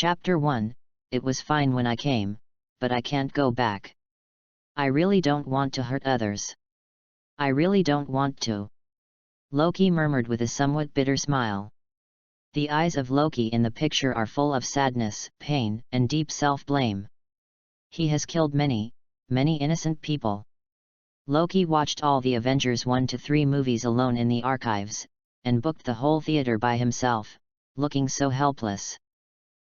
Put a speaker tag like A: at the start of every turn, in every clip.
A: Chapter 1, It was fine when I came, but I can't go back. I really don't want to hurt others. I really don't want to. Loki murmured with a somewhat bitter smile. The eyes of Loki in the picture are full of sadness, pain, and deep self-blame. He has killed many, many innocent people. Loki watched all the Avengers 1 to 3 movies alone in the archives, and booked the whole theater by himself, looking so helpless.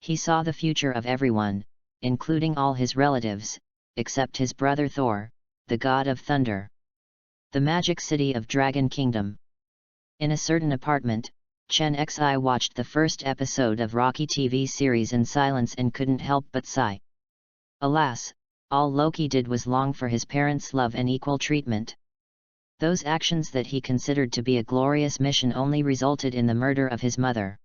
A: He saw the future of everyone, including all his relatives, except his brother Thor, the god of thunder. The magic city of Dragon Kingdom. In a certain apartment, Chen Xi watched the first episode of Rocky TV series in silence and couldn't help but sigh. Alas, all Loki did was long for his parents' love and equal treatment. Those actions that he considered to be a glorious mission only resulted in the murder of his mother.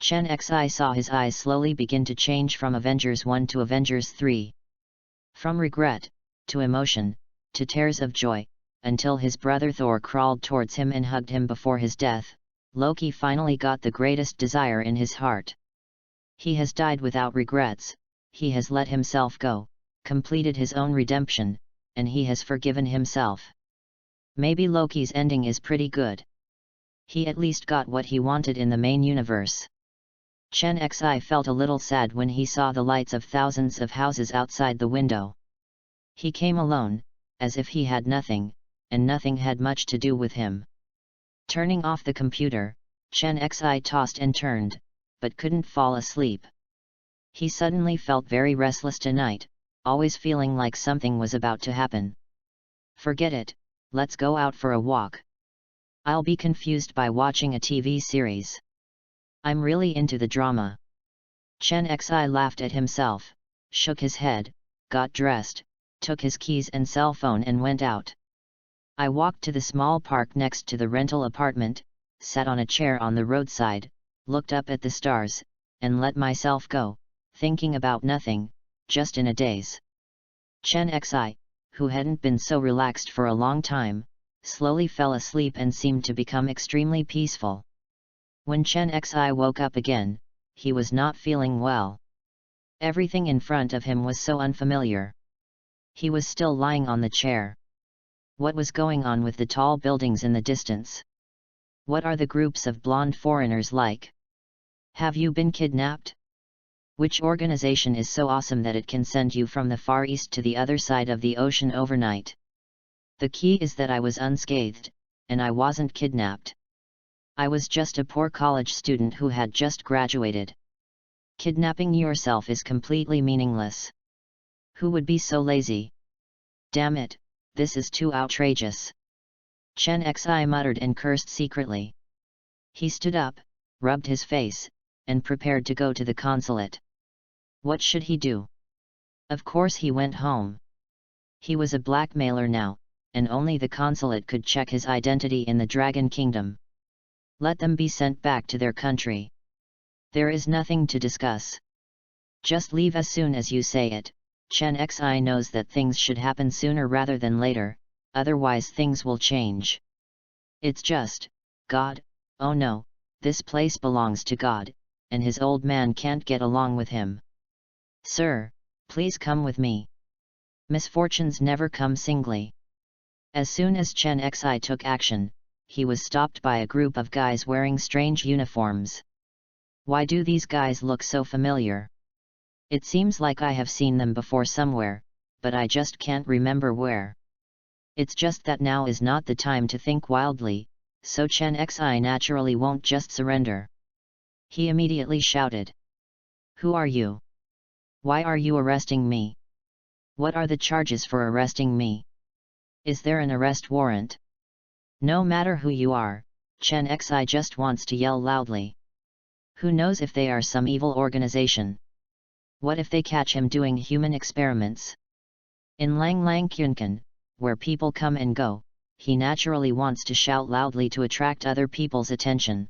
A: Chen Xi saw his eyes slowly begin to change from Avengers 1 to Avengers 3. From regret, to emotion, to tears of joy, until his brother Thor crawled towards him and hugged him before his death, Loki finally got the greatest desire in his heart. He has died without regrets, he has let himself go, completed his own redemption, and he has forgiven himself. Maybe Loki's ending is pretty good. He at least got what he wanted in the main universe. Chen Xi felt a little sad when he saw the lights of thousands of houses outside the window. He came alone, as if he had nothing, and nothing had much to do with him. Turning off the computer, Chen Xi tossed and turned, but couldn't fall asleep. He suddenly felt very restless tonight, always feeling like something was about to happen. Forget it, let's go out for a walk. I'll be confused by watching a TV series. I'm really into the drama. Chen Xi laughed at himself, shook his head, got dressed, took his keys and cell phone and went out. I walked to the small park next to the rental apartment, sat on a chair on the roadside, looked up at the stars, and let myself go, thinking about nothing, just in a daze. Chen Xi, who hadn't been so relaxed for a long time, slowly fell asleep and seemed to become extremely peaceful. When Chen Xi woke up again, he was not feeling well. Everything in front of him was so unfamiliar. He was still lying on the chair. What was going on with the tall buildings in the distance? What are the groups of blonde foreigners like? Have you been kidnapped? Which organization is so awesome that it can send you from the Far East to the other side of the ocean overnight? The key is that I was unscathed, and I wasn't kidnapped. I was just a poor college student who had just graduated. Kidnapping yourself is completely meaningless. Who would be so lazy? Damn it, this is too outrageous. Chen Xi muttered and cursed secretly. He stood up, rubbed his face, and prepared to go to the consulate. What should he do? Of course he went home. He was a blackmailer now, and only the consulate could check his identity in the Dragon Kingdom. Let them be sent back to their country. There is nothing to discuss. Just leave as soon as you say it. Chen Xi knows that things should happen sooner rather than later, otherwise things will change. It's just, God, oh no, this place belongs to God, and his old man can't get along with him. Sir, please come with me. Misfortunes never come singly. As soon as Chen Xi took action, he was stopped by a group of guys wearing strange uniforms. Why do these guys look so familiar? It seems like I have seen them before somewhere, but I just can't remember where. It's just that now is not the time to think wildly, so Chen Xi naturally won't just surrender. He immediately shouted. Who are you? Why are you arresting me? What are the charges for arresting me? Is there an arrest warrant? No matter who you are, Chen Xi just wants to yell loudly. Who knows if they are some evil organization? What if they catch him doing human experiments? In Lang Lang Kyunkan, where people come and go, he naturally wants to shout loudly to attract other people's attention.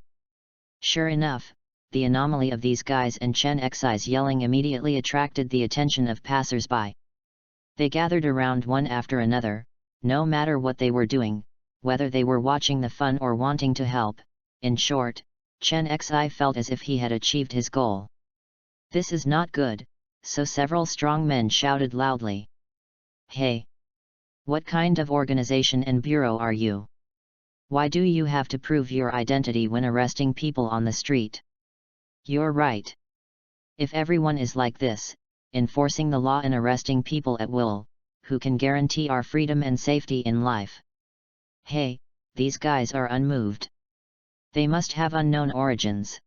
A: Sure enough, the anomaly of these guys and Chen Xi's yelling immediately attracted the attention of passers-by. They gathered around one after another, no matter what they were doing, whether they were watching the fun or wanting to help. In short, Chen Xi felt as if he had achieved his goal. This is not good, so several strong men shouted loudly. Hey! What kind of organization and bureau are you? Why do you have to prove your identity when arresting people on the street? You're right. If everyone is like this, enforcing the law and arresting people at will, who can guarantee our freedom and safety in life? Hey, these guys are unmoved. They must have unknown origins.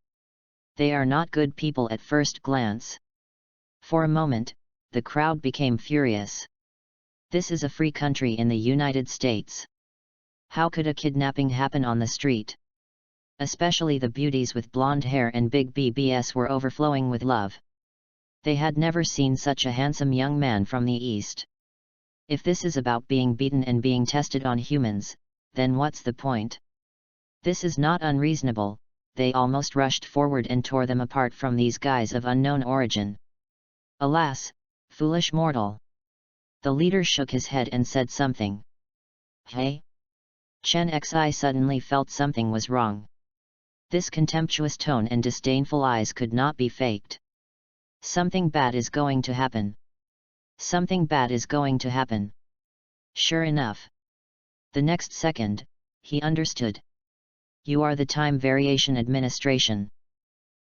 A: They are not good people at first glance. For a moment, the crowd became furious. This is a free country in the United States. How could a kidnapping happen on the street? Especially the beauties with blonde hair and big BBS were overflowing with love. They had never seen such a handsome young man from the East. If this is about being beaten and being tested on humans, then what's the point? This is not unreasonable. They almost rushed forward and tore them apart from these guys of unknown origin. Alas, foolish mortal! The leader shook his head and said something. Hey? Chen Xi suddenly felt something was wrong. This contemptuous tone and disdainful eyes could not be faked. Something bad is going to happen. Something bad is going to happen. Sure enough. The next second, he understood. You are the Time Variation Administration.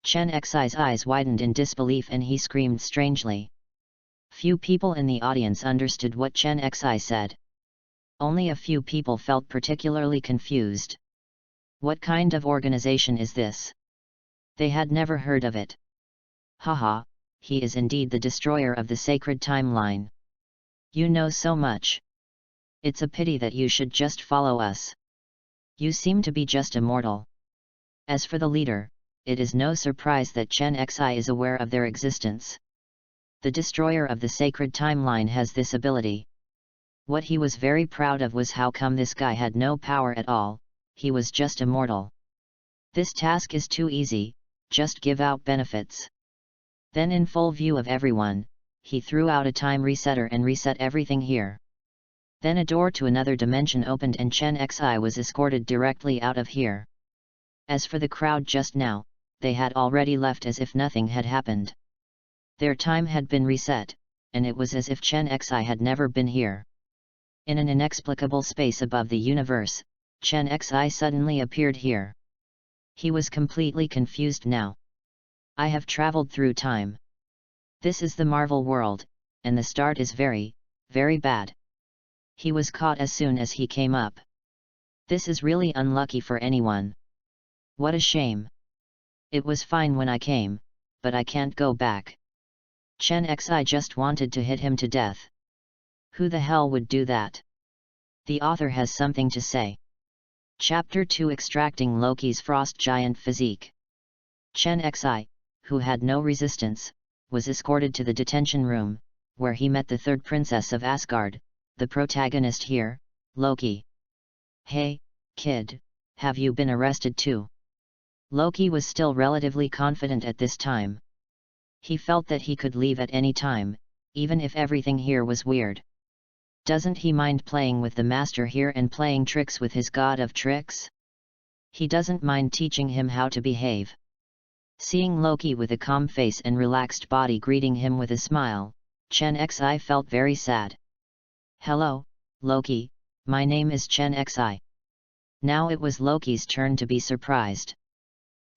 A: Chen Xi's eyes widened in disbelief and he screamed strangely. Few people in the audience understood what Chen Xi said. Only a few people felt particularly confused. What kind of organization is this? They had never heard of it. Haha, he is indeed the destroyer of the sacred timeline. You know so much. It's a pity that you should just follow us. You seem to be just a mortal. As for the leader, it is no surprise that Chen Xi is aware of their existence. The destroyer of the sacred timeline has this ability. What he was very proud of was how come this guy had no power at all, he was just a mortal. This task is too easy, just give out benefits. Then in full view of everyone, he threw out a time resetter and reset everything here. Then a door to another dimension opened and Chen Xi was escorted directly out of here. As for the crowd just now, they had already left as if nothing had happened. Their time had been reset, and it was as if Chen Xi had never been here. In an inexplicable space above the universe, Chen Xi suddenly appeared here. He was completely confused now. I have traveled through time. This is the Marvel world, and the start is very, very bad. He was caught as soon as he came up. This is really unlucky for anyone. What a shame. It was fine when I came, but I can't go back. Chen Xi just wanted to hit him to death. Who the hell would do that? The author has something to say. Chapter 2 Extracting Loki's Frost Giant Physique. Chen Xi, who had no resistance, was escorted to the detention room, where he met the third princess of Asgard, the protagonist here, Loki. Hey, kid, have you been arrested too? Loki was still relatively confident at this time. He felt that he could leave at any time, even if everything here was weird. Doesn't he mind playing with the master here and playing tricks with his god of tricks? He doesn't mind teaching him how to behave. Seeing Loki with a calm face and relaxed body greeting him with a smile, Chen Xi felt very sad. Hello, Loki, my name is Chen Xi. Now it was Loki's turn to be surprised.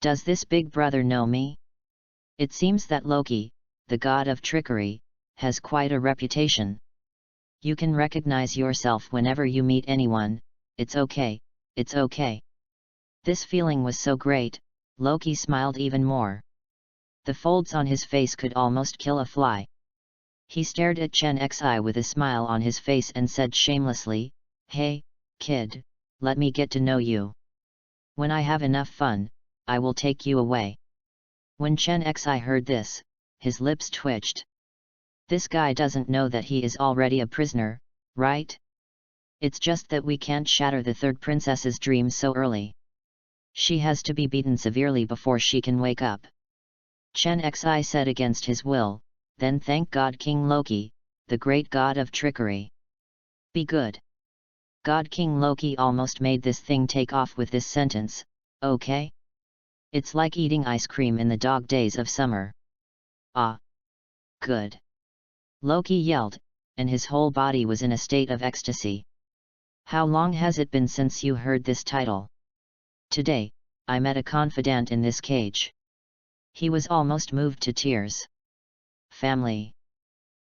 A: Does this big brother know me? It seems that Loki, the god of trickery, has quite a reputation. You can recognize yourself whenever you meet anyone, it's okay, it's okay. This feeling was so great, Loki smiled even more. The folds on his face could almost kill a fly. He stared at Chen Xi with a smile on his face and said shamelessly, Hey, kid, let me get to know you. When I have enough fun, I will take you away. When Chen Xi heard this, his lips twitched. This guy doesn't know that he is already a prisoner, right? It's just that we can't shatter the third princess's dreams so early. She has to be beaten severely before she can wake up. Chen Xi said against his will, then thank God King Loki, the great god of trickery. Be good. God King Loki almost made this thing take off with this sentence, okay? It's like eating ice cream in the dog days of summer. Ah! Good! Loki yelled, and his whole body was in a state of ecstasy. How long has it been since you heard this title? Today, I met a confidant in this cage. He was almost moved to tears. Family.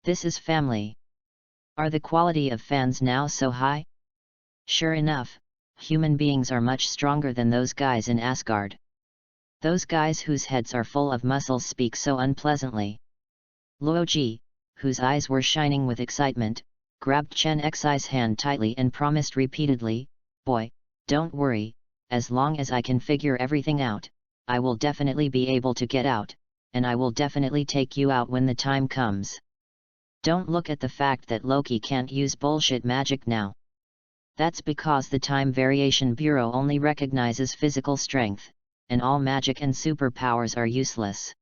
A: This is family. Are the quality of fans now so high? Sure enough, human beings are much stronger than those guys in Asgard. Those guys whose heads are full of muscles speak so unpleasantly. Luoji, whose eyes were shining with excitement, grabbed Chen Xi's hand tightly and promised repeatedly, "Boy, don't worry, as long as I can figure everything out, I will definitely be able to get out, and I will definitely take you out when the time comes. Don't look at the fact that Loki can't use bullshit magic now. That's because the Time Variation Bureau only recognizes physical strength, and all magic and superpowers are useless.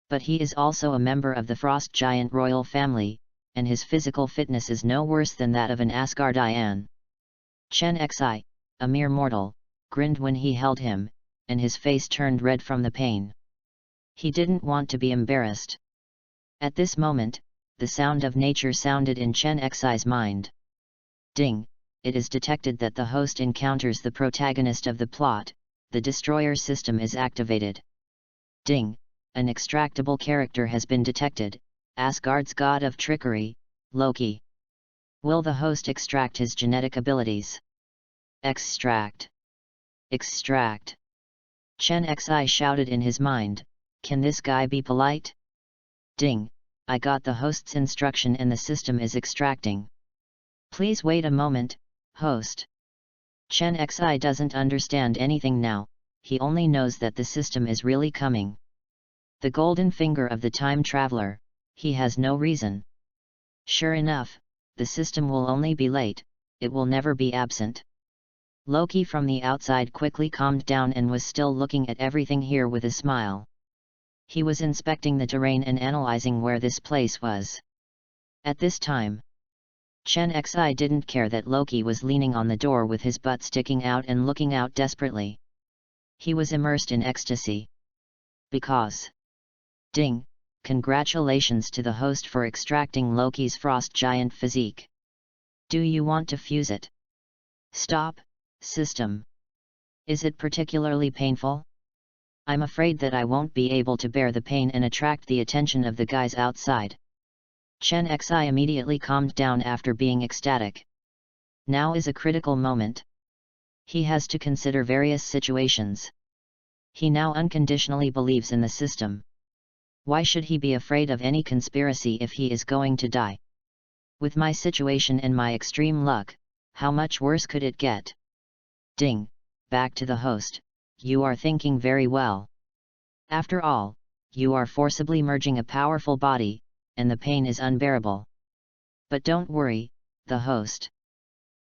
A: But he is also a member of the Frost Giant royal family, and his physical fitness is no worse than that of an Asgardian." Chen Xi, a mere mortal, grinned when he held him, and his face turned red from the pain. He didn't want to be embarrassed. At this moment, the sound of nature sounded in Chen Xi's mind. Ding! It is detected that the host encounters the protagonist of the plot, the destroyer system is activated. Ding! An extractable character has been detected, Asgard's god of trickery, Loki. Will the host extract his genetic abilities? Extract! Extract! Chen Xi shouted in his mind, "Can this guy be polite?" Ding! I got the host's instruction and the system is extracting. Please wait a moment, host. Chen Xi doesn't understand anything now, he only knows that the system is really coming. The golden finger of the time traveler, he has no reason. Sure enough, the system will only be late, it will never be absent. Loki from the outside quickly calmed down and was still looking at everything here with a smile. He was inspecting the terrain and analyzing where this place was. At this time, Chen Xi didn't care that Loki was leaning on the door with his butt sticking out and looking out desperately. He was immersed in ecstasy. Because... Ding! Congratulations to the host for extracting Loki's frost giant physique. Do you want to fuse it? Stop, system. Is it particularly painful? I'm afraid that I won't be able to bear the pain and attract the attention of the guys outside. Chen Xi immediately calmed down after being ecstatic. Now is a critical moment. He has to consider various situations. He now unconditionally believes in the system. Why should he be afraid of any conspiracy if he is going to die? With my situation and my extreme luck, how much worse could it get? Ding! Back to the host, you are thinking very well. After all, you are forcibly merging a powerful body, and the pain is unbearable. But don't worry, the host.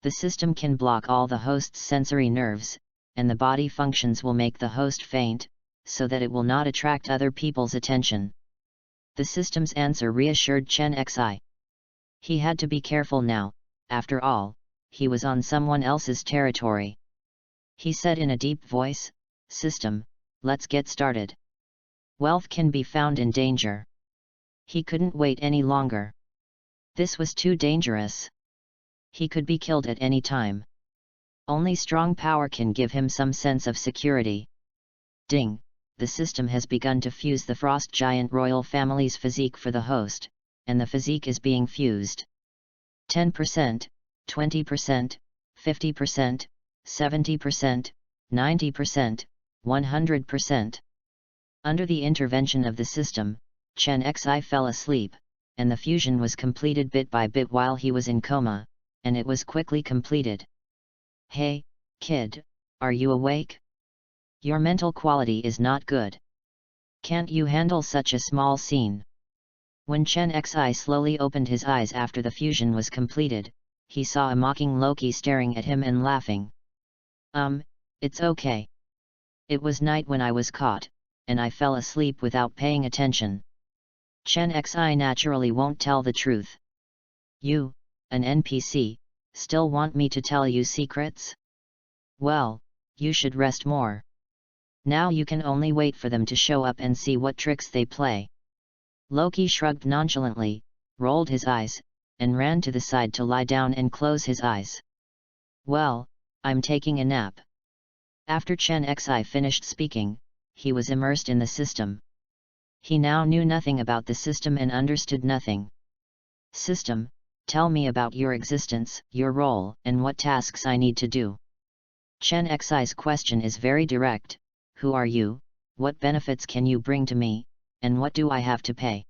A: The system can block all the host's sensory nerves, and the body functions will make the host faint, so that it will not attract other people's attention. The system's answer reassured Chen Xi. He had to be careful now, after all, he was on someone else's territory. He said in a deep voice, "System, let's get started. Wealth can be found in danger." He couldn't wait any longer. This was too dangerous. He could be killed at any time. Only strong power can give him some sense of security. Ding! The system has begun to fuse the Frost Giant royal family's physique for the host, and the physique is being fused. 10%, 20%, 50%, 70%, 90%, 100%. Under the intervention of the system, Chen Xi fell asleep, and the fusion was completed bit by bit while he was in coma, and it was quickly completed. Hey, kid, are you awake? Your mental quality is not good. Can't you handle such a small scene? When Chen Xi slowly opened his eyes after the fusion was completed, he saw a mocking Loki staring at him and laughing. It's okay. It was night when I was caught, and I fell asleep without paying attention. Chen Xi naturally won't tell the truth. You, an NPC, still want me to tell you secrets? Well, you should rest more. Now you can only wait for them to show up and see what tricks they play. Loki shrugged nonchalantly, rolled his eyes, and ran to the side to lie down and close his eyes. Well, I'm taking a nap. After Chen Xi finished speaking, he was immersed in the system. He now knew nothing about the system and understood nothing. System, tell me about your existence, your role, and what tasks I need to do. Chen Xi's question is very direct. Who are you, what benefits can you bring to me, and what do I have to pay?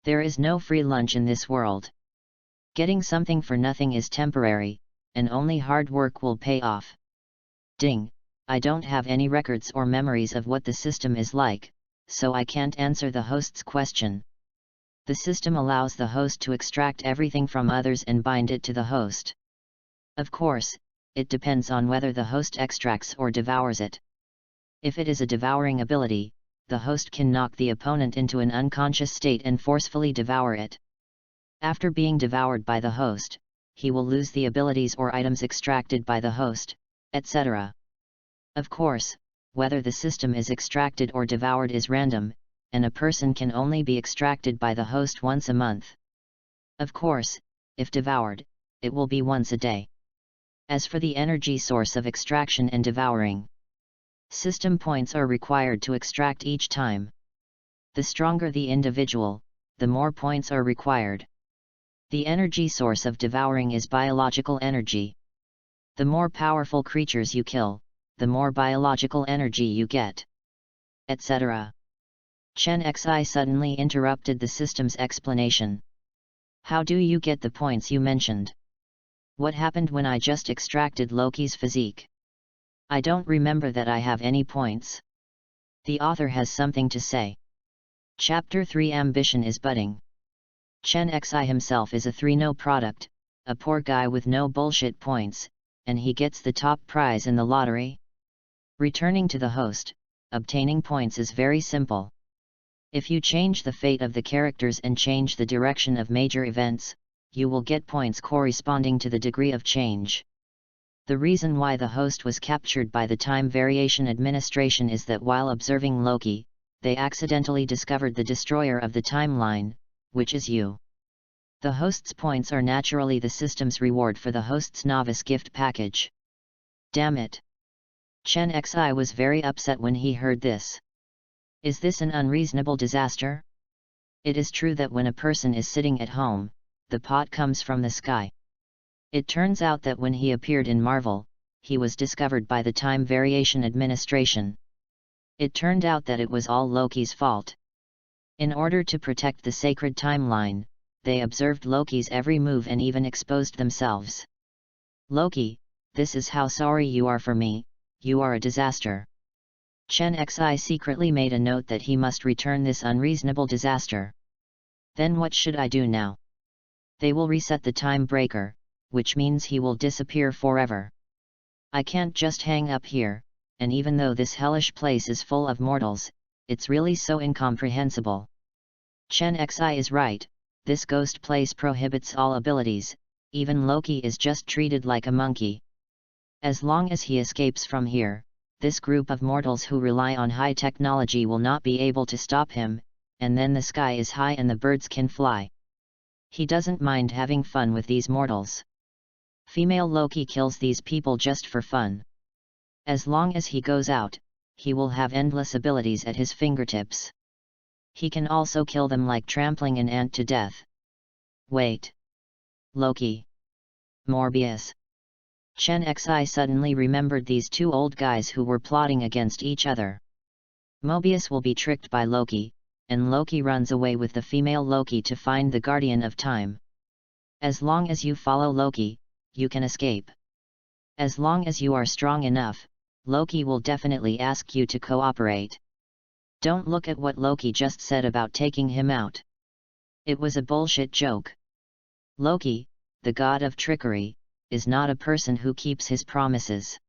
A: There is no free lunch in this world. Getting something for nothing is temporary, and only hard work will pay off. Ding, I don't have any records or memories of what the system is like, so I can't answer the host's question. The system allows the host to extract everything from others and bind it to the host. Of course, it depends on whether the host extracts or devours it. If it is a devouring ability, the host can knock the opponent into an unconscious state and forcefully devour it. After being devoured by the host, he will lose the abilities or items extracted by the host, etc. Of course, whether the system is extracted or devoured is random, and a person can only be extracted by the host once a month. Of course, if devoured, it will be once a day. As for the energy source of extraction and devouring, system points are required to extract each time. The stronger the individual, the more points are required. The energy source of devouring is biological energy. The more powerful creatures you kill, the more biological energy you get, etc. Chen Xi suddenly interrupted the system's explanation. How do you get the points you mentioned? What happened when I just extracted Loki's physique? I don't remember that I have any points. The author has something to say. Chapter 3 Ambition is Budding. Chen Xi himself is a 3-no product, a poor guy with no bullshit points, and he gets the top prize in the lottery. Returning to the host, obtaining points is very simple. If you change the fate of the characters and change the direction of major events, you will get points corresponding to the degree of change. The reason why the host was captured by the Time Variation Administration is that while observing Loki, they accidentally discovered the destroyer of the timeline, which is you. The host's points are naturally the system's reward for the host's novice gift package. Damn it! Chen Xi was very upset when he heard this. Is this an unreasonable disaster? It is true that when a person is sitting at home, the pot comes from the sky. It turns out that when he appeared in Marvel, he was discovered by the Time Variation Administration. It turned out that it was all Loki's fault. In order to protect the sacred timeline, they observed Loki's every move and even exposed themselves. Loki, this is how sorry you are for me, you are a disaster. Chen Xi secretly made a note that he must return this unreasonable disaster. Then what should I do now? They will reset the time breaker, which means he will disappear forever. I can't just hang up here, and even though this hellish place is full of mortals, it's really so incomprehensible. Chen Xi is right, this ghost place prohibits all abilities, even Loki is just treated like a monkey. As long as he escapes from here, this group of mortals who rely on high technology will not be able to stop him, and then the sky is high and the birds can fly. He doesn't mind having fun with these mortals. Female Loki kills these people just for fun. As long as he goes out, he will have endless abilities at his fingertips. He can also kill them like trampling an ant to death. Wait. Loki. Morbius. Chen Xi suddenly remembered these two old guys who were plotting against each other. Mobius will be tricked by Loki, and Loki runs away with the female Loki to find the Guardian of Time. As long as you follow Loki, you can escape. As long as you are strong enough, Loki will definitely ask you to cooperate. Don't look at what Loki just said about taking him out. It was a bullshit joke. Loki, the god of trickery, is not a person who keeps his promises.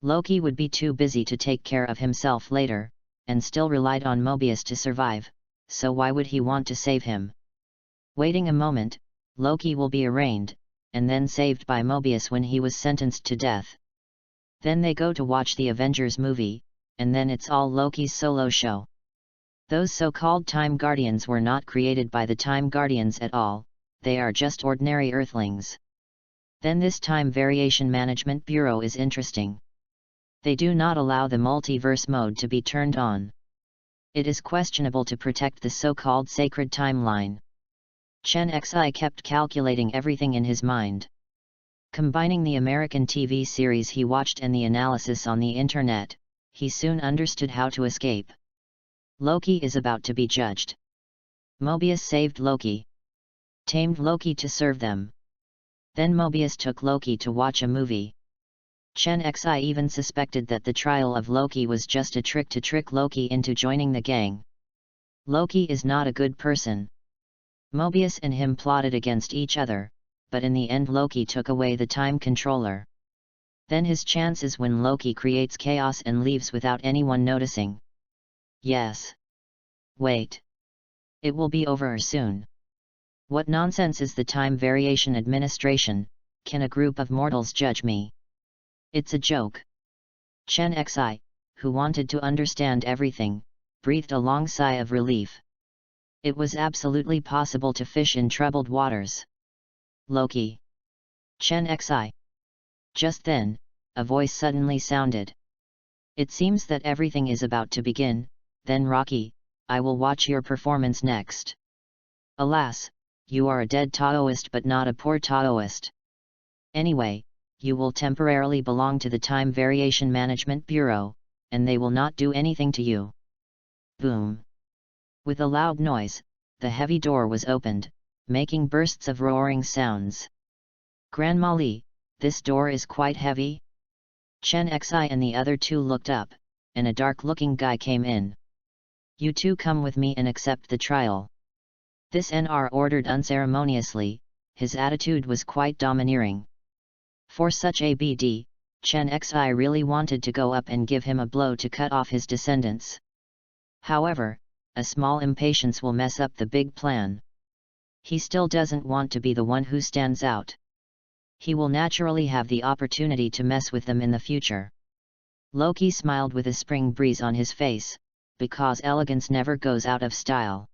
A: Loki would be too busy to take care of himself later, and still relied on Mobius to survive, so why would he want to save him? Waiting a moment, Loki will be arraigned, and then saved by Mobius when he was sentenced to death. Then they go to watch the Avengers movie, and then it's all Loki's solo show. Those so-called Time Guardians were not created by the Time Guardians at all, they are just ordinary Earthlings. Then this Time Variation Management Bureau is interesting. They do not allow the multiverse mode to be turned on. It is questionable to protect the so-called sacred timeline. Chen Xi kept calculating everything in his mind. Combining the American TV series he watched and the analysis on the internet, he soon understood how to escape. Loki is about to be judged. Mobius saved Loki. Tamed Loki to serve them. Then Mobius took Loki to watch a movie. Chen Xi even suspected that the trial of Loki was just a trick to trick Loki into joining the gang. Loki is not a good person. Mobius and him plotted against each other, but in the end Loki took away the time controller. Then his chances when Loki creates chaos and leaves without anyone noticing. Yes. Wait. It will be over soon. What nonsense is the Time Variation Administration? Can a group of mortals judge me? It's a joke. Chen Xi, who wanted to understand everything, breathed a long sigh of relief. It was absolutely possible to fish in troubled waters. Loki. Chen Xi. Just then, a voice suddenly sounded. It seems that everything is about to begin, then Rocky, I will watch your performance next. Alas, you are a dead Taoist but not a poor Taoist. Anyway, you will temporarily belong to the Time Variation Management Bureau, and they will not do anything to you. Boom! With a loud noise, the heavy door was opened, making bursts of roaring sounds. Grandma Li, this door is quite heavy? Chen Xi and the other two looked up, and a dark-looking guy came in. You two come with me and accept the trial. This NR ordered unceremoniously, his attitude was quite domineering. For such ABD, Chen Xi really wanted to go up and give him a blow to cut off his descendants. However, a small impatience will mess up the big plan. He still doesn't want to be the one who stands out. He will naturally have the opportunity to mess with them in the future. Loki smiled with a spring breeze on his face, because elegance never goes out of style.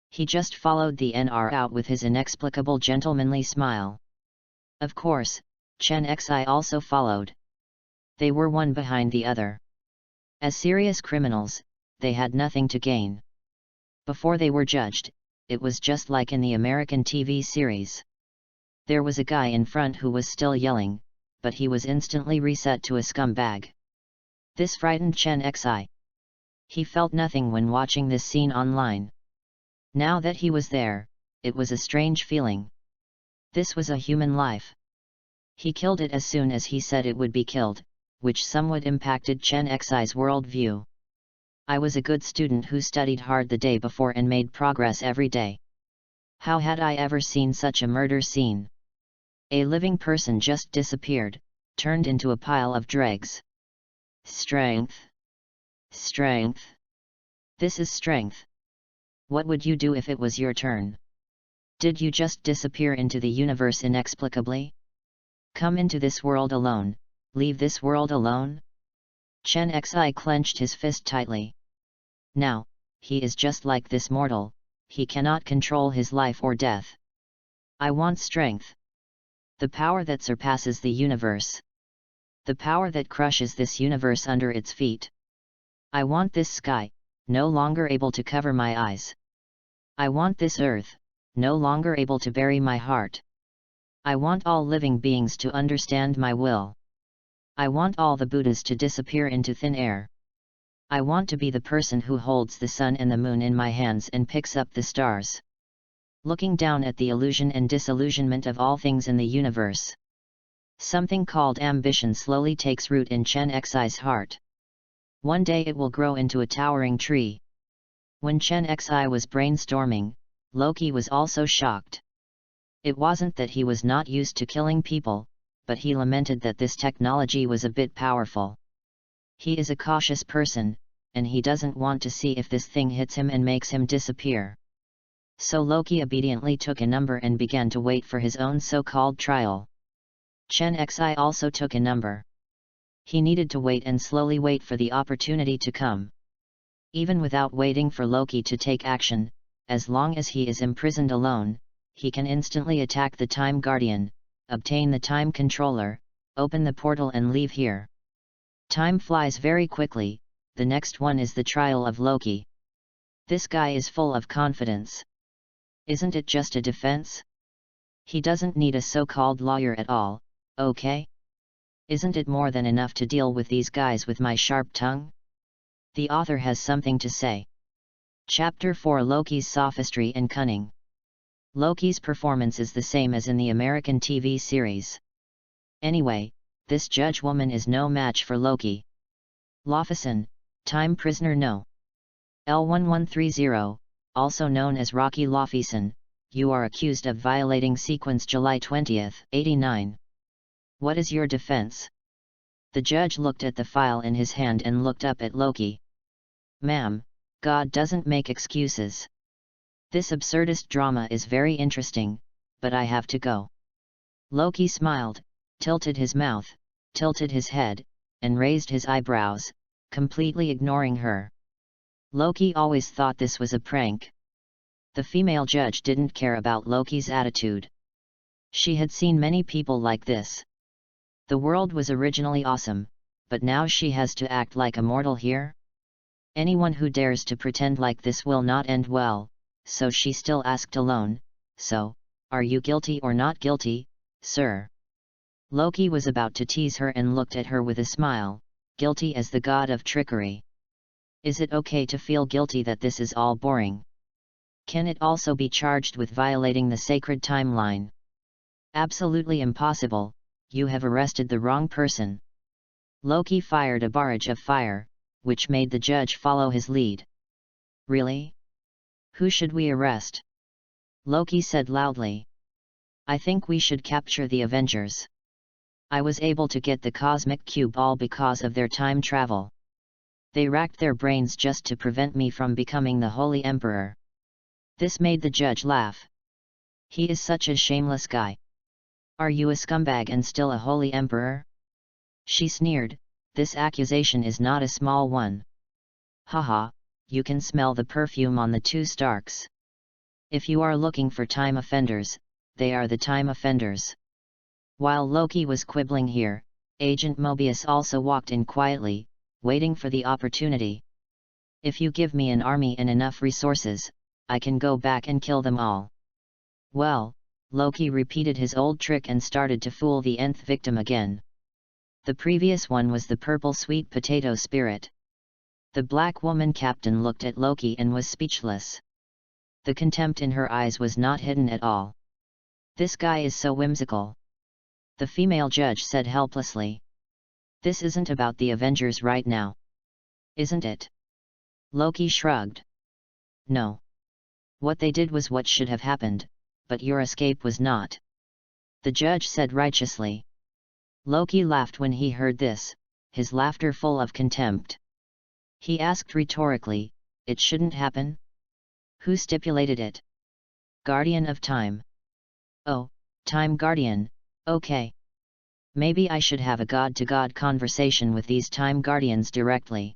A: He just followed the NR out with his inexplicable gentlemanly smile. Of course, Chen Xi also followed. They were one behind the other. As serious criminals, they had nothing to gain. Before they were judged, it was just like in the American TV series. There was a guy in front who was still yelling, but he was instantly reset to a scumbag. This frightened Chen Xi. He felt nothing when watching this scene online. Now that he was there, it was a strange feeling. This was a human life. He killed it as soon as he said it would be killed, which somewhat impacted Chen Xi's worldview. I was a good student who studied hard the day before and made progress every day. How had I ever seen such a murder scene? A living person just disappeared, turned into a pile of dregs. Strength. Strength. This is strength. What would you do if it was your turn? Did you just disappear into the universe inexplicably? Come into this world alone, leave this world alone? Chen Xi clenched his fist tightly. Now, he is just like this mortal, he cannot control his life or death. I want strength. The power that surpasses the universe. The power that crushes this universe under its feet. I want this sky, no longer able to cover my eyes. I want this earth, no longer able to bury my heart. I want all living beings to understand my will. I want all the Buddhas to disappear into thin air. I want to be the person who holds the sun and the moon in my hands and picks up the stars. Looking down at the illusion and disillusionment of all things in the universe. Something called ambition slowly takes root in Chen Xi's heart. One day it will grow into a towering tree. When Chen Xi was brainstorming, Loki was also shocked. It wasn't that he was not used to killing people, but he lamented that this technology was a bit powerful. He is a cautious person, and he doesn't want to see if this thing hits him and makes him disappear. So Loki obediently took a number and began to wait for his own so-called trial. Chen Xi also took a number. He needed to wait and slowly wait for the opportunity to come. Even without waiting for Loki to take action, as long as he is imprisoned alone, he can instantly attack the Time Guardian, obtain the Time Controller, open the portal and leave here. Time flies very quickly. The next one is the trial of Loki. This guy is full of confidence. Isn't it just a defense? He doesn't need a so-called lawyer at all, okay? Isn't it more than enough to deal with these guys with my sharp tongue? The author has something to say. Chapter 4: Loki's Sophistry and Cunning. Loki's performance is the same as in the American TV series. Anyway, this judge woman is no match for Loki. Lofison, time prisoner no. L1130, also known as Rocky Lofison, you are accused of violating sequence July 20, 89. What is your defense? The judge looked at the file in his hand and looked up at Loki. Ma'am, God doesn't make excuses. This absurdist drama is very interesting, but I have to go. Loki smiled, tilted his mouth, tilted his head, and raised his eyebrows, completely ignoring her. Loki always thought this was a prank. The female judge didn't care about Loki's attitude. She had seen many people like this. The world was originally awesome, but now she has to act like a mortal here? Anyone who dares to pretend like this will not end well, so she still asked alone, so, are you guilty or not guilty, sir? Loki was about to tease her and looked at her with a smile, guilty as the god of trickery. Is it okay to feel guilty that this is all boring? Can it also be charged with violating the sacred timeline? Absolutely impossible, you have arrested the wrong person. Loki fired a barrage of fire, which made the judge follow his lead. Really? Who should we arrest? Loki said loudly. I think we should capture the Avengers. I was able to get the cosmic cube all because of their time travel. They racked their brains just to prevent me from becoming the Holy Emperor. This made the judge laugh. He is such a shameless guy. Are you a scumbag and still a Holy Emperor? She sneered, this accusation is not a small one. Haha, you can smell the perfume on the two Starks. If you are looking for time offenders, they are the time offenders. While Loki was quibbling here, Agent Mobius also walked in quietly, waiting for the opportunity. If you give me an army and enough resources, I can go back and kill them all. Well, Loki repeated his old trick and started to fool the nth victim again. The previous one was the purple sweet potato spirit. The black woman captain looked at Loki and was speechless. The contempt in her eyes was not hidden at all. This guy is so whimsical. The female judge said helplessly. This isn't about the Avengers right now. Isn't it? Loki shrugged. No. What they did was what should have happened, but your escape was not. The judge said righteously. Loki laughed when he heard this, his laughter full of contempt. He asked rhetorically, it shouldn't happen? Who stipulated it? Guardian of Time. Oh, Time Guardian, okay. Maybe I should have a god-to-god conversation with these Time Guardians directly.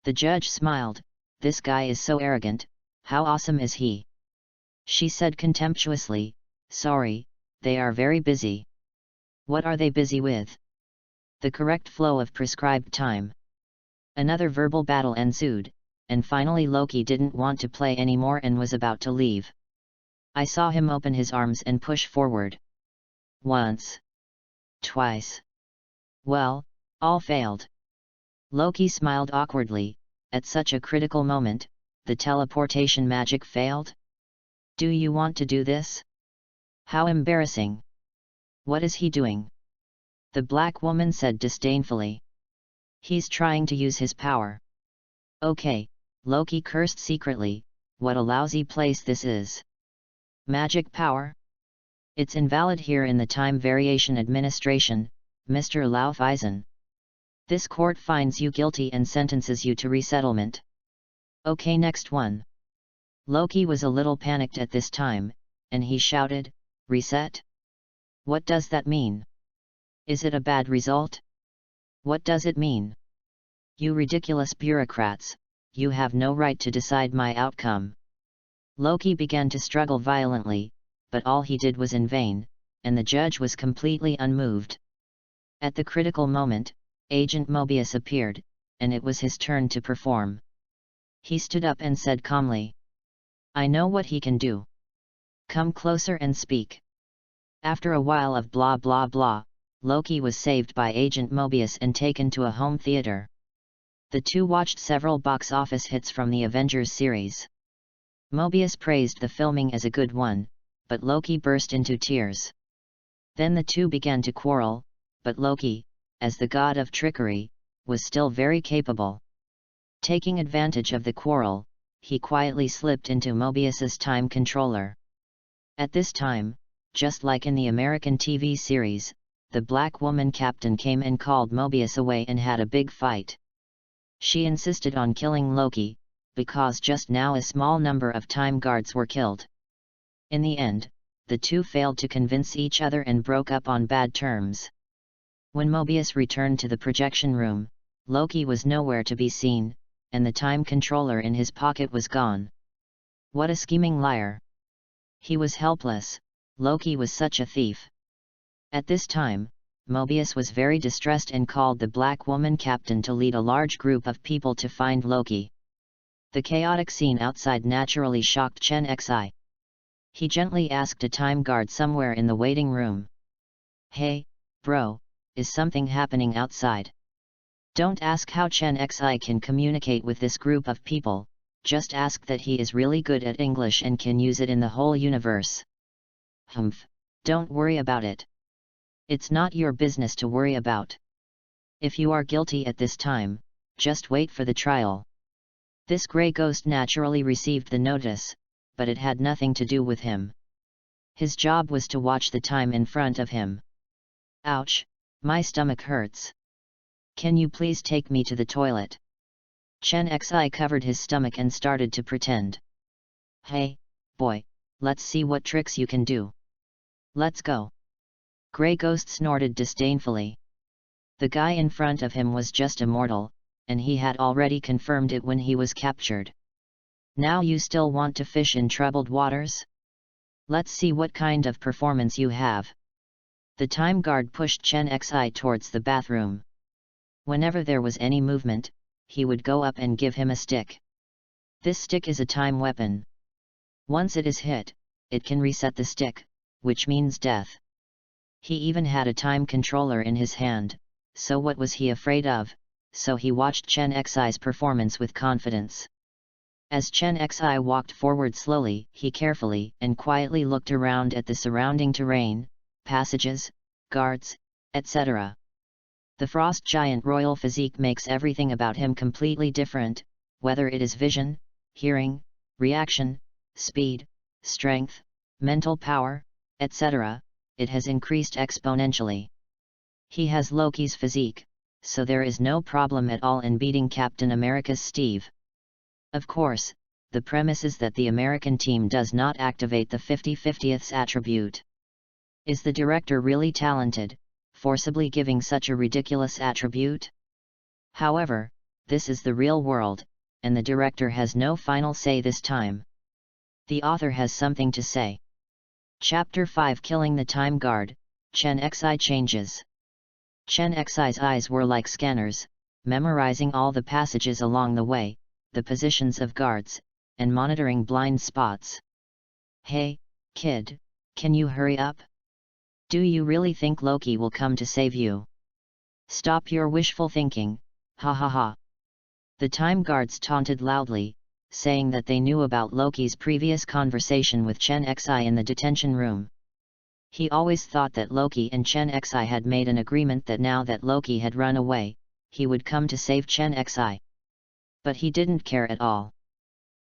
A: The judge smiled, this guy is so arrogant, how awesome is he? She said contemptuously, sorry, they are very busy. What are they busy with? The correct flow of prescribed time. Another verbal battle ensued, and finally Loki didn't want to play anymore and was about to leave. I saw him open his arms and push forward. Once. Twice. Well, all failed. Loki smiled awkwardly, at such a critical moment, the teleportation magic failed? Do you want to do this? How embarrassing. What is he doing? The black woman said disdainfully. He's trying to use his power. Okay, Loki cursed secretly, what a lousy place this is. Magic power? It's invalid here in the Time Variation Administration, Mr. Laufeisen. This court finds you guilty and sentences you to resettlement. Okay, next one. Loki was a little panicked at this time, and he shouted, reset? What does that mean? Is it a bad result? What does it mean? You ridiculous bureaucrats, you have no right to decide my outcome. Loki began to struggle violently, but all he did was in vain, and the judge was completely unmoved. At the critical moment, Agent Mobius appeared, and it was his turn to perform. He stood up and said calmly, "I know what he can do. Come closer and speak." After a while of blah blah blah, Loki was saved by Agent Mobius and taken to a home theater. The two watched several box office hits from the Avengers series. Mobius praised the filming as a good one, but Loki burst into tears. Then the two began to quarrel, but Loki, as the god of trickery, was still very capable. Taking advantage of the quarrel, he quietly slipped into Mobius's time controller. At this time, just like in the American TV series, the black woman captain came and called Mobius away and had a big fight. She insisted on killing Loki, because just now a small number of time guards were killed. In the end, the two failed to convince each other and broke up on bad terms. When Mobius returned to the projection room, Loki was nowhere to be seen, and the time controller in his pocket was gone. What a scheming liar! He was helpless. Loki was such a thief. At this time, Mobius was very distressed and called the Black Woman captain to lead a large group of people to find Loki. The chaotic scene outside naturally shocked Chen Xi. He gently asked a time guard somewhere in the waiting room, "Hey, bro, is something happening outside?" Don't ask how Chen Xi can communicate with this group of people, just ask that he is really good at English and can use it in the whole universe. Humph, don't worry about it. It's not your business to worry about. If you are guilty at this time, just wait for the trial. This grey ghost naturally received the notice, but it had nothing to do with him. His job was to watch the time in front of him. Ouch, my stomach hurts. Can you please take me to the toilet? Chen Xi covered his stomach and started to pretend. Hey, boy, let's see what tricks you can do. Let's go. Grey Ghost snorted disdainfully. The guy in front of him was just a mortal, and he had already confirmed it when he was captured. Now you still want to fish in troubled waters? Let's see what kind of performance you have. The time guard pushed Chen Xi towards the bathroom. Whenever there was any movement, he would go up and give him a stick. This stick is a time weapon. Once it is hit, it can reset the stick, which means death. He even had a time controller in his hand, so what was he afraid of? So he watched Chen Xi's performance with confidence. As Chen Xi walked forward slowly, he carefully and quietly looked around at the surrounding terrain, passages, guards, etc. The frost giant royal physique makes everything about him completely different, whether it is vision, hearing, reaction, speed, strength, mental power, etc., it has increased exponentially. He has Loki's physique, so there is no problem at all in beating Captain America's Steve. Of course, the premise is that the American team does not activate the 50/50th attribute. Is the director really talented, forcibly giving such a ridiculous attribute? However, this is the real world, and the director has no final say this time. The author has something to say. Chapter 5 Killing the Time Guard, Chen Xi changes. Chen Xi's eyes were like scanners, memorizing all the passages along the way, the positions of guards, and monitoring blind spots. Hey, kid, can you hurry up? Do you really think Loki will come to save you? Stop your wishful thinking, ha ha ha. The time guards taunted loudly, saying that they knew about Loki's previous conversation with Chen Xi in the detention room. He always thought that Loki and Chen Xi had made an agreement that now that Loki had run away, he would come to save Chen Xi. But he didn't care at all.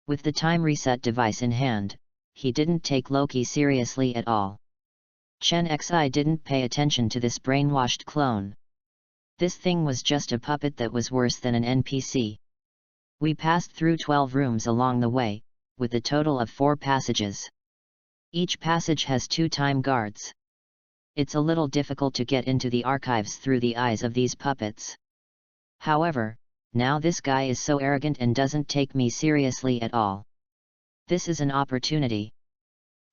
A: With the time reset device in hand, he didn't take Loki seriously at all. Chen Xi didn't pay attention to this brainwashed clone. This thing was just a puppet that was worse than an NPC. We passed through 12 rooms along the way, with a total of 4 passages. Each passage has 2 time guards. It's a little difficult to get into the archives through the eyes of these puppets. However, now this guy is so arrogant and doesn't take me seriously at all. This is an opportunity.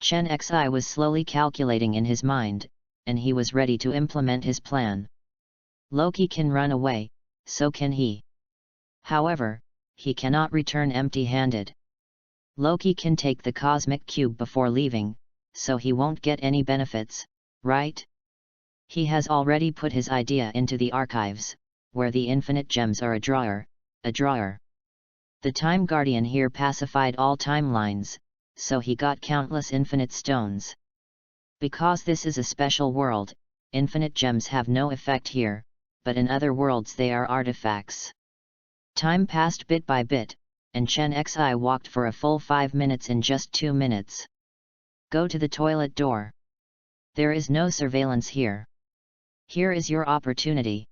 A: Chen Xi was slowly calculating in his mind, and he was ready to implement his plan. Loki can run away, so can he. However, he cannot return empty-handed. Loki can take the cosmic cube before leaving, so he won't get any benefits, right? He has already put his idea into the archives, where the infinite gems are a drawer. The Time Guardian here pacified all timelines, so he got countless infinite stones. Because this is a special world, infinite gems have no effect here, but in other worlds they are artifacts. Time passed bit by bit, and Chen Xi walked for a full 5 minutes in just 2 minutes. Go to the toilet door. There is no surveillance here. Here is your opportunity.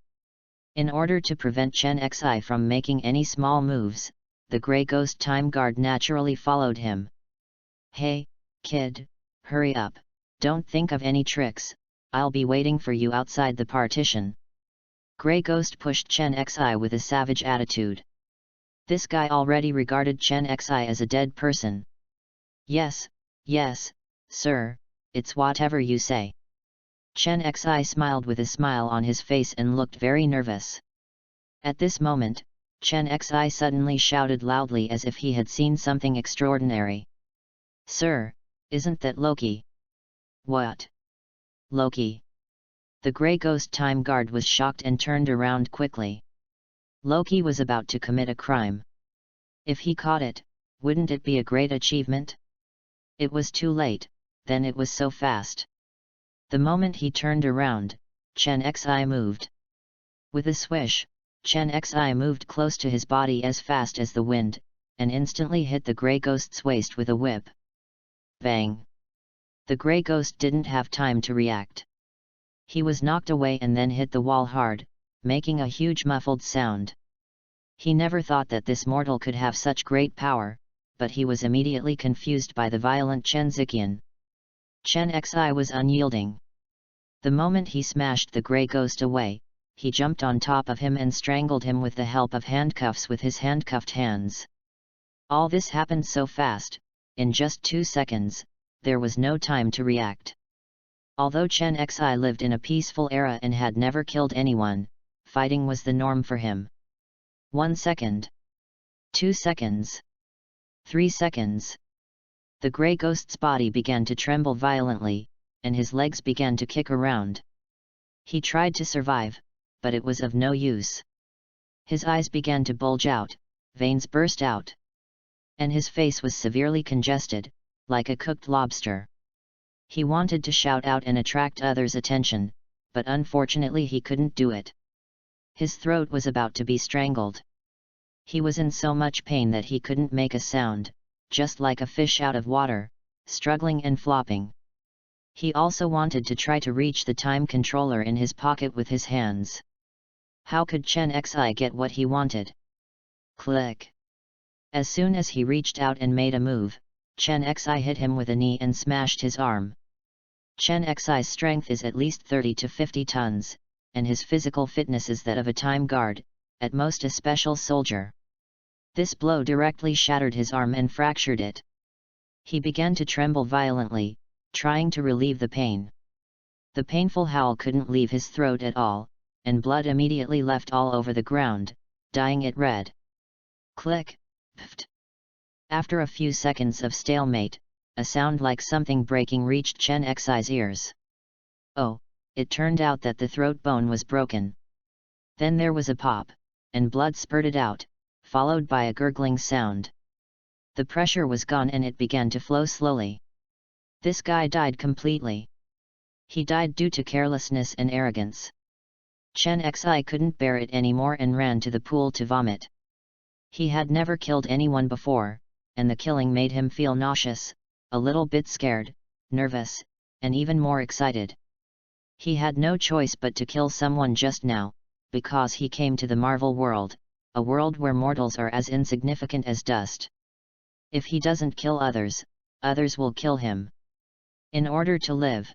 A: In order to prevent Chen Xi from making any small moves, the Grey Ghost Time Guard naturally followed him. Hey, kid, hurry up, don't think of any tricks, I'll be waiting for you outside the partition. Grey Ghost pushed Chen Xi with a savage attitude. This guy already regarded Chen Xi as a dead person. Yes, sir, it's whatever you say. Chen Xi smiled with a smile on his face and looked very nervous. At this moment, Chen Xi suddenly shouted loudly as if he had seen something extraordinary. Sir, isn't that Loki? What? Loki? The Grey Ghost Time Guard was shocked and turned around quickly. Loki was about to commit a crime. If he caught it, wouldn't it be a great achievement? It was too late, then it was so fast. The moment he turned around, Chen Xi moved. With a swish, Chen Xi moved close to his body as fast as the wind, and instantly hit the Grey Ghost's waist with a whip. Bang! The Grey Ghost didn't have time to react. He was knocked away and then hit the wall hard, making a huge muffled sound. He never thought that this mortal could have such great power, but he was immediately confused by the violent Chen Ziqian. Chen Xi was unyielding. The moment he smashed the Grey Ghost away, he jumped on top of him and strangled him with the help of handcuffs with his handcuffed hands. All this happened so fast, in just 2 seconds, there was no time to react. Although Chen Xi lived in a peaceful era and had never killed anyone, fighting was the norm for him. 1 second. 2 seconds. 3 seconds. The Grey Ghost's body began to tremble violently, and his legs began to kick around. He tried to survive, but it was of no use. His eyes began to bulge out, veins burst out. And his face was severely congested, like a cooked lobster. He wanted to shout out and attract others' attention, but unfortunately he couldn't do it. His throat was about to be strangled. He was in so much pain that he couldn't make a sound, just like a fish out of water, struggling and flopping. He also wanted to try to reach the time controller in his pocket with his hands. How could Chen Xi get what he wanted? Click! As soon as he reached out and made a move, Chen Xi hit him with a knee and smashed his arm. Chen Xi's strength is at least 30 to 50 tons, and his physical fitness is that of a time guard, at most a special soldier. This blow directly shattered his arm and fractured it. He began to tremble violently, trying to relieve the pain. The painful howl couldn't leave his throat at all, and blood immediately left all over the ground, dyeing it red. Click! Pft! After a few seconds of stalemate, a sound like something breaking reached Chen Xi's ears. Oh, it turned out that the throat bone was broken. Then there was a pop, and blood spurted out, followed by a gurgling sound. The pressure was gone and it began to flow slowly. This guy died completely. He died due to carelessness and arrogance. Chen Xi couldn't bear it anymore and ran to the pool to vomit. He had never killed anyone before, and the killing made him feel nauseous, a little bit scared, nervous, and even more excited. He had no choice but to kill someone just now, because he came to the Marvel world, a world where mortals are as insignificant as dust. If he doesn't kill others, others will kill him. In order to live,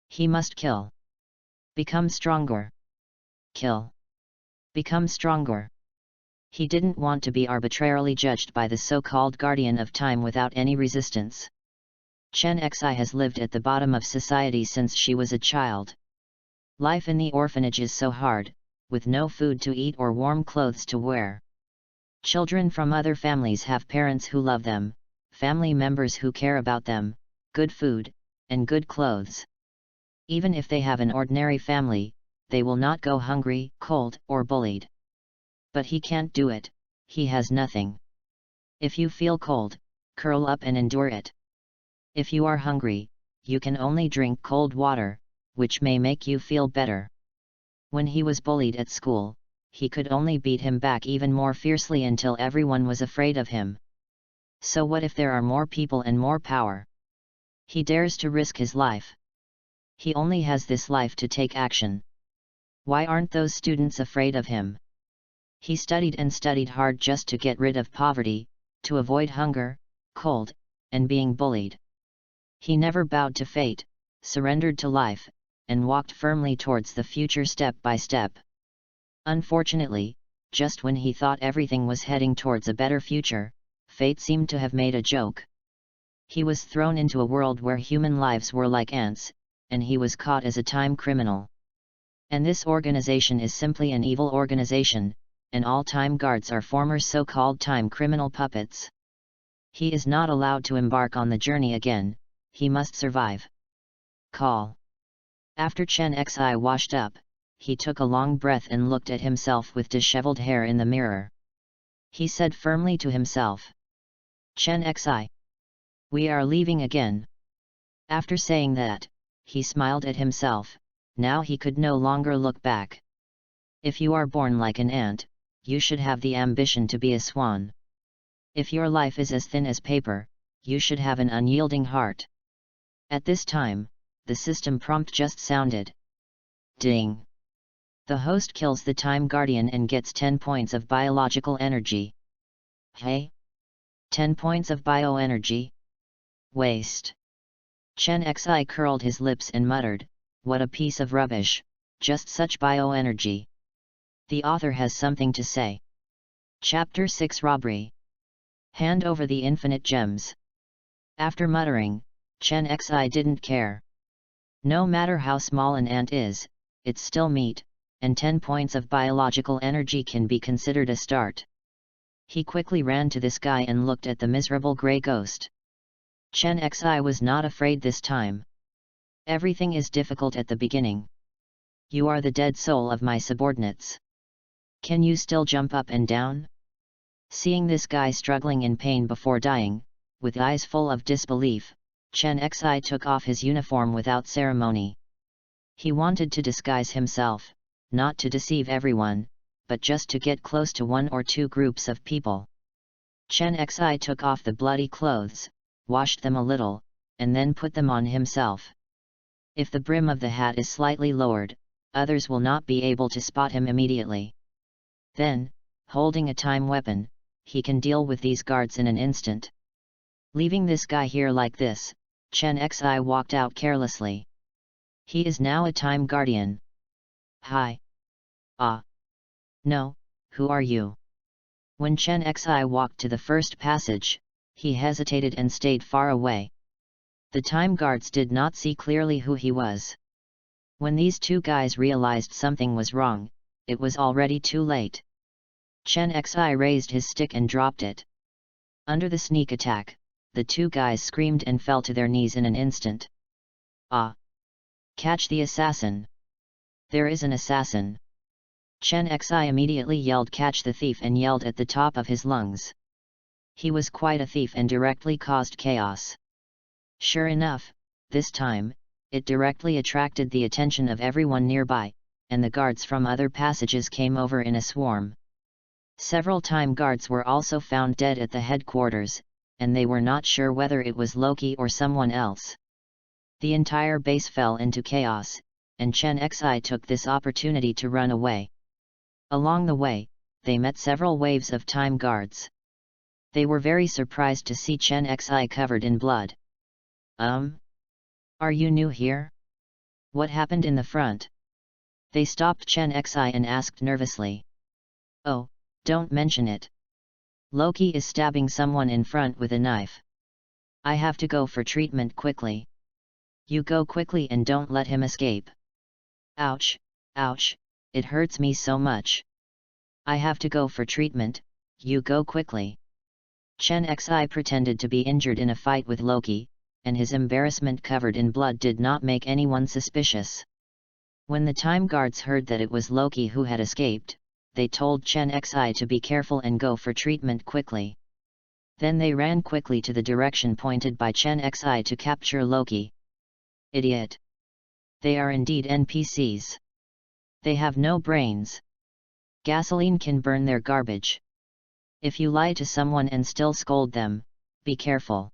A: he must kill. Become stronger. Kill. Become stronger. He didn't want to be arbitrarily judged by the so-called guardian of time without any resistance. Chen Xi has lived at the bottom of society since she was a child. Life in the orphanage is so hard, with no food to eat or warm clothes to wear. Children from other families have parents who love them, family members who care about them, good food, and good clothes. Even if they have an ordinary family, they will not go hungry, cold, or bullied. But he can't do it, he has nothing. If you feel cold, curl up and endure it. If you are hungry, you can only drink cold water, which may make you feel better. When he was bullied at school, he could only beat him back even more fiercely until everyone was afraid of him. So what if there are more people and more power? He dares to risk his life. He only has this life to take action. Why aren't those students afraid of him? He studied and studied hard just to get rid of poverty, to avoid hunger, cold, and being bullied. He never bowed to fate, surrendered to life, and walked firmly towards the future step by step. Unfortunately, just when he thought everything was heading towards a better future, fate seemed to have made a joke. He was thrown into a world where human lives were like ants, and he was caught as a time criminal. And this organization is simply an evil organization, and all time guards are former so-called time criminal puppets. He is not allowed to embark on the journey again, he must survive. Call. After Chen Xi washed up, he took a long breath and looked at himself with disheveled hair in the mirror. He said firmly to himself, "Chen Xi. We are leaving again." After saying that, he smiled at himself. Now he could no longer look back. If you are born like an ant, you should have the ambition to be a swan. If your life is as thin as paper, you should have an unyielding heart. At this time, the system prompt just sounded. Ding! The host kills the time guardian and gets 10 points of biological energy. Hey? 10 points of bioenergy? Waste. Chen Xi curled his lips and muttered, "What a piece of rubbish, just such bioenergy." The author has something to say. Chapter 6 Robbery. Hand over the infinite gems. After muttering, Chen Xi didn't care. No matter how small an ant is, it's still meat, and 10 points of biological energy can be considered a start. He quickly ran to the sky and looked at the miserable grey ghost. Chen Xi was not afraid this time. Everything is difficult at the beginning. You are the dead soul of my subordinates. Can you still jump up and down? Seeing this guy struggling in pain before dying, with eyes full of disbelief, Chen Xi took off his uniform without ceremony. He wanted to disguise himself, not to deceive everyone, but just to get close to one or two groups of people. Chen Xi took off the bloody clothes, washed them a little, and then put them on himself. If the brim of the hat is slightly lowered, others will not be able to spot him immediately. Then, holding a time weapon, he can deal with these guards in an instant. Leaving this guy here like this, Chen Xi walked out carelessly. He is now a time guardian. Hi. Ah. No, who are you? When Chen Xi walked to the first passage, he hesitated and stayed far away. The time guards did not see clearly who he was. When these two guys realized something was wrong, it was already too late. Chen Xi raised his stick and dropped it. Under the sneak attack, the two guys screamed and fell to their knees in an instant. Ah! Catch the assassin! There is an assassin! Chen Xi immediately yelled, "Catch the thief," and yelled at the top of his lungs. He was quite a thief and directly caused chaos. Sure enough, this time, it directly attracted the attention of everyone nearby, and the guards from other passages came over in a swarm. Several time guards were also found dead at the headquarters, and they were not sure whether it was Loki or someone else. The entire base fell into chaos, and Chen Xi took this opportunity to run away. Along the way, they met several waves of time guards. They were very surprised to see Chen Xi covered in blood. Are you new here? What happened in the front? They stopped Chen Xi and asked nervously. Oh, Don't mention it. Loki is stabbing someone in front with a knife. I have to go for treatment quickly. You go quickly and don't let him escape. Ouch, ouch, it hurts me so much. I have to go for treatment, you go quickly. Chen Xi pretended to be injured in a fight with Loki, and his embarrassment covered in blood did not make anyone suspicious. When the time guards heard that it was Loki who had escaped, they told Chen Xi to be careful and go for treatment quickly. Then they ran quickly to the direction pointed by Chen Xi to capture Loki. Idiot! They are indeed NPCs. They have no brains. Gasoline can burn their garbage. If you lie to someone and still scold them, be careful.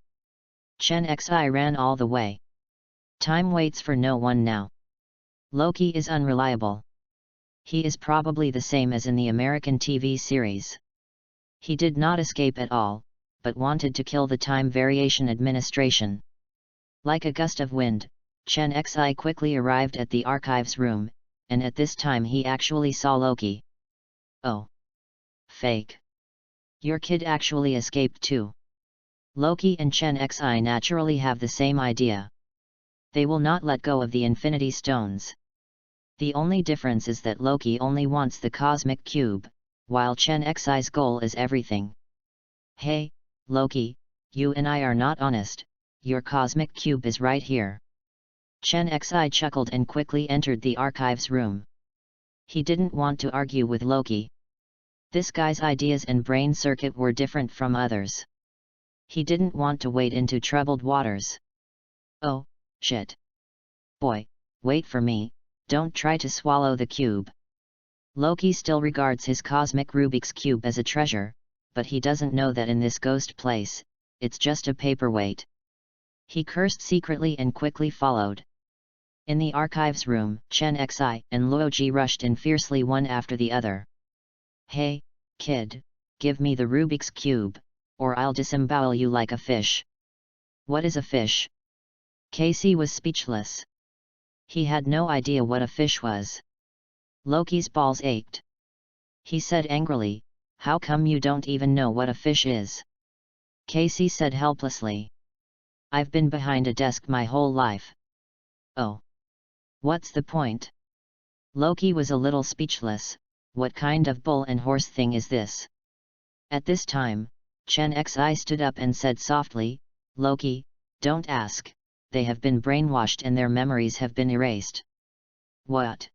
A: Chen Xi ran all the way. Time waits for no one now. Loki is unreliable. He is probably the same as in the American TV series. He did not escape at all, but wanted to kill the Time Variation Administration. Like a gust of wind, Chen Xi quickly arrived at the archives room, and at this time he actually saw Loki. Oh! Fake! Your kid actually escaped too. Loki and Chen Xi naturally have the same idea. They will not let go of the Infinity Stones. The only difference is that Loki only wants the Cosmic Cube, while Chen Xi's goal is everything. Hey, Loki, you and I are not honest, your Cosmic Cube is right here. Chen Xi chuckled and quickly entered the archives room. He didn't want to argue with Loki. This guy's ideas and brain circuit were different from others. He didn't want to wade into troubled waters. Oh, shit. Boy, wait for me, don't try to swallow the cube. Loki still regards his cosmic Rubik's Cube as a treasure, but he doesn't know that in this ghost place, it's just a paperweight. He cursed secretly and quickly followed. In the archives room, Chen Xi and Luoji rushed in fiercely one after the other. Hey, kid, give me the Rubik's Cube, or I'll disembowel you like a fish. What is a fish? Casey was speechless. He had no idea what a fish was. Loki's balls ached. He said angrily, how come you don't even know what a fish is? Casey said helplessly. I've been behind a desk my whole life. Oh. What's the point? Loki was a little speechless. What kind of bull and horse thing is this? At this time, Chen Xi stood up and said softly, Loki, don't ask, they have been brainwashed and their memories have been erased. What?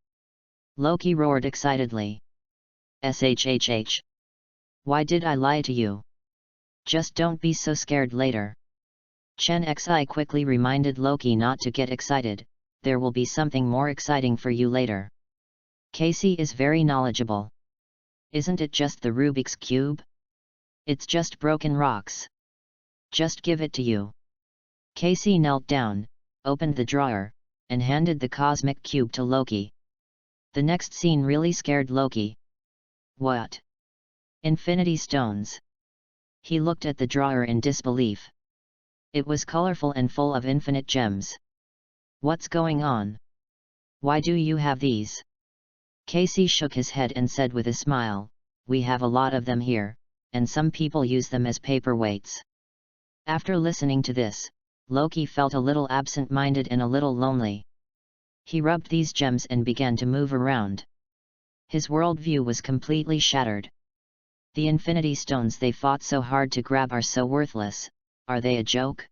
A: Loki roared excitedly. SHHH. Why did I lie to you? Just don't be so scared later. Chen Xi quickly reminded Loki not to get excited, there will be something more exciting for you later. Casey is very knowledgeable. Isn't it just the Rubik's Cube? It's just broken rocks. Just give it to you. Casey knelt down, opened the drawer, and handed the cosmic cube to Loki. The next scene really scared Loki. What? Infinity Stones. He looked at the drawer in disbelief. It was colorful and full of infinite gems. What's going on? Why do you have these? Casey shook his head and said with a smile, we have a lot of them here, and some people use them as paperweights. After listening to this, Loki felt a little absent-minded and a little lonely. He rubbed these gems and began to move around. His worldview was completely shattered. The Infinity Stones they fought so hard to grab are so worthless, are they a joke?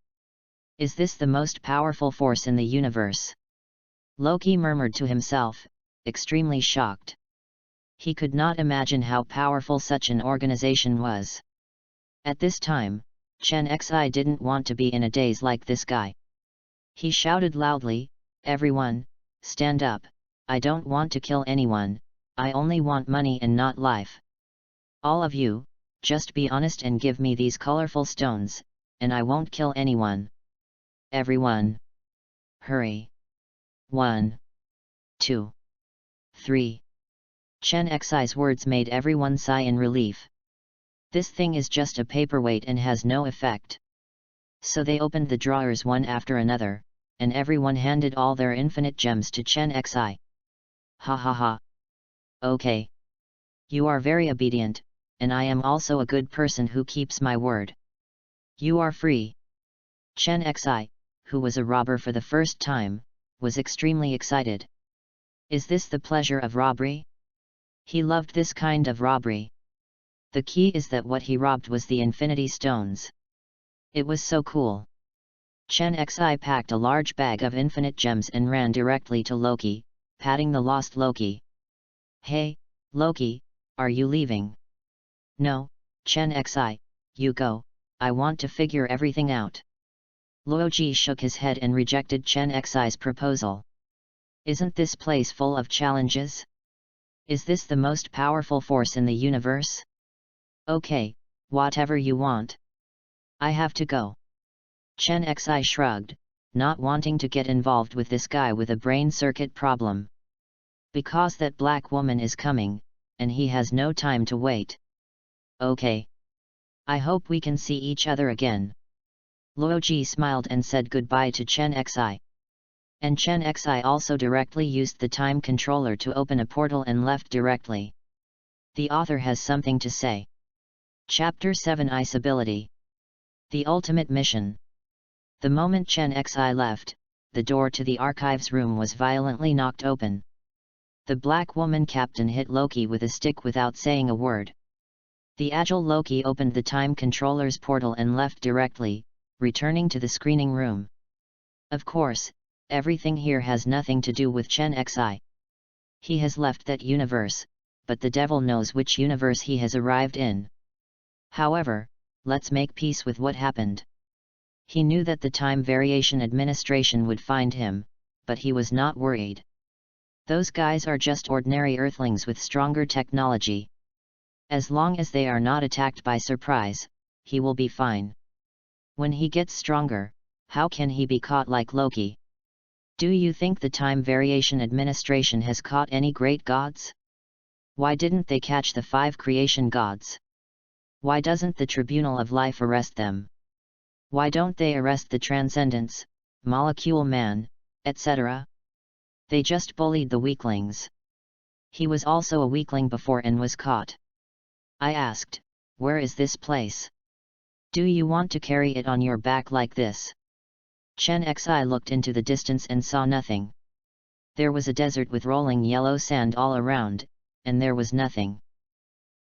A: Is this the most powerful force in the universe? Loki murmured to himself, extremely shocked. He could not imagine how powerful such an organization was. At this time, Chen Xi didn't want to be in a daze like this guy. He shouted loudly, everyone, stand up, I don't want to kill anyone, I only want money and not life. All of you, just be honest and give me these colorful stones, and I won't kill anyone. Everyone. Hurry. 1. 2. 3. Chen Xi's words made everyone sigh in relief. This thing is just a paperweight and has no effect. So they opened the drawers one after another, and everyone handed all their infinite gems to Chen Xi. Ha ha ha. Okay. You are very obedient, and I am also a good person who keeps my word. You are free. Chen Xi, who was a robber for the first time, was extremely excited. Is this the pleasure of robbery? He loved this kind of robbery. The key is that what he robbed was the infinity stones. It was so cool. Chen Xi packed a large bag of infinite gems and ran directly to Loki, patting the lost Loki. Hey, Loki, are you leaving? No, Chen Xi, you go, I want to figure everything out. Luoji shook his head and rejected Chen Xi's proposal. Isn't this place full of challenges? Is this the most powerful force in the universe? Okay, whatever you want. I have to go. Chen Xi shrugged, not wanting to get involved with this guy with a brain circuit problem. Because that black woman is coming, and he has no time to wait. Okay. I hope we can see each other again. Luoji smiled and said goodbye to Chen Xi. And Chen Xi also directly used the time controller to open a portal and left directly. The author has something to say. Chapter 7 Ice Ability. The Ultimate Mission. The moment Chen Xi left, the door to the archives room was violently knocked open. The black woman captain hit Loki with a stick without saying a word. The agile Loki opened the time controller's portal and left directly, returning to the screening room. Of course, everything here has nothing to do with Chen Xi. He has left that universe, but the devil knows which universe he has arrived in. However, let's make peace with what happened. He knew that the Time Variation Administration would find him, but he was not worried. Those guys are just ordinary Earthlings with stronger technology. As long as they are not attacked by surprise, he will be fine. When he gets stronger, how can he be caught like Loki? Do you think the Time Variation Administration has caught any great gods? Why didn't they catch the 5 creation gods? Why doesn't the Tribunal of Life arrest them? Why don't they arrest the Transcendents, Molecule Man, etc.? They just bullied the weaklings. He was also a weakling before and was caught. I asked, where is this place? Do you want to carry it on your back like this? Chen Xi looked into the distance and saw nothing. There was a desert with rolling yellow sand all around, and there was nothing.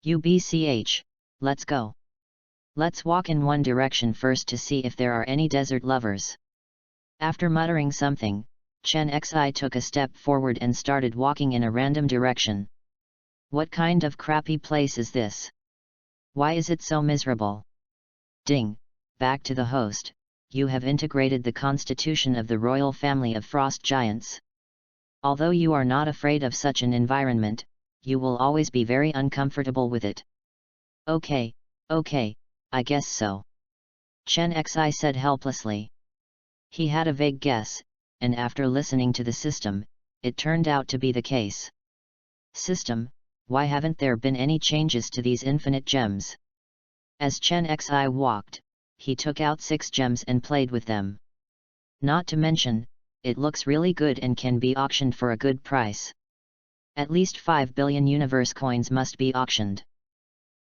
A: UBCH, let's go. Let's walk in one direction first to see if there are any desert lovers. After muttering something, Chen Xi took a step forward and started walking in a random direction. What kind of crappy place is this? Why is it so miserable? Ding, back to the host, you have integrated the constitution of the royal family of frost giants. Although you are not afraid of such an environment, you will always be very uncomfortable with it. Okay, I guess so. Chen Xi said helplessly. He had a vague guess, and after listening to the system, it turned out to be the case. System, why haven't there been any changes to these infinite gems? As Chen Xi walked, he took out 6 gems and played with them. Not to mention, it looks really good and can be auctioned for a good price. At least 5 billion universe coins must be auctioned.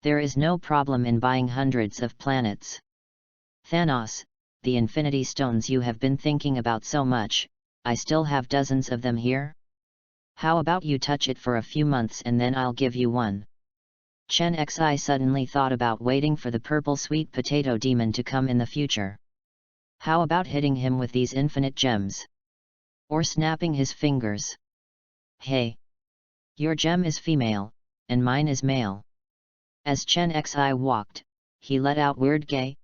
A: There is no problem in buying hundreds of planets. Thanos, the infinity stones you have been thinking about so much, I still have dozens of them here. How about you touch it for a few months and then I'll give you one. Chen Xi suddenly thought about waiting for the purple sweet potato demon to come in the future. How about hitting him with these infinite gems? Or snapping his fingers? Hey! Your gem is female, and mine is male. As Chen Xi walked, he let out weird gay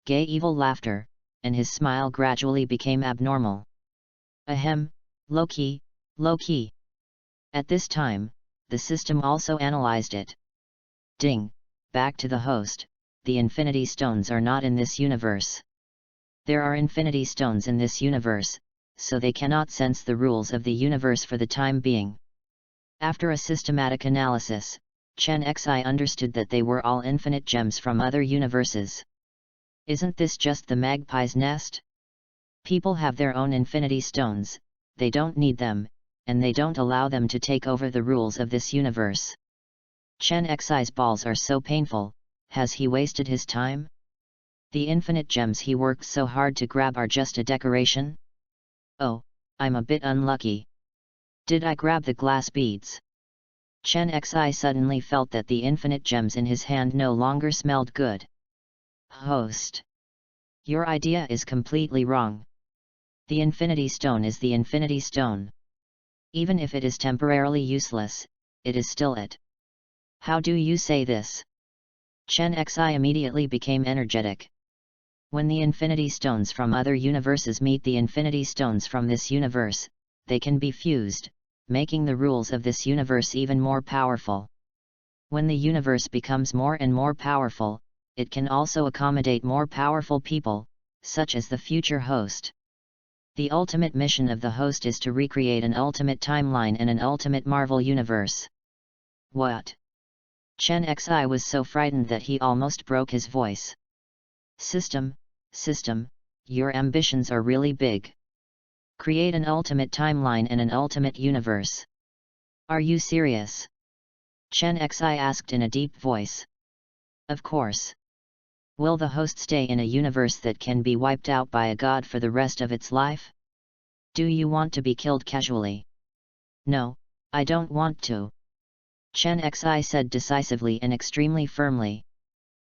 A: evil laughter, and his smile gradually became abnormal. Ahem, Loki. At this time, the system also analyzed it. Ding, back to the host, the infinity stones are not in this universe. There are infinity stones in this universe, so they cannot sense the rules of the universe for the time being. After a systematic analysis, Chen Xi understood that they were all infinite gems from other universes. Isn't this just the magpie's nest? People have their own infinity stones, they don't need them, and they don't allow them to take over the rules of this universe. Chen Xi's balls are so painful, has he wasted his time? The infinite gems he worked so hard to grab are just a decoration? Oh, I'm a bit unlucky. Did I grab the glass beads? Chen Xi suddenly felt that the infinite gems in his hand no longer smelled good. Host. Your idea is completely wrong. The Infinity Stone is the Infinity Stone. Even if it is temporarily useless, it is still it. How do you say this? Chen Xi immediately became energetic. When the Infinity Stones from other universes meet the Infinity Stones from this universe, they can be fused, making the rules of this universe even more powerful. When the universe becomes more and more powerful, it can also accommodate more powerful people, such as the future host. The ultimate mission of the host is to recreate an ultimate timeline and an ultimate Marvel universe. What? Chen Xi was so frightened that he almost broke his voice. System, your ambitions are really big. Create an ultimate timeline and an ultimate universe. Are you serious? Chen Xi asked in a deep voice. Of course. Will the host stay in a universe that can be wiped out by a god for the rest of its life? Do you want to be killed casually? No, I don't want to. Chen Xi said decisively and extremely firmly.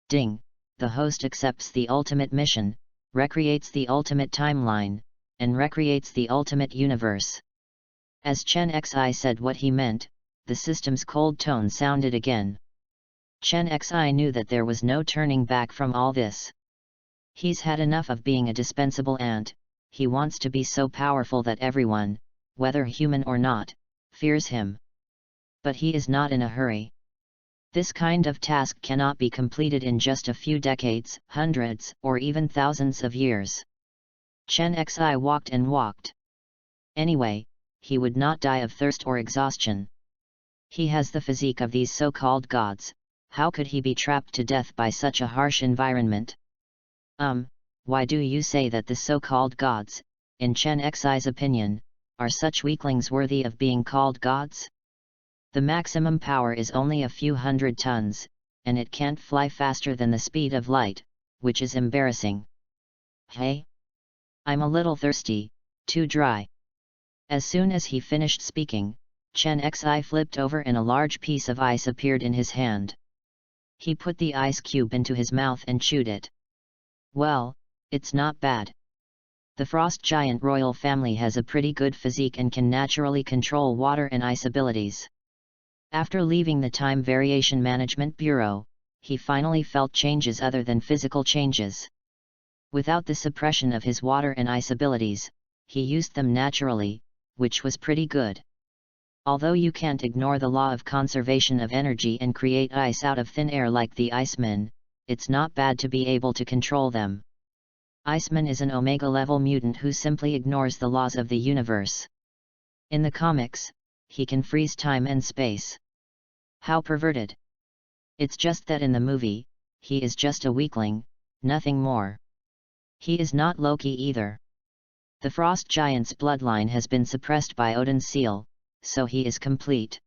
A: Ding, the host accepts the ultimate mission, recreates the ultimate timeline, and recreates the ultimate universe. As Chen Xi said what he meant, the system's cold tone sounded again. Chen Xi knew that there was no turning back from all this. He's had enough of being a dispensable ant, he wants to be so powerful that everyone, whether human or not, fears him. But he is not in a hurry. This kind of task cannot be completed in just a few decades, hundreds, or even thousands of years. Chen Xi walked and walked. Anyway, he would not die of thirst or exhaustion. He has the physique of these so-called gods, how could he be trapped to death by such a harsh environment? Why do you say that the so-called gods, in Chen Xi's opinion, are such weaklings worthy of being called gods? The maximum power is only a few hundred tons, and it can't fly faster than the speed of light, which is embarrassing. Hey? I'm a little thirsty, too dry. As soon as he finished speaking, Chen Xi flipped over and a large piece of ice appeared in his hand. He put the ice cube into his mouth and chewed it. Well, it's not bad. The frost giant royal family has a pretty good physique and can naturally control water and ice abilities. After leaving the Time Variation Management Bureau, he finally felt changes other than physical changes. Without the suppression of his water and ice abilities, he used them naturally, which was pretty good. Although you can't ignore the law of conservation of energy and create ice out of thin air like the Iceman, it's not bad to be able to control them. Iceman is an Omega-level mutant who simply ignores the laws of the universe. In the comics, he can freeze time and space. How perverted! It's just that in the movie, he is just a weakling, nothing more. He is not Loki either. The frost giant's bloodline has been suppressed by Odin's seal, so he is complete.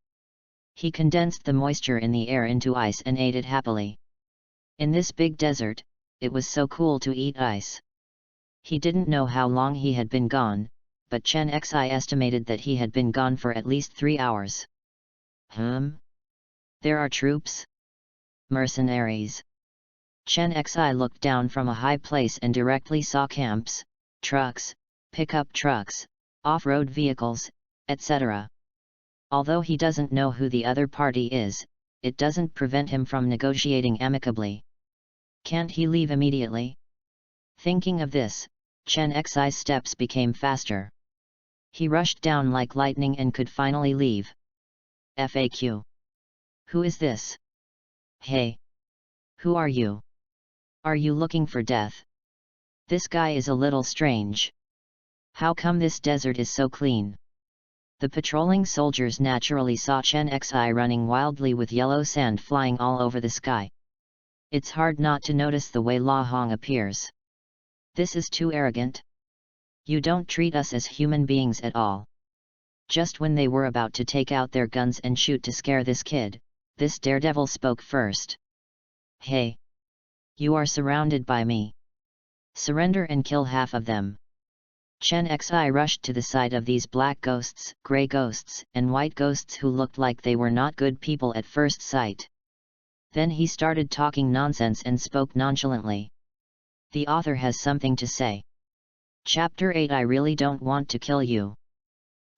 A: He condensed the moisture in the air into ice and ate it happily. In this big desert, it was so cool to eat ice. He didn't know how long he had been gone, but Chen Xi estimated that he had been gone for at least 3 hours. There are troops? Mercenaries. Chen Xi looked down from a high place and directly saw camps, trucks, pickup trucks, off-road vehicles, etc. Although he doesn't know who the other party is, it doesn't prevent him from negotiating amicably. Can't he leave immediately? Thinking of this, Chen Xi's steps became faster. He rushed down like lightning and could finally leave. FAQ. Who is this? Hey! Who are you? Are you looking for death? This guy is a little strange. How come this desert is so clean? The patrolling soldiers naturally saw Chen Xi running wildly with yellow sand flying all over the sky. It's hard not to notice the way La Hong appears. This is too arrogant. You don't treat us as human beings at all. Just when they were about to take out their guns and shoot to scare this kid, this daredevil spoke first. Hey! You are surrounded by me. Surrender and kill half of them. Chen Xi rushed to the side of these black ghosts, grey ghosts, and white ghosts who looked like they were not good people at first sight. Then he started talking nonsense and spoke nonchalantly. The author has something to say. Chapter 8. I really don't want to kill you.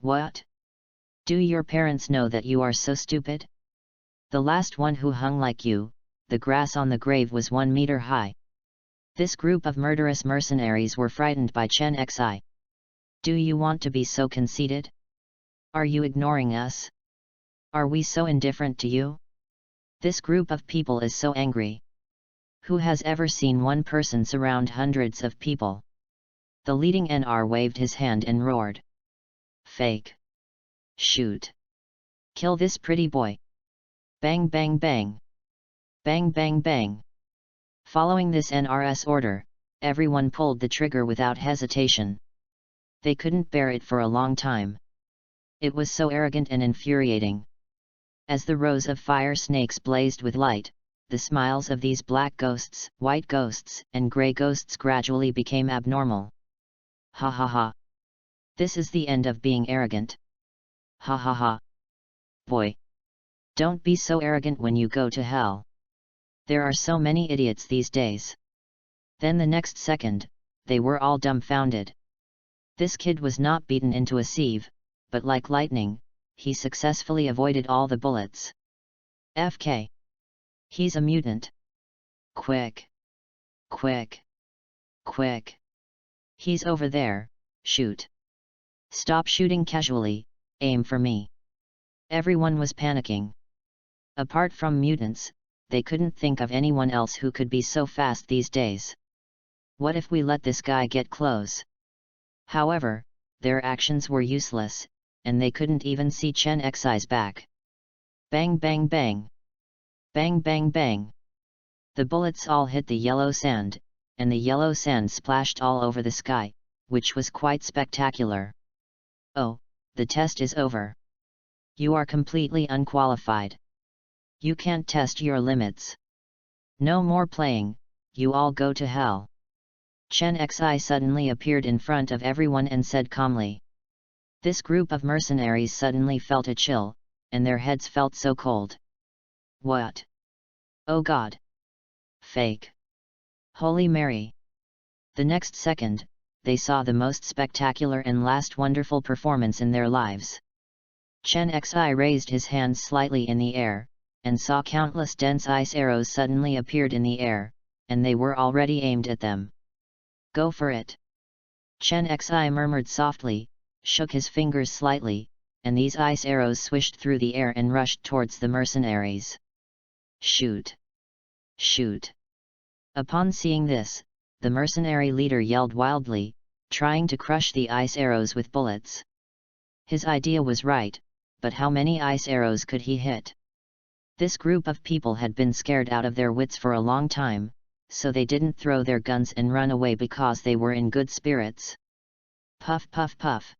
A: What? Do your parents know that you are so stupid? The last one who hung like you, the grass on the grave was 1 meter high. This group of murderous mercenaries were frightened by Chen Xi. Do you want to be so conceited? Are you ignoring us? Are we so indifferent to you? This group of people is so angry. Who has ever seen one person surround hundreds of people? The leading NR waved his hand and roared. Fake. Shoot. Kill this pretty boy. Bang bang bang. Bang bang bang. Following this NRS order, everyone pulled the trigger without hesitation. They couldn't bear it for a long time. It was so arrogant and infuriating. As the rows of fire snakes blazed with light, the smiles of these black ghosts, white ghosts, and grey ghosts gradually became abnormal. Ha ha ha. This is the end of being arrogant. Ha ha ha. Boy. Don't be so arrogant when you go to hell. There are so many idiots these days. Then the next second, they were all dumbfounded. This kid was not beaten into a sieve, but like lightning, he successfully avoided all the bullets. FK. He's a mutant. Quick. Quick. Quick. He's over there, shoot. Stop shooting casually, aim for me. Everyone was panicking. Apart from mutants, they couldn't think of anyone else who could be so fast these days. What if we let this guy get close? However, their actions were useless, and they couldn't even see Chen Xi's back. Bang bang bang. Bang bang bang. The bullets all hit the yellow sand, and the yellow sand splashed all over the sky, which was quite spectacular. Oh, the test is over. You are completely unqualified. You can't test your limits. No more playing, you all go to hell. Chen Xi suddenly appeared in front of everyone and said calmly. This group of mercenaries suddenly felt a chill, and their heads felt so cold. What? Oh God! Fake! Holy Mary! The next second, they saw the most spectacular and last wonderful performance in their lives. Chen Xi raised his hands slightly in the air, and saw countless dense ice arrows suddenly appeared in the air, and they were already aimed at them. Go for it! Chen Xi murmured softly, shook his fingers slightly, and these ice arrows swished through the air and rushed towards the mercenaries. Shoot! Shoot! Upon seeing this, the mercenary leader yelled wildly, trying to crush the ice arrows with bullets. His idea was right, but how many ice arrows could he hit? This group of people had been scared out of their wits for a long time, so they didn't throw their guns and run away because they were in good spirits. Puff puff puff.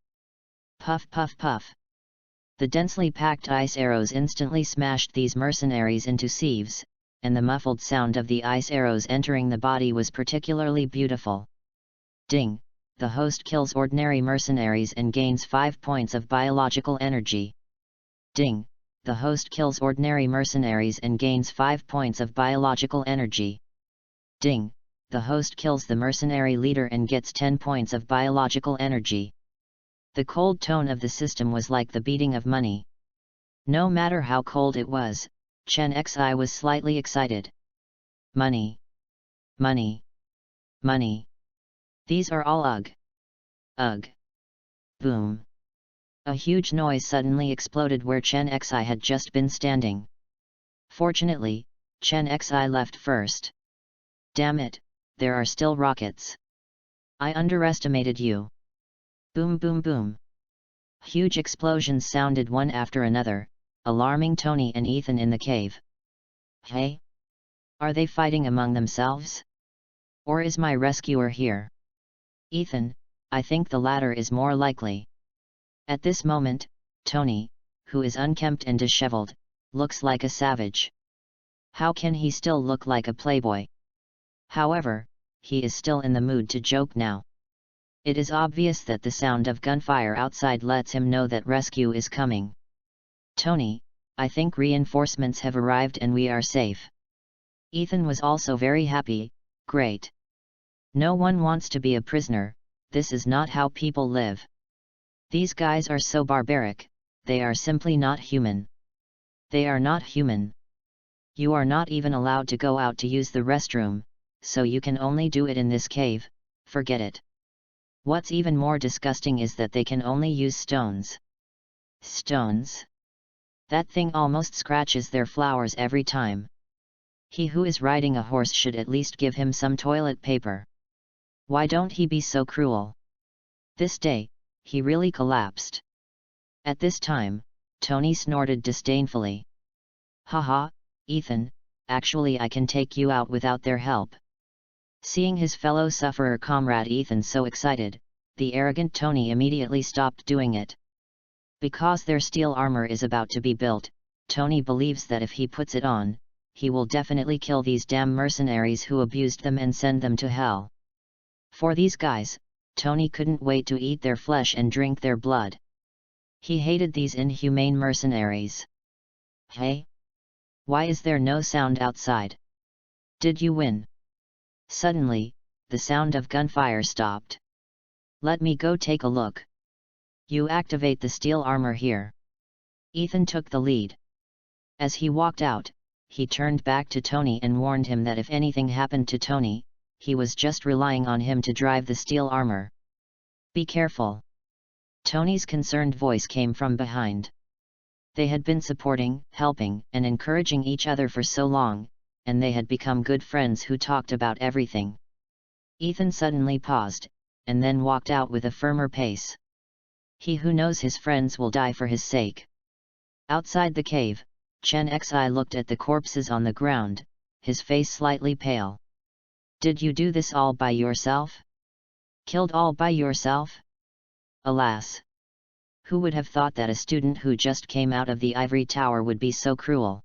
A: Puff puff puff. The densely packed ice arrows instantly smashed these mercenaries into sieves, and the muffled sound of the ice arrows entering the body was particularly beautiful. Ding! The host kills ordinary mercenaries and gains 5 points of biological energy. Ding! The host kills ordinary mercenaries and gains 5 points of biological energy. Ding! The host kills the mercenary leader and gets 10 points of biological energy. The cold tone of the system was like the beating of money. No matter how cold it was, Chen Xi was slightly excited. Money! Money! Money! These are all ugh! Ugh! Boom! A huge noise suddenly exploded where Chen Xi had just been standing. Fortunately, Chen Xi left first. Damn it, there are still rockets. I underestimated you. Boom boom boom. Huge explosions sounded one after another, alarming Tony and Ethan in the cave. Hey? Are they fighting among themselves? Or is my rescuer here? Ethan, I think the latter is more likely. At this moment, Tony, who is unkempt and disheveled, looks like a savage. How can he still look like a playboy? However, he is still in the mood to joke now. It is obvious that the sound of gunfire outside lets him know that rescue is coming. Tony, I think reinforcements have arrived and we are safe. Ethan was also very happy. Great. No one wants to be a prisoner, this is not how people live. These guys are so barbaric, they are simply not human. They are not human. You are not even allowed to go out to use the restroom, so you can only do it in this cave, forget it. What's even more disgusting is that they can only use stones. Stones? That thing almost scratches their flowers every time. He who is riding a horse should at least give him some toilet paper. Why don't he be so cruel? This day, he really collapsed. At this time, Tony snorted disdainfully. Haha, Ethan, actually I can take you out without their help. Seeing his fellow sufferer comrade Ethan so excited, the arrogant Tony immediately stopped doing it. Because their steel armor is about to be built, Tony believes that if he puts it on, he will definitely kill these damn mercenaries who abused them and send them to hell. For these guys, Tony couldn't wait to eat their flesh and drink their blood. He hated these inhumane mercenaries. Hey? Why is there no sound outside? Did you win? Suddenly, the sound of gunfire stopped. Let me go take a look. You activate the steel armor here. Ethan took the lead. As he walked out, he turned back to Tony and warned him that if anything happened to Tony, he was just relying on him to drive the steel armor. Be careful. Tony's concerned voice came from behind. They had been supporting, helping, and encouraging each other for so long, and they had become good friends who talked about everything. Ethan suddenly paused, and then walked out with a firmer pace. He who knows his friends will die for his sake. Outside the cave, Chen Xi looked at the corpses on the ground, his face slightly pale. Did you do this all by yourself? Killed all by yourself? Alas! Who would have thought that a student who just came out of the ivory tower would be so cruel?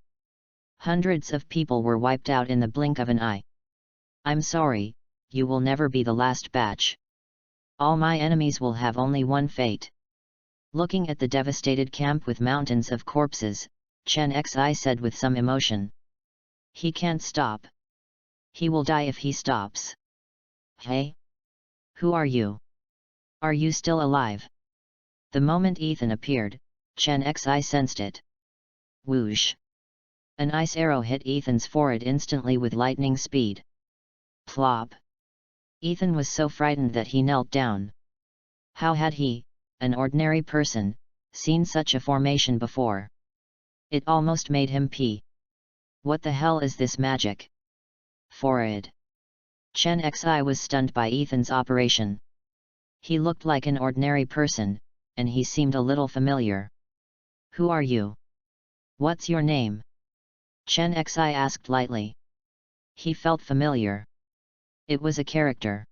A: Hundreds of people were wiped out in the blink of an eye. I'm sorry, you will never be the last batch. All my enemies will have only one fate. Looking at the devastated camp with mountains of corpses, Chen Xi said with some emotion. He can't stop. He will die if he stops. Hey? Who are you? Are you still alive? The moment Ethan appeared, Chen Xi sensed it. Whoosh! An ice arrow hit Ethan's forehead instantly with lightning speed. Plop! Ethan was so frightened that he knelt down. How had he, an ordinary person, seen such a formation before? It almost made him pee. What the hell is this magic? Forehead. Chen Xi was stunned by Ethan's operation. He looked like an ordinary person, and he seemed a little familiar. Who are you? What's your name? Chen Xi asked lightly. He felt familiar. It was a character.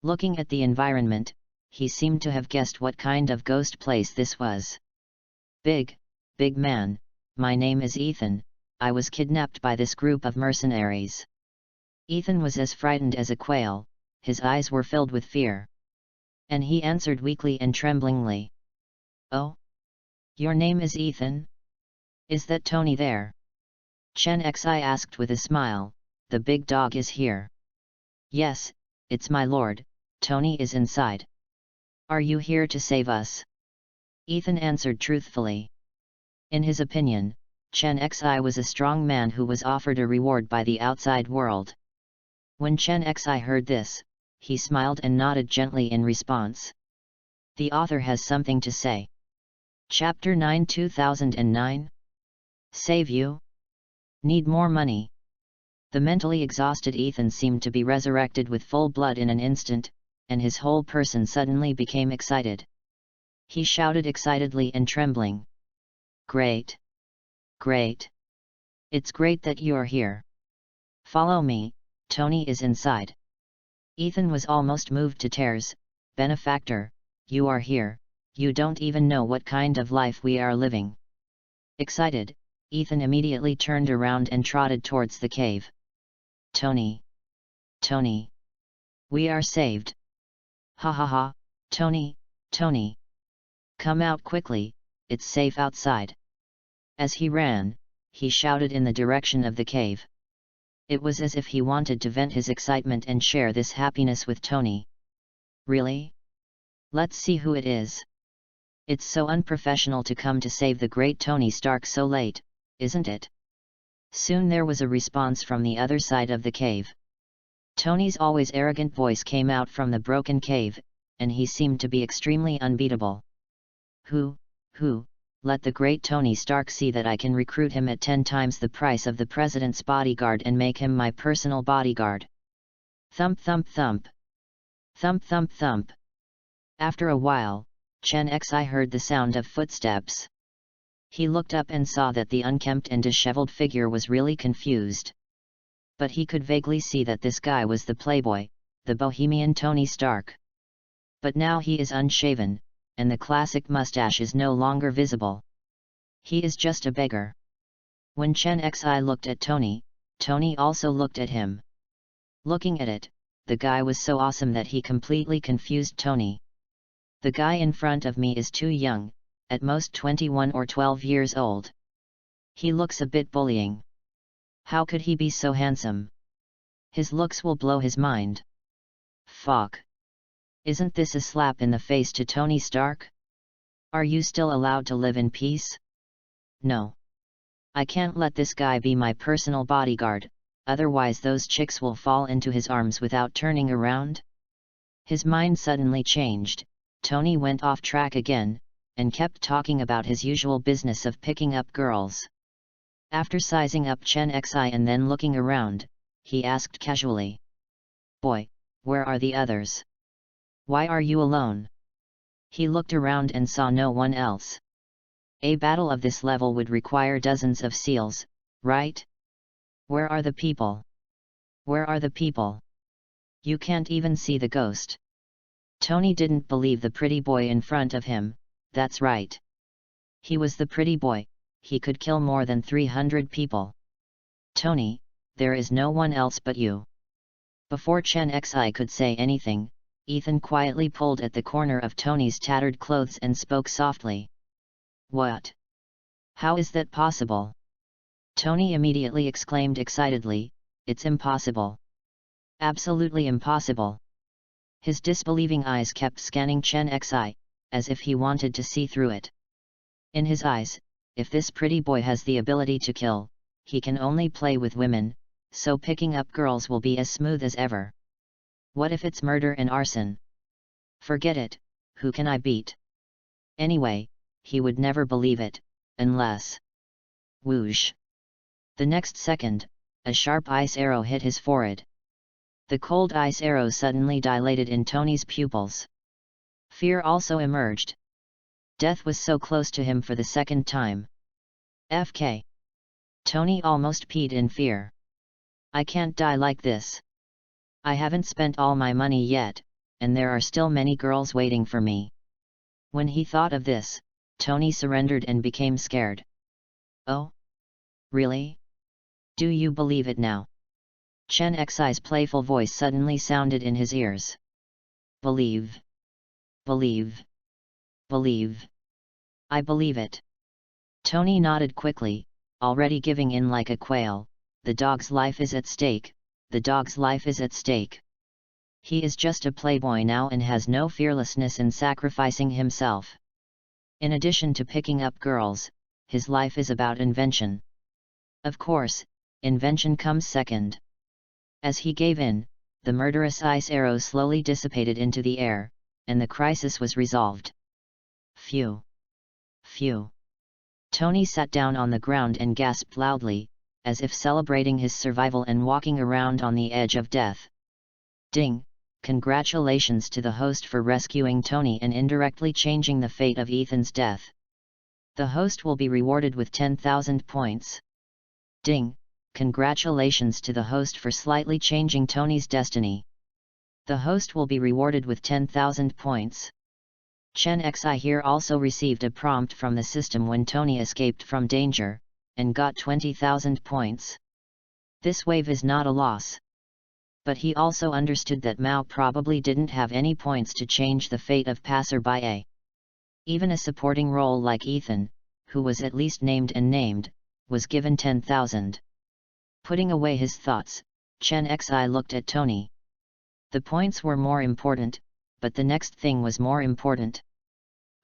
A: Looking at the environment, he seemed to have guessed what kind of ghost place this was. Big man, my name is Ethan, I was kidnapped by this group of mercenaries. Ethan was as frightened as a quail, his eyes were filled with fear. And he answered weakly and tremblingly. Oh? Your name is Ethan? Is that Tony there? Chen Xi asked with a smile, the big dog is here. Yes, it's my lord, Tony is inside. Are you here to save us? Ethan answered truthfully. In his opinion, Chen Xi was a strong man who was offered a reward by the outside world. When Chen Xi heard this, he smiled and nodded gently in response. The author has something to say. Chapter 9 2009? Save you? Need more money? The mentally exhausted Ethan seemed to be resurrected with full blood in an instant, and his whole person suddenly became excited. He shouted excitedly and trembling. Great! Great! It's great that you're here. Follow me, Tony is inside. Ethan was almost moved to tears. Benefactor, you are here, you don't even know what kind of life we are living. Excited, Ethan immediately turned around and trotted towards the cave. Tony! Tony! We are saved! Ha ha ha, Tony, Tony! Come out quickly, it's safe outside! As he ran, he shouted in the direction of the cave. It was as if he wanted to vent his excitement and share this happiness with Tony. Really? Let's see who it is. It's so unprofessional to come to save the great Tony Stark so late, isn't it? Soon there was a response from the other side of the cave. Tony's always arrogant voice came out from the broken cave, and he seemed to be extremely unbeatable. Who? Let the great Tony Stark see that I can recruit him at 10 times the price of the president's bodyguard and make him my personal bodyguard. Thump thump thump. Thump thump thump. After a while, Chen Xi heard the sound of footsteps. He looked up and saw that the unkempt and disheveled figure was really confused. But he could vaguely see that this guy was the playboy, the bohemian Tony Stark. But now he is unshaven, and the classic mustache is no longer visible. He is just a beggar. When Chen Xi looked at Tony, Tony also looked at him. Looking at it, the guy was so awesome that he completely confused Tony. The guy in front of me is too young, at most 21 or 12 years old. He looks a bit bullying. How could he be so handsome? His looks will blow his mind. Fuck. Isn't this a slap in the face to Tony Stark? Are you still allowed to live in peace? No. I can't let this guy be my personal bodyguard, otherwise those chicks will fall into his arms without turning around. His mind suddenly changed. Tony went off track again, and kept talking about his usual business of picking up girls. After sizing up Chen Xi and then looking around, he asked casually. Boy, where are the others? Why are you alone? He looked around and saw no one else. A battle of this level would require dozens of seals, right? Where are the people? Where are the people? You can't even see the ghost. Tony didn't believe the pretty boy in front of him. That's right. He was the pretty boy, he could kill more than 300 people. Tony, there is no one else but you. Before Chen Xi could say anything, Ethan quietly pulled at the corner of Tony's tattered clothes and spoke softly. What? How is that possible? Tony immediately exclaimed excitedly, it's impossible. Absolutely impossible. His disbelieving eyes kept scanning Chen Xi, as if he wanted to see through it. In his eyes, if this pretty boy has the ability to kill, he can only play with women, so picking up girls will be as smooth as ever. What if it's murder and arson? Forget it, who can I beat? Anyway, he would never believe it, unless... Whoosh! The next second, a sharp ice arrow hit his forehead. The cold ice arrow suddenly dilated in Tony's pupils. Fear also emerged. Death was so close to him for the second time. FK. Tony almost peed in fear. I can't die like this. I haven't spent all my money yet, and there are still many girls waiting for me. When he thought of this, Tony surrendered and became scared. Oh? Really? Do you believe it now? Chen Xi's playful voice suddenly sounded in his ears. Believe. Believe. Believe. I believe it. Tony nodded quickly, already giving in like a quail. The dog's life is at stake, the dog's life is at stake. He is just a playboy now and has no fearlessness in sacrificing himself. In addition to picking up girls, his life is about invention. Of course, invention comes second. As he gave in, the murderous ice arrow slowly dissipated into the air, and the crisis was resolved. Phew! Phew! Tony sat down on the ground and gasped loudly, as if celebrating his survival and walking around on the edge of death. Ding! Congratulations to the host for rescuing Tony and indirectly changing the fate of Ethan's death. The host will be rewarded with 10,000 points. Ding! Congratulations to the host for slightly changing Tony's destiny. The host will be rewarded with 10,000 points. Chen Xi here also received a prompt from the system when Tony escaped from danger, and got 20,000 points. This wave is not a loss. But he also understood that Mao probably didn't have any points to change the fate of passerby A. Even a supporting role like Ethan, who was at least named and named, was given 10,000. Putting away his thoughts, Chen Xi looked at Tony. The points were more important, but the next thing was more important.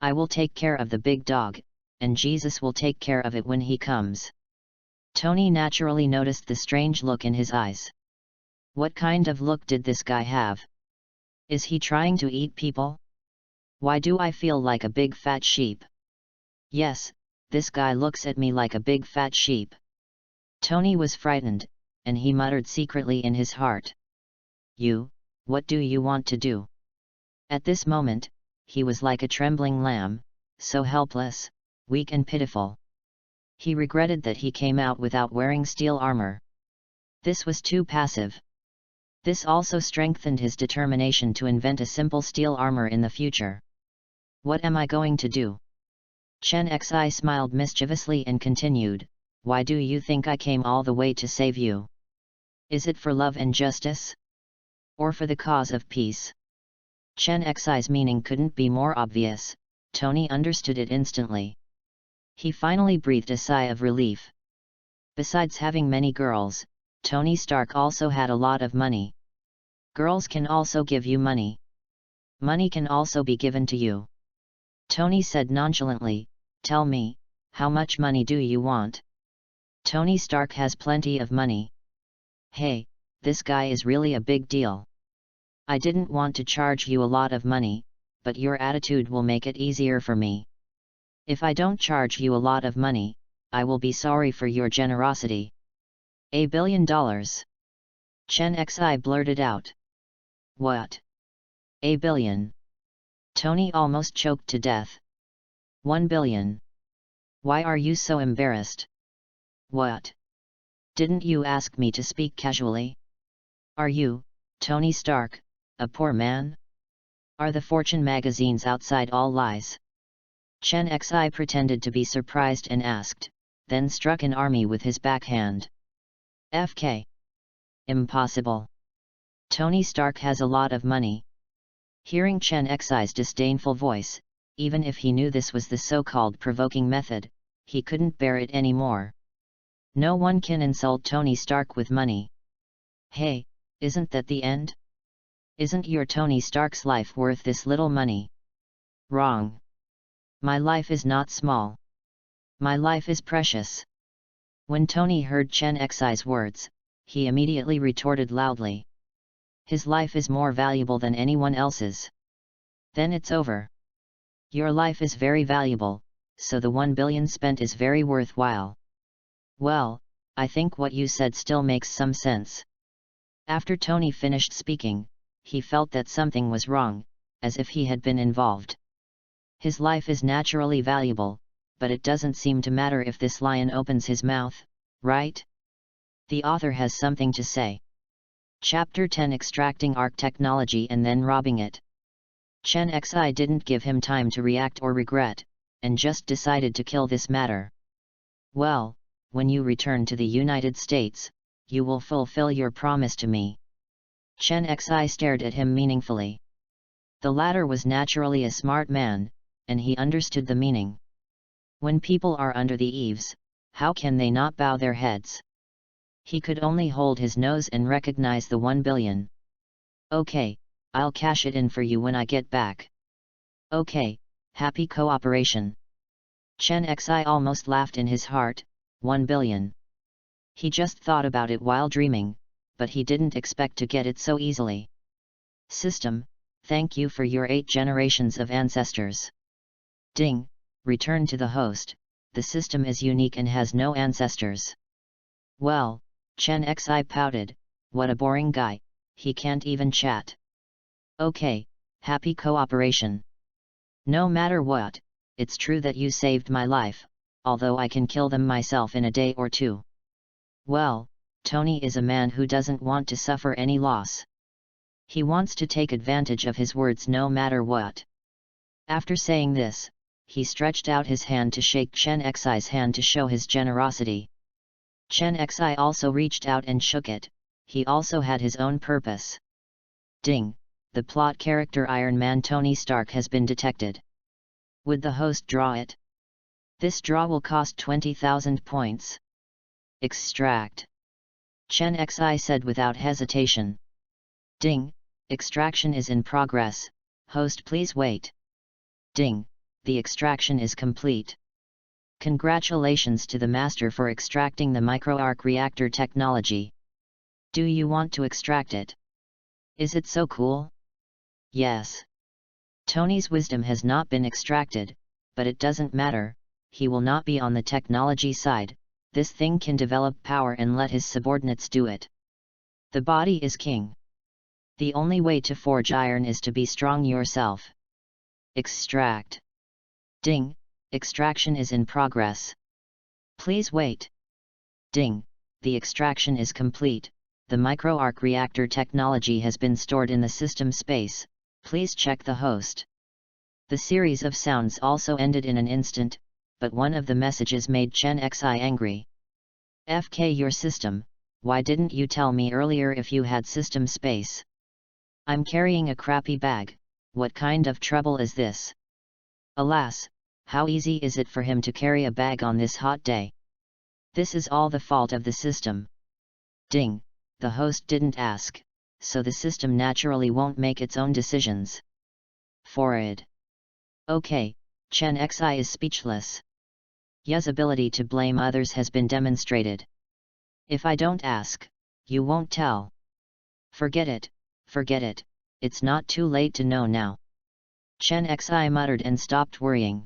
A: I will take care of the big dog, and Jesus will take care of it when he comes. Tony naturally noticed the strange look in his eyes. What kind of look did this guy have? Is he trying to eat people? Why do I feel like a big fat sheep? Yes, this guy looks at me like a big fat sheep. Tony was frightened, and he muttered secretly in his heart. What do you want to do? At this moment, he was like a trembling lamb, so helpless, weak and pitiful. He regretted that he came out without wearing steel armor. This was too passive. This also strengthened his determination to invent a simple steel armor in the future. What am I going to do? Chen Xi smiled mischievously and continued, why do you think I came all the way to save you? Is it for love and justice? Or for the cause of peace? Chen Xi's meaning couldn't be more obvious. Tony understood it instantly. He finally breathed a sigh of relief. Besides having many girls, Tony Stark also had a lot of money. Girls can also give you money. Money can also be given to you. Tony said nonchalantly, tell me, how much money do you want? Tony Stark has plenty of money. Hey, this guy is really a big deal. I didn't want to charge you a lot of money, but your attitude will make it easier for me. If I don't charge you a lot of money, I will be sorry for your generosity. $1 billion. Chen Xi blurted out. What? $1 billion. Tony almost choked to death. 1 billion. Why are you so embarrassed? What? Didn't you ask me to speak casually? Are you, Tony Stark, a poor man? Are the fortune magazines outside all lies? Chen Xi pretended to be surprised and asked, then struck an army with his backhand. FK. Impossible. Tony Stark has a lot of money. Hearing Chen Xi's disdainful voice, even if he knew this was the so-called provoking method, he couldn't bear it anymore. No one can insult Tony Stark with money. Hey, isn't that the end? Isn't your Tony Stark's life worth this little money? Wrong. My life is not small. My life is precious. When Tony heard Chen Xi's words, he immediately retorted loudly. His life is more valuable than anyone else's. Then it's over. Your life is very valuable, so the 1 billion spent is very worthwhile. Well, I think what you said still makes some sense. After Tony finished speaking, he felt that something was wrong, as if he had been involved. His life is naturally valuable, but it doesn't seem to matter if this lion opens his mouth, right? The author has something to say. Chapter 10 Extracting ARC Technology and then Robbing It. Chen Xi didn't give him time to react or regret, and just decided to kill this matter. Well, when you return to the United States, you will fulfill your promise to me. Chen Xi stared at him meaningfully. The latter was naturally a smart man, and he understood the meaning. When people are under the eaves, how can they not bow their heads? He could only hold his nose and recognize the 1 billion. Okay, I'll cash it in for you when I get back. Okay, happy cooperation. Chen Xi almost laughed in his heart, 1 billion. He just thought about it while dreaming, but he didn't expect to get it so easily. System, thank you for your 8 generations of ancestors. Ding, return to the host, the system is unique and has no ancestors. Well, Chen Xi pouted, what a boring guy, he can't even chat. Okay, happy cooperation. No matter what, it's true that you saved my life, although I can kill them myself in a day or two. Well, Tony is a man who doesn't want to suffer any loss. He wants to take advantage of his words no matter what. After saying this, he stretched out his hand to shake Chen Xi's hand to show his generosity. Chen Xi also reached out and shook it. He also had his own purpose. Ding! The plot character Iron Man Tony Stark has been detected. Would the host draw it? This draw will cost 20,000 points. Extract. Chen Xi said without hesitation. Ding! Extraction is in progress, host please wait. Ding! The extraction is complete. Congratulations to the master for extracting the microarc reactor technology. Do you want to extract it? Is it so cool? Yes. Tony's wisdom has not been extracted, but it doesn't matter, he will not be on the technology side, this thing can develop power and let his subordinates do it. The body is king. The only way to forge iron is to be strong yourself. Extract. Ding! Extraction is in progress. Please wait. Ding! The extraction is complete. The microarc reactor technology has been stored in the system space. Please check the host. The series of sounds also ended in an instant, but one of the messages made Chen Xi angry. FK your system, why didn't you tell me earlier if you had system space? I'm carrying a crappy bag, what kind of trouble is this? Alas, how easy is it for him to carry a bag on this hot day? This is all the fault of the system. Ding! The host didn't ask, so the system naturally won't make its own decisions. Forward. Okay, Chen Xi is speechless. Ya's ability to blame others has been demonstrated. If I don't ask, you won't tell. Forget it, it's not too late to know now. Chen Xi muttered and stopped worrying.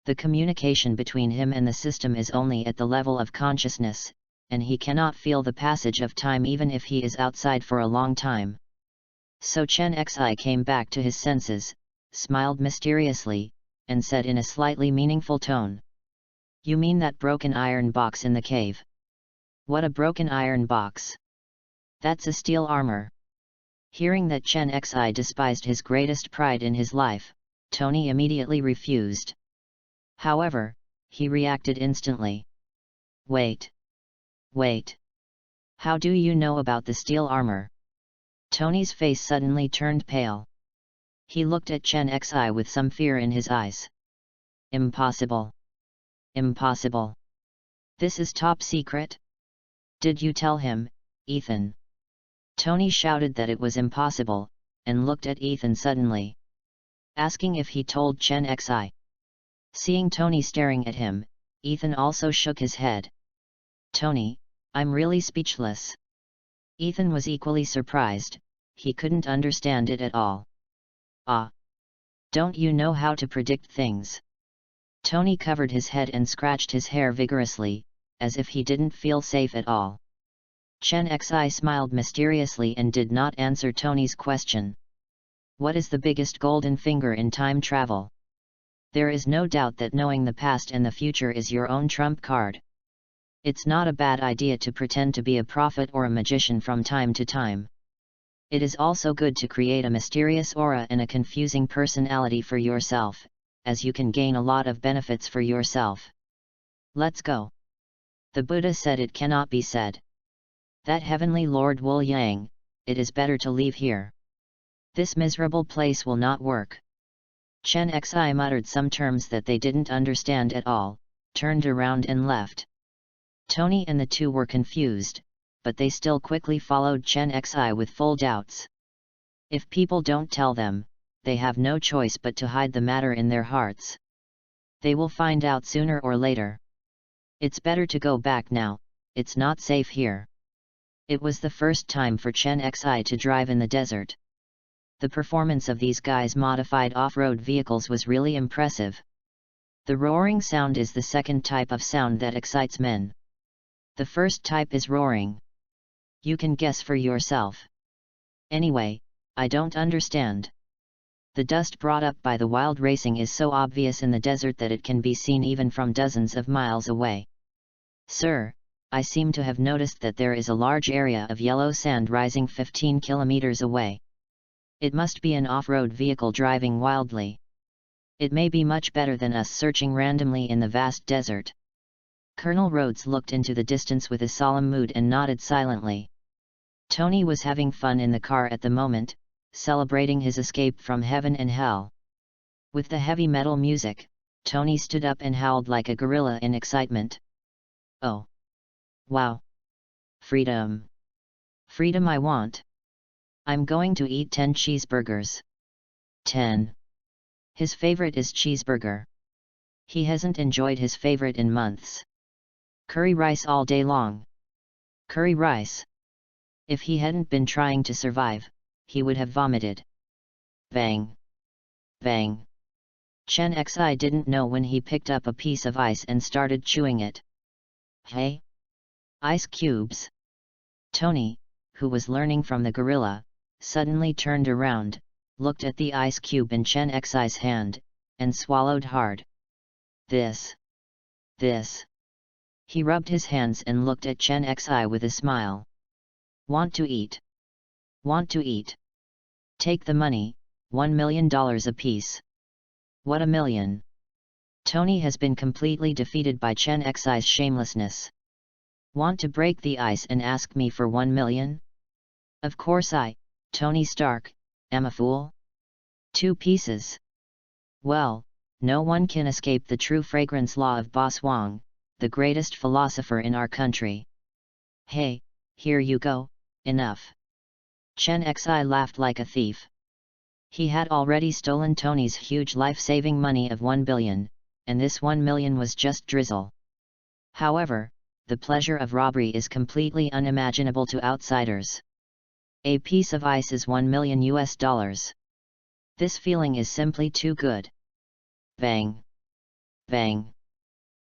A: The communication between him and the system is only at the level of consciousness, and he cannot feel the passage of time even if he is outside for a long time. So Chen Xi came back to his senses, smiled mysteriously, and said in a slightly meaningful tone. You mean that broken iron box in the cave? What a broken iron box! That's a steel armor. Hearing that Chen Xi despised his greatest pride in his life, Tony immediately refused. However, he reacted instantly. Wait. How do you know about the steel armor? Tony's face suddenly turned pale. He looked at Chen Xi with some fear in his eyes. Impossible. This is top secret? Did you tell him, Ethan? Tony shouted that it was impossible, and looked at Ethan suddenly, asking if he told Chen Xi. Seeing Tony staring at him, Ethan also shook his head. Tony, I'm really speechless. Ethan was equally surprised, he couldn't understand it at all. Ah! Don't you know how to predict things? Tony covered his head and scratched his hair vigorously, as if he didn't feel safe at all. Chen Xi smiled mysteriously and did not answer Tony's question. What is the biggest golden finger in time travel? There is no doubt that knowing the past and the future is your own trump card. It's not a bad idea to pretend to be a prophet or a magician from time to time. It is also good to create a mysterious aura and a confusing personality for yourself, as you can gain a lot of benefits for yourself. Let's go. The Buddha said it cannot be said. That heavenly Lord Wu Yang, it is better to leave here. This miserable place will not work. Chen Xi muttered some terms that they didn't understand at all, turned around and left. Tony and the two were confused, but they still quickly followed Chen Xi with full doubts. If people don't tell them, they have no choice but to hide the matter in their hearts. They will find out sooner or later. It's better to go back now, it's not safe here. It was the first time for Chen Xi to drive in the desert. The performance of these guys' modified off-road vehicles was really impressive. The roaring sound is the second type of sound that excites men. The first type is roaring. You can guess for yourself. Anyway, I don't understand. The dust brought up by the wild racing is so obvious in the desert that it can be seen even from dozens of miles away. Sir, I seem to have noticed that there is a large area of yellow sand rising 15 kilometers away. It must be an off-road vehicle driving wildly. It may be much better than us searching randomly in the vast desert. Colonel Rhodes looked into the distance with a solemn mood and nodded silently. Tony was having fun in the car at the moment, celebrating his escape from heaven and hell. With the heavy metal music, Tony stood up and howled like a gorilla in excitement. Oh! Wow! Freedom! Freedom I want! I'm going to eat 10 cheeseburgers. 10. His favorite is cheeseburger. He hasn't enjoyed his favorite in months. Curry rice all day long. Curry rice. If he hadn't been trying to survive, he would have vomited. Bang! Bang! Chen Xi didn't know when he picked up a piece of ice and started chewing it. Hey! Ice cubes! Tony, who was learning from the gorilla, suddenly turned around, looked at the ice cube in Chen Xi's hand, and swallowed hard. This. He rubbed his hands and looked at Chen Xi with a smile. Want to eat? Want to eat? Take the money, $1 million apiece. What a million! Tony has been completely defeated by Chen Xi's shamelessness. Want to break the ice and ask me for 1 million? Of course I, Tony Stark, am a fool. 2 pieces. Well, no one can escape the true fragrance law of Boss Wong, the greatest philosopher in our country. Hey, here you go, enough. Chen Xi laughed like a thief. He had already stolen Tony's huge life-saving money of 1 billion, and this 1 million was just drizzle. However, the pleasure of robbery is completely unimaginable to outsiders. A piece of ice is $1 million. This feeling is simply too good. Bang! Bang!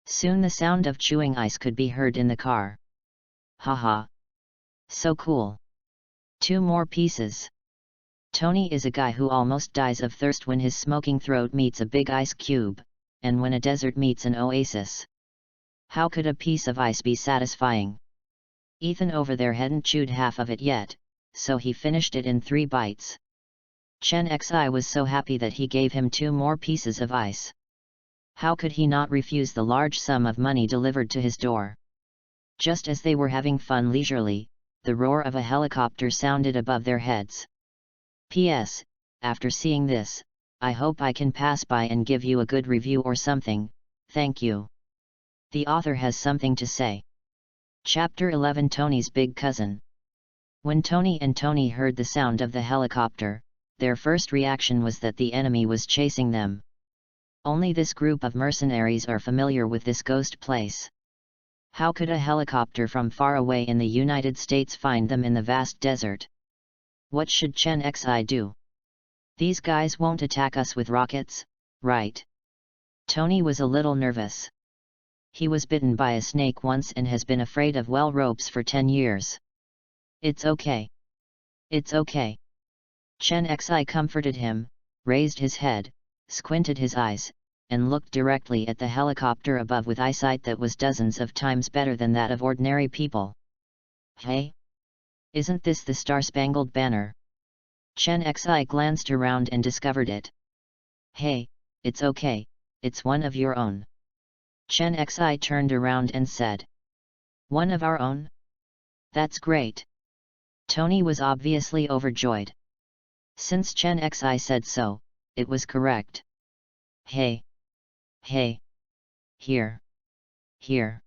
A: Soon the sound of chewing ice could be heard in the car. Haha! So cool! 2 more pieces. Tony is a guy who almost dies of thirst when his smoking throat meets a big ice cube, and when a desert meets an oasis. How could a piece of ice be satisfying? Ethan over there hadn't chewed half of it yet, so he finished it in 3 bites. Chen Xi was so happy that he gave him 2 more pieces of ice. How could he not refuse the large sum of money delivered to his door? Just as they were having fun leisurely, the roar of a helicopter sounded above their heads. P.S. After seeing this, I hope I can pass by and give you a good review or something, thank you. The author has something to say. Chapter 11 Tony's Big Cousin. When Tony and Tony heard the sound of the helicopter, their first reaction was that the enemy was chasing them. Only this group of mercenaries are familiar with this ghost place. How could a helicopter from far away in the United States find them in the vast desert? What should Chen Xi do? These guys won't attack us with rockets, right? Tony was a little nervous. He was bitten by a snake once and has been afraid of well ropes for 10 years. It's okay. It's okay. Chen Xi comforted him, raised his head, squinted his eyes, and looked directly at the helicopter above with eyesight that was dozens of times better than that of ordinary people. Hey? Isn't this the Star-Spangled Banner? Chen Xi glanced around and discovered it. Hey, it's okay, it's one of your own. Chen Xi turned around and said. One of our own? That's great. Tony was obviously overjoyed. Since Chen Xi said so, it was correct. Hey! Hey! Here! Here!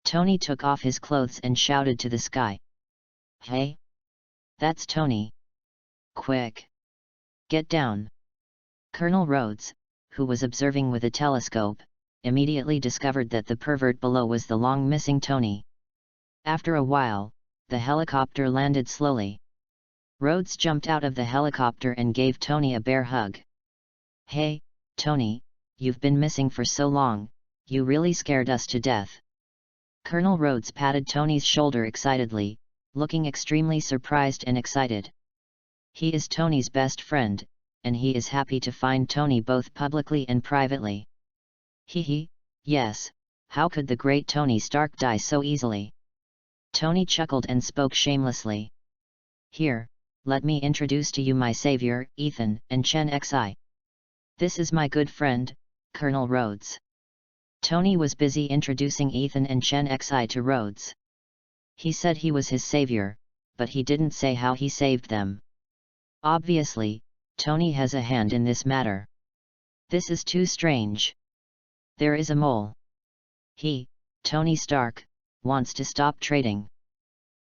A: Tony took off his clothes and shouted to the sky. Hey! That's Tony! Quick! Get down! Colonel Rhodes, who was observing with a telescope, immediately discovered that the pervert below was the long-missing Tony. After a while, the helicopter landed slowly. Rhodes jumped out of the helicopter and gave Tony a bear hug. Hey, Tony, you've been missing for so long, you really scared us to death. Colonel Rhodes patted Tony's shoulder excitedly, looking extremely surprised and excited. He is Tony's best friend, and he is happy to find Tony both publicly and privately. Hee, yes, how could the great Tony Stark die so easily? Tony chuckled and spoke shamelessly. Here, let me introduce to you my savior, Ethan, and Chen Xi. This is my good friend, Colonel Rhodes. Tony was busy introducing Ethan and Chen Xi to Rhodes. He said he was his savior, but he didn't say how he saved them. Obviously, Tony has a hand in this matter. This is too strange. There is a mole. He, Tony Stark, wants to stop trading.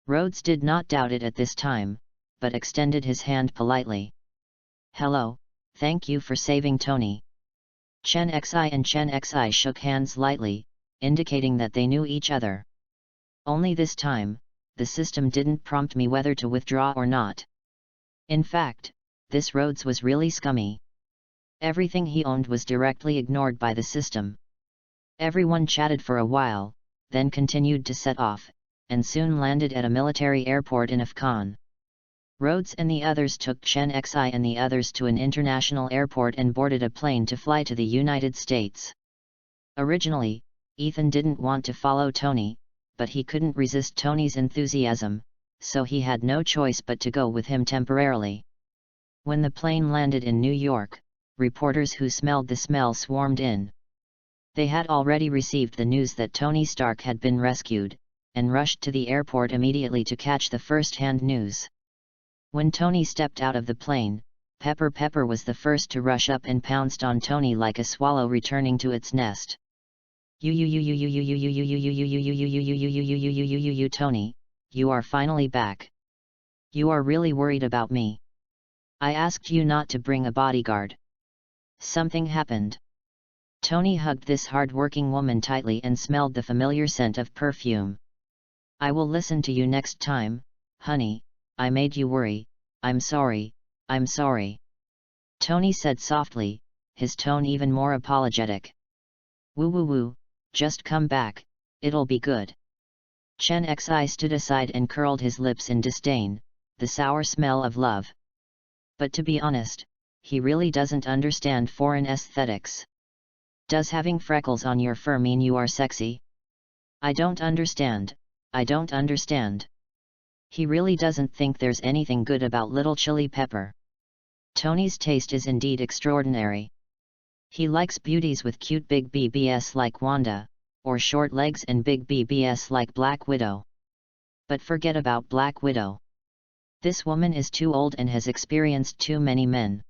A: Rhodes did not doubt it at this time, but extended his hand politely. Hello, thank you for saving Tony. Chen Xi and Chen Xi shook hands lightly, indicating that they knew each other. Only this time, the system didn't prompt me whether to withdraw or not. In fact, this Rhodes was really scummy. Everything he owned was directly ignored by the system. Everyone chatted for a while, then continued to set off, and soon landed at a military airport in Afghan. Rhodes and the others took Chen Xi and the others to an international airport and boarded a plane to fly to the United States. Originally, Ethan didn't want to follow Tony, but he couldn't resist Tony's enthusiasm, so he had no choice but to go with him temporarily. When the plane landed in New York, reporters who smelled the smell swarmed in. They had already received the news that Tony Stark had been rescued, and rushed to the airport immediately to catch the first-hand news. When Tony stepped out of the plane, Pepper was the first to rush up and pounced on Tony like a swallow returning to its nest. Tony, you are finally back. You are really worried about me. I asked you not to bring a bodyguard. Something happened. Tony hugged this hard-working woman tightly and smelled the familiar scent of perfume. I will listen to you next time, honey. I made you worry. I'm sorry. Tony said softly, his tone even more apologetic. Woo, just come back, it'll be good. Chen Xi stood aside and curled his lips in disdain, the sour smell of love. But to be honest, he really doesn't understand foreign aesthetics. Does having freckles on your fur mean you are sexy? I don't understand. He really doesn't think there's anything good about little chili pepper. Tony's taste is indeed extraordinary. He likes beauties with cute big BBS like Wanda, or short legs and big BBS like Black Widow. But forget about Black Widow. This woman is too old and has experienced too many men.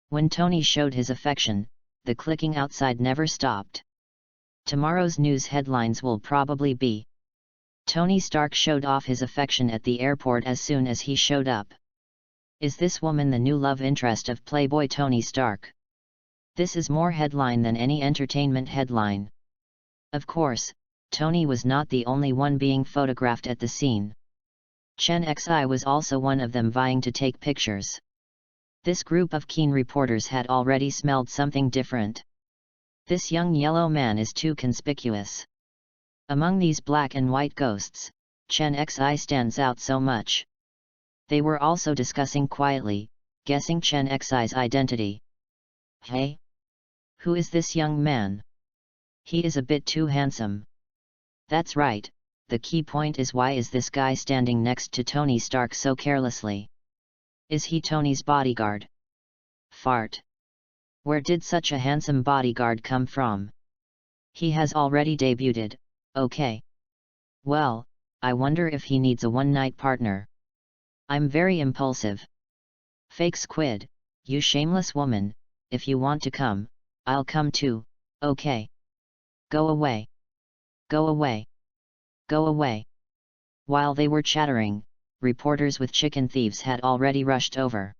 A: When Tony showed his affection, the clicking outside never stopped. Tomorrow's news headlines will probably be: Tony Stark showed off his affection at the airport as soon as he showed up. Is this woman the new love interest of Playboy Tony Stark? This is more headline than any entertainment headline. Of course, Tony was not the only one being photographed at the scene. Chen Xi was also one of them vying to take pictures. This group of keen reporters had already smelled something different. This young yellow man is too conspicuous. Among these black and white ghosts, Chen Xi stands out so much. They were also discussing quietly, guessing Chen Xi's identity. Hey? Who is this young man? He is a bit too handsome. That's right, the key point is why is this guy standing next to Tony Stark so carelessly? Is he Tony's bodyguard? Fart. Where did such a handsome bodyguard come from? He has already debuted. Okay. Well, I wonder if he needs a one-night partner. I'm very impulsive. Fake squid, you shameless woman, if you want to come, I'll come too, okay. Go away. Go away. Go away. While they were chattering, reporters with chicken thieves had already rushed over.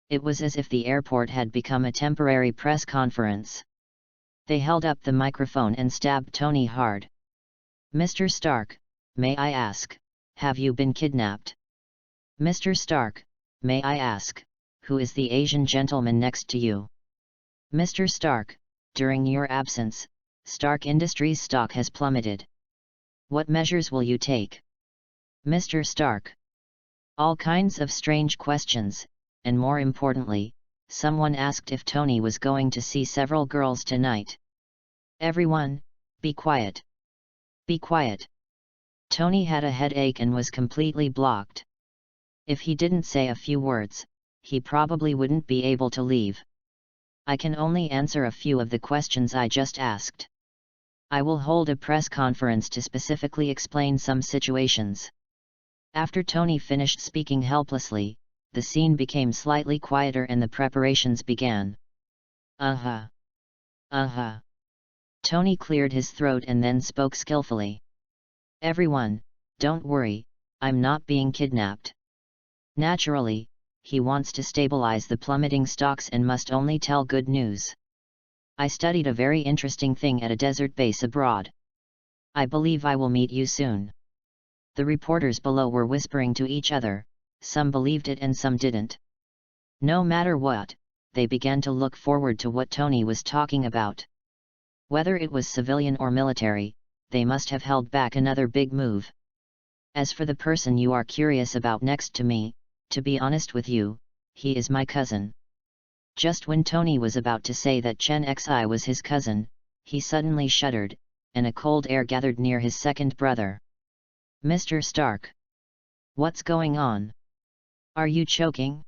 A: It was as if the airport had become a temporary press conference. They held up the microphone and stabbed Tony hard. Mr. Stark, may I ask, have you been kidnapped? Mr. Stark, may I ask, who is the Asian gentleman next to you? Mr. Stark, during your absence, Stark Industries stock has plummeted. What measures will you take? Mr. Stark. All kinds of strange questions, and more importantly, someone asked if Tony was going to see several girls tonight. Everyone, be quiet. Be quiet. Tony had a headache and was completely blocked. If he didn't say a few words, he probably wouldn't be able to leave. I can only answer a few of the questions I just asked. I will hold a press conference to specifically explain some situations. After Tony finished speaking helplessly, the scene became slightly quieter and the preparations began. Tony cleared his throat and then spoke skillfully. Everyone, don't worry, I'm not being kidnapped. Naturally, he wants to stabilize the plummeting stocks and must only tell good news. I studied a very interesting thing at a desert base abroad. I believe I will meet you soon. The reporters below were whispering to each other, some believed it and some didn't. No matter what, they began to look forward to what Tony was talking about. Whether it was civilian or military, they must have held back another big move. As for the person you are curious about next to me, to be honest with you, he is my cousin. Just when Tony was about to say that Chen Xi was his cousin, he suddenly shuddered, and a cold air gathered near his second brother. Mr. Stark. What's going on? Are you choking?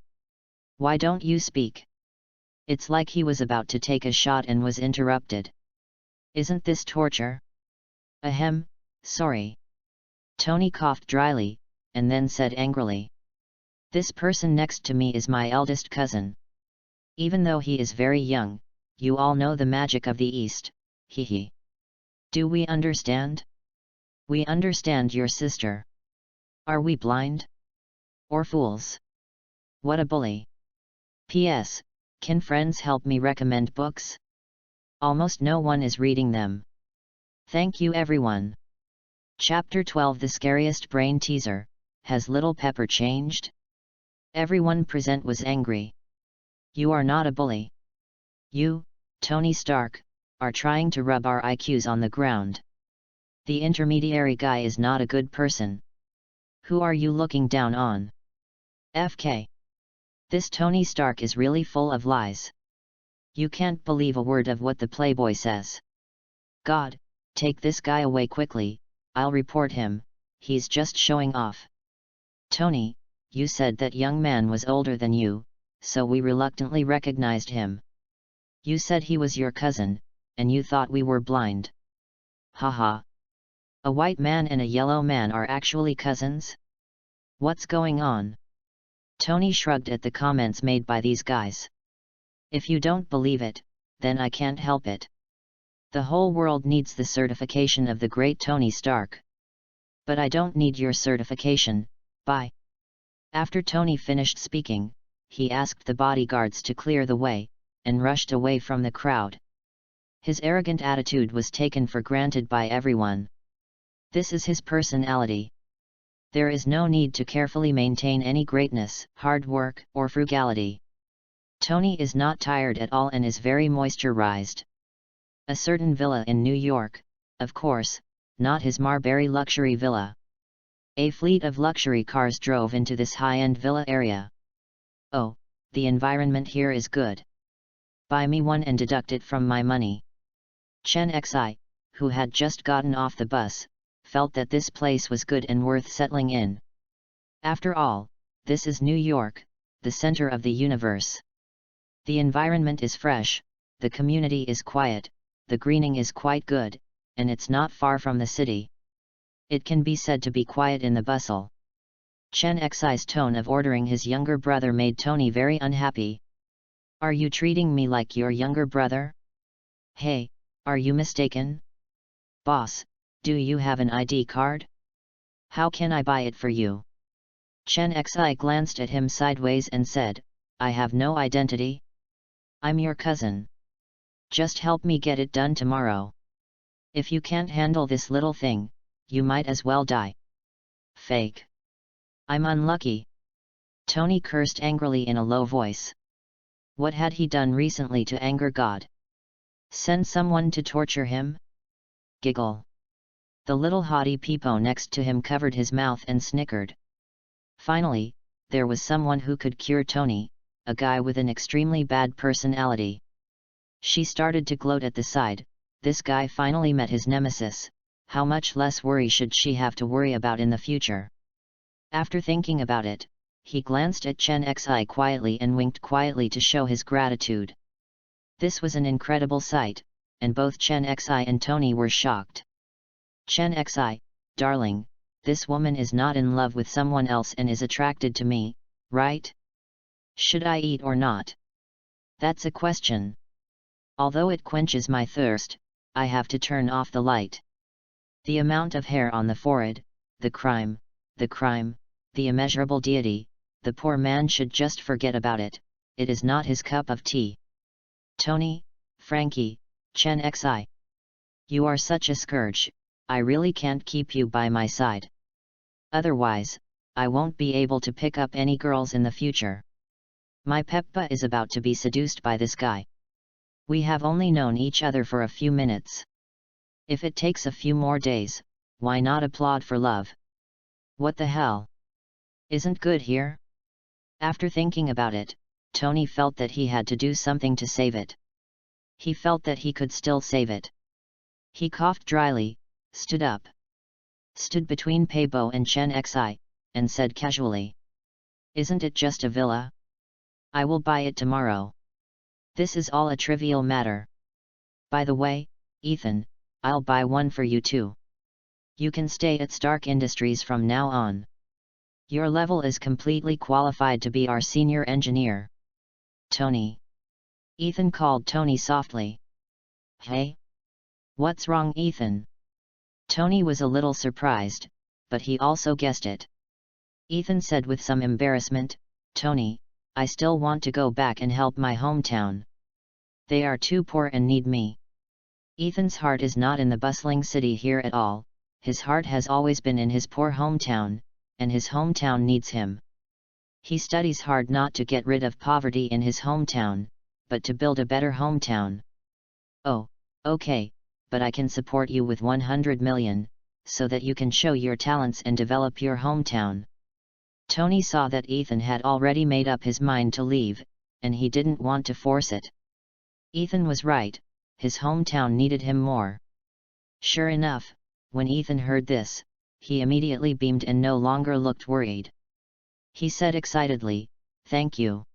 A: Why don't you speak? It's like he was about to take a shot and was interrupted. Isn't this torture? Ahem, sorry. Tony coughed dryly, and then said angrily. This person next to me is my eldest cousin. Even though he is very young, you all know the magic of the East, hee. Do we understand? We understand your sister. Are we blind? Or fools? What a bully. P.S. Can friends help me recommend books? Almost no one is reading them. Thank you everyone. Chapter 12 The Scariest Brain Teaser, Has Little Pepper Changed? Everyone present was angry. You are not a bully. You, Tony Stark, are trying to rub our IQs on the ground. The intermediary guy is not a good person. Who are you looking down on? FK. This Tony Stark is really full of lies. You can't believe a word of what the Playboy says. God, take this guy away quickly, I'll report him, he's just showing off. Tony, you said that young man was older than you, so we reluctantly recognized him. You said he was your cousin, and you thought we were blind. Haha. A white man and a yellow man are actually cousins? What's going on? Tony shrugged at the comments made by these guys. If you don't believe it, then I can't help it. The whole world needs the certification of the great Tony Stark. But I don't need your certification, bye. After Tony finished speaking, he asked the bodyguards to clear the way, and rushed away from the crowd. His arrogant attitude was taken for granted by everyone. This is his personality. There is no need to carefully maintain any greatness, hard work, or frugality. Tony is not tired at all and is very moisturized. A certain villa in New York, of course, not his Marbury luxury villa. A fleet of luxury cars drove into this high-end villa area. Oh, the environment here is good. Buy me one and deduct it from my money. Chen Xi, who had just gotten off the bus, felt that this place was good and worth settling in. After all, this is New York, the center of the universe. The environment is fresh, the community is quiet, the greening is quite good, and it's not far from the city. It can be said to be quiet in the bustle. Chen Xi's tone of ordering his younger brother made Tony very unhappy. Are you treating me like your younger brother? Hey, are you mistaken? Boss, do you have an ID card? How can I buy it for you? Chen Xi glanced at him sideways and said, I have no identity. I'm your cousin. Just help me get it done tomorrow. If you can't handle this little thing, you might as well die. Fake. I'm unlucky. Tony cursed angrily in a low voice. What had he done recently to anger God? Send someone to torture him? Giggle. The little haughty peepo next to him covered his mouth and snickered. Finally, there was someone who could cure Tony, a guy with an extremely bad personality. She started to gloat at the side. This guy finally met his nemesis. How much less worry should she have to worry about in the future? After thinking about it, he glanced at Chen Xi quietly and winked quietly to show his gratitude. This was an incredible sight, and both Chen Xi and Tony were shocked. Chen Xi, darling, this woman is not in love with someone else and is attracted to me, right? Should I eat or not? That's a question. Although it quenches my thirst, I have to turn off the light. The amount of hair on the forehead, the crime, the immeasurable deity, the poor man should just forget about it, it is not his cup of tea. Tony, Frankie, Chen Xi. You are such a scourge, I really can't keep you by my side. Otherwise, I won't be able to pick up any girls in the future. My Peppa is about to be seduced by this guy. We have only known each other for a few minutes. If it takes a few more days, why not applaud for love? What the hell? Isn't good here? After thinking about it, Tony felt that he had to do something to save it. He felt that he could still save it. He coughed dryly, stood up. Stood between Kobo and Chen Xi, and said casually. Isn't it just a villa? I will buy it tomorrow. This is all a trivial matter. By the way, Ethan, I'll buy one for you too. You can stay at Stark Industries from now on. Your level is completely qualified to be our senior engineer. Tony. Ethan called Tony softly. Hey? What's wrong, Ethan? Tony was a little surprised, but he also guessed it. Ethan said with some embarrassment, Tony, I still want to go back and help my hometown. They are too poor and need me. Ethan's heart is not in the bustling city here at all, his heart has always been in his poor hometown, and his hometown needs him. He studies hard not to get rid of poverty in his hometown, but to build a better hometown. Oh, okay, but I can support you with 100 million, so that you can show your talents and develop your hometown. Tony saw that Ethan had already made up his mind to leave, and he didn't want to force it. Ethan was right, his hometown needed him more. Sure enough, when Ethan heard this, he immediately beamed and no longer looked worried. He said excitedly, Thank you.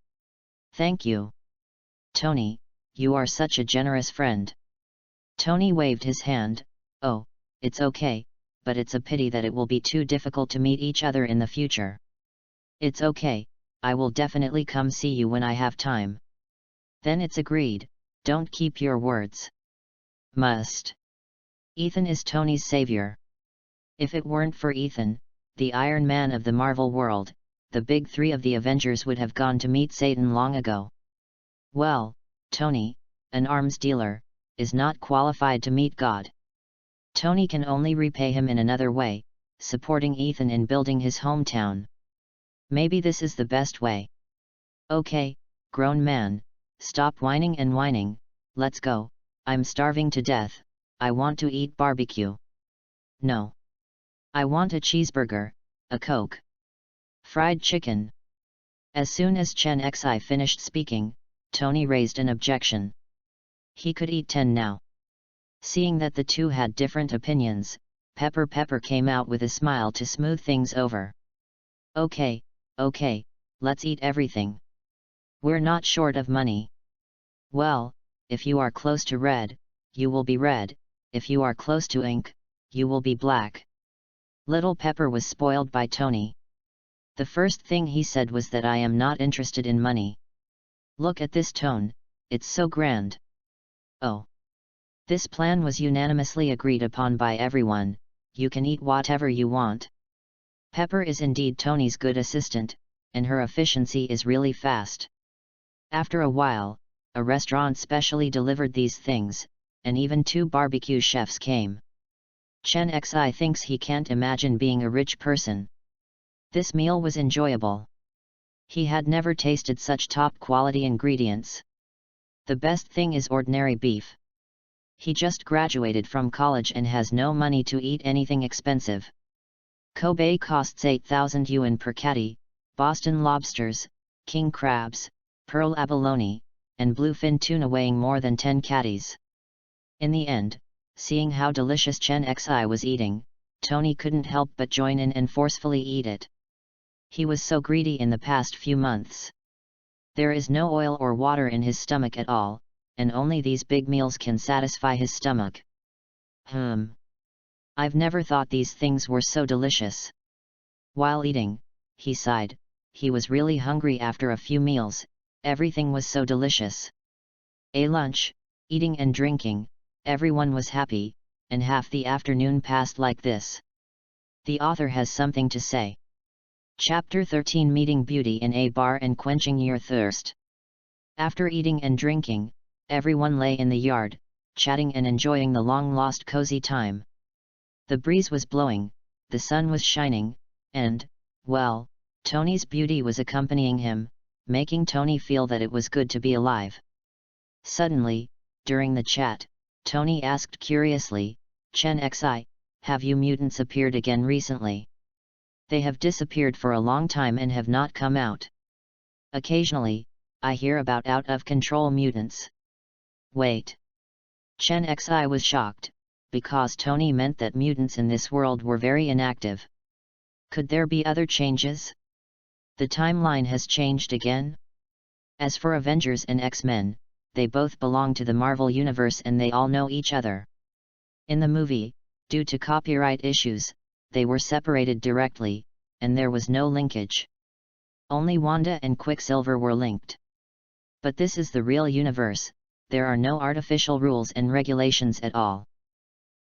A: Thank you. Tony, you are such a generous friend. Tony waved his hand, Oh, it's okay, but it's a pity that it will be too difficult to meet each other in the future. It's okay, I will definitely come see you when I have time. Then it's agreed, don't keep your words. Must. Ethan is Tony's savior. If it weren't for Ethan, the Iron Man of the Marvel world, the big three of the Avengers would have gone to meet Satan long ago. Well, Tony, an arms dealer, is not qualified to meet God. Tony can only repay him in another way, supporting Ethan in building his hometown. Maybe this is the best way. Okay, grown man, stop whining and whining, let's go, I'm starving to death, I want to eat barbecue. No. I want a cheeseburger, a Coke. Fried chicken. As soon as Chen Xi finished speaking, Tony raised an objection. He could eat 10 now. Seeing that the two had different opinions, Pepper came out with a smile to smooth things over. Okay, let's eat everything. We're not short of money. Well, if you are close to red, you will be red, if you are close to ink, you will be black. Little Pepper was spoiled by Tony. The first thing he said was that I am not interested in money. Look at this tone, it's so grand. Oh. This plan was unanimously agreed upon by everyone, you can eat whatever you want. Pepper is indeed Tony's good assistant, and her efficiency is really fast. After a while, a restaurant specially delivered these things, and even 2 barbecue chefs came. Chen Xi thinks he can't imagine being a rich person. This meal was enjoyable. He had never tasted such top-quality ingredients. The best thing is ordinary beef. He just graduated from college and has no money to eat anything expensive. Kobe costs 8,000 yuan per catty, Boston lobsters, king crabs, pearl abalone, and bluefin tuna weighing more than 10 catties. In the end, seeing how delicious Chen Xi was eating, Tony couldn't help but join in and forcefully eat it. He was so greedy in the past few months. There is no oil or water in his stomach at all, and only these big meals can satisfy his stomach. I've never thought these things were so delicious. While eating, he sighed. He was really hungry after a few meals, everything was so delicious. A lunch, eating and drinking, everyone was happy, and half the afternoon passed like this. The author has something to say. Chapter 13, Meeting Beauty in a Bar and Quenching Your Thirst. After eating and drinking, everyone lay in the yard, chatting and enjoying the long-lost cozy time. The breeze was blowing, the sun was shining, and, well, Tony's beauty was accompanying him, making Tony feel that it was good to be alive. Suddenly, during the chat, Tony asked curiously, "Chen Xi, have you mutants appeared again recently? They have disappeared for a long time and have not come out. Occasionally, I hear about out-of-control mutants." Wait. Chen Xi was shocked, because Tony meant that mutants in this world were very inactive. Could there be other changes? The timeline has changed again? As for Avengers and X-Men, they both belong to the Marvel Universe and they all know each other. In the movie, due to copyright issues, they were separated directly, and there was no linkage. Only Wanda and Quicksilver were linked. But this is the real universe, there are no artificial rules and regulations at all.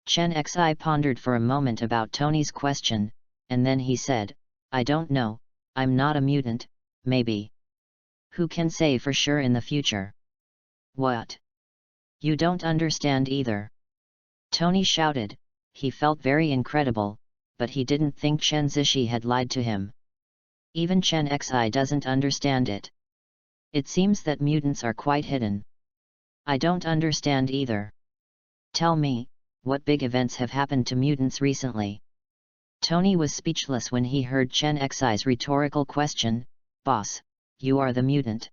A: Chen Xi pondered for a moment about Tony's question, and then he said, "I don't know, I'm not a mutant, maybe. Who can say for sure in the future?" "What? You don't understand either?" Tony shouted. He felt very incredible, but he didn't think Chen Zishi had lied to him. Even Chen Xi doesn't understand it. It seems that mutants are quite hidden. "I don't understand either. Tell me, what big events have happened to mutants recently?" Tony was speechless when he heard Chen Xi's rhetorical question, "Boss, you are the mutant.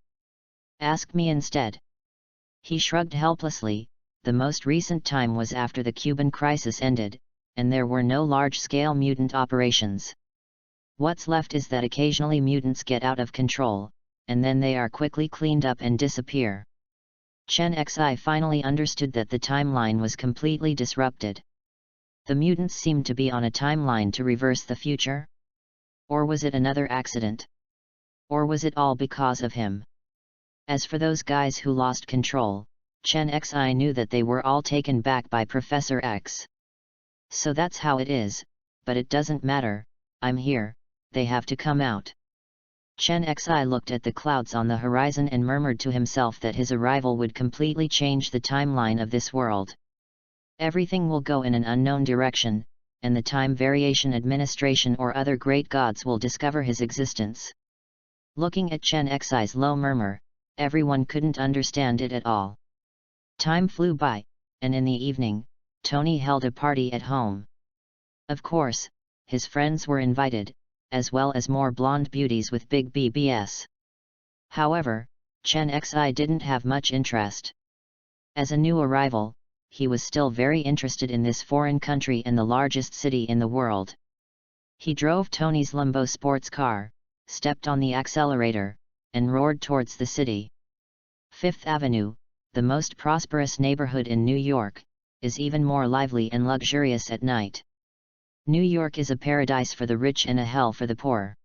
A: Ask me instead." He shrugged helplessly. The most recent time was after the Cuban crisis ended, and there were no large-scale mutant operations. What's left is that occasionally mutants get out of control, and then they are quickly cleaned up and disappear. Chen Xi finally understood that the timeline was completely disrupted. The mutants seemed to be on a timeline to reverse the future? Or was it another accident? Or was it all because of him? As for those guys who lost control, Chen Xi knew that they were all taken back by Professor X. So that's how it is, but it doesn't matter, I'm here, they have to come out. Chen Xi looked at the clouds on the horizon and murmured to himself that his arrival would completely change the timeline of this world. Everything will go in an unknown direction, and the Time Variation Administration or other great gods will discover his existence. Looking at Chen Xi's low murmur, everyone couldn't understand it at all. Time flew by, and in the evening, Tony held a party at home. Of course, his friends were invited, as well as more blonde beauties with big BBS. However, Chen Xi didn't have much interest. As a new arrival, he was still very interested in this foreign country and the largest city in the world. He drove Tony's Lambo sports car, stepped on the accelerator, and roared towards the city. Fifth Avenue, the most prosperous neighborhood in New York, is even more lively and luxurious at night. New York is a paradise for the rich and a hell for the poor.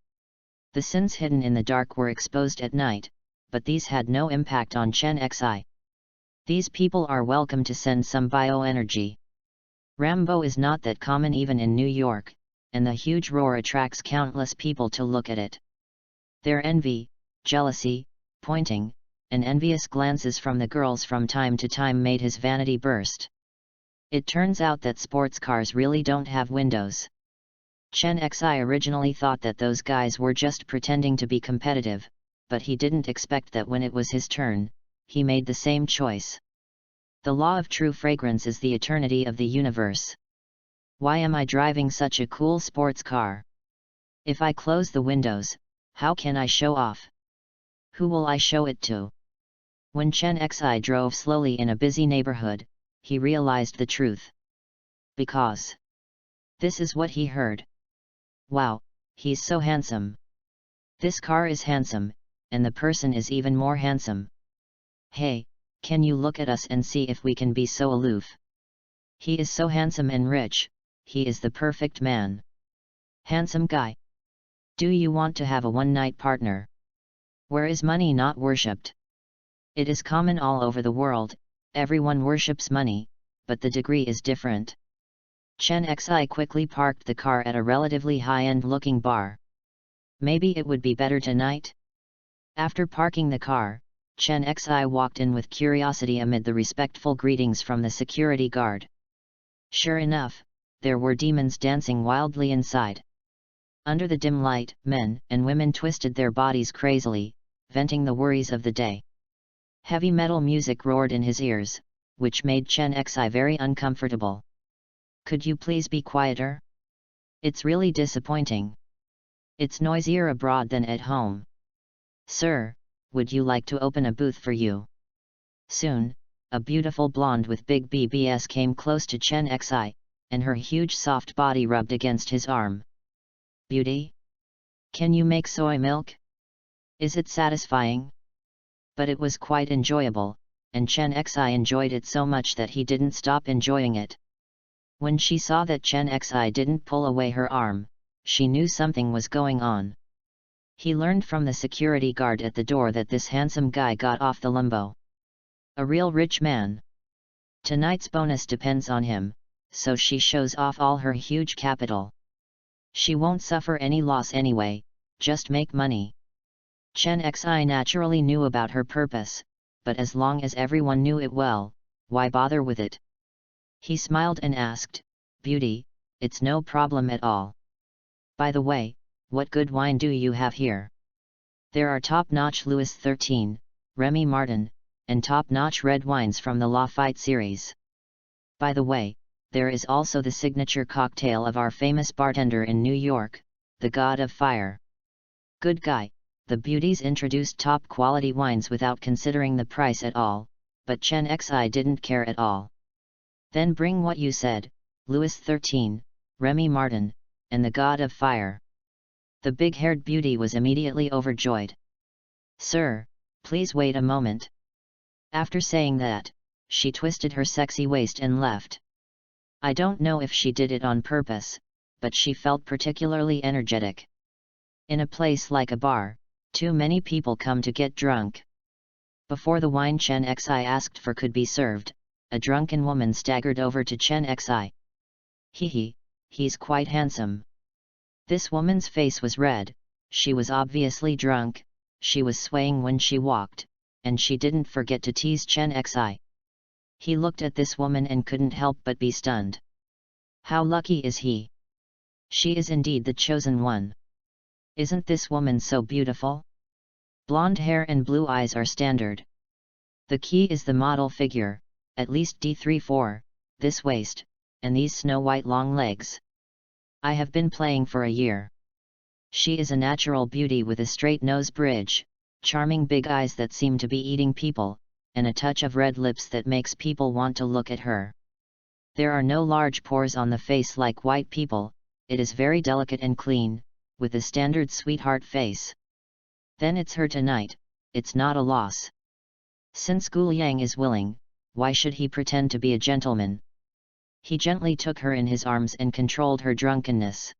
A: The sins hidden in the dark were exposed at night, but these had no impact on Chen Xi. These people are welcome to send some bioenergy. Rambo is not that common even in New York, and the huge roar attracts countless people to look at it. Their envy, jealousy, pointing, and envious glances from the girls from time to time made his vanity burst. It turns out that sports cars really don't have windows. Chen Xi originally thought that those guys were just pretending to be competitive, but he didn't expect that when it was his turn, he made the same choice. The law of true fragrance is the eternity of the universe. Why am I driving such a cool sports car? If I close the windows, how can I show off? Who will I show it to? When Chen Xi drove slowly in a busy neighborhood, he realized the truth. Because this is what he heard. Wow, he's so handsome. This car is handsome, and the person is even more handsome. Hey, Can you look at us and see if we can be so aloof? He is so handsome and rich, he is the perfect man. Handsome guy. Do you want to have a one-night partner? Where is money not worshipped? It is common all over the world, everyone worships money, but the degree is different. Chen Xi quickly parked the car at a relatively high-end looking bar. Maybe it would be better tonight? After parking the car, Chen Xi walked in with curiosity amid the respectful greetings from the security guard. Sure enough, there were demons dancing wildly inside. Under the dim light, men and women twisted their bodies crazily, venting the worries of the day. Heavy metal music roared in his ears, which made Chen Xi very uncomfortable. Could you please be quieter? It's really disappointing. It's noisier abroad than at home. Sir, would you like to open a booth for you? Soon, a beautiful blonde with big BBS came close to Chen Xi, and her huge soft body rubbed against his arm. Beauty? Can you make soy milk? Is it satisfying? But it was quite enjoyable, and Chen Xi enjoyed it so much that he didn't stop enjoying it. When she saw that Chen Xi didn't pull away her arm, she knew something was going on. He learned from the security guard at the door that this handsome guy got off the limbo. A real rich man. Tonight's bonus depends on him, so she shows off all her huge capital. She won't suffer any loss anyway, just make money. Chen Xi naturally knew about her purpose, but as long as everyone knew it well, why bother with it? He smiled and asked, Beauty, it's no problem at all. By the way, what good wine do you have here? There are top-notch Louis XIII, Remy Martin, and top-notch red wines from the Lafite series. By the way, there is also the signature cocktail of our famous bartender in New York, the God of Fire. Good guy, the beauties introduced top-quality wines without considering the price at all, but Chen Xi didn't care at all. Then bring what you said, Louis XIII, Remy Martin, and the God of Fire. The big-haired beauty was immediately overjoyed. Sir, please wait a moment. After saying that, she twisted her sexy waist and left. I don't know if she did it on purpose, but she felt particularly energetic. In a place like a bar, too many people come to get drunk. Before the wine Chen Xi asked for could be served, a drunken woman staggered over to Chen Xi. He's quite handsome. This woman's face was red, she was obviously drunk, she was swaying when she walked, and she didn't forget to tease Chen Xi. He looked at this woman and couldn't help but be stunned. How lucky is he? She is indeed the chosen one. Isn't this woman so beautiful? Blonde hair and blue eyes are standard. The key is the model figure, at least D34, this waist, and these snow-white long legs. I have been playing for a year. She is a natural beauty with a straight nose bridge, charming big eyes that seem to be eating people, and a touch of red lips that makes people want to look at her. There are no large pores on the face like white people, it is very delicate and clean, with a standard sweetheart face. Then it's her tonight, it's not a loss. Since Gu Yang is willing, why should he pretend to be a gentleman? He gently took her in his arms and controlled her drunkenness.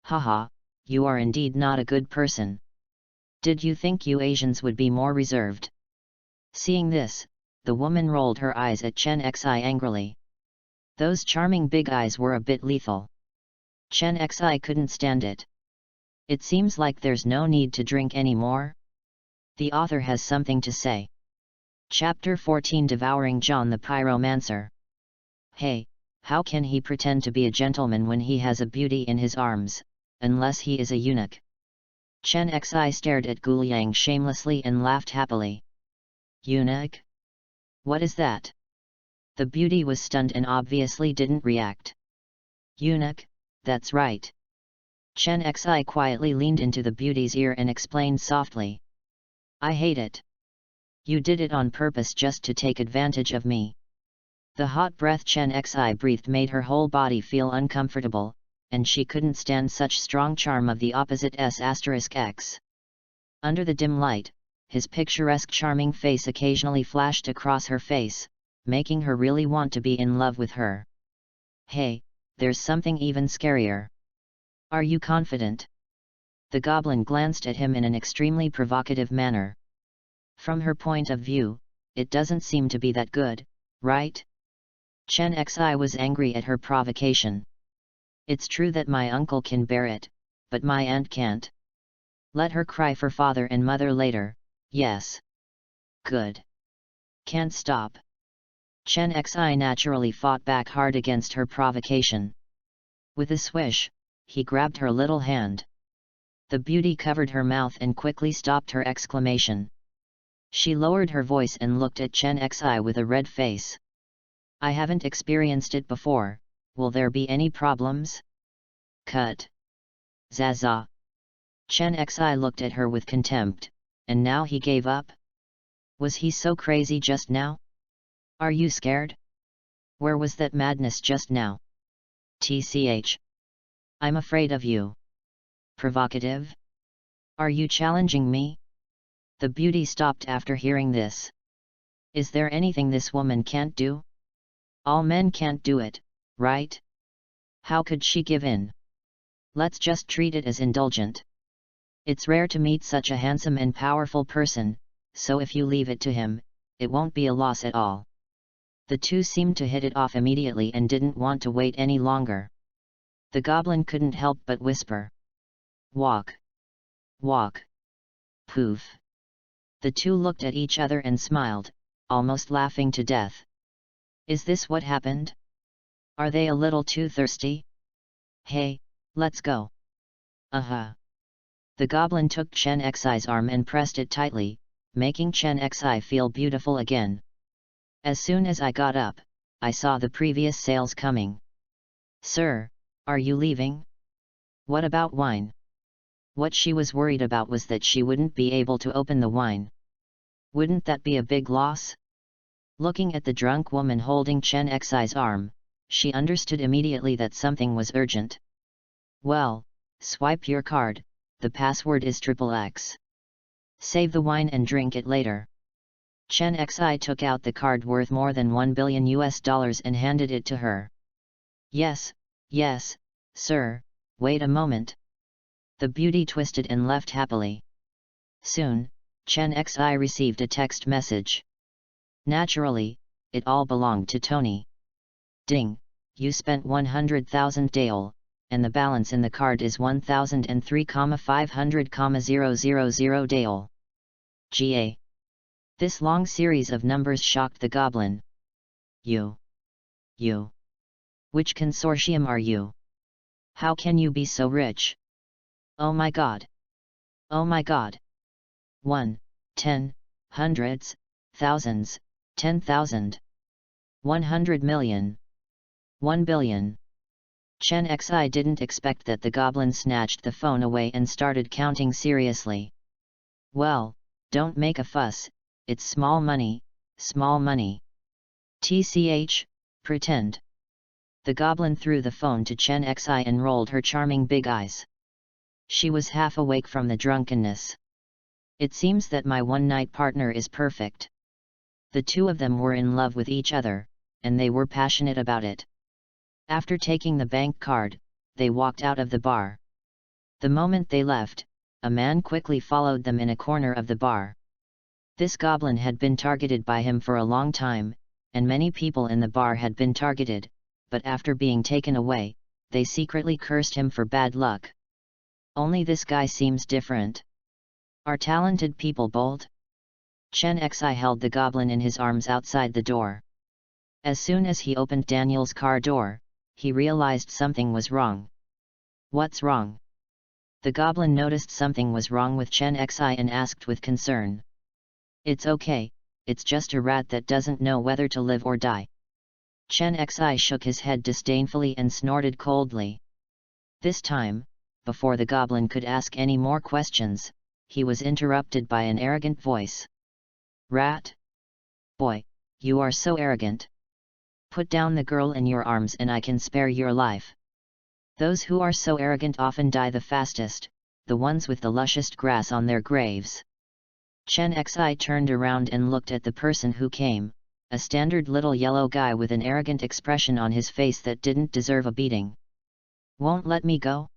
A: Haha, you are indeed not a good person. Did you think you Asians would be more reserved? Seeing this, the woman rolled her eyes at Chen Xi angrily. Those charming big eyes were a bit lethal. Chen Xi couldn't stand it. It seems like there's no need to drink anymore. The author has something to say. Chapter 14 Devouring John the Pyromancer. Hey, how can he pretend to be a gentleman when he has a beauty in his arms, unless he is a eunuch? Chen Xi stared at Gu Yang shamelessly and laughed happily. Eunuch? What is that? The beauty was stunned and obviously didn't react. Eunuch, that's right. Chen Xi quietly leaned into the beauty's ear and explained softly. I hate it. You did it on purpose just to take advantage of me. The hot breath Chen Xi breathed made her whole body feel uncomfortable, and she couldn't stand such strong charm of the opposite S*X. Under the dim light, his picturesque charming face occasionally flashed across her face, making her really want to be in love with her. Hey, there's something even scarier. Are you confident? The goblin glanced at him in an extremely provocative manner. From her point of view, it doesn't seem to be that good, right? Chen Xi was angry at her provocation. It's true that my uncle can bear it, but my aunt can't. Let her cry for father and mother later, yes. Good. Can't stop. Chen Xi naturally fought back hard against her provocation. With a swish, he grabbed her little hand. The beauty covered her mouth and quickly stopped her exclamation. She lowered her voice and looked at Chen Xi with a red face. I haven't experienced it before, will there be any problems? Cut. Zaza. Chen Xi looked at her with contempt, and now he gave up? Was he so crazy just now? Are you scared? Where was that madness just now? TCH. I'm afraid of you. Provocative? Are you challenging me? The beauty stopped after hearing this. Is there anything this woman can't do? All men can't do it, right? How could she give in? Let's just treat it as indulgent. It's rare to meet such a handsome and powerful person, so if you leave it to him, it won't be a loss at all. The two seemed to hit it off immediately and didn't want to wait any longer. The goblin couldn't help but whisper. Walk. Walk. Poof. The two looked at each other and smiled, almost laughing to death. Is this what happened? Are they a little too thirsty? Hey, let's go. The goblin took Chen Xi's arm and pressed it tightly, making Chen Xi feel beautiful again. As soon as I got up, I saw the previous sales coming. Sir, are you leaving? What about wine? What she was worried about was that she wouldn't be able to open the wine. Wouldn't that be a big loss? Looking at the drunk woman holding Chen Xi's arm, she understood immediately that something was urgent. Well, swipe your card, the password is XXX. Save the wine and drink it later. Chen Xi took out the card worth more than $1 billion and handed it to her. Yes, sir, wait a moment. The beauty twisted and left happily. Soon, Chen Xi received a text message. Naturally, it all belonged to Tony. Ding, you spent 100,000 Dale, and the balance in the card is 1003,500,000 Dale. GA. This long series of numbers shocked the goblin. You. Which consortium are you? How can you be so rich? Oh my god. 1, 10, hundreds, thousands, 10,000. 100 million. 1 billion. Chen Xi didn't expect that the goblin snatched the phone away and started counting seriously. Well, don't make a fuss, it's small money, small money. TCH, pretend. The goblin threw the phone to Chen Xi and rolled her charming big eyes. She was half awake from the drunkenness. It seems that my one-night partner is perfect. The two of them were in love with each other, and they were passionate about it. After taking the bank card, they walked out of the bar. The moment they left, a man quickly followed them in a corner of the bar. This goblin had been targeted by him for a long time, and many people in the bar had been targeted, but after being taken away, they secretly cursed him for bad luck. Only this guy seems different. Are talented people bold? Chen Xi held the goblin in his arms outside the door. As soon as he opened Daniel's car door, he realized something was wrong. What's wrong? The goblin noticed something was wrong with Chen Xi and asked with concern. It's okay, it's just a rat that doesn't know whether to live or die. Chen Xi shook his head disdainfully and snorted coldly. This time, before the goblin could ask any more questions, he was interrupted by an arrogant voice. Rat? Boy, you are so arrogant. Put down the girl in your arms and I can spare your life. Those who are so arrogant often die the fastest, the ones with the lushest grass on their graves. Chen Xi turned around and looked at the person who came, a standard little yellow guy with an arrogant expression on his face that didn't deserve a beating. Won't let me go?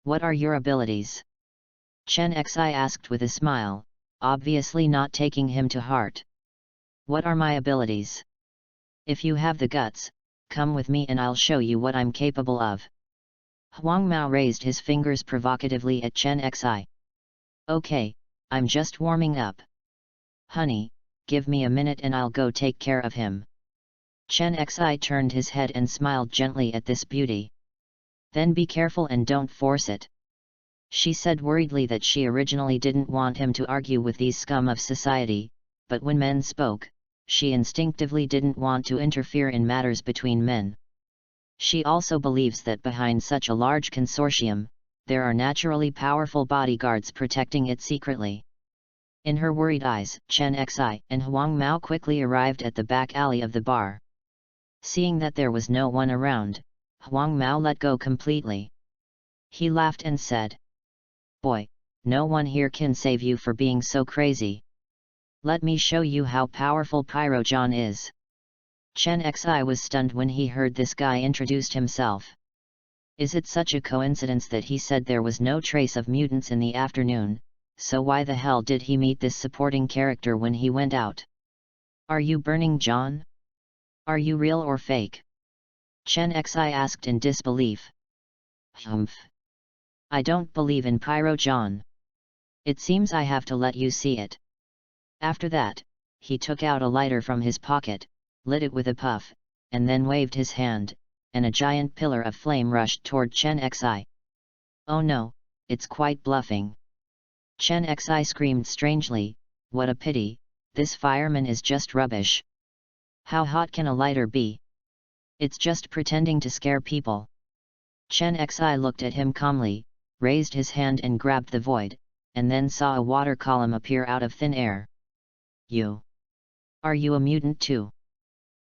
A: What are your abilities? Chen Xi asked with a smile, obviously not taking him to heart. What are my abilities? If you have the guts, come with me and I'll show you what I'm capable of. Huang Mao raised his fingers provocatively at Chen Xi. Okay, I'm just warming up. Honey, give me a minute and I'll go take care of him. Chen Xi turned his head and smiled gently at this beauty. Then be careful and don't force it. She said worriedly that she originally didn't want him to argue with these scum of society, but when men spoke, she instinctively didn't want to interfere in matters between men. She also believes that behind such a large consortium, there are naturally powerful bodyguards protecting it secretly. In her worried eyes, Chen Xi and Huang Mao quickly arrived at the back alley of the bar. Seeing that there was no one around, Huang Mao let go completely. He laughed and said, "Boy, no one here can save you for being so crazy. Let me show you how powerful Pyro John is." Chen Xi was stunned when he heard this guy introduced himself. Is it such a coincidence that he said there was no trace of mutants in the afternoon, so why the hell did he meet this supporting character when he went out? Are you Burning John? Are you real or fake? Chen Xi asked in disbelief. Humph. I don't believe in Pyro John. It seems I have to let you see it. After that, he took out a lighter from his pocket, lit it with a puff, and then waved his hand, and a giant pillar of flame rushed toward Chen Xi. Oh no, it's quite bluffing. Chen Xi screamed strangely, what a pity, this fireman is just rubbish. How hot can a lighter be? It's just pretending to scare people. Chen Xi looked at him calmly, raised his hand and grabbed the void, and then saw a water column appear out of thin air. You? Are you a mutant too?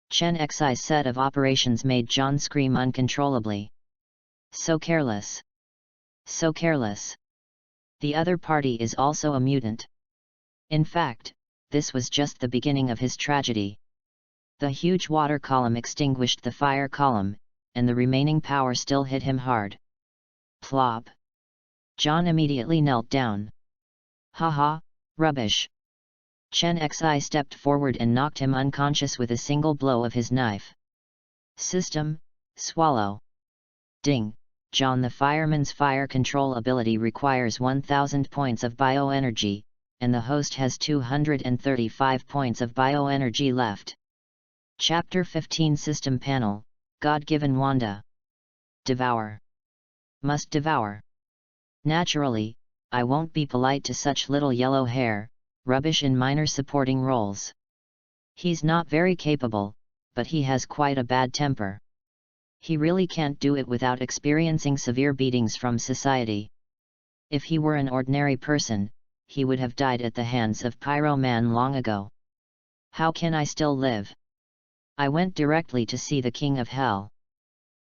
A: Chen Xi's set of operations made John scream uncontrollably. So careless. So careless. The other party is also a mutant. In fact, this was just the beginning of his tragedy. The huge water column extinguished the fire column, and the remaining power still hit him hard. Plop. John immediately knelt down. Haha, rubbish. Chen Xi stepped forward and knocked him unconscious with a single blow of his knife. System, swallow. Ding, John. The fireman's fire control ability requires 1000 points of bioenergy, and the host has 235 points of bioenergy left. Chapter 15 System Panel, God-given Wanda. Devour. Must devour. Naturally, I won't be polite to such little yellow hair, rubbish in minor supporting roles. He's not very capable, but he has quite a bad temper. He really can't do it without experiencing severe beatings from society. If he were an ordinary person, he would have died at the hands of Pyro Man long ago. How can I still live? I went directly to see the King of Hell.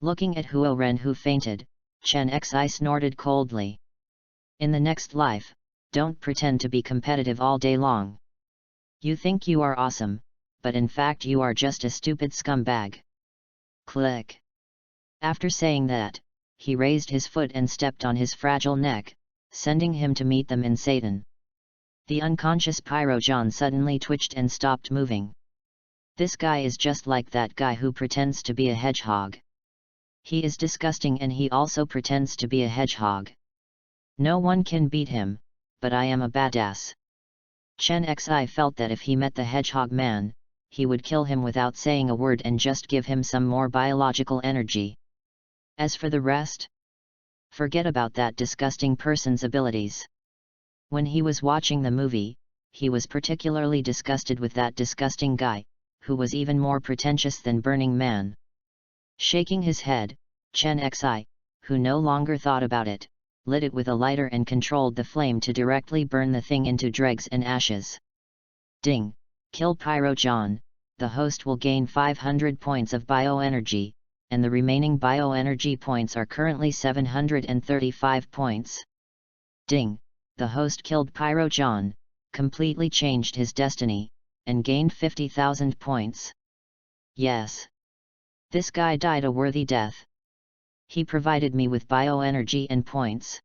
A: Looking at Huo Ren who fainted, Chen Xi snorted coldly. In the next life, don't pretend to be competitive all day long. You think you are awesome, but in fact you are just a stupid scumbag. Click. After saying that, he raised his foot and stepped on his fragile neck, sending him to meet them in Satan. The unconscious Pyro John suddenly twitched and stopped moving. This guy is just like that guy who pretends to be a hedgehog. He is disgusting and he also pretends to be a hedgehog. No one can beat him, but I am a badass. Chen Xi felt that if he met the hedgehog man, he would kill him without saying a word and just give him some more biological energy. As for the rest, forget about that disgusting person's abilities. When he was watching the movie, he was particularly disgusted with that disgusting guy, who was even more pretentious than Burning Man. Shaking his head, Chen Xi, who no longer thought about it, lit it with a lighter and controlled the flame to directly burn the thing into dregs and ashes. Ding, kill Pyro John, the host will gain 500 points of bioenergy, and the remaining bioenergy points are currently 735 points. Ding, the host killed Pyro John, completely changed his destiny, and gained 50,000 points. Yes. This guy died a worthy death. He provided me with bioenergy and points.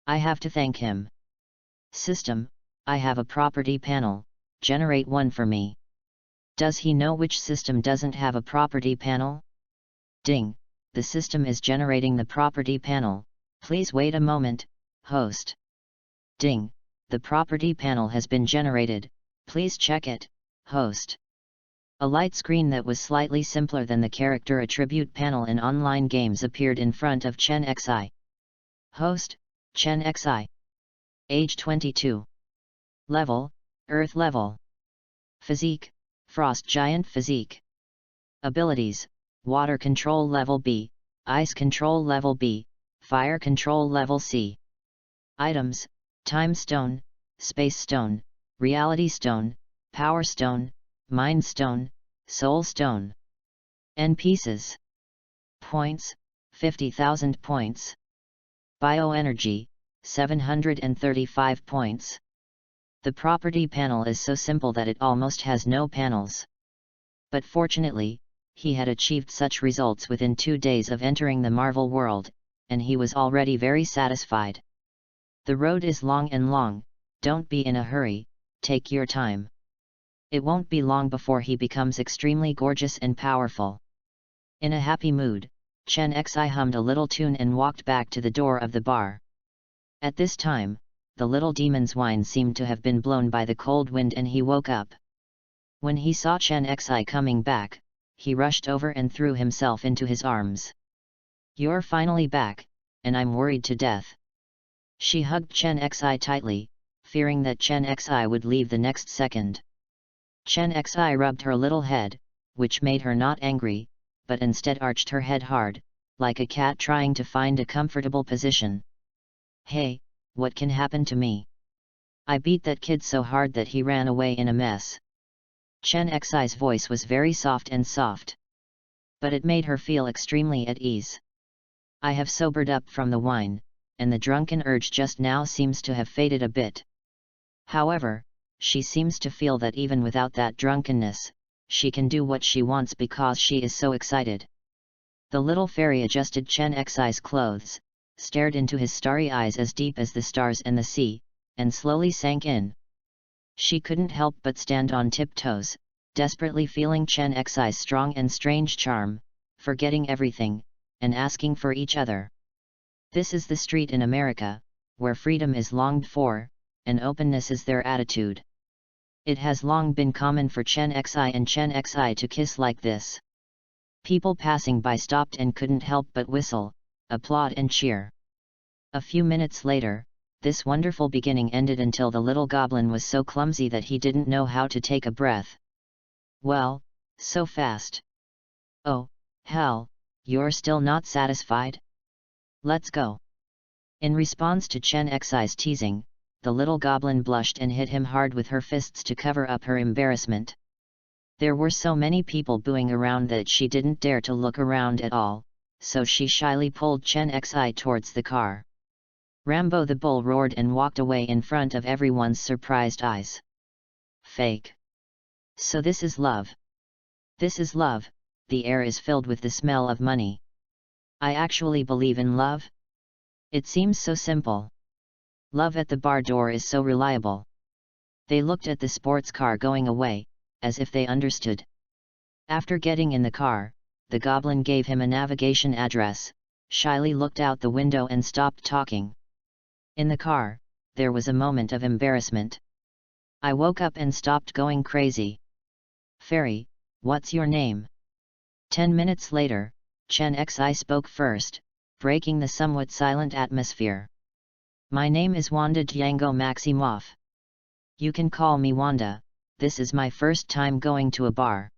A: I have to thank him. System, I have a property panel, generate one for me. Does he know which system doesn't have a property panel? Ding, the system is generating the property panel, please wait a moment, host. Ding, the property panel has been generated, please check it, host. A light screen that was slightly simpler than the character attribute panel in online games appeared in front of Chen Xi. Host, Chen Xi. Age 22. Level, Earth level. Physique, Frost Giant physique. Abilities, Water control level B, Ice control level B, Fire control level C. Items, Time Stone, Space Stone, Reality Stone, Power Stone, Mind Stone, Soul Stone. NPCs. Points, 50,000 points. Bioenergy, 735 points. The property panel is so simple that it almost has no panels. But fortunately, he had achieved such results within 2 days of entering the Marvel world, and he was already very satisfied. The road is long and long, don't be in a hurry, take your time. It won't be long before he becomes extremely gorgeous and powerful. In a happy mood, Chen Xi hummed a little tune and walked back to the door of the bar. At this time, the little demon's wine seemed to have been blown by the cold wind and he woke up. When he saw Chen Xi coming back, he rushed over and threw himself into his arms. You're finally back, and I'm worried to death. She hugged Chen Xi tightly, fearing that Chen Xi would leave the next second. Chen Xi rubbed her little head, which made her not angry, but instead arched her head hard, like a cat trying to find a comfortable position. Hey, what can happen to me? I beat that kid so hard that he ran away in a mess. Chen Xi's voice was very soft and soft. But it made her feel extremely at ease. I have sobered up from the wine, and the drunken urge just now seems to have faded a bit. However, she seems to feel that even without that drunkenness, she can do what she wants because she is so excited. The little fairy adjusted Chen Xi's clothes, stared into his starry eyes as deep as the stars and the sea, and slowly sank in. She couldn't help but stand on tiptoes, desperately feeling Chen Xi's strong and strange charm, forgetting everything, and asking for each other. This is the street in America, where freedom is longed for, and openness is their attitude. It has long been common for Chen Xi and Chen Xi to kiss like this. People passing by stopped and couldn't help but whistle, applaud and cheer. A few minutes later, this wonderful beginning ended until the little goblin was so clumsy that he didn't know how to take a breath. Well, so fast. Oh, hell, you're still not satisfied? Let's go. In response to Chen Xi's teasing, the little goblin blushed and hit him hard with her fists to cover up her embarrassment. There were so many people booing around that she didn't dare to look around at all, so she shyly pulled Chen Xi towards the car. Rambo the bull roared and walked away in front of everyone's surprised eyes. Fake. So this is love. This is love, the air is filled with the smell of money. I actually believe in love? It seems so simple. Love at the bar door is so reliable. They looked at the sports car going away, as if they understood. After getting in the car, the goblin gave him a navigation address, shyly looked out the window and stopped talking. In the car, there was a moment of embarrassment. I woke up and stopped going crazy. Fairy, what's your name? 10 minutes later, Chen Xi spoke first, breaking the somewhat silent atmosphere. My name is Wanda Django Maximoff. You can call me Wanda, this is my first time going to a bar.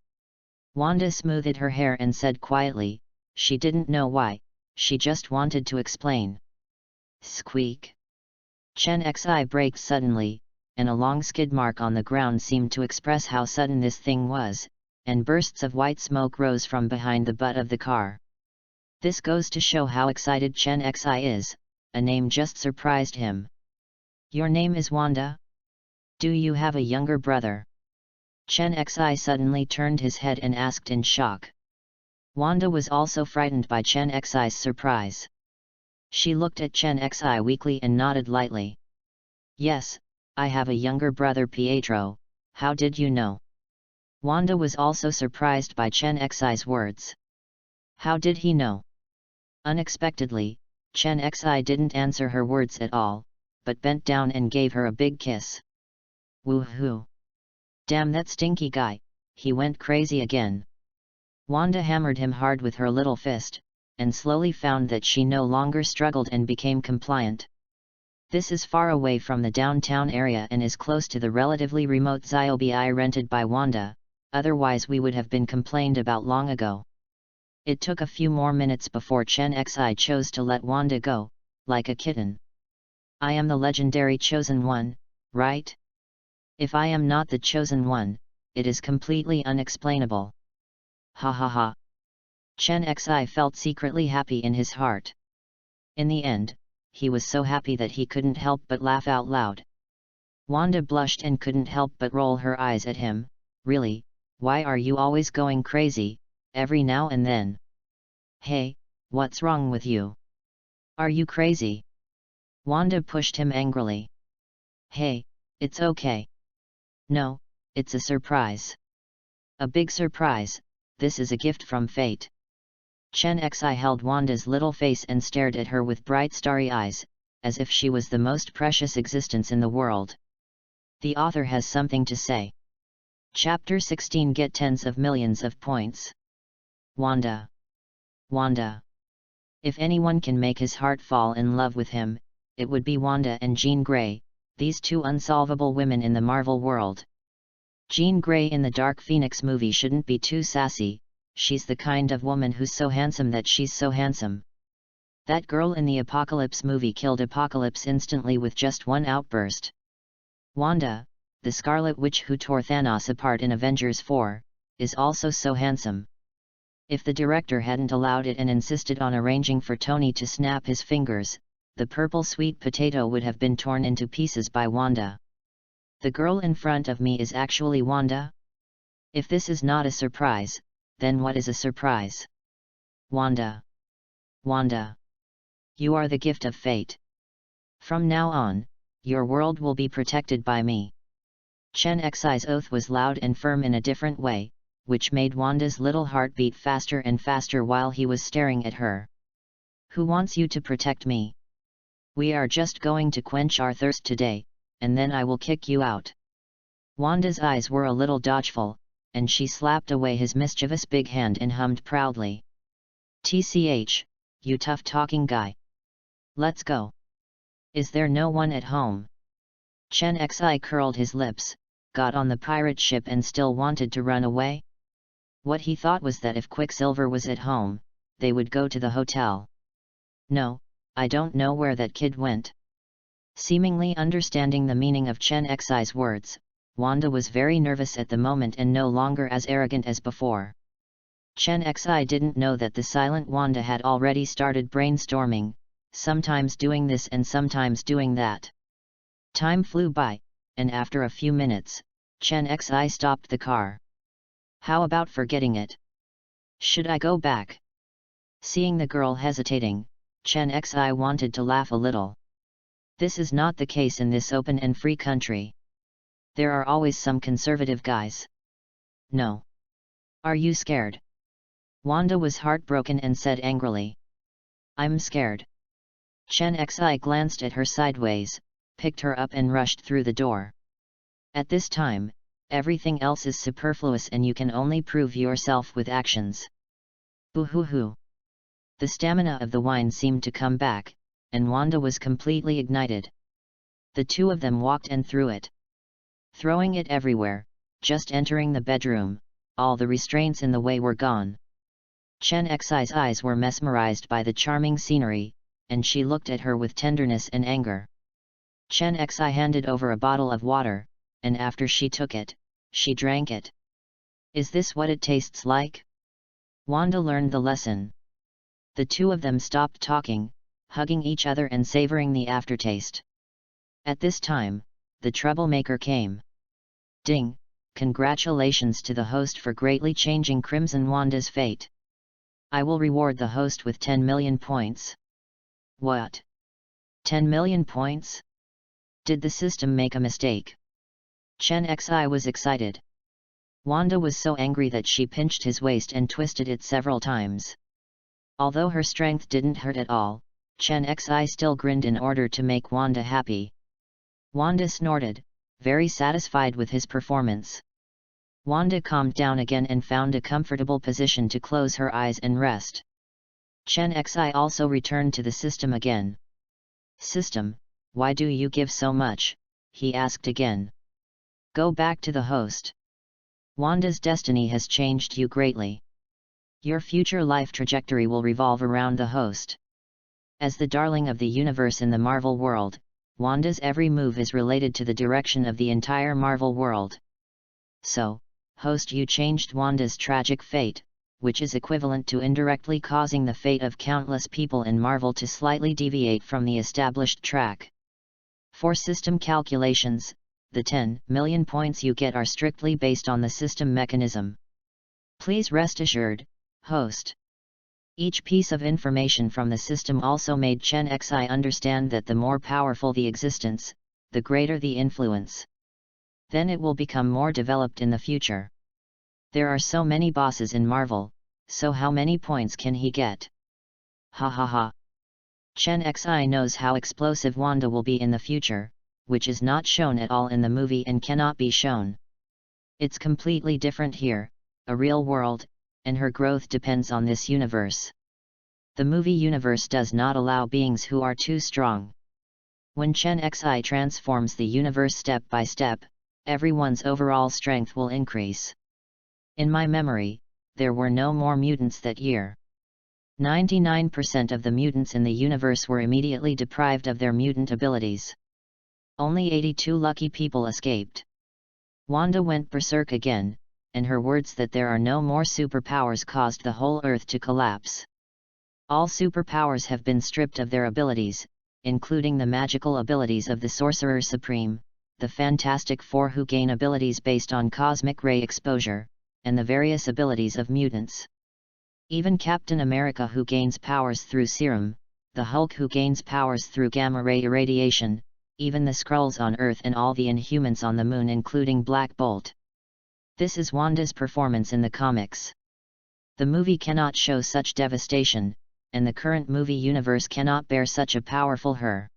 A: Wanda smoothed her hair and said quietly, she didn't know why, she just wanted to explain. Squeak. Chen Xi braked suddenly, and a long skid mark on the ground seemed to express how sudden this thing was, and bursts of white smoke rose from behind the butt of the car. This goes to show how excited Chen Xi is, a name just surprised him. Your name is Wanda? Do you have a younger brother? Chen Xi suddenly turned his head and asked in shock. Wanda was also frightened by Chen Xi's surprise. She looked at Chen Xi weakly and nodded lightly. Yes, I have a younger brother Pietro, how did you know? Wanda was also surprised by Chen Xi's words. How did he know? Unexpectedly, Chen Xi didn't answer her words at all, but bent down and gave her a big kiss. Woohoo! Damn that stinky guy, he went crazy again. Wanda hammered him hard with her little fist, and slowly found that she no longer struggled and became compliant. This is far away from the downtown area and is close to the relatively remote Ziobi rented by Wanda, otherwise we would have been complained about long ago. It took a few more minutes before Chen Xi chose to let Wanda go, like a kitten. I am the legendary chosen one, right? If I am not the chosen one, it is completely unexplainable. Ha ha ha. Chen Xi felt secretly happy in his heart. In the end, he was so happy that he couldn't help but laugh out loud. Wanda blushed and couldn't help but roll her eyes at him. Really, why are you always going crazy, every now and then? Hey, what's wrong with you? Are you crazy? Wanda pushed him angrily. Hey, it's okay. No, it's a surprise. A big surprise, this is a gift from fate. Chen Xi held Wanda's little face and stared at her with bright starry eyes, as if she was the most precious existence in the world. The author has something to say. Chapter 16 Get tens of millions of points. Wanda. Wanda. If anyone can make his heart fall in love with him, it would be Wanda and Jean Grey, these two unsolvable women in the Marvel world. Jean Grey in the Dark Phoenix movie shouldn't be too sassy, she's the kind of woman who's so handsome that she's so handsome. That girl in the Apocalypse movie killed Apocalypse instantly with just one outburst. Wanda, the Scarlet Witch who tore Thanos apart in Avengers 4, is also so handsome. If the director hadn't allowed it and insisted on arranging for Tony to snap his fingers, the purple sweet potato would have been torn into pieces by Wanda. The girl in front of me is actually Wanda? If this is not a surprise, then what is a surprise? Wanda. Wanda. You are the gift of fate. From now on, your world will be protected by me. Chen Xi's oath was loud and firm in a different way, which made Wanda's little heart beat faster and faster while he was staring at her. Who wants you to protect me? We are just going to quench our thirst today, and then I will kick you out. Wanda's eyes were a little dodgeful, and she slapped away his mischievous big hand and hummed proudly. TCH, you tough-talking guy. Let's go. Is there no one at home? Chen Xi curled his lips, got on the pirate ship and still wanted to run away? What he thought was that if Quicksilver was at home, they would go to the hotel. No, I don't know where that kid went. Seemingly understanding the meaning of Chen Xi's words, Wanda was very nervous at the moment and no longer as arrogant as before. Chen Xi didn't know that the silent Wanda had already started brainstorming, sometimes doing this and sometimes doing that. Time flew by, and after a few minutes, Chen Xi stopped the car. How about forgetting it? Should I go back? Seeing the girl hesitating, Chen Xi wanted to laugh a little. This is not the case in this open and free country. There are always some conservative guys. No. Are you scared? Wanda was heartbroken and said angrily. I'm scared. Chen Xi glanced at her sideways, picked her up and rushed through the door. At this time, everything else is superfluous and you can only prove yourself with actions. Boo-hoo-hoo. The stamina of the wine seemed to come back, and Wanda was completely ignited. The two of them walked and threw it. Throwing it everywhere, just entering the bedroom, all the restraints in the way were gone. Chen Xi's eyes were mesmerized by the charming scenery, and she looked at her with tenderness and anger. Chen Xi handed over a bottle of water, and after she took it, she drank it. Is this what it tastes like? Wanda learned the lesson. The two of them stopped talking, hugging each other and savoring the aftertaste. At this time, the troublemaker came. Ding! Congratulations to the host for greatly changing Crimson Wanda's fate. I will reward the host with 10 million points. What? 10 million points? Did the system make a mistake? Chen Xi was excited. Wanda was so angry that she pinched his waist and twisted it several times. Although her strength didn't hurt at all, Chen Xi still grinned in order to make Wanda happy. Wanda snorted, very satisfied with his performance. Wanda calmed down again and found a comfortable position to close her eyes and rest. Chen Xi also returned to the system again. System, why do you give so much? He asked again. Go back to the host. Wanda's destiny has changed you greatly. Your future life trajectory will revolve around the host. As the darling of the universe in the Marvel world, Wanda's every move is related to the direction of the entire Marvel world. So, host, you changed Wanda's tragic fate, which is equivalent to indirectly causing the fate of countless people in Marvel to slightly deviate from the established track. For system calculations, the 10 million points you get are strictly based on the system mechanism. Please rest assured, host. Each piece of information from the system also made Chen Xi understand that the more powerful the existence, the greater the influence. Then it will become more developed in the future. There are so many bosses in Marvel, so how many points can he get? Ha ha ha. Chen Xi knows how explosive Wanda will be in the future, which is not shown at all in the movie and cannot be shown. It's completely different here, a real world, and her growth depends on this universe. The movie universe does not allow beings who are too strong. When Chen Xi transforms the universe step by step, everyone's overall strength will increase. In my memory, there were no more mutants that year. 99% of the mutants in the universe were immediately deprived of their mutant abilities. Only 82 lucky people escaped. Wanda went berserk again, and her words that there are no more superpowers caused the whole Earth to collapse. All superpowers have been stripped of their abilities, including the magical abilities of the Sorcerer Supreme, the Fantastic Four who gain abilities based on cosmic ray exposure, and the various abilities of mutants. Even Captain America who gains powers through serum, the Hulk who gains powers through gamma-ray irradiation, even the Skrulls on Earth and all the Inhumans on the Moon including Black Bolt. This is Wanda's performance in the comics. The movie cannot show such devastation, and the current movie universe cannot bear such a powerful her.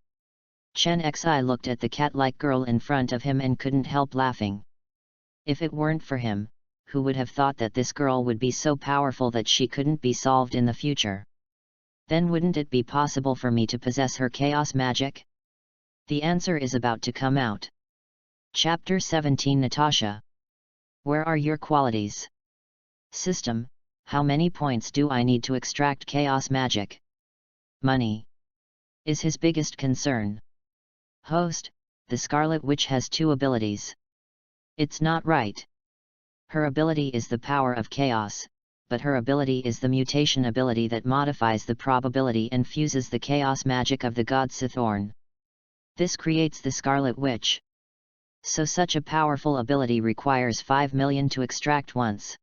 A: Chen Xi looked at the cat-like girl in front of him and couldn't help laughing. If it weren't for him, who would have thought that this girl would be so powerful that she couldn't be solved in the future? Then wouldn't it be possible for me to possess her chaos magic? The answer is about to come out. Chapter 17 Natasha. Where are your qualities? System, how many points do I need to extract chaos magic? Money is his biggest concern. Host, the Scarlet Witch has 2 abilities. It's not right. Her ability is the power of chaos, but her ability is the mutation ability that modifies the probability and fuses the chaos magic of the god Sithorn. This creates the Scarlet Witch. So such a powerful ability requires 5 million to extract once.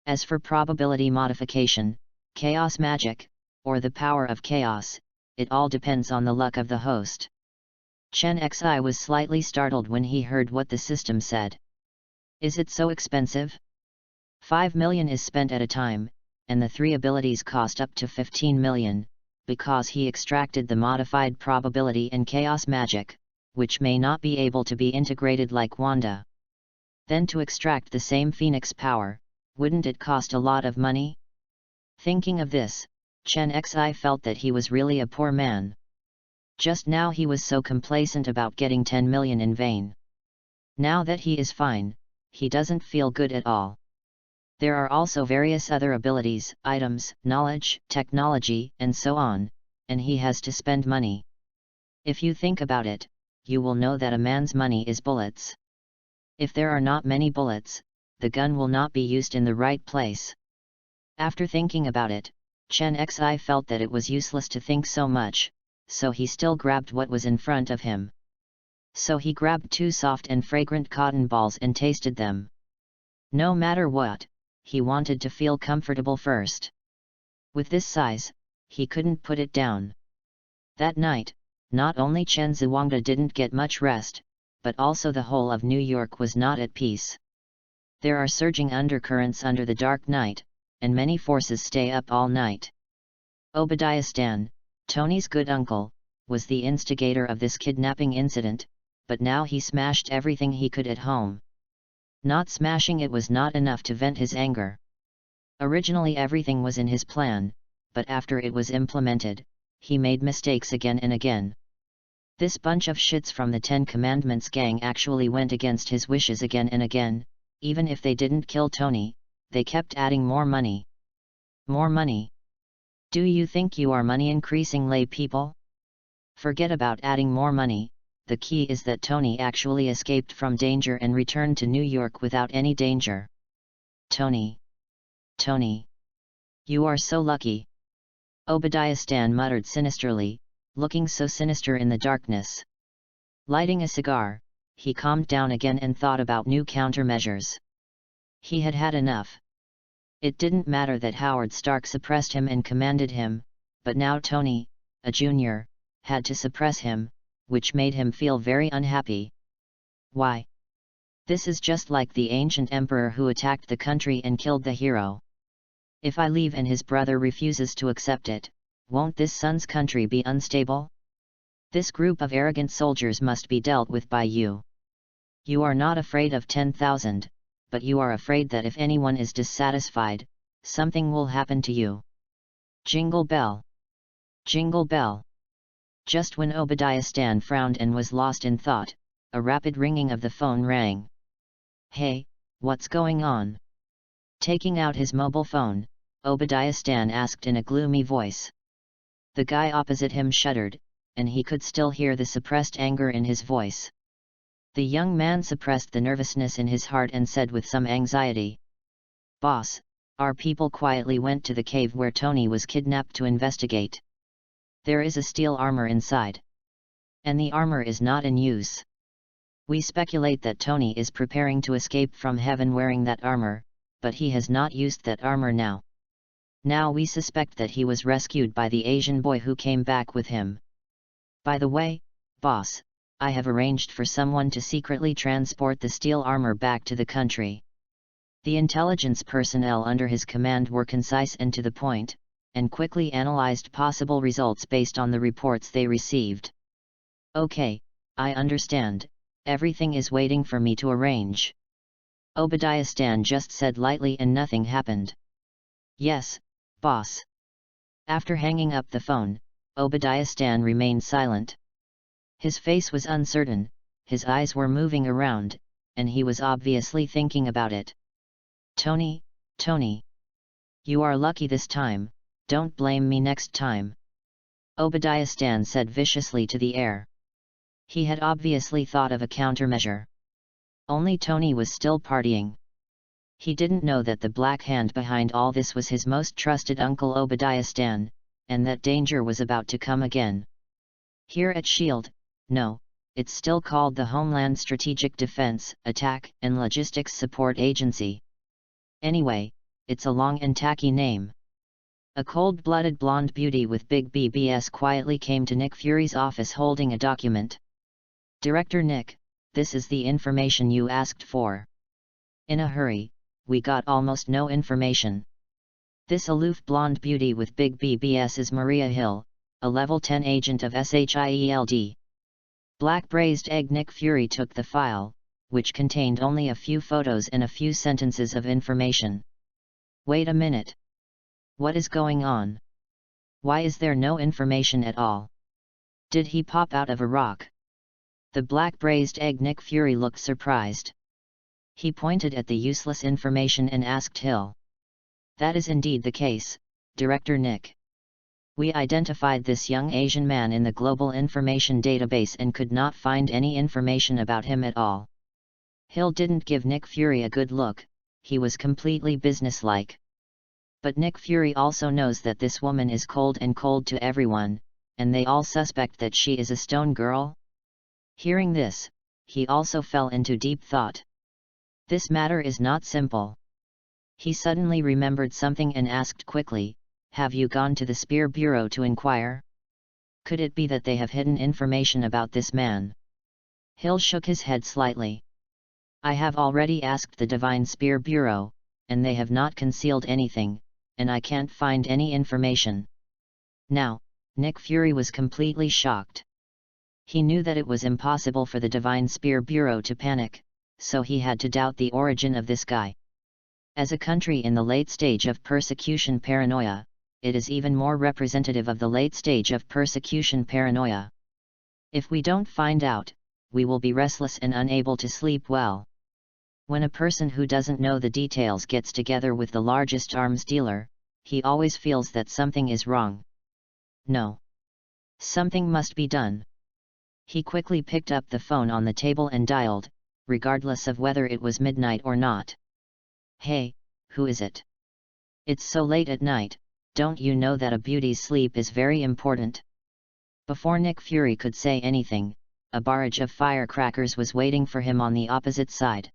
A: As for probability modification, chaos magic, or the power of chaos, it all depends on the luck of the host. Chen Xi was slightly startled when he heard what the system said. Is it so expensive? 5 million is spent at a time, and the 3 abilities cost up to 15 million, because he extracted the modified probability and chaos magic, which may not be able to be integrated like Wanda. Then to extract the same Phoenix power, wouldn't it cost a lot of money? Thinking of this, Chen Xi felt that he was really a poor man. Just now he was so complacent about getting 10 million in vain. Now that he is fine, he doesn't feel good at all. There are also various other abilities, items, knowledge, technology, and so on, and he has to spend money. If you think about it, you will know that a man's money is bullets. If there are not many bullets, the gun will not be used in the right place. After thinking about it, Chen Xi felt that it was useless to think so much, so he still grabbed what was in front of him. So he grabbed 2 soft and fragrant cotton balls and tasted them. No matter what, he wanted to feel comfortable first. With this size, he couldn't put it down. That night, not only Chen Zhuangde didn't get much rest, but also the whole of New York was not at peace. There are surging undercurrents under the dark night, and many forces stay up all night. Obadiah Stan, Tony's good uncle, was the instigator of this kidnapping incident, but now he smashed everything he could at home. Not smashing it was not enough to vent his anger. Originally everything was in his plan, but after it was implemented, he made mistakes again and again. This bunch of shits from the 10 Commandments gang actually went against his wishes again and again. Even if they didn't kill Tony, they kept adding more money. More money. Do you think you are money increasing lay people? Forget about adding more money, the key is that Tony actually escaped from danger and returned to New York without any danger. Tony. Tony. You are so lucky. Obadiah Stan muttered sinisterly, looking so sinister in the darkness. Lighting a cigar, he calmed down again and thought about new countermeasures. He had had enough. It didn't matter that Howard Stark suppressed him and commanded him, but now Tony, a junior, had to suppress him, which made him feel very unhappy. Why? This is just like the ancient emperor who attacked the country and killed the hero. If I leave and his brother refuses to accept it, won't this son's country be unstable? This group of arrogant soldiers must be dealt with by you. You are not afraid of 10,000, but you are afraid that if anyone is dissatisfied, something will happen to you. Jingle bell. Jingle bell. Just when Obadiah Stan frowned and was lost in thought, a rapid ringing of the phone rang. Hey, what's going on? Taking out his mobile phone, Obadiah Stan asked in a gloomy voice. The guy opposite him shuddered, and he could still hear the suppressed anger in his voice. The young man suppressed the nervousness in his heart and said with some anxiety, "Boss, our people quietly went to the cave where Tony was kidnapped to investigate. There is a steel armor inside. And the armor is not in use. We speculate that Tony is preparing to escape from heaven wearing that armor, but he has not used that armor now. Now we suspect that he was rescued by the Asian boy who came back with him. By the way, boss, I have arranged for someone to secretly transport the steel armor back to the country." The intelligence personnel under his command were concise and to the point, and quickly analyzed possible results based on the reports they received. "Okay, I understand, everything is waiting for me to arrange." Obadiah Stan just said lightly and nothing happened. "Yes, boss." After hanging up the phone, Obadiah Stan remained silent. His face was uncertain, his eyes were moving around, and he was obviously thinking about it. "Tony, Tony. You are lucky this time, don't blame me next time," Obadiah Stan said viciously to the air. He had obviously thought of a countermeasure. Only Tony was still partying. He didn't know that the black hand behind all this was his most trusted uncle Obadiah Stan, and that danger was about to come again. Here at S.H.I.E.L.D., no, it's still called the Homeland Strategic Defense, Attack and Logistics Support Agency. Anyway, it's a long and tacky name. A cold-blooded blonde beauty with big BBS quietly came to Nick Fury's office holding a document. "Director Nick, this is the information you asked for." "In a hurry, we got almost no information." This aloof blonde beauty with big BBS is Maria Hill, a level 10 agent of S.H.I.E.L.D. Black braised egg. Nick Fury took the file, which contained only a few photos and a few sentences of information. "Wait a minute. What is going on? Why is there no information at all? Did he pop out of a rock?" The black braised egg. Nick Fury looked surprised. He pointed at the useless information and asked Hill. "That is indeed the case, Director Nick. We identified this young Asian man in the Global Information Database and could not find any information about him at all." Hill didn't give Nick Fury a good look, he was completely businesslike. But Nick Fury also knows that this woman is cold to everyone, and they all suspect that she is a stone girl. Hearing this, he also fell into deep thought. This matter is not simple. He suddenly remembered something and asked quickly, "Have you gone to the Spear Bureau to inquire? Could it be that they have hidden information about this man?" Hill shook his head slightly. "I have already asked the Divine Spear Bureau, and they have not concealed anything, and I can't find any information." Now, Nick Fury was completely shocked. He knew that it was impossible for the Divine Spear Bureau to panic, so he had to doubt the origin of this guy. As a country in the late stage of persecution paranoia, it is even more representative of the late stage of persecution paranoia. If we don't find out, we will be restless and unable to sleep well. When a person who doesn't know the details gets together with the largest arms dealer, he always feels that something is wrong. No. Something must be done. He quickly picked up the phone on the table and dialed, regardless of whether it was midnight or not. "Hey, who is it? It's so late at night, don't you know that a beauty's sleep is very important?" Before Nick Fury could say anything, a barrage of firecrackers was waiting for him on the opposite side.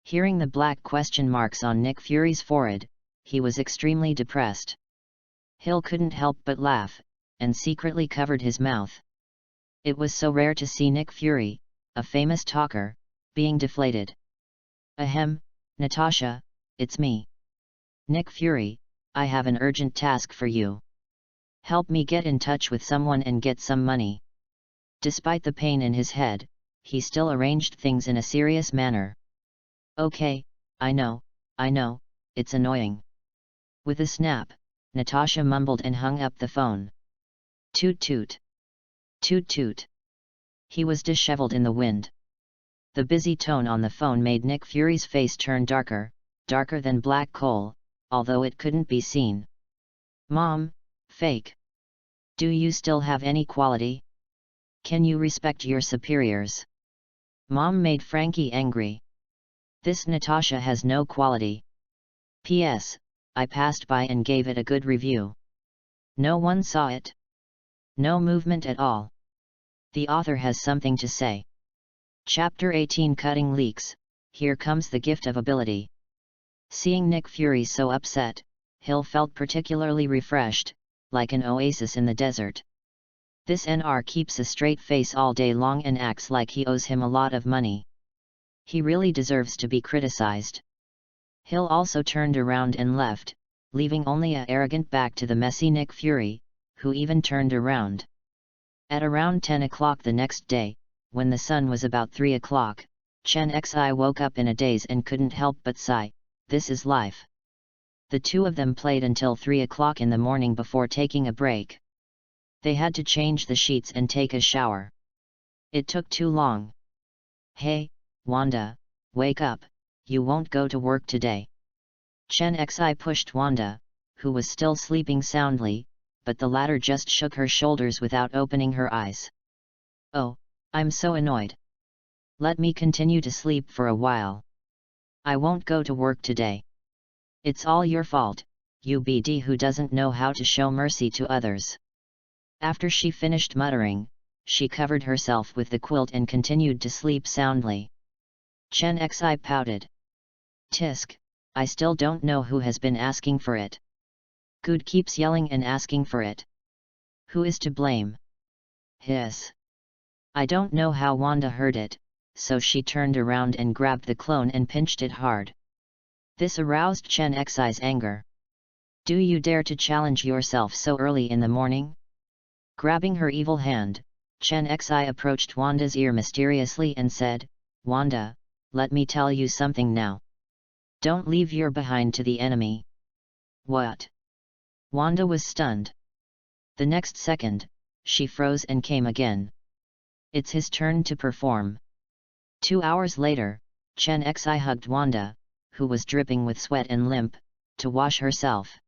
A: Hearing the black question marks on Nick Fury's forehead, he was extremely depressed. Hill couldn't help but laugh, and secretly covered his mouth. It was so rare to see Nick Fury, a famous talker, being deflated. "Ahem, Natasha, it's me. Nick Fury, I have an urgent task for you. Help me get in touch with someone and get some money." Despite the pain in his head, he still arranged things in a serious manner. "Okay, I know, it's annoying." With a snap, Natasha mumbled and hung up the phone. Toot toot. Toot toot. He was disheveled in the wind. The busy tone on the phone made Nick Fury's face turn darker than black coal, although it couldn't be seen. "Mom, fake. Do you still have any quality? Can you respect your superiors?" Mom made Frankie angry. "This Natasha has no quality. P.S. I passed by and gave it a good review. No one saw it. No movement at all. The author has something to say." Chapter 18 Cutting Leaks, Here Comes the Gift of Ability. Seeing Nick Fury so upset, Hill felt particularly refreshed, like an oasis in the desert. This NR keeps a straight face all day long and acts like he owes him a lot of money. He really deserves to be criticized. Hill also turned around and left, leaving only a arrogant back to the messy Nick Fury, who even turned around. At around 10 o'clock the next day, when the sun was about 3 o'clock, Chen Xi woke up in a daze and couldn't help but sigh, "This is life." The two of them played until 3 o'clock in the morning before taking a break. They had to change the sheets and take a shower. It took too long. "Hey, Wanda, wake up, you won't go to work today." Chen Xi pushed Wanda, who was still sleeping soundly, but the latter just shook her shoulders without opening her eyes. "Oh, I'm so annoyed. Let me continue to sleep for a while. I won't go to work today. It's all your fault, you BD who doesn't know how to show mercy to others." After she finished muttering, she covered herself with the quilt and continued to sleep soundly. Chen Xi pouted. "Tisk, I still don't know who has been asking for it. Good keeps yelling and asking for it. Who is to blame?" "Hiss. I don't know how Wanda heard it, so she turned around and grabbed the clone and pinched it hard." This aroused Chen Xi's anger. "Do you dare to challenge yourself so early in the morning?" Grabbing her evil hand, Chen Xi approached Wanda's ear mysteriously and said, "Wanda, let me tell you something now. Don't leave your behind to the enemy." "What?" Wanda was stunned. The next second, she froze and came again. "It's his turn to perform." 2 hours later, Chen Xi hugged Wanda, who was dripping with sweat and limp, to wash herself.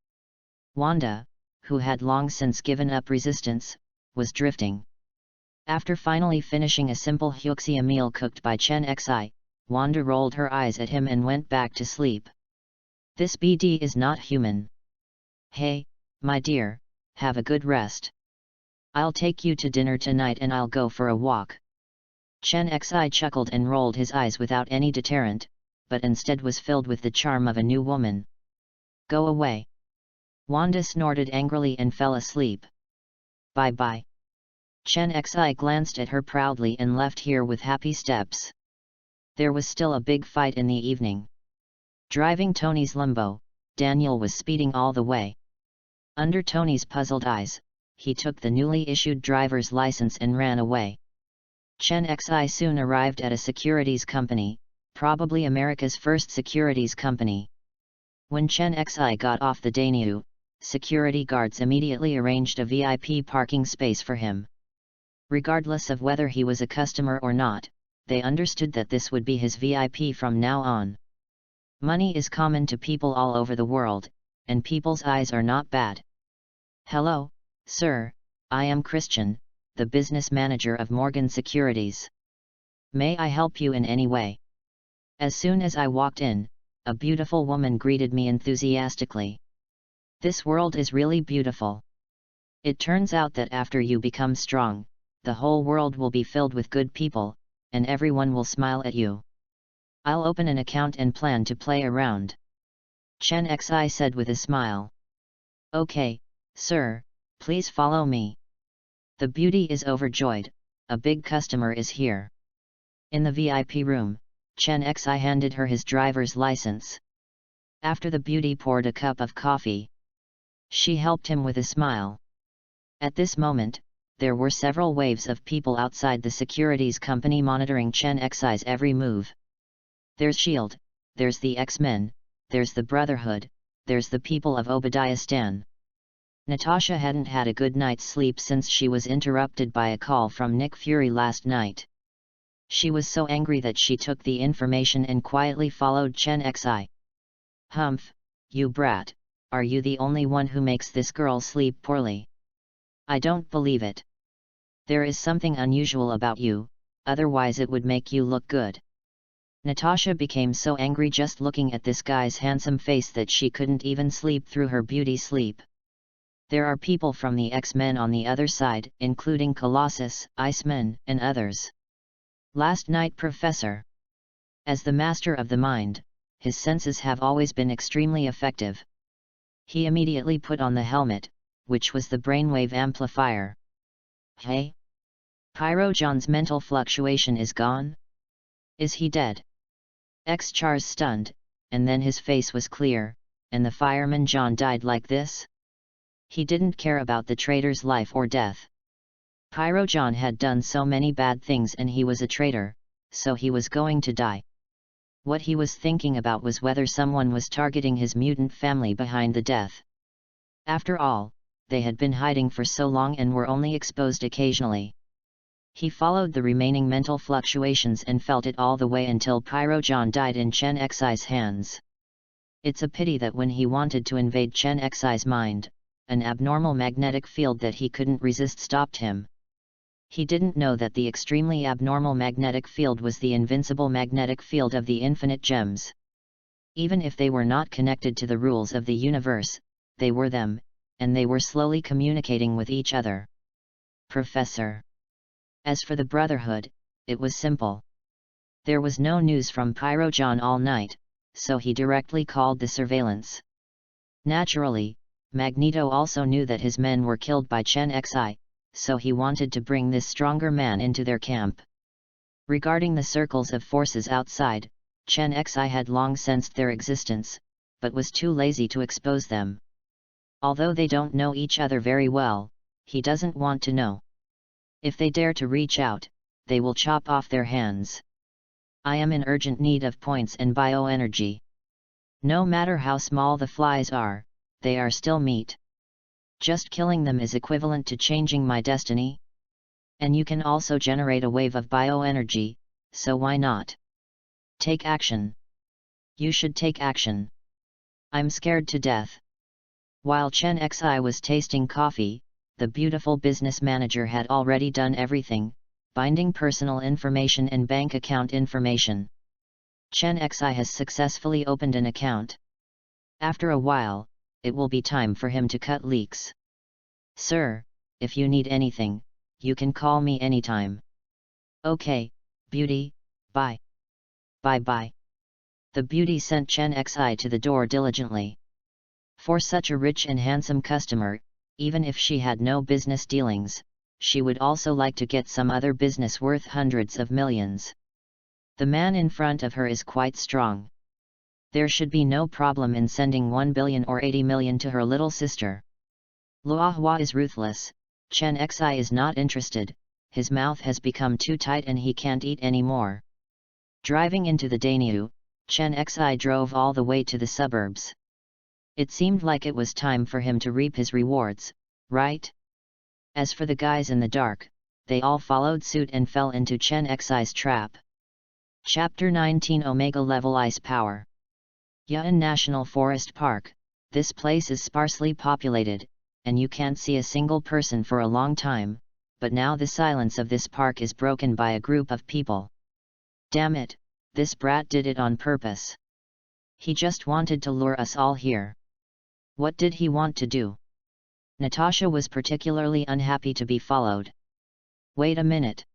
A: Wanda, who had long since given up resistance, was drifting. After finally finishing a simple hyuxia meal cooked by Chen Xi, Wanda rolled her eyes at him and went back to sleep. "This BD is not human. Hey, my dear, have a good rest. I'll take you to dinner tonight and I'll go for a walk." Chen Xi chuckled and rolled his eyes without any deterrent, but instead was filled with the charm of a new woman. Go away. Wanda snorted angrily and fell asleep. Bye-bye. Chen Xi glanced at her proudly and left here with happy steps. There was still a big fight in the evening. Driving Tony's Limbo, Daniel was speeding all the way. Under Tony's puzzled eyes, he took the newly issued driver's license and ran away. Chen Xi soon arrived at a securities company, probably America's first securities company. When Chen Xi got off the Danube, security guards immediately arranged a VIP parking space for him. Regardless of whether he was a customer or not, they understood that this would be his VIP from now on. Money is common to people all over the world, and people's eyes are not bad. Hello, sir, I am Christian, the business manager of Morgan Securities. May I help you in any way? As soon as I walked in, a beautiful woman greeted me enthusiastically. This world is really beautiful. It turns out that after you become strong, the whole world will be filled with good people, and everyone will smile at you. I'll open an account and plan to play around. Chen Xi said with a smile. Okay, sir, please follow me. The beauty is overjoyed, a big customer is here. In the VIP room, Chen Xi handed her his driver's license. After the beauty poured a cup of coffee. She helped him with a smile. At this moment, there were several waves of people outside the securities company monitoring Chen Xi's every move. There's S.H.I.E.L.D., there's the X-Men, there's the Brotherhood, there's the people of Obadiah Stan. Natasha hadn't had a good night's sleep since she was interrupted by a call from Nick Fury last night. She was so angry that she took the information and quietly followed Chen Xi. Humph, you brat, are you the only one who makes this girl sleep poorly? I don't believe it. There is something unusual about you, otherwise it would make you look good. Natasha became so angry just looking at this guy's handsome face that she couldn't even sleep through her beauty sleep. There are people from the X-Men on the other side, including Colossus, Iceman, and others. Last night, Professor. As the master of the mind, his senses have always been extremely effective. He immediately put on the helmet, which was the brainwave amplifier. Hey? Pyrojohn's mental fluctuation is gone? Is he dead? X-Char's stunned, and then his face was clear, and the fireman John died like this? He didn't care about the traitor's life or death. Pyrojohn had done so many bad things and he was a traitor, so he was going to die. What he was thinking about was whether someone was targeting his mutant family behind the death. After all, they had been hiding for so long and were only exposed occasionally. He followed the remaining mental fluctuations and felt it all the way until Pyrojohn died in Chen Xi's hands. It's a pity that when he wanted to invade Chen Xi's mind, an abnormal magnetic field that he couldn't resist stopped him. He didn't know that the extremely abnormal magnetic field was the invincible magnetic field of the infinite gems. Even if they were not connected to the rules of the universe, they were them, and they were slowly communicating with each other. Professor. As for the Brotherhood, it was simple. There was no news from Pyrojohn all night, so he directly called the surveillance. Naturally, Magneto also knew that his men were killed by Chen Xi, so he wanted to bring this stronger man into their camp. Regarding the circles of forces outside, Chen Xi had long sensed their existence, but was too lazy to expose them. Although they don't know each other very well, he doesn't want to know. If they dare to reach out, they will chop off their hands. I am in urgent need of points and bioenergy. No matter how small the flies are, they are still meat. Just killing them is equivalent to changing my destiny. And you can also generate a wave of bioenergy, so why not? Take action. You should take action. I'm scared to death. While Chen Xi was tasting coffee, the beautiful business manager had already done everything, binding personal information and bank account information. Chen Xi has successfully opened an account. After a while, it will be time for him to cut leaks. Sir, if you need anything, you can call me anytime. Okay, Beauty, bye. Bye. The beauty sent Chen Xi to the door diligently. For such a rich and handsome customer, even if she had no business dealings, she would also like to get some other business worth hundreds of millions. The man in front of her is quite strong. There should be no problem in sending 1 billion or 80 million to her little sister. Luo Hua is ruthless. Chen Xi is not interested, his mouth has become too tight and he can't eat anymore. Driving into the Danube, Chen Xi drove all the way to the suburbs. It seemed like it was time for him to reap his rewards, right? As for the guys in the dark, they all followed suit and fell into Chen Xi's trap. Chapter 19 Omega Level Ice Power. Ya'an National Forest Park. This place is sparsely populated, and you can't see a single person for a long time, but now the silence of this park is broken by a group of people. Damn it, this brat did it on purpose. He just wanted to lure us all here. What did he want to do? Natasha was particularly unhappy to be followed. Wait a minute.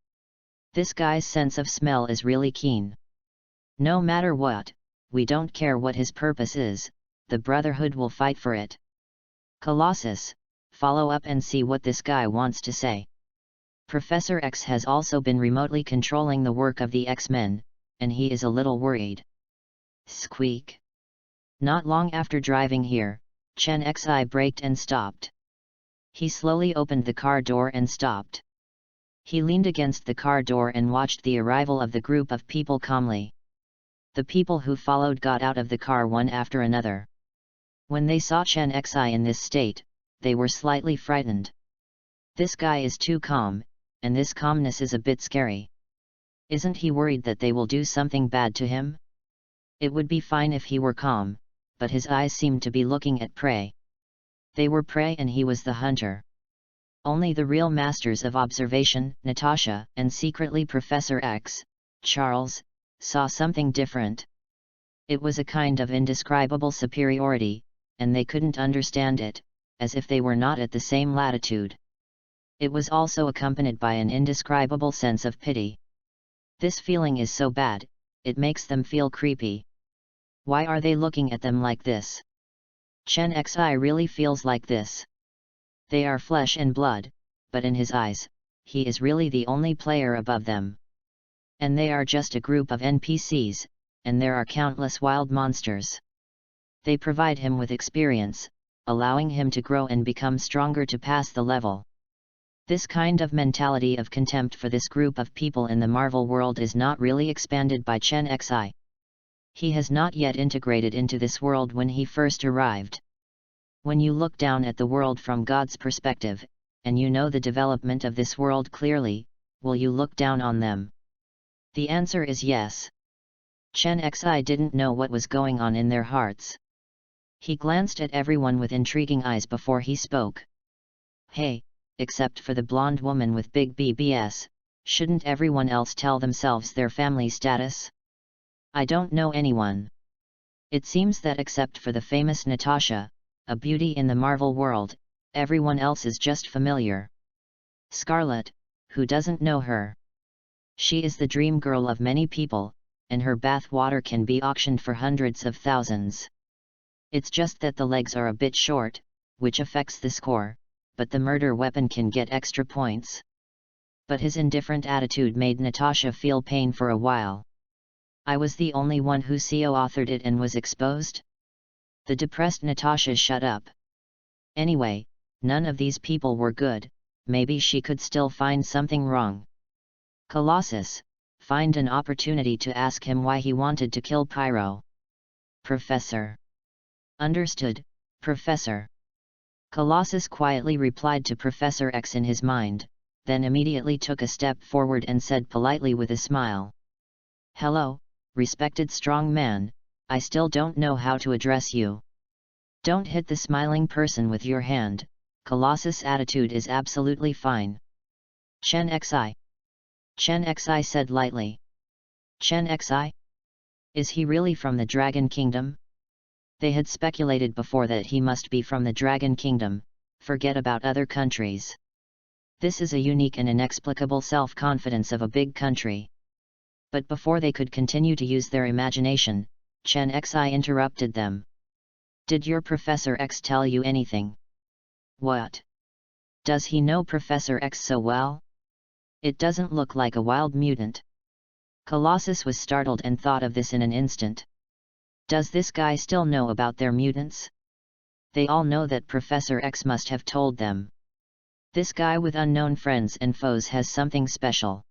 A: This guy's sense of smell is really keen. No matter what, we don't care what his purpose is, the Brotherhood will fight for it. Colossus, follow up and see what this guy wants to say. Professor X has also been remotely controlling the work of the X-Men, and he is a little worried. Squeak. Not long after driving here, Chen Xi braked and stopped. He slowly opened the car door and stopped. He leaned against the car door and watched the arrival of the group of people calmly. The people who followed got out of the car one after another. When they saw Chen Xi in this state, they were slightly frightened. This guy is too calm, and this calmness is a bit scary. Isn't he worried that they will do something bad to him? It would be fine if he were calm, but his eyes seemed to be looking at prey. They were prey and he was the hunter. Only the real masters of observation, Natasha, and secretly Professor X, Charles, saw something different. It was a kind of indescribable superiority, and they couldn't understand it, as if they were not at the same latitude. It was also accompanied by an indescribable sense of pity. This feeling is so bad, it makes them feel creepy. Why are they looking at them like this? Chen Xi really feels like this. They are flesh and blood, but in his eyes, he is really the only player above them. And they are just a group of NPCs, and there are countless wild monsters. They provide him with experience, allowing him to grow and become stronger to pass the level. This kind of mentality of contempt for this group of people in the Marvel world is not really expanded by Chen Xi. He has not yet integrated into this world when he first arrived. When you look down at the world from God's perspective, and you know the development of this world clearly, will you look down on them? The answer is yes. Chen Xi didn't know what was going on in their hearts. He glanced at everyone with intriguing eyes before he spoke. Hey, except for the blonde woman with big BBS, shouldn't everyone else tell themselves their family status? I don't know anyone. It seems that except for the famous Natasha, a beauty in the Marvel world, everyone else is just familiar. Scarlet, who doesn't know her? She is the dream girl of many people, and her bath water can be auctioned for hundreds of thousands. It's just that the legs are a bit short, which affects the score, but the murder weapon can get extra points. But his indifferent attitude made Natasha feel pain for a while. I was the only one who co-authored it and was exposed? The depressed Natasha shut up. Anyway, none of these people were good, maybe she could still find something wrong. Colossus, find an opportunity to ask him why he wanted to kill Pyro. Professor. Understood, Professor. Colossus quietly replied to Professor X in his mind, then immediately took a step forward and said politely with a smile. Hello, respected strong man, I still don't know how to address you. Don't hit the smiling person with your hand, Colossus' attitude is absolutely fine. Chen Xi. Chen Xi said lightly. Chen Xi? Is he really from the Dragon Kingdom? They had speculated before that he must be from the Dragon Kingdom, forget about other countries. This is a unique and inexplicable self-confidence of a big country. But before they could continue to use their imagination, Chen Xi interrupted them. Did your Professor X tell you anything? What? Does he know Professor X so well? It doesn't look like a wild mutant. Colossus was startled and thought of this in an instant. Does this guy still know about their mutants? They all know that Professor X must have told them. This guy with unknown friends and foes has something special.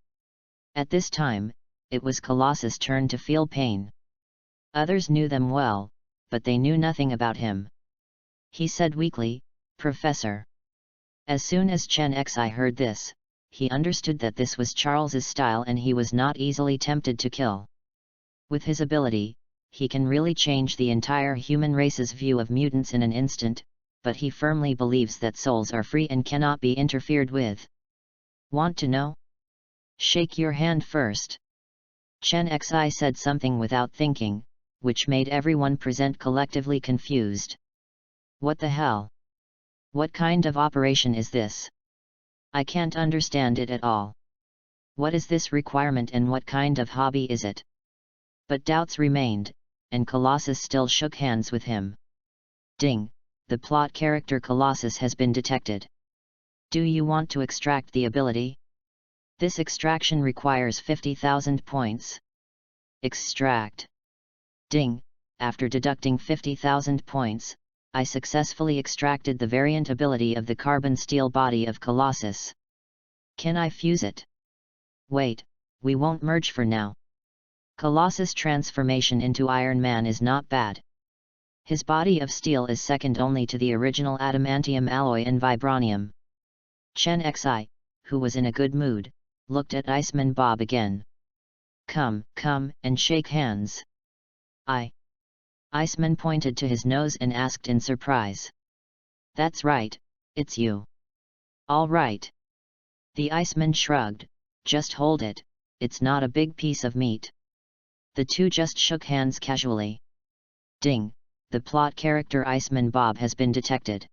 A: At this time, it was Colossus' turn to feel pain. Others knew them well, but they knew nothing about him. He said weakly, "Professor." As soon as Chen Xi heard this, he understood that this was Charles's style and he was not easily tempted to kill. With his ability, he can really change the entire human race's view of mutants in an instant, but he firmly believes that souls are free and cannot be interfered with. Want to know? Shake your hand first. Chen Xi said something without thinking, which made everyone present collectively confused. What the hell? What kind of operation is this? I can't understand it at all. What is this requirement and what kind of hobby is it? But doubts remained, and Colossus still shook hands with him. Ding! The plot character Colossus has been detected. Do you want to extract the ability? This extraction requires 50,000 points. Extract. Ding! After deducting 50,000 points, I successfully extracted the variant ability of the carbon steel body of Colossus. Can I fuse it? Wait, we won't merge for now. Colossus' transformation into Iron Man is not bad. His body of steel is second only to the original adamantium alloy and vibranium. Chen Xi, who was in a good mood, looked at Iceman Bob again. Come, and shake hands. Iceman pointed to his nose and asked in surprise. That's right, it's you. All right. The Iceman shrugged, just hold it, it's not a big piece of meat. The two just shook hands casually. Ding! The plot character Iceman Bob has been detected.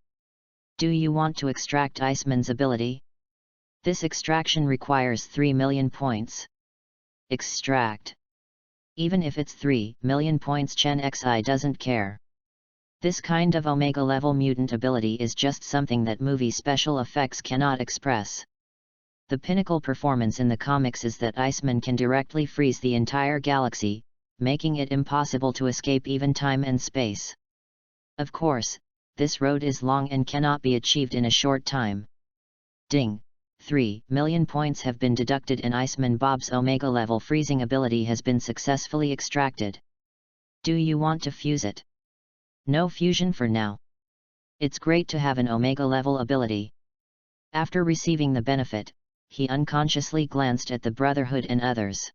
A: Do you want to extract Iceman's ability? This extraction requires 3 million points. Extract. Even if it's 3 million points, Chen Xi doesn't care. This kind of Omega-level mutant ability is just something that movie special effects cannot express. The pinnacle performance in the comics is that Iceman can directly freeze the entire galaxy, making it impossible to escape even time and space. Of course, this road is long and cannot be achieved in a short time. Ding! 3 million points have been deducted and Iceman Bob's Omega-level freezing ability has been successfully extracted. Do you want to fuse it? No fusion for now. It's great to have an Omega-level ability. After receiving the benefit, he unconsciously glanced at the Brotherhood and others.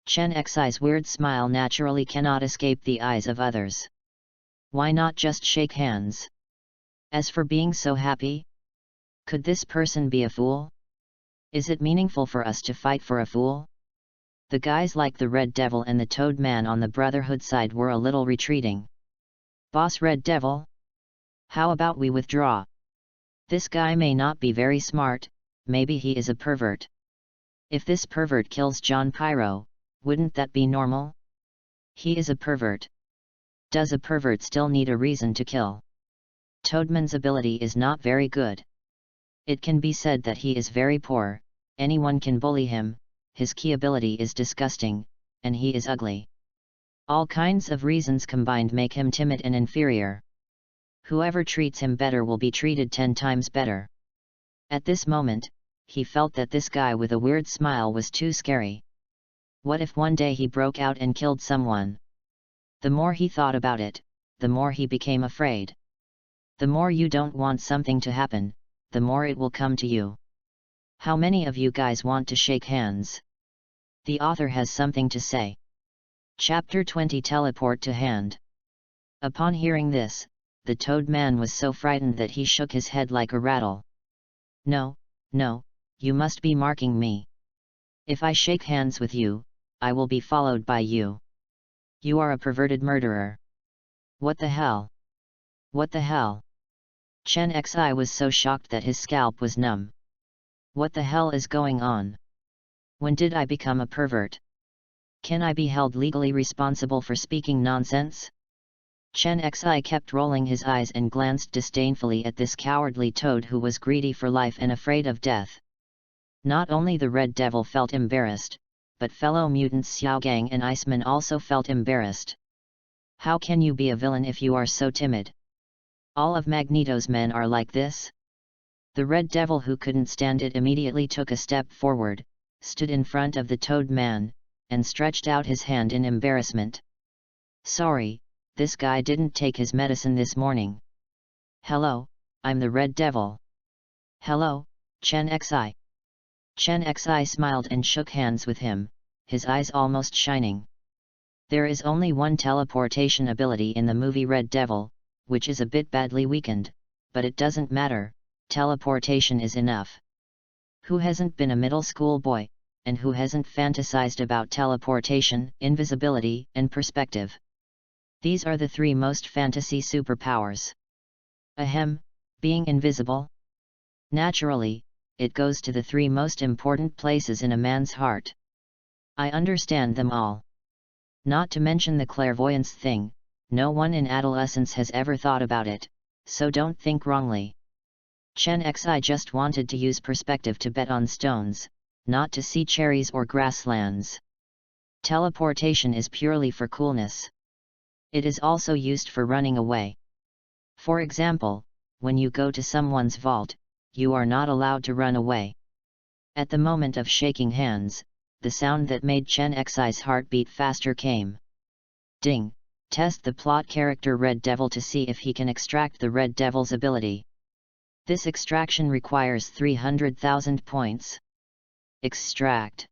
A: Chen Xi's weird smile naturally cannot escape the eyes of others. Why not just shake hands? As for being so happy? Could this person be a fool? Is it meaningful for us to fight for a fool? The guys like the Red Devil and the Toad Man on the Brotherhood side were a little retreating. Boss Red Devil? How about we withdraw? This guy may not be very smart, maybe he is a pervert. If this pervert kills John Pyro, wouldn't that be normal? He is a pervert. Does a pervert still need a reason to kill? Toadman's ability is not very good. It can be said that he is very poor, anyone can bully him, his key ability is disgusting, and he is ugly. All kinds of reasons combined make him timid and inferior. Whoever treats him better will be treated 10 times better. At this moment, he felt that this guy with a weird smile was too scary. What if one day he broke out and killed someone? The more he thought about it, the more he became afraid. The more you don't want something to happen, the more it will come to you. How many of you guys want to shake hands? The author has something to say. Chapter 20 Teleport to Hand. Upon hearing this, the Toad Man was so frightened that he shook his head like a rattle. No, you must be marking me. If I shake hands with you, I will be followed by you. You are a perverted murderer. What the hell? What the hell? Chen Xi was so shocked that his scalp was numb. What the hell is going on? When did I become a pervert? Can I be held legally responsible for speaking nonsense? Chen Xi kept rolling his eyes and glanced disdainfully at this cowardly toad who was greedy for life and afraid of death. Not only the Red Devil felt embarrassed, but fellow mutants Xiaogang and Iceman also felt embarrassed. How can you be a villain if you are so timid? All of Magneto's men are like this? The Red Devil, who couldn't stand it, immediately took a step forward, stood in front of the Toad Man, and stretched out his hand in embarrassment. Sorry, this guy didn't take his medicine this morning. Hello, I'm the Red Devil. Hello, Chen Xi. Chen Xi smiled and shook hands with him, his eyes almost shining. There is only one teleportation ability in the movie Red Devil, which is a bit badly weakened, but it doesn't matter, teleportation is enough. Who hasn't been a middle school boy, and who hasn't fantasized about teleportation, invisibility, and perspective? These are the three most fantasy superpowers. Ahem, being invisible? Naturally, it goes to the three most important places in a man's heart. I understand them all. Not to mention the clairvoyance thing, no one in adolescence has ever thought about it, so don't think wrongly. Chen Xi just wanted to use perspective to bet on stones, not to see cherries or grasslands. Teleportation is purely for coolness. It is also used for running away. For example, when you go to someone's vault, you are not allowed to run away. At the moment of shaking hands, the sound that made Chen Xi's heart beat faster came. Ding! Test the plot character Red Devil to see if he can extract the Red Devil's ability. This extraction requires 300,000 points. Extract.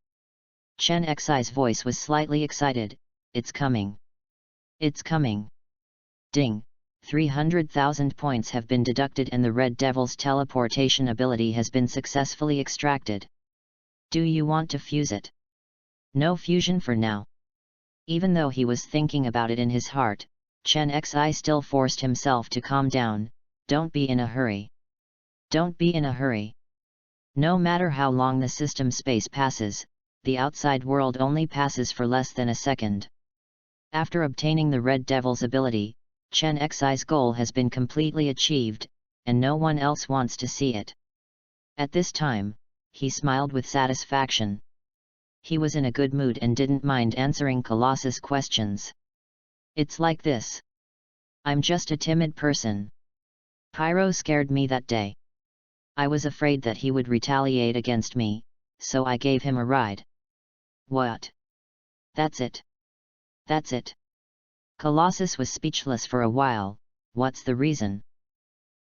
A: Chen Xi's voice was slightly excited. It's coming. It's coming. Ding! 300,000 points have been deducted and the Red Devil's teleportation ability has been successfully extracted. Do you want to fuse it? No fusion for now. Even though he was thinking about it in his heart, Chen Xi still forced himself to calm down. Don't be in a hurry. Don't be in a hurry. No matter how long the system space passes, the outside world only passes for less than a second. After obtaining the Red Devil's ability, Chen Xi's goal has been completely achieved, and no one else wants to see it. At this time, he smiled with satisfaction. He was in a good mood and didn't mind answering Colossus' questions. It's like this. I'm just a timid person. Pyro scared me that day. I was afraid that he would retaliate against me, so I gave him a ride. What? That's it. That's it. Colossus was speechless for a while. What's the reason?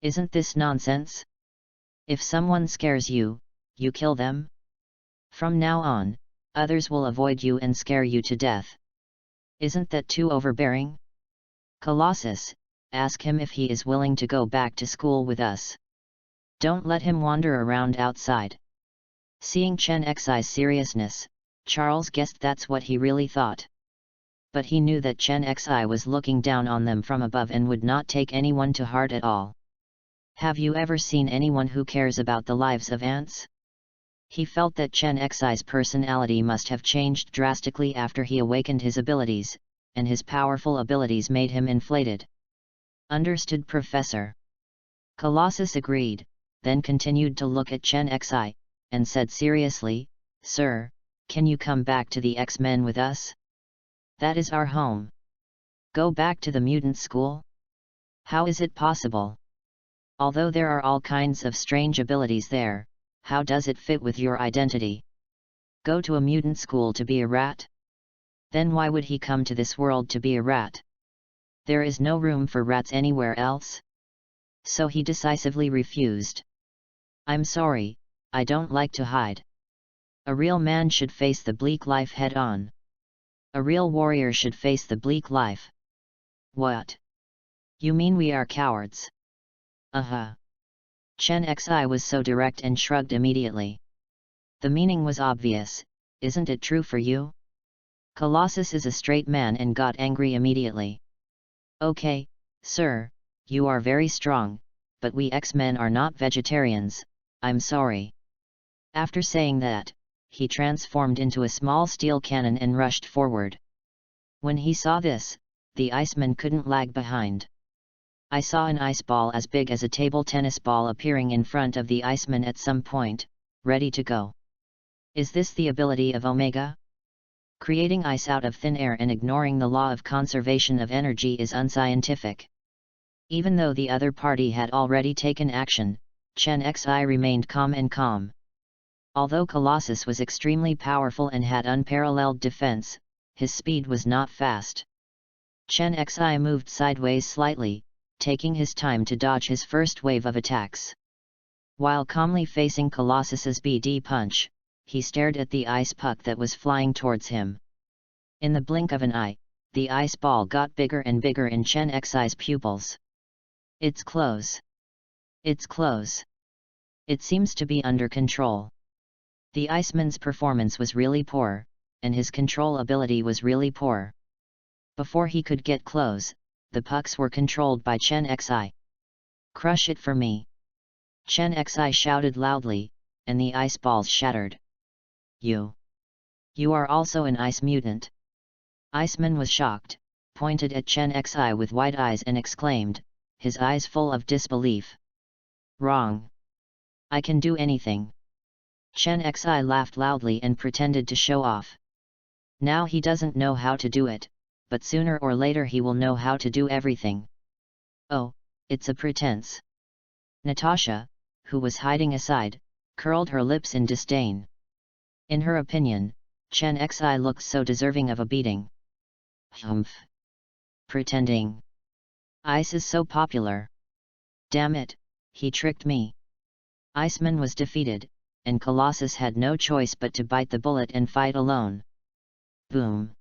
A: Isn't this nonsense? If someone scares you, you kill them? From now on, others will avoid you and scare you to death. Isn't that too overbearing? Colossus, ask him if he is willing to go back to school with us. Don't let him wander around outside. Seeing Chen Xi's seriousness, Charles guessed that's what he really thought. But he knew that Chen Xi was looking down on them from above and would not take anyone to heart at all. Have you ever seen anyone who cares about the lives of ants? He felt that Chen Xi's personality must have changed drastically after he awakened his abilities, and his powerful abilities made him inflated. Understood, Professor. Colossus agreed, then continued to look at Chen Xi, and said seriously, Sir, can you come back to the X-Men with us? That is our home. Go back to the mutant school? How is it possible? Although there are all kinds of strange abilities there, how does it fit with your identity? Go to a mutant school to be a rat? Then why would he come to this world to be a rat? There is no room for rats anywhere else. So he decisively refused. I'm sorry, I don't like to hide. A real man should face the bleak life head-on. A real warrior should face the bleak life. What? You mean we are cowards? Chen Xi was so direct and shrugged immediately. The meaning was obvious, isn't it true for you? Colossus is a straight man and got angry immediately. Okay, sir, you are very strong, but we X-Men are not vegetarians, I'm sorry. After saying that, he transformed into a small steel cannon and rushed forward. When he saw this, the iceman couldn't lag behind. I saw an ice ball as big as a table tennis ball appearing in front of the iceman at some point, ready to go. Is this the ability of Omega? Creating ice out of thin air and ignoring the law of conservation of energy is unscientific. Even though the other party had already taken action, Chen Xi remained calm. Although Colossus was extremely powerful and had unparalleled defense, his speed was not fast. Chen Xi moved sideways slightly, taking his time to dodge his first wave of attacks. While calmly facing Colossus's BD punch, he stared at the ice puck that was flying towards him. In the blink of an eye, the ice ball got bigger and bigger in Chen Xi's pupils. It's close. It's close. It seems to be under control. The iceman's performance was really poor, and his control ability was really poor. Before he could get close, the pucks were controlled by Chen Xi. Crush it for me! Chen Xi shouted loudly, and the ice balls shattered. You are also an ice mutant. Iceman was shocked, pointed at Chen Xi with wide eyes and exclaimed, his eyes full of disbelief. Wrong! I can do anything. Chen Xi laughed loudly and pretended to show off. Now he doesn't know how to do it, but sooner or later he will know how to do everything. Oh, it's a pretense. Natasha, who was hiding aside, curled her lips in disdain. In her opinion, Chen Xi looked so deserving of a beating. Humph! Pretending. Ice is so popular. Damn it, he tricked me. Iceman was defeated, and Colossus had no choice but to bite the bullet and fight alone. Boom!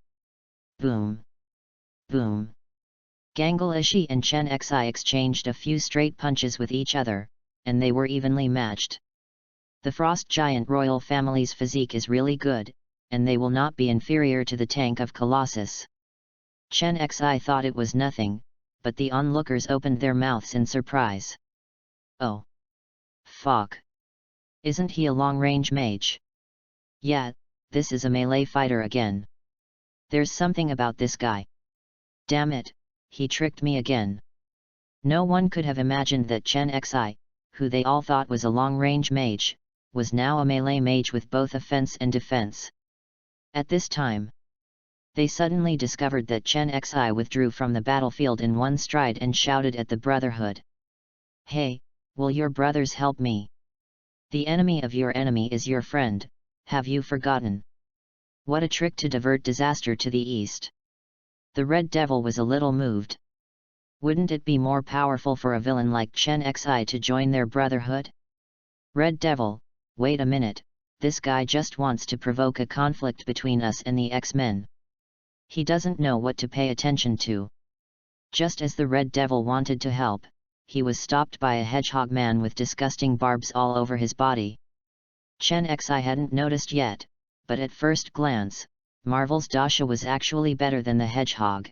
A: Boom! Boom! Gangleishi and Chen Xi exchanged a few straight punches with each other, and they were evenly matched. The frost giant royal family's physique is really good, and they will not be inferior to the tank of Colossus. Chen Xi thought it was nothing, but the onlookers opened their mouths in surprise. Oh! Fuck! Isn't he a long-range mage? Yeah, this is a melee fighter again. There's something about this guy. Damn it, he tricked me again. No one could have imagined that Chen Xi, who they all thought was a long-range mage, was now a melee mage with both offense and defense. At this time, they suddenly discovered that Chen Xi withdrew from the battlefield in one stride and shouted at the Brotherhood. Hey, will your brothers help me? The enemy of your enemy is your friend, have you forgotten? What a trick to divert disaster to the east. The Red Devil was a little moved. Wouldn't it be more powerful for a villain like Chen Xi to join their brotherhood? Red Devil, wait a minute, this guy just wants to provoke a conflict between us and the X-Men. He doesn't know what to pay attention to. Just as the Red Devil wanted to help, he was stopped by a hedgehog man with disgusting barbs all over his body. Chen Xi hadn't noticed yet, but at first glance, Marvel's Dasha was actually better than the hedgehog.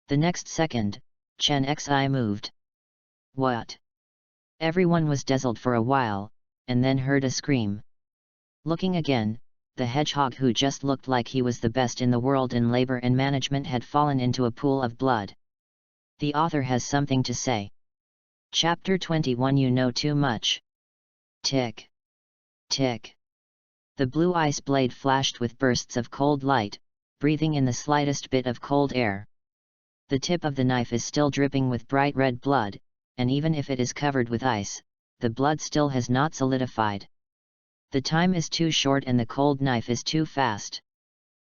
A: The next second, Chen Xi moved. What? Everyone was dazzled for a while, and then heard a scream. Looking again, the hedgehog who just looked like he was the best in the world in labor and management had fallen into a pool of blood. The author has something to say. Chapter 21 You know too much. Tick. Tick. The blue ice blade flashed with bursts of cold light, breathing in the slightest bit of cold air. The tip of the knife is still dripping with bright red blood, and even if it is covered with ice, the blood still has not solidified. The time is too short and the cold knife is too fast.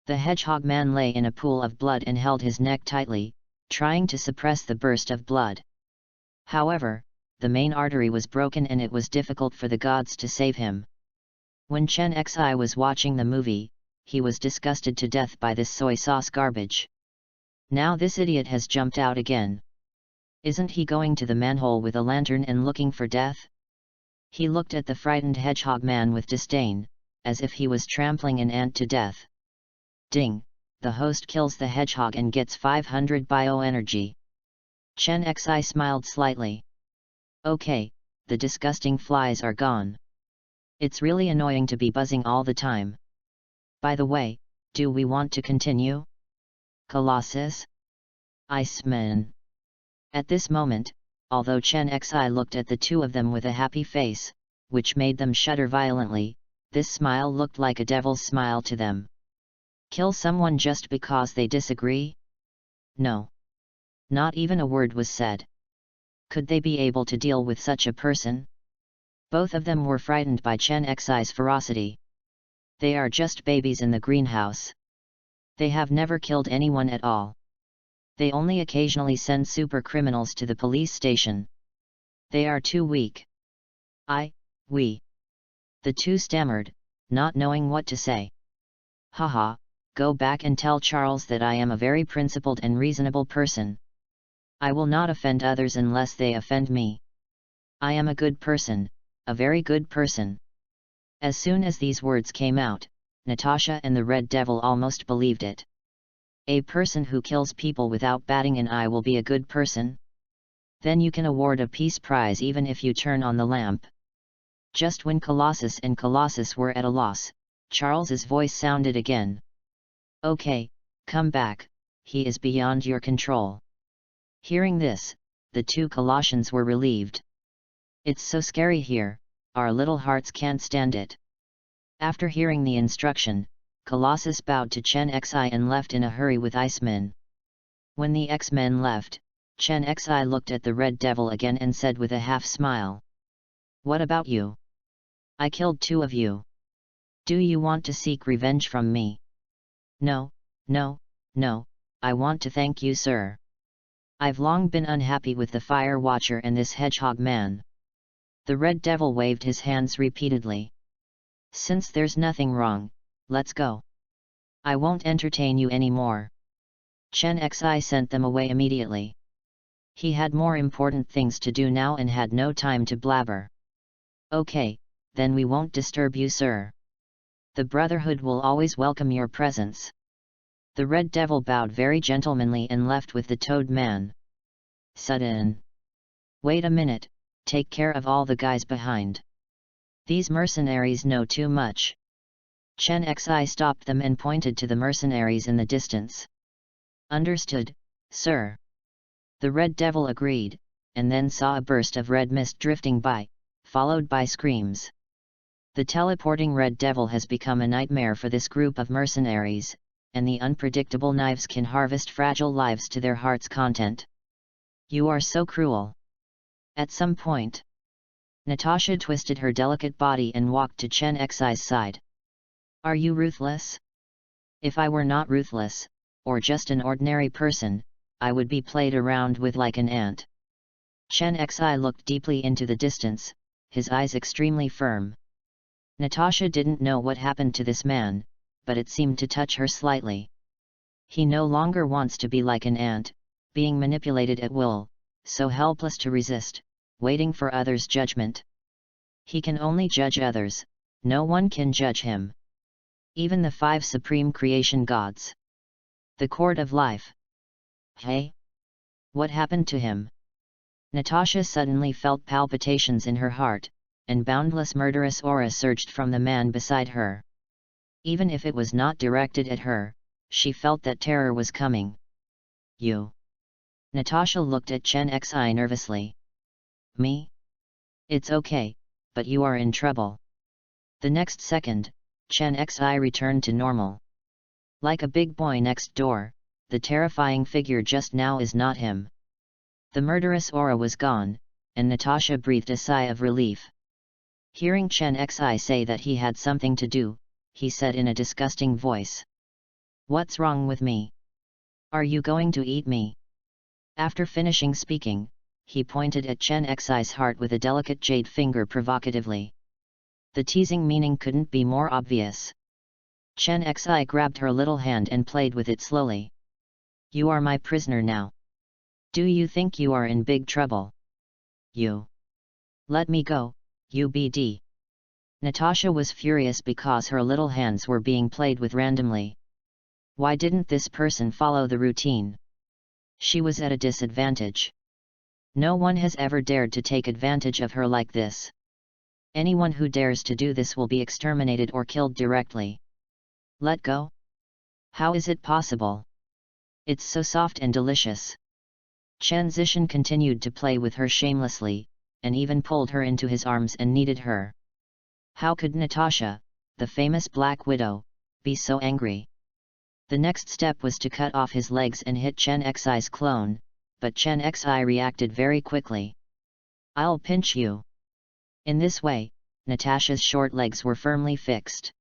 A: The hedgehog man lay in a pool of blood and held his neck tightly, trying to suppress the burst of blood. However, the main artery was broken and it was difficult for the gods to save him. When Chen Xi was watching the movie, he was disgusted to death by this soy sauce garbage. Now this idiot has jumped out again. Isn't he going to the manhole with a lantern and looking for death? He looked at the frightened hedgehog man with disdain, as if he was trampling an ant to death. Ding! The host kills the hedgehog and gets 500 bioenergy. Chen Xi smiled slightly. Okay, the disgusting flies are gone. It's really annoying to be buzzing all the time. By the way, do we want to continue? Colossus? Iceman. At this moment, although Chen Xi looked at the two of them with a happy face, which made them shudder violently, this smile looked like a devil's smile to them. Kill someone just because they disagree? No. Not even a word was said. Could they be able to deal with such a person? Both of them were frightened by Chen Xi's ferocity. They are just babies in the greenhouse. They have never killed anyone at all. They only occasionally send super criminals to the police station. They are too weak. We. The two stammered, not knowing what to say. Haha, go back and tell Charles that I am a very principled and reasonable person. I will not offend others unless they offend me. I am a good person, a very good person. As soon as these words came out, Natasha and the Red Devil almost believed it. A person who kills people without batting an eye will be a good person? Then you can award a peace prize even if you turn on the lamp. Just when Colossus and Colossus were at a loss, Charles's voice sounded again. Okay, come back, he is beyond your control. Hearing this, the two Colossians were relieved. It's so scary here, our little hearts can't stand it. After hearing the instruction, Colossus bowed to Chen Xi and left in a hurry with Iceman. When the X-Men left, Chen Xi looked at the Red Devil again and said with a half smile. What about you? I killed two of you. Do you want to seek revenge from me? No, I want to thank you, sir. I've long been unhappy with the Fire Watcher and this Hedgehog Man. The Red Devil waved his hands repeatedly. Since there's nothing wrong, let's go. I won't entertain you anymore. Chen Xi sent them away immediately. He had more important things to do now and had no time to blabber. Okay, then we won't disturb you, sir. The Brotherhood will always welcome your presence. The Red Devil bowed very gentlemanly and left with the Toad Man. Sudden. Wait a minute, take care of all the guys behind. These mercenaries know too much. Chen Xi stopped them and pointed to the mercenaries in the distance. Understood, sir. The Red Devil agreed, and then saw a burst of red mist drifting by, followed by screams. The teleporting Red Devil has become a nightmare for this group of mercenaries, and the unpredictable knives can harvest fragile lives to their heart's content. You are so cruel. At some point, Natasha twisted her delicate body and walked to Chen Xi's side. Are you ruthless? If I were not ruthless, or just an ordinary person, I would be played around with like an ant. Chen Xi looked deeply into the distance, his eyes extremely firm. Natasha didn't know what happened to this man, but it seemed to touch her slightly. He no longer wants to be like an ant, being manipulated at will, so helpless to resist, waiting for others' judgment. He can only judge others, no one can judge him. Even the 5 supreme creation gods. The Court of Life. Hey? What happened to him? Natasha suddenly felt palpitations in her heart, and boundless murderous aura surged from the man beside her. Even if it was not directed at her, she felt that terror was coming. You. Natasha looked at Chen Xi nervously. Me? It's okay, but you are in trouble. The next second, Chen Xi returned to normal. Like a big boy next door, the terrifying figure just now is not him. The murderous aura was gone, and Natasha breathed a sigh of relief. Hearing Chen Xi say that he had something to do, he said in a disgusting voice. What's wrong with me? Are you going to eat me? After finishing speaking, he pointed at Chen Xi's heart with a delicate jade finger provocatively. The teasing meaning couldn't be more obvious. Chen Xi grabbed her little hand and played with it slowly. You are my prisoner now. Do you think you are in big trouble? You. Let me go, UBD. Natasha was furious because her little hands were being played with randomly. Why didn't this person follow the routine? She was at a disadvantage. No one has ever dared to take advantage of her like this. Anyone who dares to do this will be exterminated or killed directly. Let go? How is it possible? It's so soft and delicious. Chen Zishan continued to play with her shamelessly, and even pulled her into his arms and kneaded her. How could Natasha, the famous Black Widow, be so angry? The next step was to cut off his legs and hit Chen Xi's clone, but Chen Xi reacted very quickly. I'll pinch you. In this way, Natasha's short legs were firmly fixed.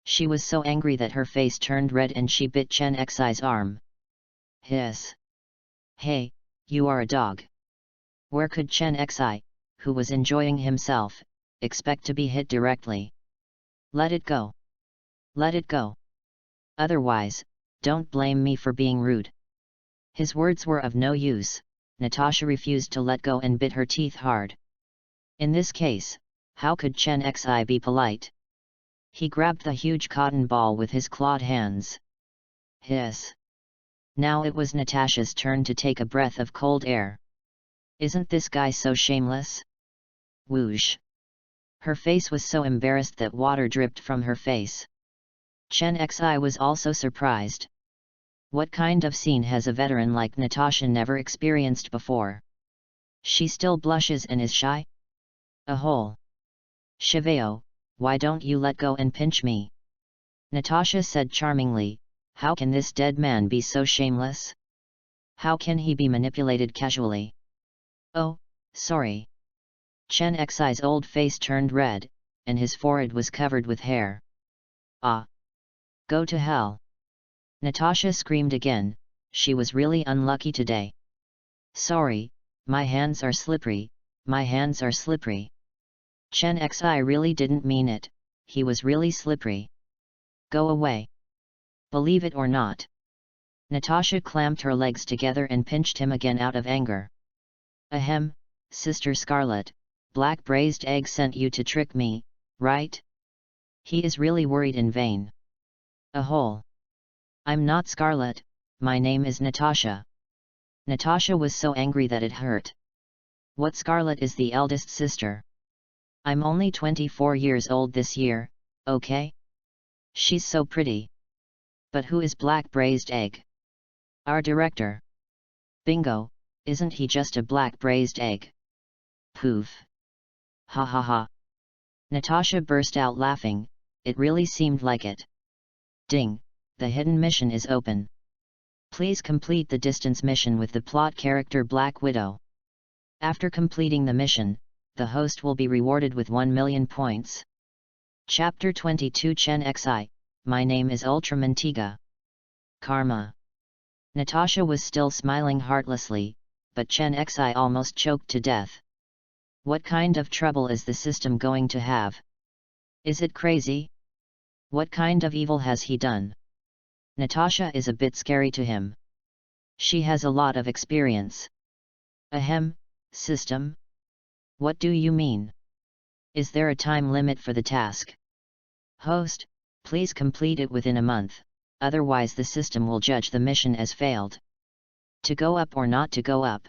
A: She was so angry that her face turned red and she bit Chen Xi's arm. Hiss! Hey, you are a dog. Where could Chen Xi, who was enjoying himself, expect to be hit directly? Let it go. Let it go. Otherwise, don't blame me for being rude. His words were of no use. Natasha refused to let go and bit her teeth hard. In this case, how could Chen Xi be polite? He grabbed the huge cotton ball with his clawed hands. Hiss! Now it was Natasha's turn to take a breath of cold air. Isn't this guy so shameless? Whoosh! Her face was so embarrassed that water dripped from her face. Chen Xi was also surprised. What kind of scene has a veteran like Natasha never experienced before? She still blushes and is shy? A hole. Shiveo, why don't you let go and pinch me? Natasha said charmingly, how can this dead man be so shameless? How can he be manipulated casually? Oh, sorry. Chen Xi's old face turned red, and his forehead was covered with hair. Ah! Go to hell! Natasha screamed again, she was really unlucky today. Sorry, my hands are slippery, my hands are slippery. Chen Xi really didn't mean it, he was really slippery. Go away. Believe it or not. Natasha clamped her legs together and pinched him again out of anger. Ahem, Sister Scarlet, Black Braised Egg sent you to trick me, right? He is really worried in vain. A hole. I'm not Scarlet, my name is Natasha. Natasha was so angry that it hurt. What Scarlet is the eldest sister? I'm only 24 years old this year, okay? She's so pretty. But who is Black Braised Egg? Our director. Bingo, isn't he just a black braised egg? Poof. Ha ha ha. Natasha burst out laughing, it really seemed like it. Ding, the hidden mission is open. Please complete the distance mission with the plot character Black Widow. After completing the mission, the host will be rewarded with 1 million points. Chapter 22 Chen Xi, my name is Ultramantiga. Karma. Natasha was still smiling heartlessly, but Chen Xi almost choked to death. What kind of trouble is the system going to have? Is it crazy? What kind of evil has he done? Natasha is a bit scary to him. She has a lot of experience. Ahem, system? What do you mean? Is there a time limit for the task? Host, please complete it within a month, otherwise the system will judge the mission as failed. To go up or not to go up?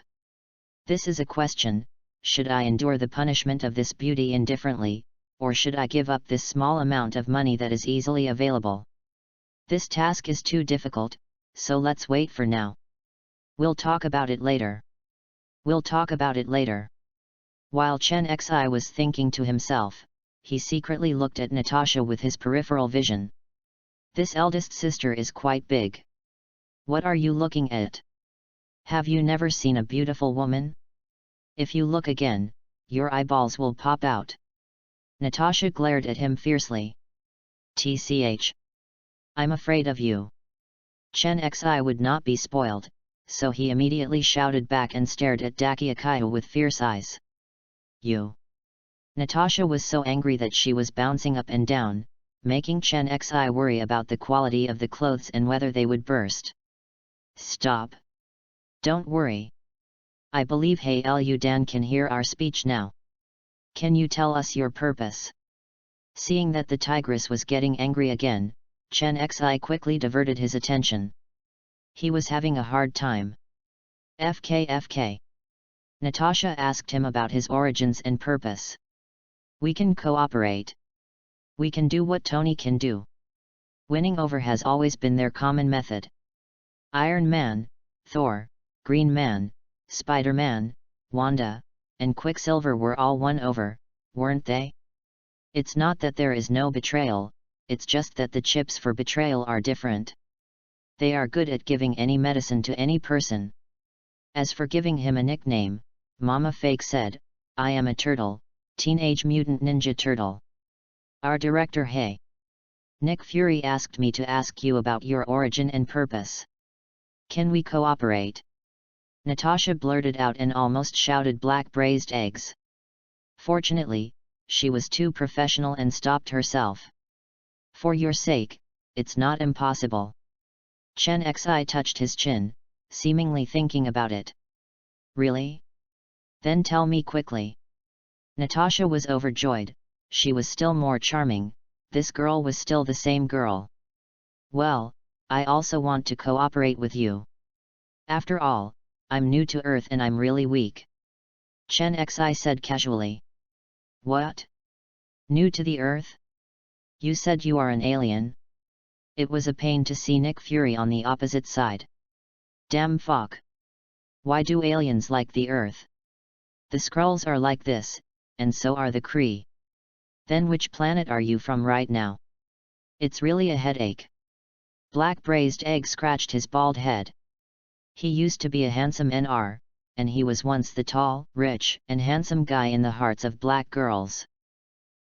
A: This is a question, should I endure the punishment of this beauty indifferently, or should I give up this small amount of money that is easily available? This task is too difficult, so let's wait for now. We'll talk about it later. We'll talk about it later. While Chen Xi was thinking to himself, he secretly looked at Natasha with his peripheral vision. This eldest sister is quite big. What are you looking at? Have you never seen a beautiful woman? If you look again, your eyeballs will pop out. Natasha glared at him fiercely. TCH. I'm afraid of you. Chen Xi would not be spoiled, so he immediately shouted back and stared at Daki Akayo with fierce eyes. You. Natasha was so angry that she was bouncing up and down, making Chen Xi worry about the quality of the clothes and whether they would burst. Stop. Don't worry. I believe Hey Lu Dan can hear our speech now. Can you tell us your purpose? Seeing that the tigress was getting angry again, Chen Xi quickly diverted his attention. He was having a hard time. FK. Natasha asked him about his origins and purpose. We can cooperate. We can do what Tony can do. Winning over has always been their common method. Iron Man, Thor, Green Man, Spider-Man, Wanda, and Quicksilver were all won over, weren't they? It's not that there is no betrayal, it's just that the chips for betrayal are different. They are good at giving any medicine to any person. As for giving him a nickname, Mama Fake said, I am a turtle, Teenage Mutant Ninja Turtle. Our director Hey. Nick Fury asked me to ask you about your origin and purpose. Can we cooperate? Natasha blurted out and almost shouted black braised eggs. Fortunately, she was too professional and stopped herself. For your sake, it's not impossible. Chen Xi touched his chin, seemingly thinking about it. Really? Then tell me quickly. Natasha was overjoyed, she was still more charming, this girl was still the same girl. Well, I also want to cooperate with you. After all, I'm new to Earth and I'm really weak. Chen Xi said casually. What? New to the Earth? You said you are an alien? It was a pain to see Nick Fury on the opposite side. Damn fuck. Why do aliens like the Earth? The Skrulls are like this, and so are the Kree. Then which planet are you from right now? It's really a headache. Black braised egg scratched his bald head. He used to be a handsome NR, and he was once the tall, rich, and handsome guy in the hearts of black girls.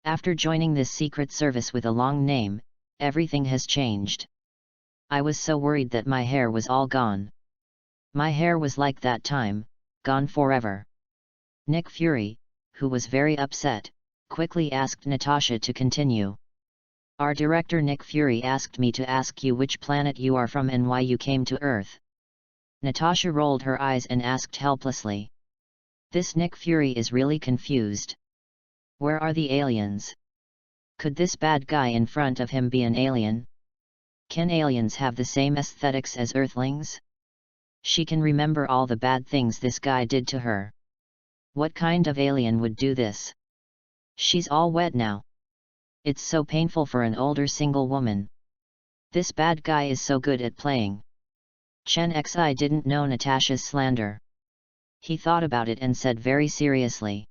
A: After joining this secret service with a long name, everything has changed. I was so worried that my hair was all gone. My hair was like that time, gone forever. Nick Fury, who was very upset, quickly asked Natasha to continue. Our director Nick Fury asked me to ask you which planet you are from and why you came to Earth. Natasha rolled her eyes and asked helplessly. This Nick Fury is really confused. Where are the aliens? Could this bad guy in front of him be an alien? Can aliens have the same aesthetics as Earthlings? She can remember all the bad things this guy did to her. What kind of alien would do this? She's all wet now. It's so painful for an older single woman. This bad guy is so good at playing. Chen Xi didn't know Natasha's slander. He thought about it and said very seriously.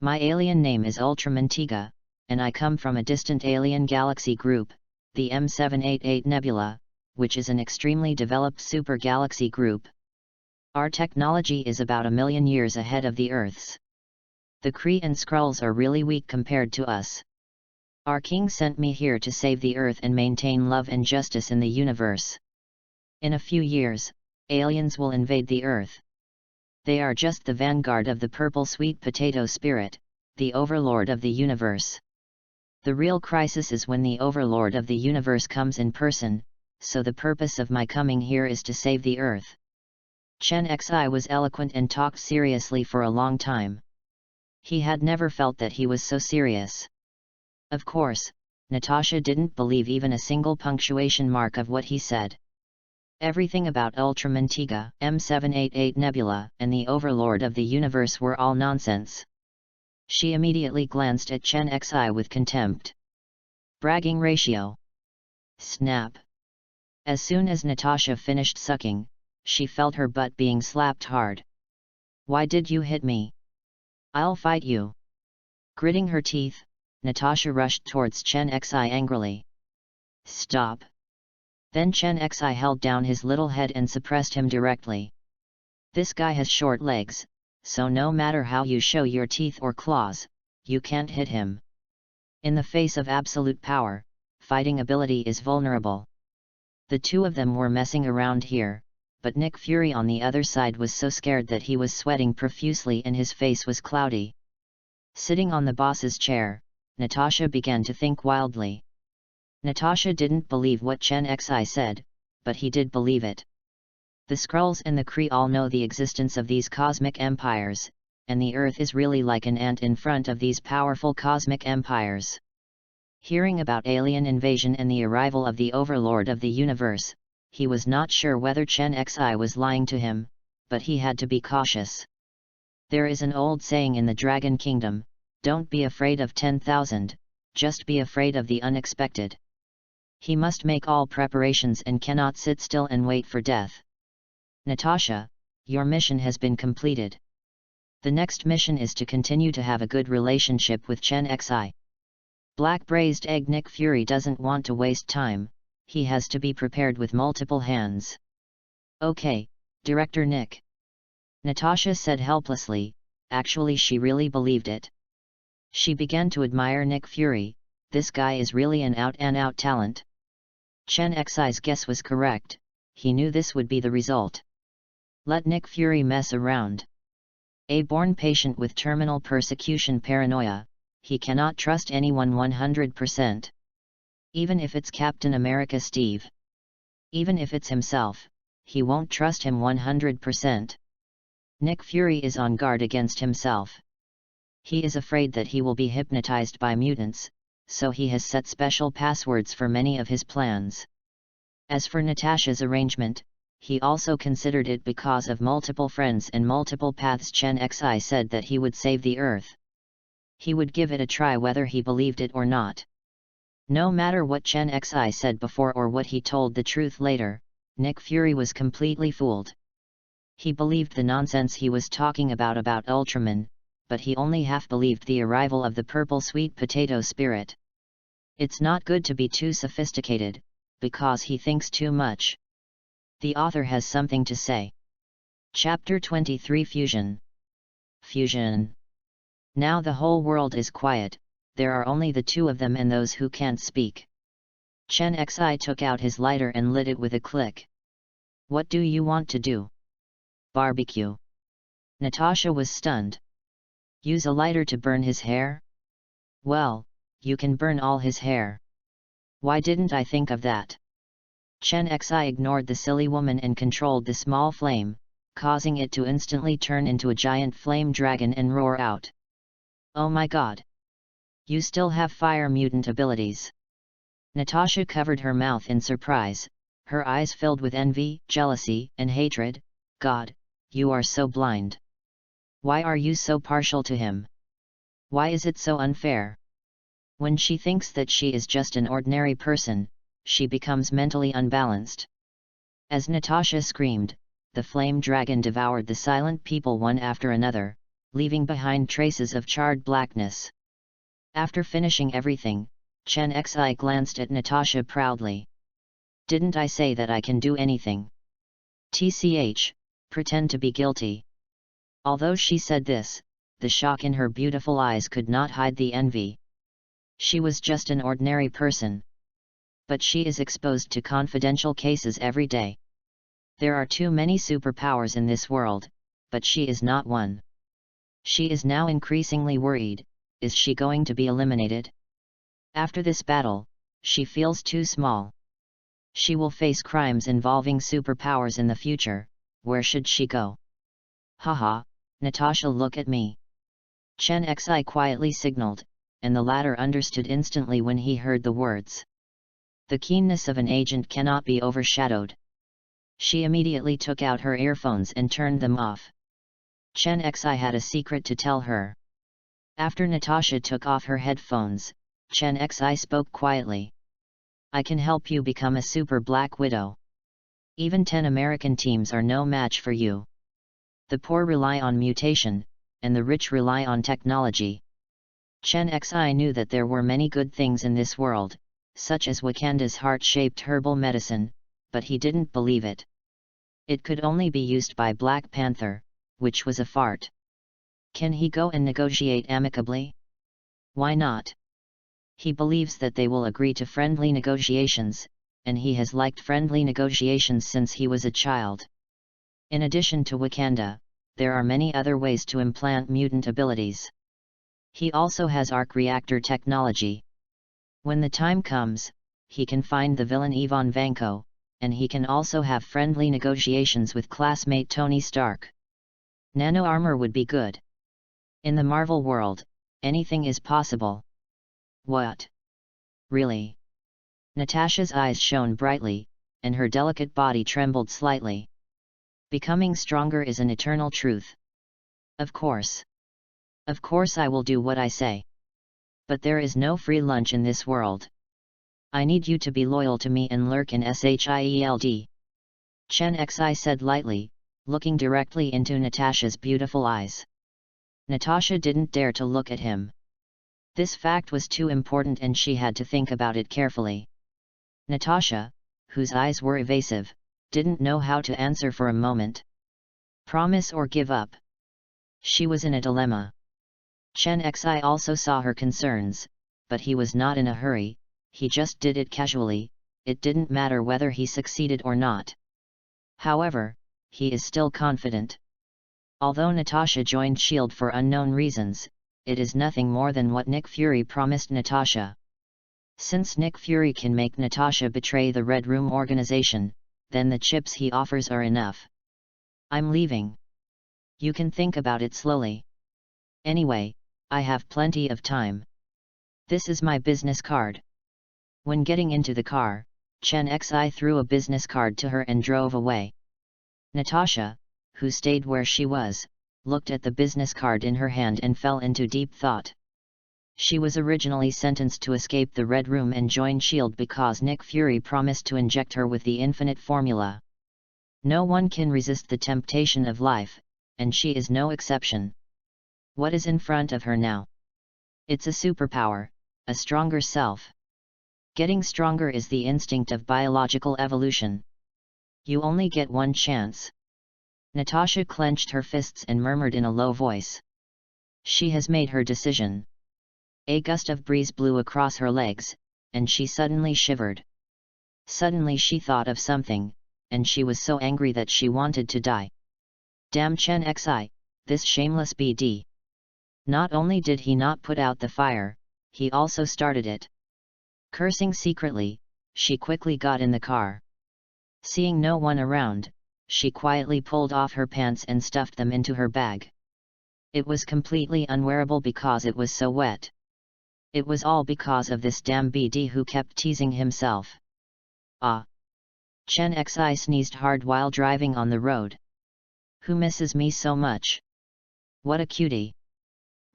A: My alien name is Ultramantiga, and I come from a distant alien galaxy group, the M788 Nebula, which is an extremely developed super galaxy group. Our technology is about 1 million years ahead of the Earth's. The Kree and Skrulls are really weak compared to us. Our king sent me here to save the Earth and maintain love and justice in the universe. In a few years, aliens will invade the Earth. They are just the vanguard of the purple sweet potato spirit, the overlord of the universe. The real crisis is when the overlord of the universe comes in person, so the purpose of my coming here is to save the Earth. Chen Xi was eloquent and talked seriously for a long time. He had never felt that he was so serious. Of course, Natasha didn't believe even a single punctuation mark of what he said. Everything about Ultramantiga, M788 Nebula, and the overlord of the universe were all nonsense. She immediately glanced at Chen Xi with contempt. Bragging ratio. Snap. As soon as Natasha finished sucking, she felt her butt being slapped hard. Why did you hit me? I'll fight you. Gritting her teeth, Natasha rushed towards Chen Xi angrily. Stop. Then Chen Xi held down his little head and suppressed him directly. This guy has short legs, so no matter how you show your teeth or claws, you can't hit him. In the face of absolute power, fighting ability is vulnerable. The two of them were messing around here, but Nick Fury on the other side was so scared that he was sweating profusely and his face was cloudy. Sitting on the boss's chair, Natasha began to think wildly. Natasha didn't believe what Chen Xi said, but he did believe it. The Skrulls and the Kree all know the existence of these cosmic empires, and the Earth is really like an ant in front of these powerful cosmic empires. Hearing about alien invasion and the arrival of the overlord of the universe, he was not sure whether Chen Xi was lying to him, but he had to be cautious. There is an old saying in the Dragon Kingdom, Don't be afraid of 10,000, just be afraid of the unexpected. He must make all preparations and cannot sit still and wait for death. Natasha, your mission has been completed. The next mission is to continue to have a good relationship with Chen Xi. Black Braised Egg. Nick Fury doesn't want to waste time, he has to be prepared with multiple hands. Okay, Director Nick. Natasha said helplessly, actually she really believed it. She began to admire Nick Fury, this guy is really an out-and-out talent. Chen Xi's guess was correct, he knew this would be the result. Let Nick Fury mess around. A born patient with terminal persecution paranoia, he cannot trust anyone 100%. Even if it's Captain America Steve. Even if it's himself, he won't trust him 100%. Nick Fury is on guard against himself. He is afraid that he will be hypnotized by mutants, so he has set special passwords for many of his plans. As for Natasha's arrangement, he also considered it because of multiple friends and multiple paths. Chen Xi said that he would save the Earth. He would give it a try whether he believed it or not. No matter what Chen Xi said before or what he told the truth later, Nick Fury was completely fooled. He believed the nonsense he was talking about Ultraman, but he only half believed the arrival of the purple sweet potato spirit. It's not good to be too sophisticated, because he thinks too much. The author has something to say. Chapter 23 Fusion. Fusion. Now the whole world is quiet, there are only the two of them and those who can't speak. Chen Xi took out his lighter and lit it with a click. What do you want to do? Barbecue. Natasha was stunned. Use a lighter to burn his hair? Well, you can burn all his hair. Why didn't I think of that? Chen Xi ignored the silly woman and controlled the small flame, causing it to instantly turn into a giant flame dragon and roar out. Oh my god! You still have fire mutant abilities. Natasha covered her mouth in surprise, her eyes filled with envy, jealousy, and hatred. God, you are so blind. Why are you so partial to him? Why is it so unfair? When she thinks that she is just an ordinary person, she becomes mentally unbalanced. As Natasha screamed, the flame dragon devoured the silent people one after another, leaving behind traces of charred blackness. After finishing everything, Chen Xi glanced at Natasha proudly. Didn't I say that I can do anything? TCH, pretend to be guilty. Although she said this, the shock in her beautiful eyes could not hide the envy. She was just an ordinary person. But she is exposed to confidential cases every day. There are too many superpowers in this world, but she is not one. She is now increasingly worried, is she going to be eliminated? After this battle, she feels too small. She will face crimes involving superpowers in the future, where should she go? Haha, Natasha, look at me. Chen Xi quietly signaled, and the latter understood instantly when he heard the words. The keenness of an agent cannot be overshadowed. She immediately took out her earphones and turned them off. Chen Xi had a secret to tell her. After Natasha took off her headphones, Chen Xi spoke quietly. I can help you become a super Black Widow. Even 10 American teams are no match for you. The poor rely on mutation, and the rich rely on technology. Chen Xi knew that there were many good things in this world, such as Wakanda's heart-shaped herbal medicine, but he didn't believe it. It could only be used by Black Panther, which was a fart. Can he go and negotiate amicably? Why not? He believes that they will agree to friendly negotiations, and he has liked friendly negotiations since he was a child. In addition to Wakanda, there are many other ways to implant mutant abilities. He also has arc reactor technology. When the time comes, he can find the villain Ivan Vanko, and he can also have friendly negotiations with classmate Tony Stark. Nano armor would be good. In the Marvel world, anything is possible. What? Really? Natasha's eyes shone brightly, and her delicate body trembled slightly. Becoming stronger is an eternal truth. Of course. Of course I will do what I say. But there is no free lunch in this world. I need you to be loyal to me and lurk in SHIELD. Chen Xi said lightly, looking directly into Natasha's beautiful eyes. Natasha didn't dare to look at him. This fact was too important and she had to think about it carefully. Natasha, whose eyes were evasive, didn't know how to answer for a moment. Promise or give up? She was in a dilemma. Chen Xi also saw her concerns, but he was not in a hurry, he just did it casually, it didn't matter whether he succeeded or not. However, he is still confident. Although Natasha joined S.H.I.E.L.D. for unknown reasons, it is nothing more than what Nick Fury promised Natasha. Since Nick Fury can make Natasha betray the Red Room organization, then the chips he offers are enough. I'm leaving. You can think about it slowly. Anyway, I have plenty of time. This is my business card. When getting into the car, Chen Xi threw a business card to her and drove away. Natasha, who stayed where she was, looked at the business card in her hand and fell into deep thought. She was originally sentenced to escape the Red Room and join S.H.I.E.L.D. because Nick Fury promised to inject her with the infinite formula. No one can resist the temptation of life, and she is no exception. What is in front of her now? It's a superpower, a stronger self. Getting stronger is the instinct of biological evolution. You only get one chance. Natasha clenched her fists and murmured in a low voice. She has made her decision. A gust of breeze blew across her legs, and she suddenly shivered. Suddenly she thought of something, and she was so angry that she wanted to die. Damn Chen Xi, this shameless BD. Not only did he not put out the fire, he also started it. Cursing secretly, she quickly got in the car. Seeing no one around, she quietly pulled off her pants and stuffed them into her bag. It was completely unwearable because it was so wet. It was all because of this damn BD who kept teasing himself. Ah! Chen Xi sneezed hard while driving on the road. Who misses me so much? What a cutie!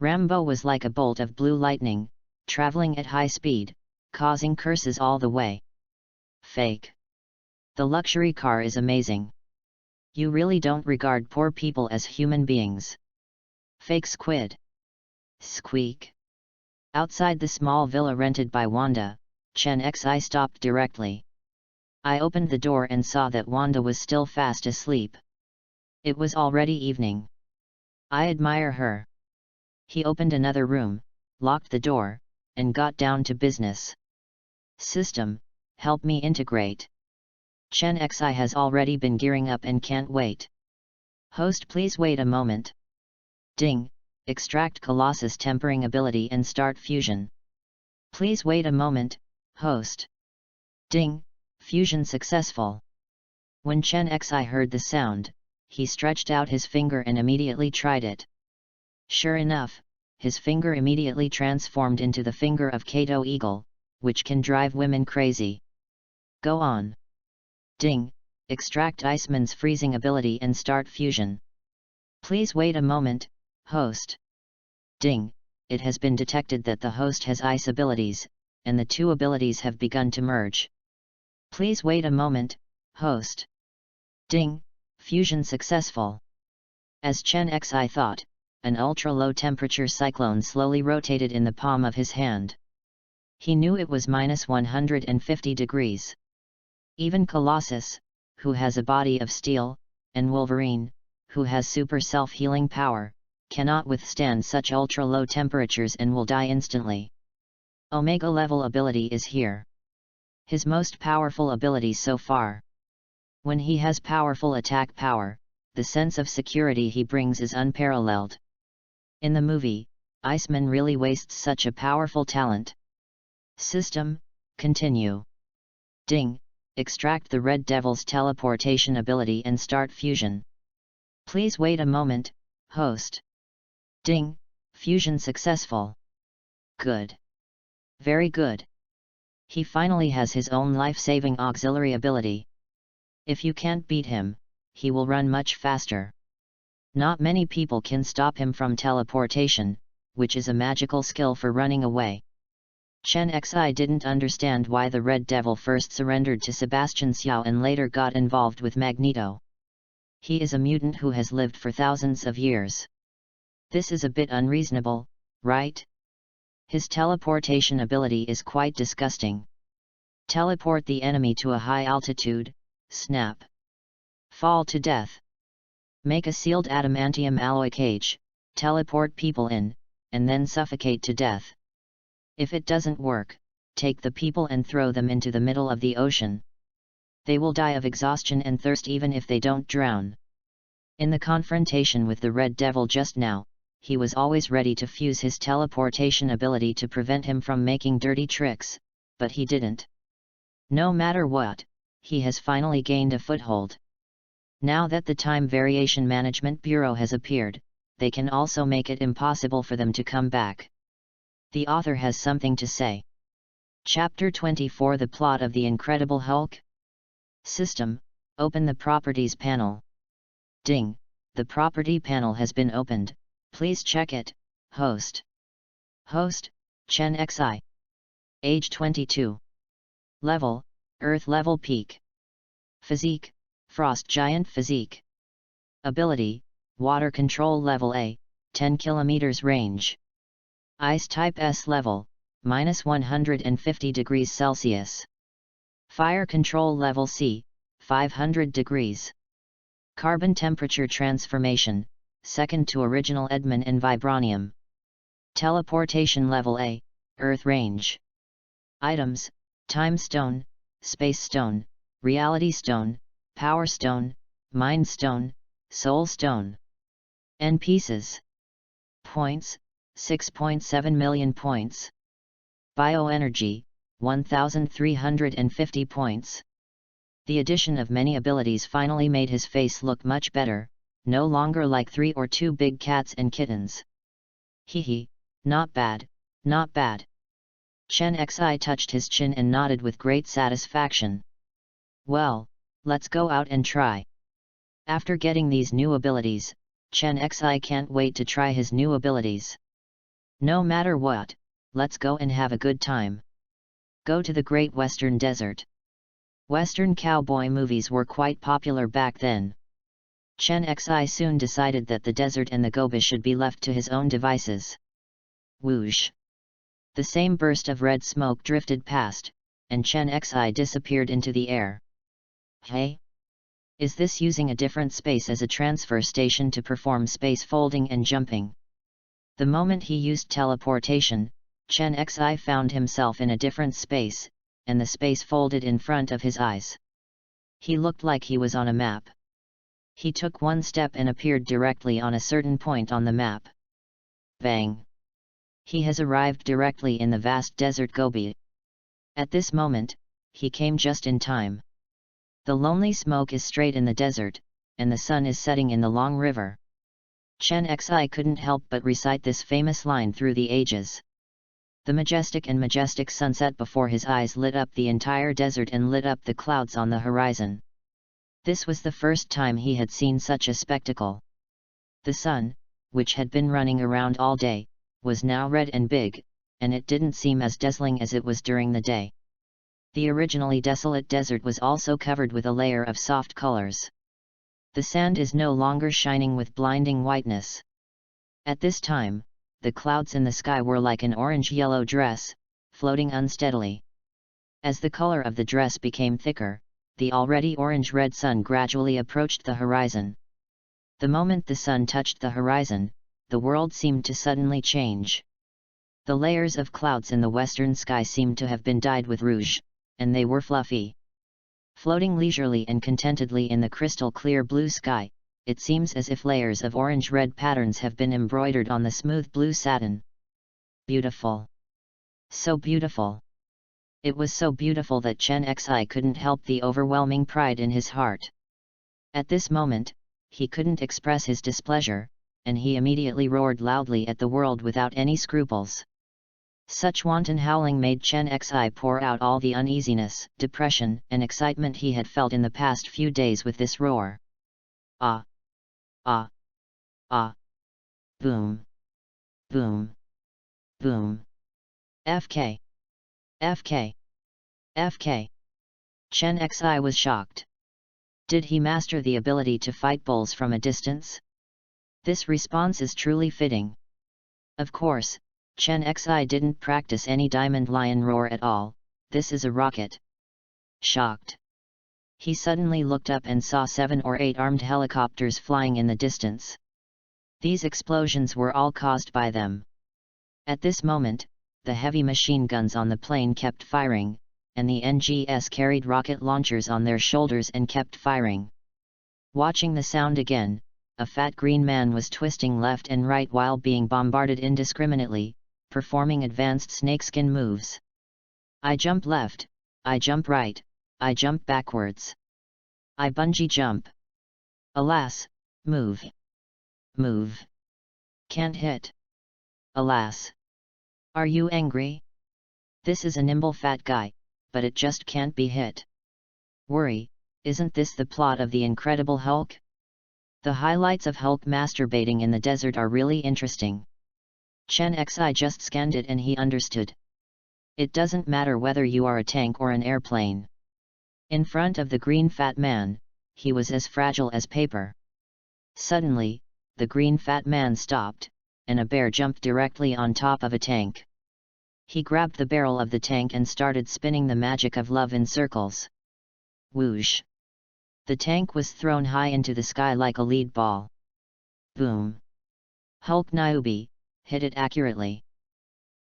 A: Rambo was like a bolt of blue lightning, traveling at high speed, causing curses all the way. Fake. The luxury car is amazing. You really don't regard poor people as human beings. Fake squid. Squeak. Outside the small villa rented by Wanda, Chen Xi stopped directly. I opened the door and saw that Wanda was still fast asleep. It was already evening. I admire her. He opened another room, locked the door, and got down to business. System, help me integrate. Chen Xi has already been gearing up and can't wait. Host, please wait a moment. Ding, extract Colossus tempering ability and start fusion. Please wait a moment, host. Ding, fusion successful. When Chen Xi heard the sound, he stretched out his finger and immediately tried it. Sure enough, his finger immediately transformed into the finger of Kato Eagle, which can drive women crazy. Go on. Ding, extract Iceman's freezing ability and start fusion. Please wait a moment, host. Ding, it has been detected that the host has ice abilities, and the two abilities have begun to merge. Please wait a moment, host. Ding, fusion successful. As Chen Xi thought, an ultra-low temperature cyclone slowly rotated in the palm of his hand. He knew it was -150 degrees. Even Colossus, who has a body of steel, and Wolverine, who has super self-healing power, cannot withstand such ultra-low temperatures and will die instantly. Omega level ability is here. His most powerful ability so far. When he has powerful attack power, the sense of security he brings is unparalleled. In the movie, Iceman really wastes such a powerful talent. System, continue. Ding, extract the Red Devil's teleportation ability and start fusion. Please wait a moment, host. Ding, fusion successful. Good. Very good. He finally has his own life-saving auxiliary ability. If you can't beat him, he will run much faster. Not many people can stop him from teleportation, which is a magical skill for running away. Chen Xi didn't understand why the Red Devil first surrendered to Sebastian Xiao and later got involved with Magneto. He is a mutant who has lived for thousands of years. This is a bit unreasonable, right? His teleportation ability is quite disgusting. Teleport the enemy to a high altitude, snap. Fall to death. Make a sealed adamantium alloy cage, teleport people in, and then suffocate to death. If it doesn't work, take the people and throw them into the middle of the ocean. They will die of exhaustion and thirst even if they don't drown. In the confrontation with the Red Devil just now, he was always ready to fuse his teleportation ability to prevent him from making dirty tricks, but he didn't. No matter what, he has finally gained a foothold. Now that the Time Variation Management Bureau has appeared, they can also make it impossible for them to come back. The author has something to say. Chapter 24 The Plot of the Incredible Hulk. System, open the Properties panel. Ding, the Property panel has been opened, please check it. Host. Host, Chen Xi. Age 22. Level, Earth level peak. Physique, Frost Giant Physique. Ability, Water Control Level A, 10 km range. Ice Type S Level, -150 degrees Celsius. Fire Control Level C, 500 degrees. Carbon Temperature Transformation, second to original Edmon and Vibranium. Teleportation Level A, Earth Range. Items, Time Stone, Space Stone, Reality Stone, Power Stone, Mind Stone, Soul Stone. NPieces. Points, 6.7 million points. Bioenergy, 1,350 points. The addition of many abilities finally made his face look much better, no longer like 3 or 2 big cats and kittens. Hehe, not bad, not bad. Chen Xi touched his chin and nodded with great satisfaction. Well, let's go out and try. After getting these new abilities, Chen Xi can't wait to try his new abilities. No matter what, let's go and have a good time. Go to the Great Western Desert. Western cowboy movies were quite popular back then. Chen Xi soon decided that the desert and the gobi should be left to his own devices. Whoosh! The same burst of red smoke drifted past, and Chen Xi disappeared into the air. Hey? Is this using a different space as a transfer station to perform space folding and jumping? The moment he used teleportation, Chen Xi found himself in a different space, and the space folded in front of his eyes. He looked like he was on a map. He took one step and appeared directly on a certain point on the map. Bang! He has arrived directly in the vast desert Gobi. At this moment, he came just in time. The lonely smoke is straight in the desert, and the sun is setting in the long river. Chen Xi couldn't help but recite this famous line through the ages. The majestic sunset before his eyes lit up the entire desert and lit up the clouds on the horizon. This was the first time he had seen such a spectacle. The sun, which had been running around all day, was now red and big, and it didn't seem as dazzling as it was during the day. The originally desolate desert was also covered with a layer of soft colors. The sand is no longer shining with blinding whiteness. At this time, the clouds in the sky were like an orange-yellow dress, floating unsteadily. As the color of the dress became thicker, the already orange-red sun gradually approached the horizon. The moment the sun touched the horizon, the world seemed to suddenly change. The layers of clouds in the western sky seemed to have been dyed with rouge, and they were fluffy. Floating leisurely and contentedly in the crystal-clear blue sky, it seems as if layers of orange-red patterns have been embroidered on the smooth blue satin. Beautiful! So beautiful! It was so beautiful that Chen Xi couldn't help the overwhelming pride in his heart. At this moment, he couldn't express his displeasure, and he immediately roared loudly at the world without any scruples. Such wanton howling made Chen Xi pour out all the uneasiness, depression, and excitement he had felt in the past few days with this roar. Ah! Ah! Ah! Boom! Boom! Boom. FK. FK. FK. Chen Xi was shocked. Did he master the ability to fight bulls from a distance? This response is truly fitting. Of course, Chen Xi didn't practice any diamond lion roar at all. This is a rocket. Shocked. He suddenly looked up and saw 7 or 8 armed helicopters flying in the distance. These explosions were all caused by them. At this moment, the heavy machine guns on the plane kept firing, and the NGS carried rocket launchers on their shoulders and kept firing. Watching the sound again, a fat green man was twisting left and right while being bombarded indiscriminately, performing advanced snakeskin moves. I jump left, I jump right, I jump backwards. I bungee jump. Alas, move. Move. Can't hit. Alas. Are you angry? This is a nimble fat guy, but it just can't be hit. Worry, isn't this the plot of The Incredible Hulk? The highlights of Hulk masturbating in the desert are really interesting. Chen Xi just scanned it and he understood. It doesn't matter whether you are a tank or an airplane. In front of the green fat man, he was as fragile as paper. Suddenly, the green fat man stopped, and a bear jumped directly on top of a tank. He grabbed the barrel of the tank and started spinning the magic of love in circles. Whoosh! The tank was thrown high into the sky like a lead ball. Boom! Hulk Niobe hit it accurately.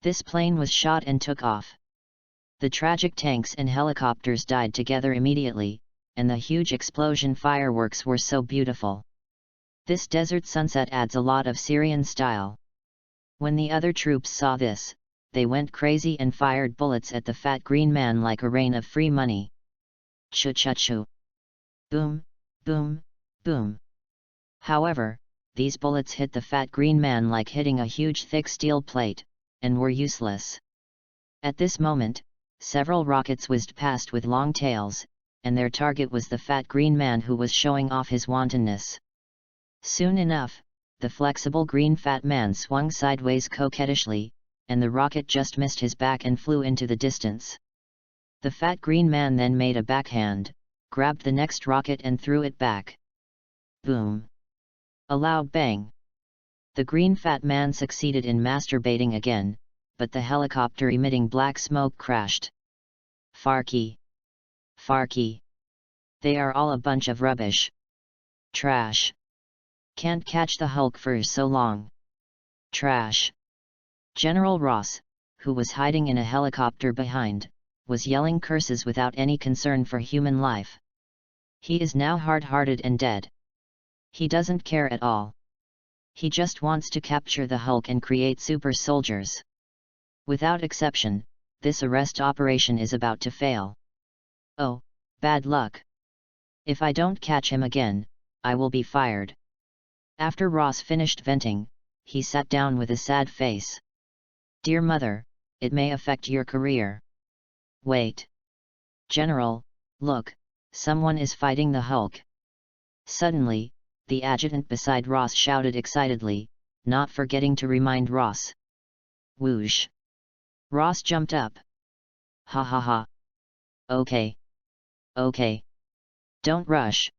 A: This plane was shot and took off. The tragic tanks and helicopters died together immediately, and the huge explosion fireworks were so beautiful. This desert sunset adds a lot of Syrian style. When the other troops saw this, they went crazy and fired bullets at the fat green man like a rain of free money. Chu-chu-chu. Boom, boom, boom. However, these bullets hit the fat green man like hitting a huge thick steel plate, and were useless. At this moment, several rockets whizzed past with long tails, and their target was the fat green man who was showing off his wantonness. Soon enough, the flexible green fat man swung sideways coquettishly, and the rocket just missed his back and flew into the distance. The fat green man then made a backhand, grabbed the next rocket and threw it back. Boom! A loud bang. The green fat man succeeded in masturbating again, but the helicopter emitting black smoke crashed. Farky! Farky! They are all a bunch of rubbish. Trash! Can't catch the Hulk for so long. Trash! General Ross, who was hiding in a helicopter behind, was yelling curses without any concern for human life. He is now hard-hearted and dead. He doesn't care at all. He just wants to capture the Hulk and create super soldiers. Without exception, this arrest operation is about to fail. Oh, bad luck. If I don't catch him again, I will be fired. After Ross finished venting, he sat down with a sad face. Dear mother, it may affect your career. Wait. General, look, someone is fighting the Hulk. Suddenly, the adjutant beside Ross shouted excitedly, not forgetting to remind Ross. Whoosh! Ross jumped up. Ha ha ha. Okay. Okay. Don't rush.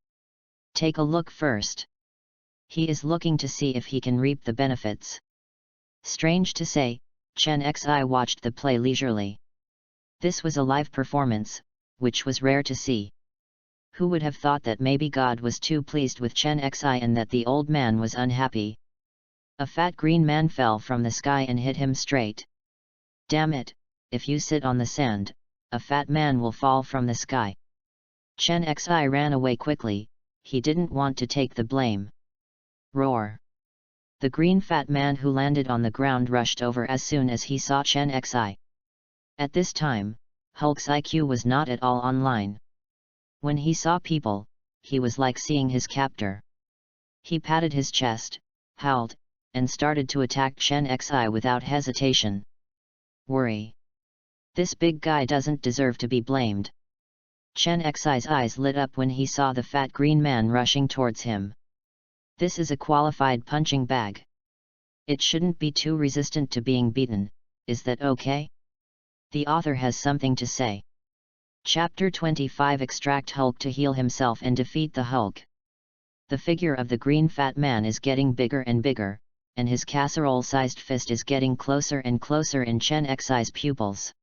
A: Take a look first. He is looking to see if he can reap the benefits. Strange to say, Chen Xi watched the play leisurely. This was a live performance, which was rare to see. Who would have thought that maybe God was too pleased with Chen Xi and that the old man was unhappy? A fat green man fell from the sky and hit him straight. Damn it, if you sit on the sand, a fat man will fall from the sky. Chen Xi ran away quickly, he didn't want to take the blame. Roar! The green fat man who landed on the ground rushed over as soon as he saw Chen Xi. At this time, Hulk's IQ was not at all online. When he saw people, he was like seeing his captor. He patted his chest, howled, and started to attack Chen Xi without hesitation. Worry! This big guy doesn't deserve to be blamed. Chen Xi's eyes lit up when he saw the fat green man rushing towards him. This is a qualified punching bag. It shouldn't be too resistant to being beaten, is that okay? The author has something to say. Chapter 25 Extract Hulk to heal himself and defeat the Hulk. The figure of the green fat man is getting bigger and bigger, and his casserole-sized fist is getting closer and closer in Chen Xi's pupils.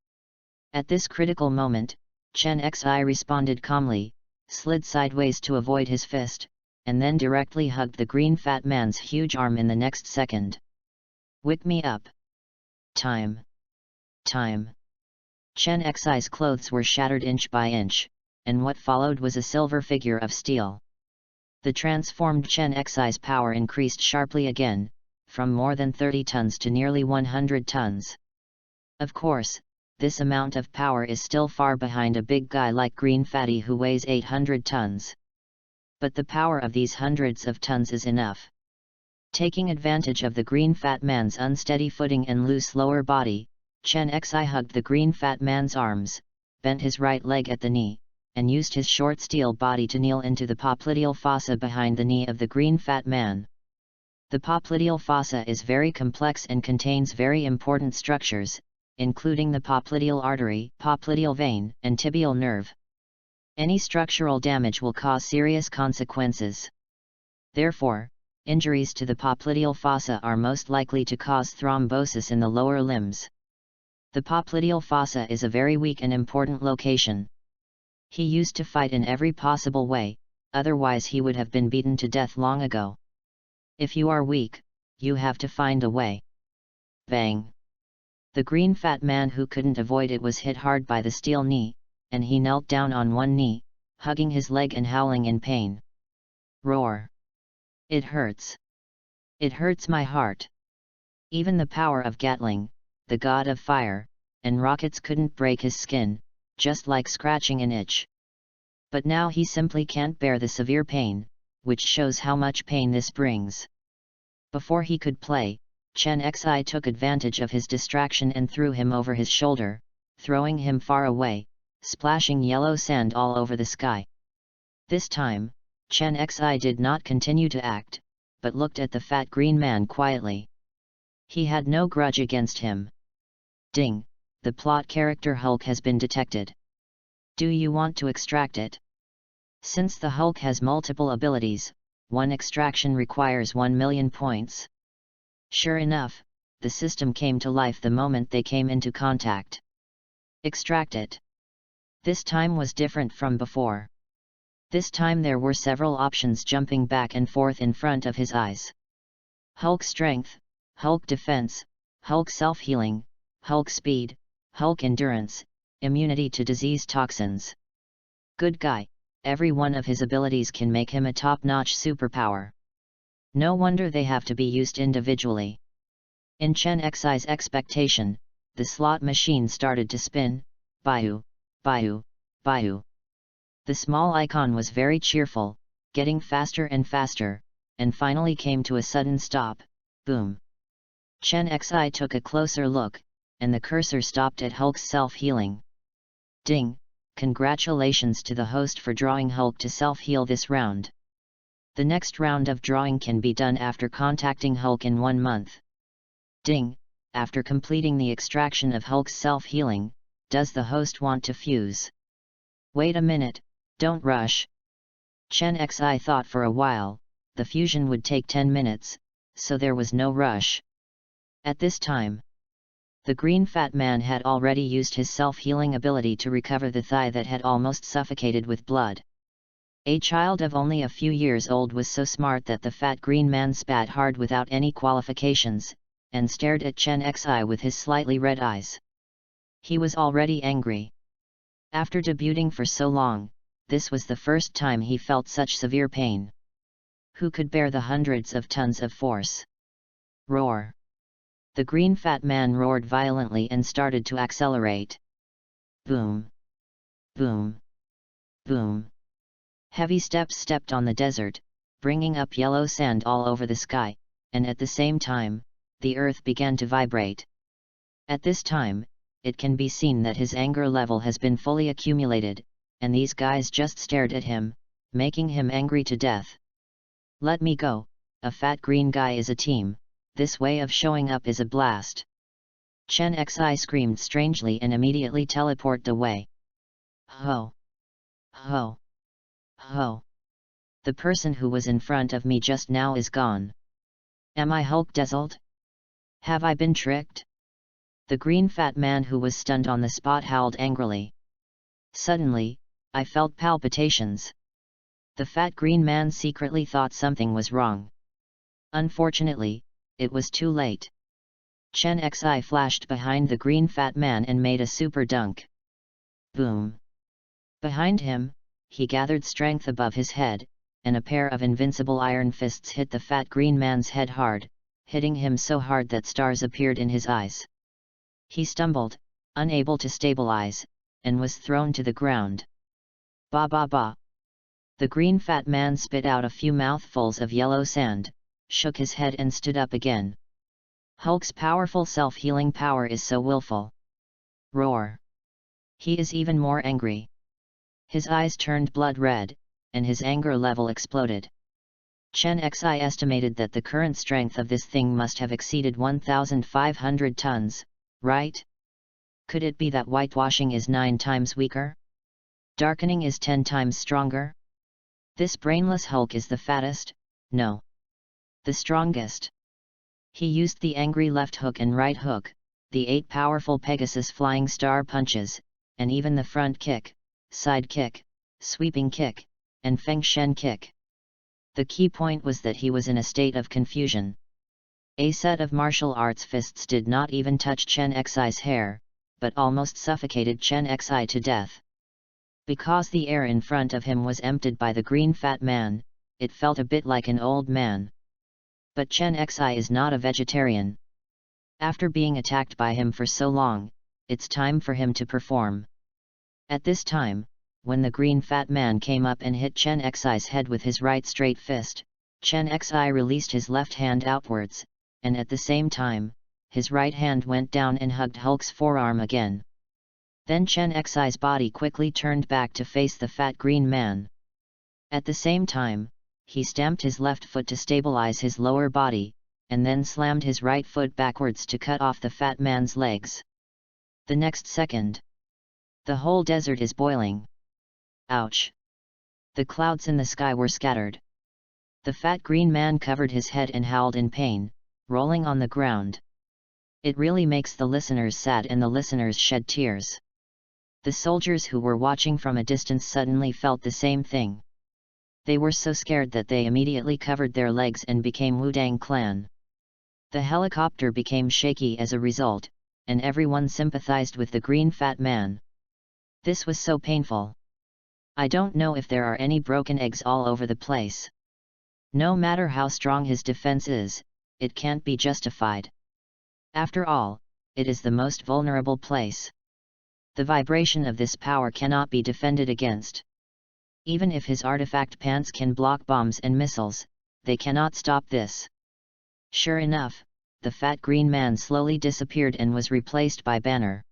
A: At this critical moment, Chen Xi responded calmly, slid sideways to avoid his fist, and then directly hugged the green fat man's huge arm in the next second. Wake me up. Time. Time. Chen Xi's clothes were shattered inch by inch, and what followed was a silver figure of steel. The transformed Chen Xi's power increased sharply again, from more than 30 tons to nearly 100 tons. Of course, this amount of power is still far behind a big guy like Green Fatty who weighs 800 tons. But the power of these hundreds of tons is enough. Taking advantage of the green fat man's unsteady footing and loose lower body, Chen Xi hugged the green fat man's arms, bent his right leg at the knee, and used his short steel body to kneel into the popliteal fossa behind the knee of the green fat man. The popliteal fossa is very complex and contains very important structures, including the popliteal artery, popliteal vein, and tibial nerve. Any structural damage will cause serious consequences. Therefore, injuries to the popliteal fossa are most likely to cause thrombosis in the lower limbs. The popliteal fossa is a very weak and important location. He used to fight in every possible way, otherwise he would have been beaten to death long ago. If you are weak, you have to find a way. Bang! The green fat man who couldn't avoid it was hit hard by the steel knee, and he knelt down on one knee, hugging his leg and howling in pain. Roar! It hurts. It hurts my heart. Even the power of Gatling, the god of fire, and rockets couldn't break his skin, just like scratching an itch. But now he simply can't bear the severe pain, which shows how much pain this brings. Before he could play, Chen Xi took advantage of his distraction and threw him over his shoulder, throwing him far away, splashing yellow sand all over the sky. This time, Chen Xi did not continue to act, but looked at the fat green man quietly. He had no grudge against him. Ding! The plot character Hulk has been detected. Do you want to extract it? Since the Hulk has multiple abilities, one extraction requires 1 million points. Sure enough, the system came to life the moment they came into contact. Extract it. This time was different from before. This time there were several options jumping back and forth in front of his eyes. Hulk strength, Hulk defense, Hulk self-healing, Hulk speed, Hulk endurance, immunity to disease toxins. Good guy, every one of his abilities can make him a top-notch superpower. No wonder they have to be used individually. In Chen Xi's expectation, the slot machine started to spin, Baiu, Baiu, Baiu. The small icon was very cheerful, getting faster and faster, and finally came to a sudden stop, boom. Chen Xi took a closer look, and the cursor stopped at Hulk's self-healing. Ding! Congratulations to the host for drawing Hulk to self-heal this round. The next round of drawing can be done after contacting Hulk in 1 month. Ding! After completing the extraction of Hulk's self-healing, does the host want to fuse? Wait a minute, don't rush. Chen Xi thought for a while, the fusion would take 10 minutes, so there was no rush. At this time, the green fat man had already used his self-healing ability to recover the thigh that had almost suffocated with blood. A child of only a few years old was so smart that the fat green man spat hard without any qualifications, and stared at Chen Xi with his slightly red eyes. He was already angry. After debuting for so long, this was the first time he felt such severe pain. Who could bear the hundreds of tons of force? Roar! The green fat man roared violently and started to accelerate. Boom! Boom! Boom! Heavy steps stepped on the desert, bringing up yellow sand all over the sky, and at the same time, the earth began to vibrate. At this time, it can be seen that his anger level has been fully accumulated, and these guys just stared at him, making him angry to death. Let me go, a fat green guy is a team, this way of showing up is a blast. Chen Xi screamed strangely and immediately teleported away. Ho! Ho! Ho! The person who was in front of me just now is gone. Am I Hulk dazzled? Have I been tricked? The green fat man who was stunned on the spot howled angrily. Suddenly, I felt palpitations. The fat green man secretly thought something was wrong. Unfortunately, it was too late. Chen Xi flashed behind the green fat man and made a super dunk. Boom! Behind him, he gathered strength above his head, and a pair of invincible iron fists hit the fat green man's head hard, hitting him so hard that stars appeared in his eyes. He stumbled, unable to stabilize, and was thrown to the ground. Ba ba ba! The green fat man spit out a few mouthfuls of yellow sand, shook his head and stood up again. Hulk's powerful self-healing power is so willful. Roar! He is even more angry. His eyes turned blood red, and his anger level exploded. Chen Xi estimated that the current strength of this thing must have exceeded 1,500 tons, right? Could it be that whitewashing is 9 times weaker? Darkening is 10 times stronger? This brainless Hulk is the fattest? No. The strongest. He used the angry left hook and right hook, the 8 powerful Pegasus flying star punches, and even the front kick, side kick, sweeping kick, and Feng Shen kick. The key point was that he was in a state of confusion. A set of martial arts fists did not even touch Chen Xi's hair, but almost suffocated Chen Xi to death. Because the air in front of him was emptied by the green fat man, it felt a bit like an old man. But Chen Xi is not a vegetarian. After being attacked by him for so long, it's time for him to perform. At this time, when the green fat man came up and hit Chen Xi's head with his right straight fist, Chen Xi released his left hand outwards, and at the same time, his right hand went down and hugged Hulk's forearm again. Then Chen Xi's body quickly turned back to face the fat green man. At the same time, he stamped his left foot to stabilize his lower body, and then slammed his right foot backwards to cut off the fat man's legs. The next second, the whole desert is boiling. Ouch! The clouds in the sky were scattered. The fat green man covered his head and howled in pain, rolling on the ground. It really makes the listeners sad and the listeners shed tears. The soldiers who were watching from a distance suddenly felt the same thing. They were so scared that they immediately covered their legs and became Wudang clan. The helicopter became shaky as a result, and everyone sympathized with the green fat man. This was so painful. I don't know if there are any broken eggs all over the place. No matter how strong his defense is, it can't be justified. After all, it is the most vulnerable place. The vibration of this power cannot be defended against. Even if his artifact pants can block bombs and missiles, they cannot stop this. Sure enough, the fat green man slowly disappeared and was replaced by Banner.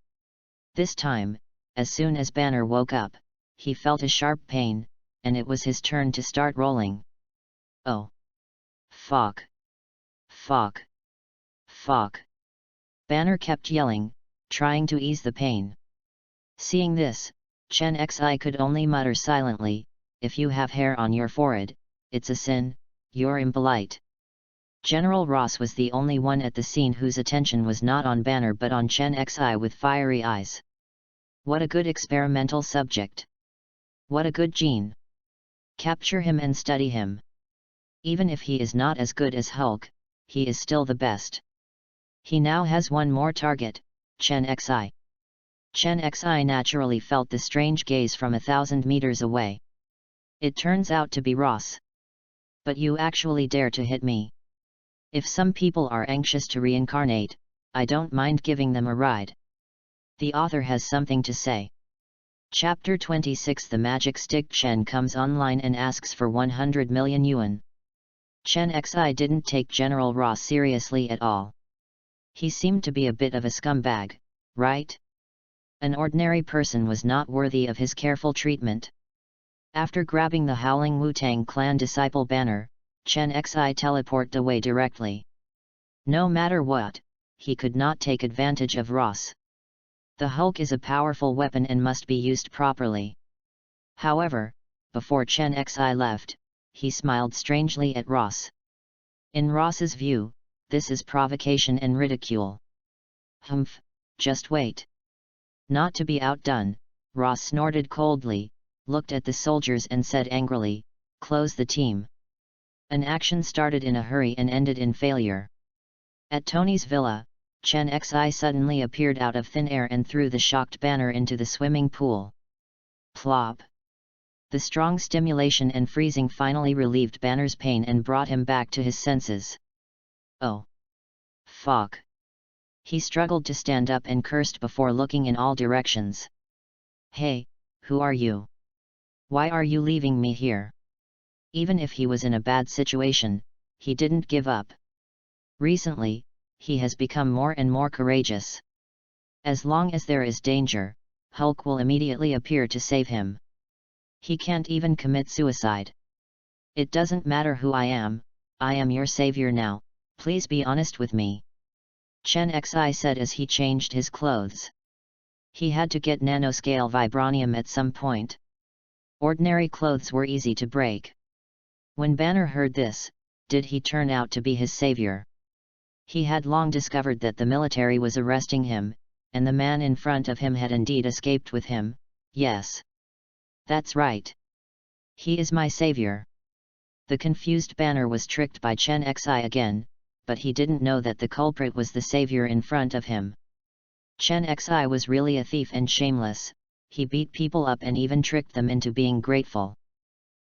A: This time, as soon as Banner woke up, he felt a sharp pain, and it was his turn to start rolling. Oh! Fuck! Fuck! Fuck! Banner kept yelling, trying to ease the pain. Seeing this, Chen Xi could only mutter silently, "If you have hair on your forehead, it's a sin, you're impolite." General Ross was the only one at the scene whose attention was not on Banner but on Chen Xi with fiery eyes. What a good experimental subject! What a good gene! Capture him and study him. Even if he is not as good as Hulk, he is still the best. He now has one more target, Chen Xi. Chen Xi naturally felt the strange gaze from 1,000 meters away. It turns out to be Ross. But you actually dare to hit me. If some people are anxious to reincarnate, I don't mind giving them a ride. The author has something to say. Chapter 26 The Magic Stick. Chen comes online and asks for 100 million yuan. Chen Xi didn't take General Ross seriously at all. He seemed to be a bit of a scumbag, right? An ordinary person was not worthy of his careful treatment. After grabbing the howling Wu-Tang clan disciple Banner, Chen Xi teleported away directly. No matter what, he could not take advantage of Ross. The Hulk is a powerful weapon and must be used properly. However, before Chen Xi left, he smiled strangely at Ross. In Ross's view, this is provocation and ridicule. Humph, just wait. Not to be outdone, Ross snorted coldly, looked at the soldiers and said angrily, "Close the team." An action started in a hurry and ended in failure. At Tony's villa, Chen Xi suddenly appeared out of thin air and threw the shocked Banner into the swimming pool. Plop! The strong stimulation and freezing finally relieved Banner's pain and brought him back to his senses. Oh! Fuck! He struggled to stand up and cursed before looking in all directions. Hey, who are you? Why are you leaving me here? Even if he was in a bad situation, he didn't give up. Recently, he has become more and more courageous. As long as there is danger, Hulk will immediately appear to save him. He can't even commit suicide. It doesn't matter who I am your savior now, please be honest with me. Chen Xi said as he changed his clothes. He had to get nanoscale vibranium at some point. Ordinary clothes were easy to break. When Banner heard this, did he turn out to be his savior? He had long discovered that the military was arresting him, and the man in front of him had indeed escaped with him. Yes. That's right. He is my savior. The confused Banner was tricked by Chen Xi again, but he didn't know that the culprit was the savior in front of him. Chen Xi was really a thief and shameless, he beat people up and even tricked them into being grateful.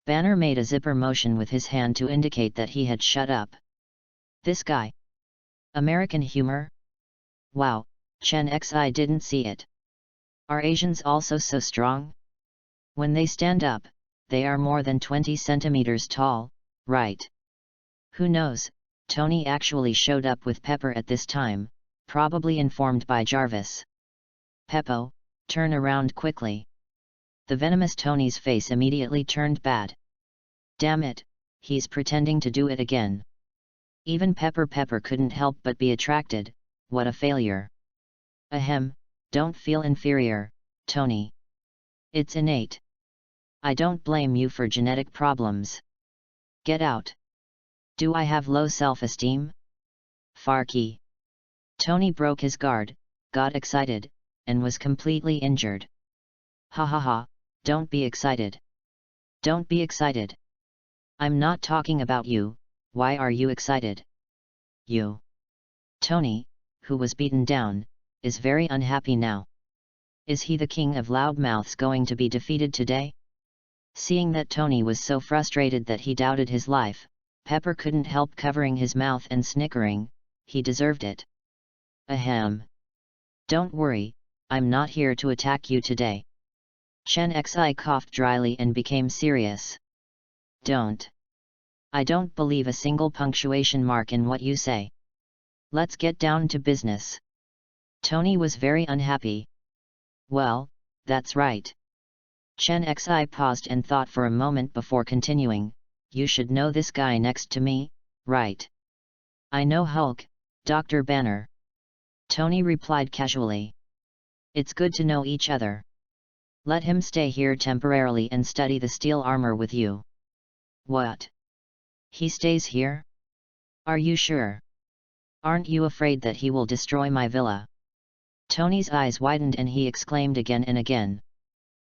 A: Banner made a zipper motion with his hand to indicate that he had shut up. This guy. American humor? Wow, Chen Xi didn't see it. Are Asians also so strong? When they stand up, they are more than 20 centimeters tall, right? Who knows, Tony actually showed up with Pepper at this time, probably informed by Jarvis. Peppo, turn around quickly. The venomous Tony's face immediately turned bad. Damn it, he's pretending to do it again. Even Pepper couldn't help but be attracted. What a failure. Ahem, don't feel inferior, Tony. It's innate. I don't blame you for genetic problems. Get out. Do I have low self-esteem? Farky. Tony broke his guard, got excited, and was completely injured. Ha ha ha, don't be excited. Don't be excited. I'm not talking about you, why are you excited? You. Tony, who was beaten down, is very unhappy now. Is he the king of loudmouths going to be defeated today? Seeing that Tony was so frustrated that he doubted his life, Pepper couldn't help covering his mouth and snickering, he deserved it. Ahem. Don't worry, I'm not here to attack you today. Chen Xi coughed dryly and became serious. Don't. I don't believe a single punctuation mark in what you say. Let's get down to business. Tony was very unhappy. Well, that's right. Chen Xi paused and thought for a moment before continuing, you should know this guy next to me, right? I know Hulk, Dr. Banner. Tony replied casually. It's good to know each other. Let him stay here temporarily and study the steel armor with you. What? He stays here? Are you sure? Aren't you afraid that he will destroy my villa? Tony's eyes widened and he exclaimed again and again.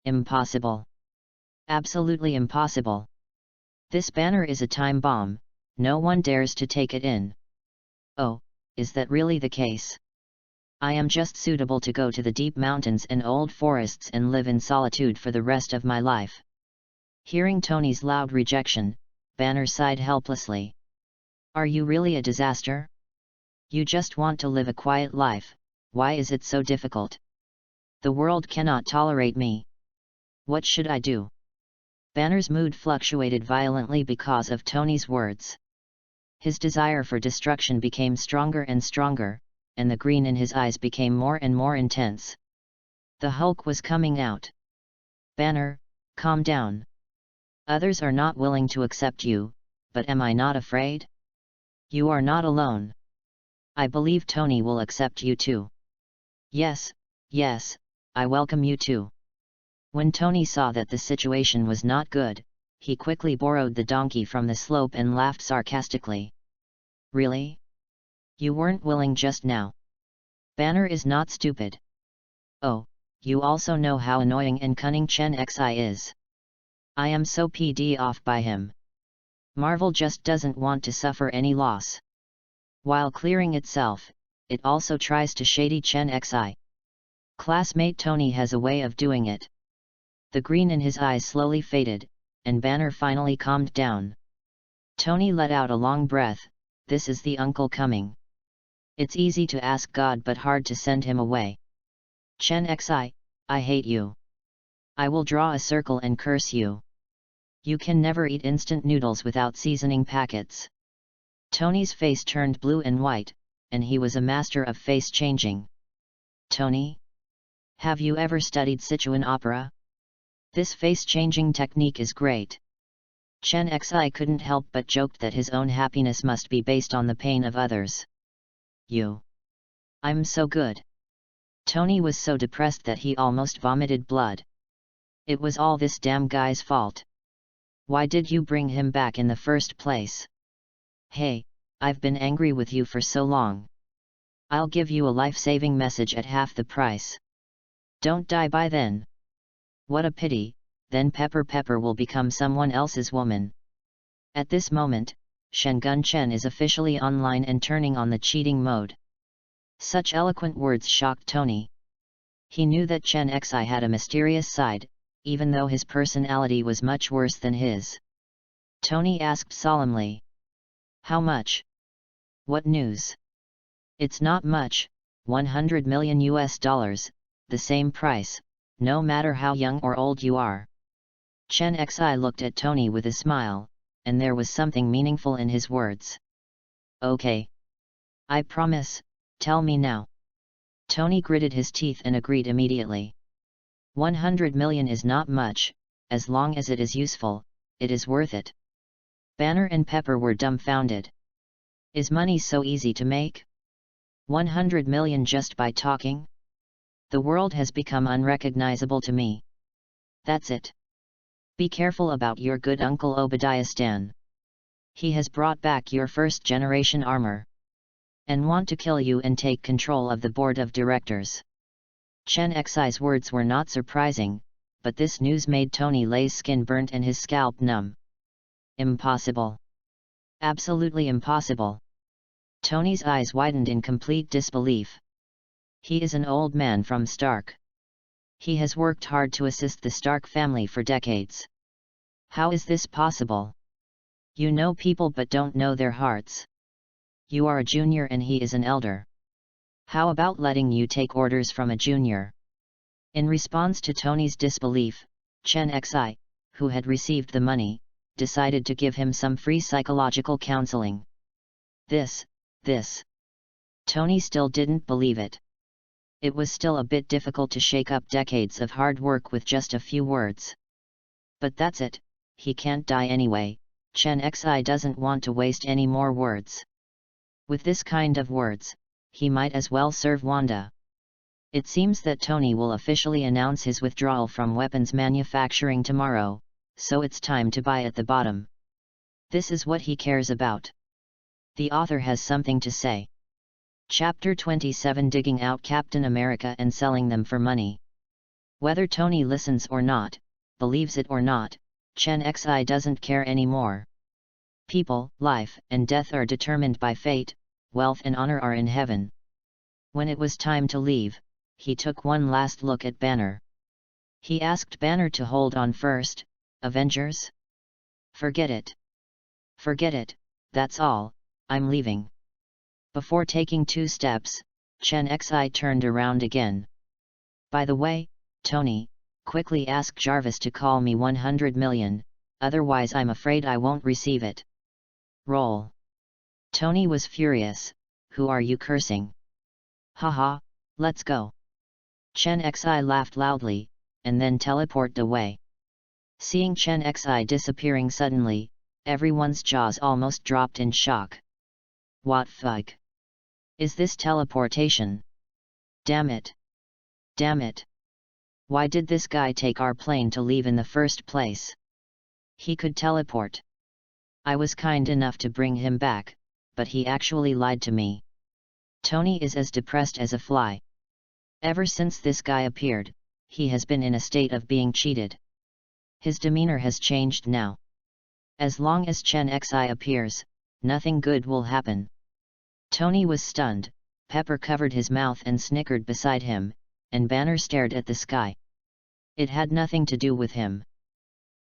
A: Impossible. Absolutely impossible. This Banner is a time bomb, no one dares to take it in. Oh, is that really the case? I am just suitable to go to the deep mountains and old forests and live in solitude for the rest of my life. Hearing Tony's loud rejection, Banner sighed helplessly. Are you really a disaster? You just want to live a quiet life, why is it so difficult? The world cannot tolerate me. What should I do? Banner's mood fluctuated violently because of Tony's words. His desire for destruction became stronger and stronger, and the green in his eyes became more and more intense. The Hulk was coming out. Banner, calm down. Others are not willing to accept you, but am I not afraid? You are not alone. I believe Tony will accept you too. Yes, yes, I welcome you too. When Tony saw that the situation was not good, he quickly borrowed the donkey from the slope and laughed sarcastically. Really? You weren't willing just now. Banner is not stupid. Oh, you also know how annoying and cunning Chen Xi is. I am so pd off by him. Marvel just doesn't want to suffer any loss. While clearing itself, it also tries to shady Chen Xi. Classmate Tony has a way of doing it. The green in his eyes slowly faded, and Banner finally calmed down. Tony let out a long breath. This is the uncle coming. It's easy to ask God but hard to send him away. Chen Xi, I hate you. I will draw a circle and curse you. You can never eat instant noodles without seasoning packets. Tony's face turned blue and white, and he was a master of face changing. Tony? Have you ever studied Sichuan opera? This face changing technique is great. Chen Xi couldn't help but joked that his own happiness must be based on the pain of others. You. I'm so good. Tony was so depressed that he almost vomited blood. It was all this damn guy's fault. Why did you bring him back in the first place? Hey, I've been angry with you for so long. I'll give you a life-saving message at half the price. Don't die by then. What a pity, then Pepper will become someone else's woman. At this moment, Shengun Chen is officially online and turning on the cheating mode. Such eloquent words shocked Tony. He knew that Chen Xi had a mysterious side, even though his personality was much worse than his. Tony asked solemnly. How much? What news? It's not much, $100 million, the same price, no matter how young or old you are. Chen Xi looked at Tony with a smile, and there was something meaningful in his words. Okay. I promise, tell me now. Tony gritted his teeth and agreed immediately. 100 million is not much, as long as it is useful, it is worth it. Banner and Pepper were dumbfounded. Is money so easy to make? 100 million just by talking? The world has become unrecognizable to me. That's it. Be careful about your good Uncle Obadiah Stan. He has brought back your first-generation armor. And want to kill you and take control of the board of directors. Chen Xi's words were not surprising, but this news made Tony Lei's skin burnt and his scalp numb. Impossible. Absolutely impossible. Tony's eyes widened in complete disbelief. He is an old man from Stark. He has worked hard to assist the Stark family for decades. How is this possible? You know people but don't know their hearts. You are a junior and he is an elder. How about letting you take orders from a junior? In response to Tony's disbelief, Chen Xi, who had received the money, decided to give him some free psychological counseling. This. Tony still didn't believe it. It was still a bit difficult to shake up decades of hard work with just a few words. But that's it, he can't die anyway, Chen Xi doesn't want to waste any more words. With this kind of words, he might as well serve Wanda. It seems that Tony will officially announce his withdrawal from weapons manufacturing tomorrow, so it's time to buy at the bottom. This is what he cares about. The author has something to say. Chapter 27 Digging out Captain America and selling them for money. Whether Tony listens or not, believes it or not, Chen Xi doesn't care anymore. People, life and death are determined by fate, wealth and honor are in heaven. When it was time to leave, he took one last look at Banner. He asked Banner to hold on first. Avengers? Forget it. Forget it, that's all, I'm leaving. Before taking 2 steps, Chen Xi turned around again. By the way, Tony, quickly ask Jarvis to call me 100 million, otherwise I'm afraid I won't receive it. Roll. Tony was furious. Who are you cursing? Haha, let's go. Chen Xi laughed loudly, and then teleported away. Seeing Chen Xi disappearing suddenly, everyone's jaws almost dropped in shock. What fuck? Is this teleportation? Damn it! Damn it! Why did this guy take our plane to leave in the first place? He could teleport. I was kind enough to bring him back, but he actually lied to me. Tony is as depressed as a fly. Ever since this guy appeared, he has been in a state of being cheated. His demeanor has changed now. As long as Chen Xi appears, nothing good will happen. Tony was stunned, Pepper covered his mouth and snickered beside him, and Banner stared at the sky. It had nothing to do with him.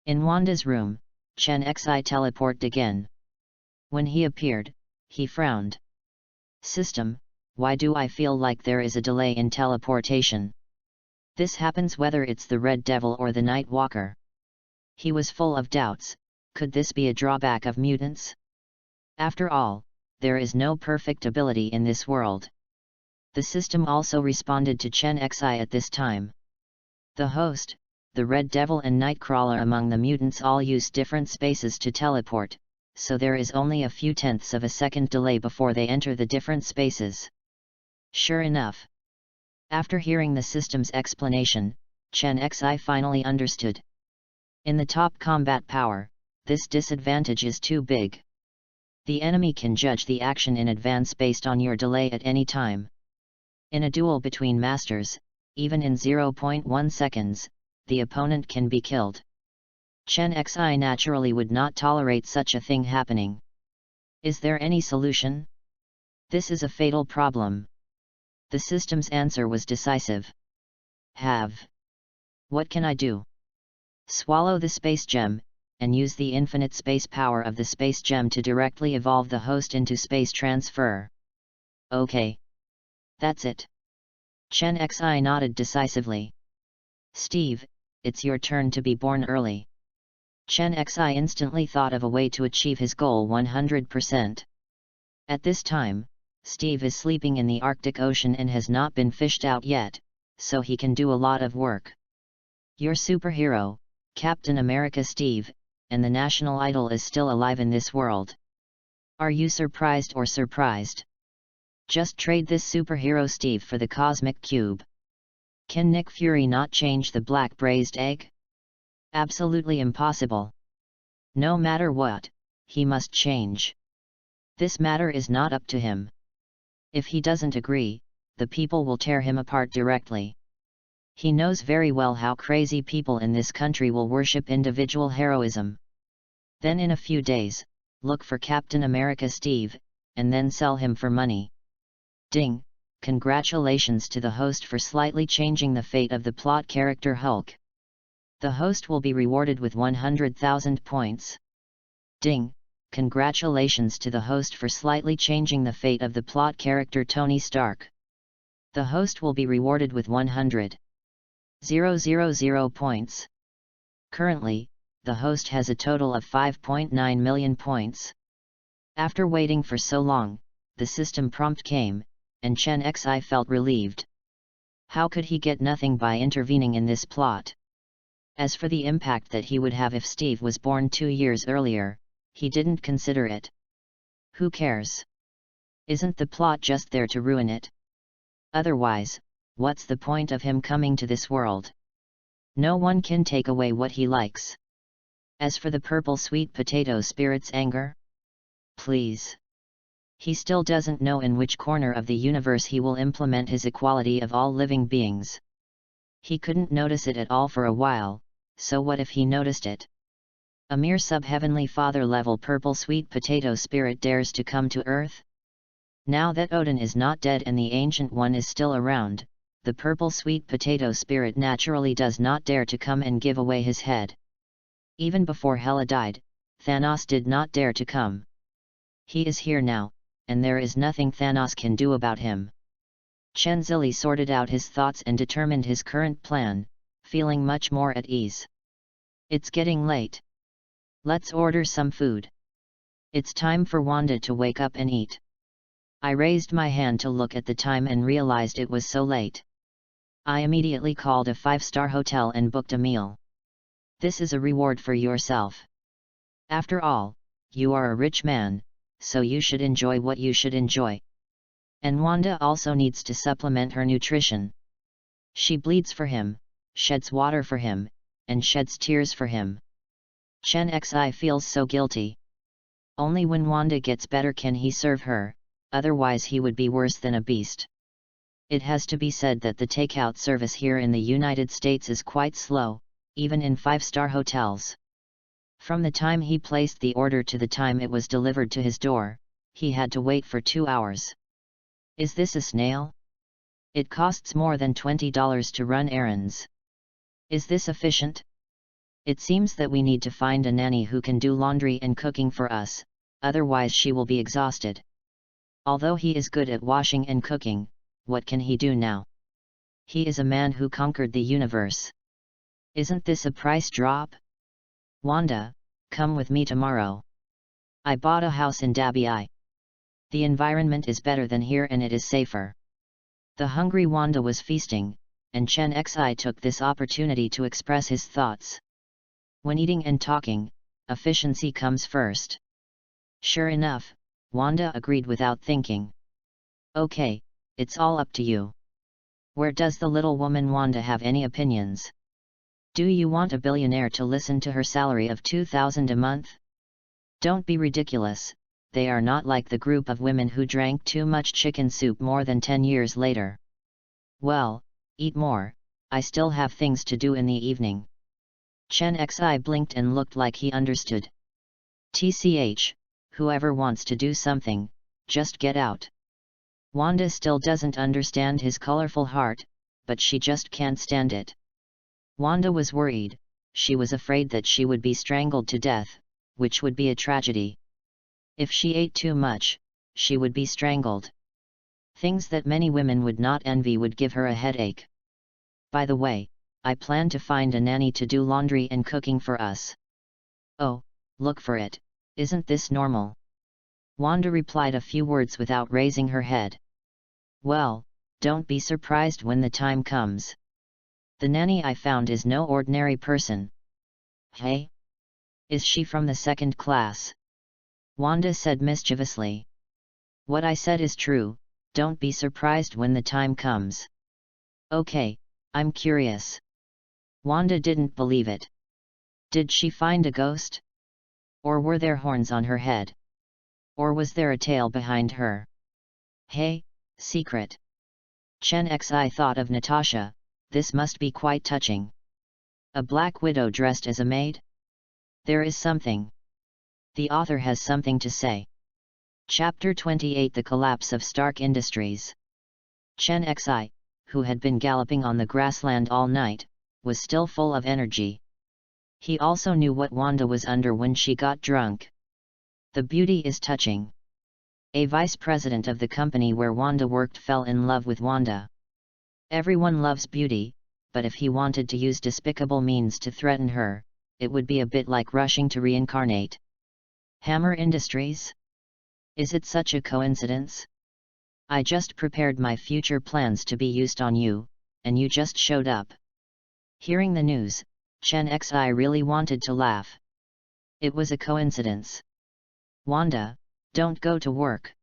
A: In Wanda's room, Chen Xi teleported again. When he appeared, he frowned. System, why do I feel like there is a delay in teleportation? This happens whether it's the Red Devil or the Night Walker. He was full of doubts. Could this be a drawback of mutants? After all, there is no perfect ability in this world. The system also responded to Chen Xi at this time. The host, the Red Devil and Nightcrawler among the mutants all use different spaces to teleport, so there is only a few tenths of a second delay before they enter the different spaces. Sure enough. After hearing the system's explanation, Chen Xi finally understood. In the top combat power, this disadvantage is too big. The enemy can judge the action in advance based on your delay at any time. In a duel between masters, even in 0.1 seconds, the opponent can be killed. Chen Xi naturally would not tolerate such a thing happening. Is there any solution? This is a fatal problem. The system's answer was decisive. Have. What can I do? Swallow the space gem, and use the infinite space power of the space gem to directly evolve the host into space transfer. Okay. That's it. Chen Xi nodded decisively. Steve, it's your turn to be born early. Chen Xi instantly thought of a way to achieve his goal 100%. At this time, Steve is sleeping in the Arctic Ocean and has not been fished out yet, so he can do a lot of work. Your superhero, Captain America Steve, and the national idol is still alive in this world. Are you surprised or surprised? Just trade this superhero Steve for the cosmic cube. Can Nick Fury not change the black braised egg? Absolutely impossible. No matter what, he must change. This matter is not up to him. If he doesn't agree, the people will tear him apart directly. He knows very well how crazy people in this country will worship individual heroism. Then in a few days, look for Captain America Steve, and then sell him for money. Ding! Congratulations to the host for slightly changing the fate of the plot character Hulk. The host will be rewarded with 100,000 points. Ding! Congratulations to the host for slightly changing the fate of the plot character Tony Stark. The host will be rewarded with 100,000 points. Currently, the host has a total of 5.9 million points. After waiting for so long, the system prompt came, and Chen Xi felt relieved. How could he get nothing by intervening in this plot? As for the impact that he would have if Steve was born 2 years earlier, he didn't consider it. Who cares? Isn't the plot just there to ruin it? Otherwise, what's the point of him coming to this world? No one can take away what he likes. As for the purple sweet potato spirit's anger? Please. He still doesn't know in which corner of the universe he will implement his equality of all living beings. He couldn't notice it at all for a while, so what if he noticed it? A mere sub-heavenly father-level purple sweet potato spirit dares to come to Earth? Now that Odin is not dead and the Ancient One is still around, the purple sweet potato spirit naturally does not dare to come and give away his head. Even before Hela died, Thanos did not dare to come. He is here now, and there is nothing Thanos can do about him. Chen Zili sorted out his thoughts and determined his current plan, feeling much more at ease. It's getting late. Let's order some food. It's time for Wanda to wake up and eat. I raised my hand to look at the time and realized it was so late. I immediately called a 5-star hotel and booked a meal. This is a reward for yourself. After all, you are a rich man, so you should enjoy what you should enjoy. And Wanda also needs to supplement her nutrition. She bleeds for him, sheds water for him, and sheds tears for him. Chen Xi feels so guilty. Only when Wanda gets better can he serve her, otherwise he would be worse than a beast. It has to be said that the takeout service here in the United States is quite slow, even in 5-star hotels. From the time he placed the order to the time it was delivered to his door, he had to wait for 2 hours. Is this a snail? It costs more than $20 to run errands. Is this efficient? It seems that we need to find a nanny who can do laundry and cooking for us, otherwise she will be exhausted. Although he is good at washing and cooking, what can he do now? He is a man who conquered the universe. Isn't this a price drop? Wanda, come with me tomorrow. I bought a house in Dabi. The environment is better than here and it is safer. The hungry Wanda was feasting, and Chen Xi took this opportunity to express his thoughts. When eating and talking, efficiency comes first. Sure enough, Wanda agreed without thinking. Okay, it's all up to you. Where does the little woman Wanda have any opinions? Do you want a billionaire to listen to her salary of $2,000 a month? Don't be ridiculous, they are not like the group of women who drank too much chicken soup more than 10 years later. Well, eat more, I still have things to do in the evening. Chen Xi blinked and looked like he understood. TCH, whoever wants to do something, just get out. Wanda still doesn't understand his colorful heart, but she just can't stand it. Wanda was worried, she was afraid that she would be strangled to death, which would be a tragedy. If she ate too much, she would be strangled. Things that many women would not envy would give her a headache. By the way, I plan to find a nanny to do laundry and cooking for us. Oh, look for it, isn't this normal? Wanda replied a few words without raising her head. Well, don't be surprised when the time comes. The nanny I found is no ordinary person. Hey? Is she from the 2nd class? Wanda said mischievously. What I said is true, don't be surprised when the time comes. Okay, I'm curious. Wanda didn't believe it. Did she find a ghost? Or were there horns on her head? Or was there a tail behind her? Hey, secret. Chen Xi thought of Natasha, this must be quite touching. A black widow dressed as a maid? There is something. The author has something to say. Chapter 28 The Collapse of Stark Industries. Chen Xi, who had been galloping on the grassland all night, was still full of energy. He also knew what Wanda was under when she got drunk. The beauty is touching. A vice president of the company where Wanda worked fell in love with Wanda. Everyone loves beauty, but if he wanted to use despicable means to threaten her, it would be a bit like rushing to reincarnate. Hammer Industries? Is it such a coincidence? I just prepared my future plans to be used on you, and you just showed up. Hearing the news, Chen Xi really wanted to laugh. It was a coincidence. Wanda, don't go to work.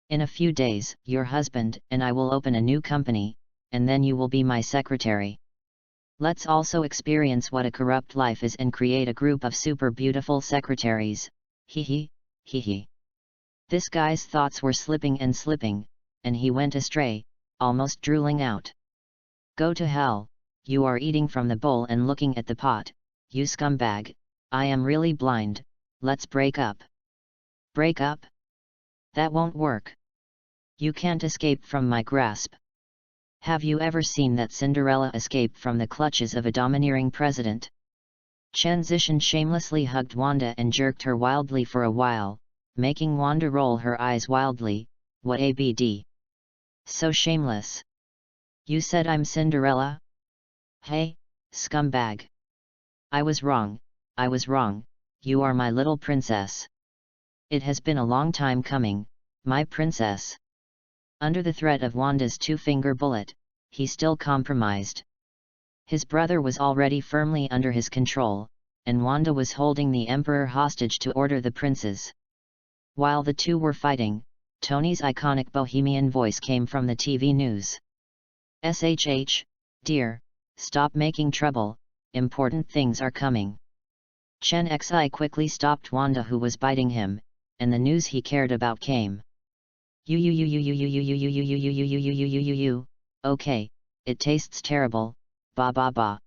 A: In a few days, your husband and I will open a new company, and then you will be my secretary. Let's also experience what a corrupt life is and create a group of super beautiful secretaries. Hee hee. This guy's thoughts were slipping and slipping, and he went astray, almost drooling out. Go to hell, you are eating from the bowl and looking at the pot, you scumbag, I am really blind, let's break up. Break up? That won't work. You can't escape from my grasp. Have you ever seen that Cinderella escape from the clutches of a domineering president? Chen Zishan shamelessly hugged Wanda and jerked her wildly for a while, making Wanda roll her eyes wildly. What a BD. So shameless. You said I'm Cinderella? Hey, scumbag. I was wrong, you are my little princess. It has been a long time coming, my princess. Under the threat of Wanda's two-finger bullet, he still compromised. His brother was already firmly under his control, and Wanda was holding the emperor hostage to order the princes. While the two were fighting, Tony's iconic bohemian voice came from the TV news. "SHH, dear, stop making trouble, important things are coming." Chen Xi quickly stopped Wanda, who was biting him, and the news he cared about came. Okay, it tastes terrible, ba ba ba.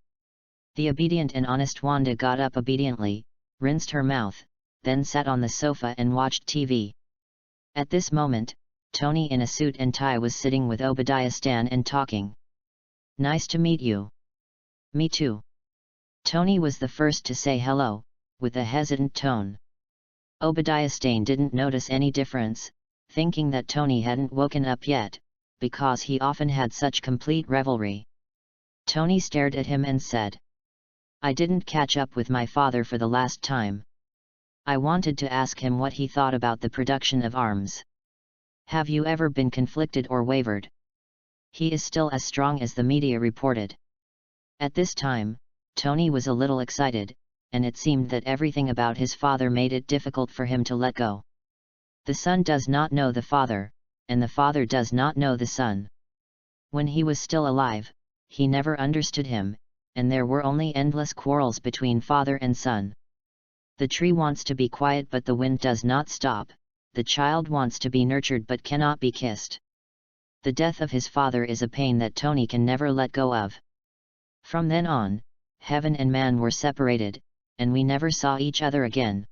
A: The obedient and honest Wanda got up obediently, rinsed her mouth, then sat on the sofa and watched TV. At this moment, Tony in a suit and tie was sitting with Obadiah Stan and talking. "Nice to meet you." "Me too." Tony was the first to say hello, with a hesitant tone. Obadiah Stan didn't notice any difference, thinking that Tony hadn't woken up yet, because he often had such complete revelry. Tony stared at him and said, "I didn't catch up with my father for the last time. I wanted to ask him what he thought about the production of arms. Have you ever been conflicted or wavered? He is still as strong as the media reported." At this time, Tony was a little excited, and it seemed that everything about his father made it difficult for him to let go. The son does not know the father, and the father does not know the son. When he was still alive, he never understood him, and there were only endless quarrels between father and son. The tree wants to be quiet but the wind does not stop, the child wants to be nurtured but cannot be kissed. The death of his father is a pain that Tony can never let go of. From then on, heaven and man were separated, and we never saw each other again.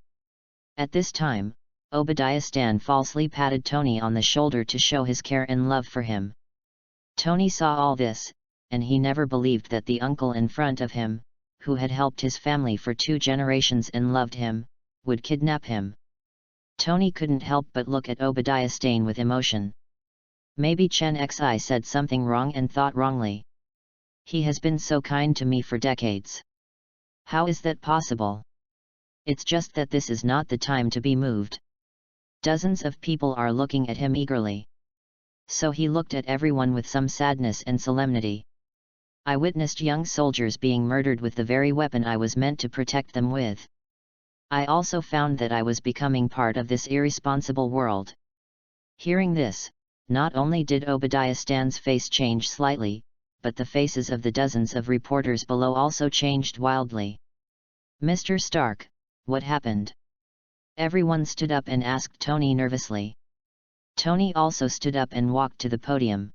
A: At this time, Obadiah Stan falsely patted Tony on the shoulder to show his care and love for him. Tony saw all this, and he never believed that the uncle in front of him, who had helped his family for 2 generations and loved him, would kidnap him. Tony couldn't help but look at Obadiah Stan with emotion. Maybe Chen Xi said something wrong and thought wrongly. He has been so kind to me for decades. How is that possible? It's just that this is not the time to be moved. Dozens of people are looking at him eagerly. So he looked at everyone with some sadness and solemnity. I witnessed young soldiers being murdered with the very weapon I was meant to protect them with. I also found that I was becoming part of this irresponsible world. Hearing this, not only did Obadiah Stan's face change slightly, but the faces of the dozens of reporters below also changed wildly. "Mr. Stark, what happened?" Everyone stood up and asked Tony nervously. Tony also stood up and walked to the podium.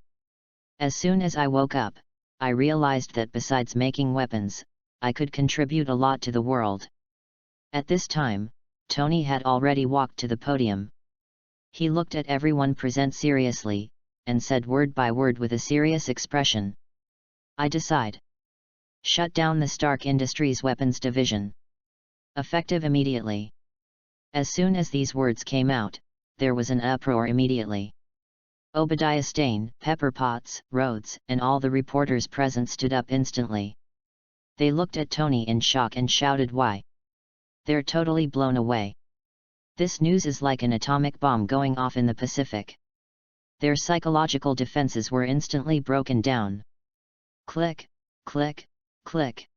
A: "As soon as I woke up, I realized that besides making weapons, I could contribute a lot to the world." At this time, Tony had already walked to the podium. He looked at everyone present seriously, and said word by word with a serious expression, "I decide. Shut down the Stark Industries weapons division. Effective immediately." As soon as these words came out, there was an uproar immediately. Obadiah Stan, Pepper Potts, Rhodes, and all the reporters present stood up instantly. They looked at Tony in shock and shouted, "Why?" They're totally blown away. This news is like an atomic bomb going off in the Pacific. Their psychological defenses were instantly broken down. Click, click, click.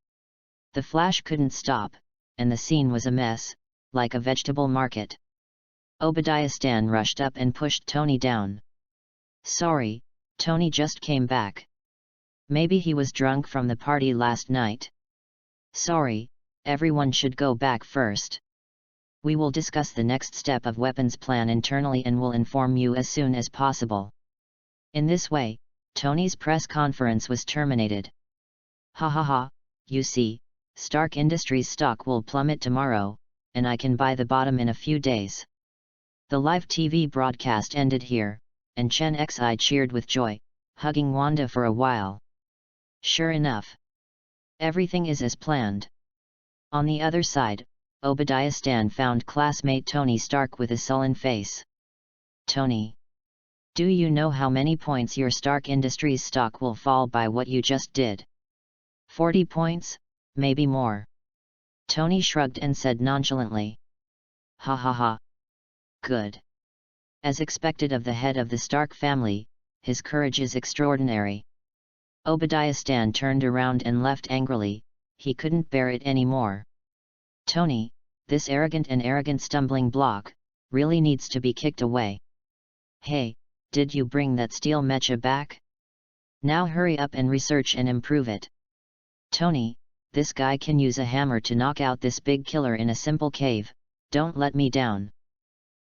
A: The flash couldn't stop, and the scene was a mess, like a vegetable market. Obadiah Stan rushed up and pushed Tony down. "Sorry, Tony just came back. Maybe he was drunk from the party last night. Sorry, everyone should go back first. We will discuss the next step of weapons plan internally and will inform you as soon as possible." In this way, Tony's press conference was terminated. "Ha ha ha, you see, Stark Industries stock will plummet tomorrow, and I can buy the bottom in a few days." The live TV broadcast ended here, and Chen Xi cheered with joy, hugging Wanda for a while. Sure enough, everything is as planned. On the other side, Obadiah Stan found classmate Tony Stark with a sullen face. "Tony, do you know how many points your Stark Industries stock will fall by what you just did?" 40 points, maybe more." Tony shrugged and said nonchalantly. "Ha ha ha. Good." As expected of the head of the Stark family, his courage is extraordinary. Obadiah Stan turned around and left angrily, he couldn't bear it anymore. Tony, this arrogant stumbling block, really needs to be kicked away. Hey, did you bring that steel mecha back? Now hurry up and research and improve it. Tony, this guy can use a hammer to knock out this big killer in a simple cave, don't let me down.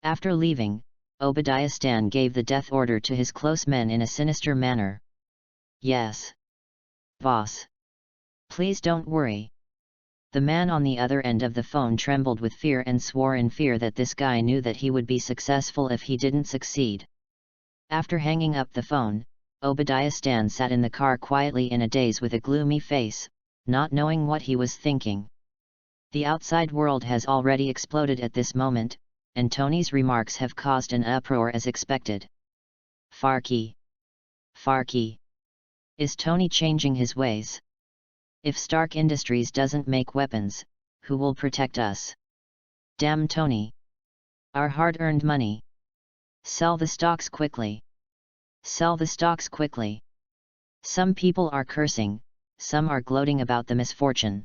A: After leaving, Obadiah Stan gave the death order to his close men in a sinister manner. Yes. Boss. Please don't worry. The man on the other end of the phone trembled with fear and swore in fear that this guy knew that he would be successful if he didn't succeed. After hanging up the phone, Obadiah Stan sat in the car quietly in a daze with a gloomy face, not knowing what he was thinking. The outside world has already exploded at this moment, and Tony's remarks have caused an uproar as expected. Farkey. Farkey. Is Tony changing his ways? If Stark Industries doesn't make weapons, who will protect us? Damn Tony! Our hard-earned money! Sell the stocks quickly! Sell the stocks quickly! Some people are cursing, some are gloating about the misfortune.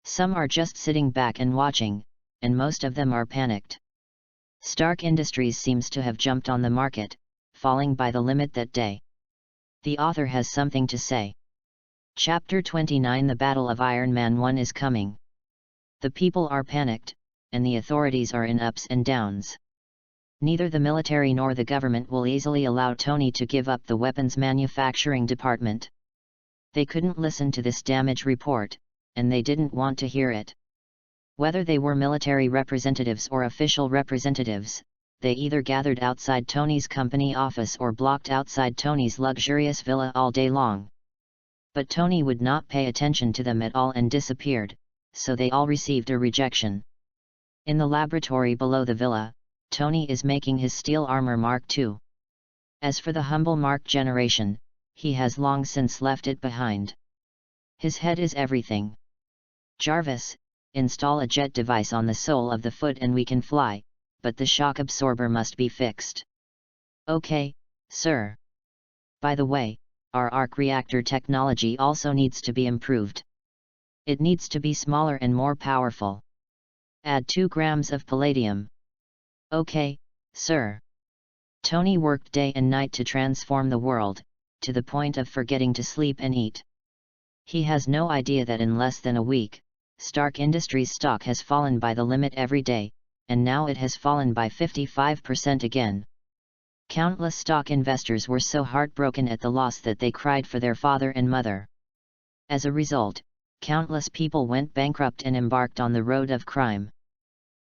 A: Some are just sitting back and watching, and most of them are panicked. Stark Industries seems to have jumped on the market, falling by the limit that day. The author has something to say. Chapter 29 The Battle of Iron Man 1 is coming. The people are panicked, and the authorities are in ups and downs. Neither the military nor the government will easily allow Tony to give up the weapons manufacturing department. They couldn't listen to this damage report, and they didn't want to hear it. Whether they were military representatives or official representatives, they either gathered outside Tony's company office or blocked outside Tony's luxurious villa all day long. But Tony would not pay attention to them at all and disappeared, so they all received a rejection. In the laboratory below the villa, Tony is making his steel armor Mark II. As for the humble Mark generation, he has long since left it behind. His head is everything. Jarvis, install a jet device on the sole of the foot and we can fly, but the shock absorber must be fixed. Okay, sir. By the way, our arc reactor technology also needs to be improved. It needs to be smaller and more powerful. Add 2 grams of palladium. Okay, sir. Tony worked day and night to transform the world, to the point of forgetting to sleep and eat. He has no idea that in less than a week, Stark Industries stock has fallen by the limit every day, and now it has fallen by 55% again. Countless stock investors were so heartbroken at the loss that they cried for their father and mother. As a result, countless people went bankrupt and embarked on the road of crime.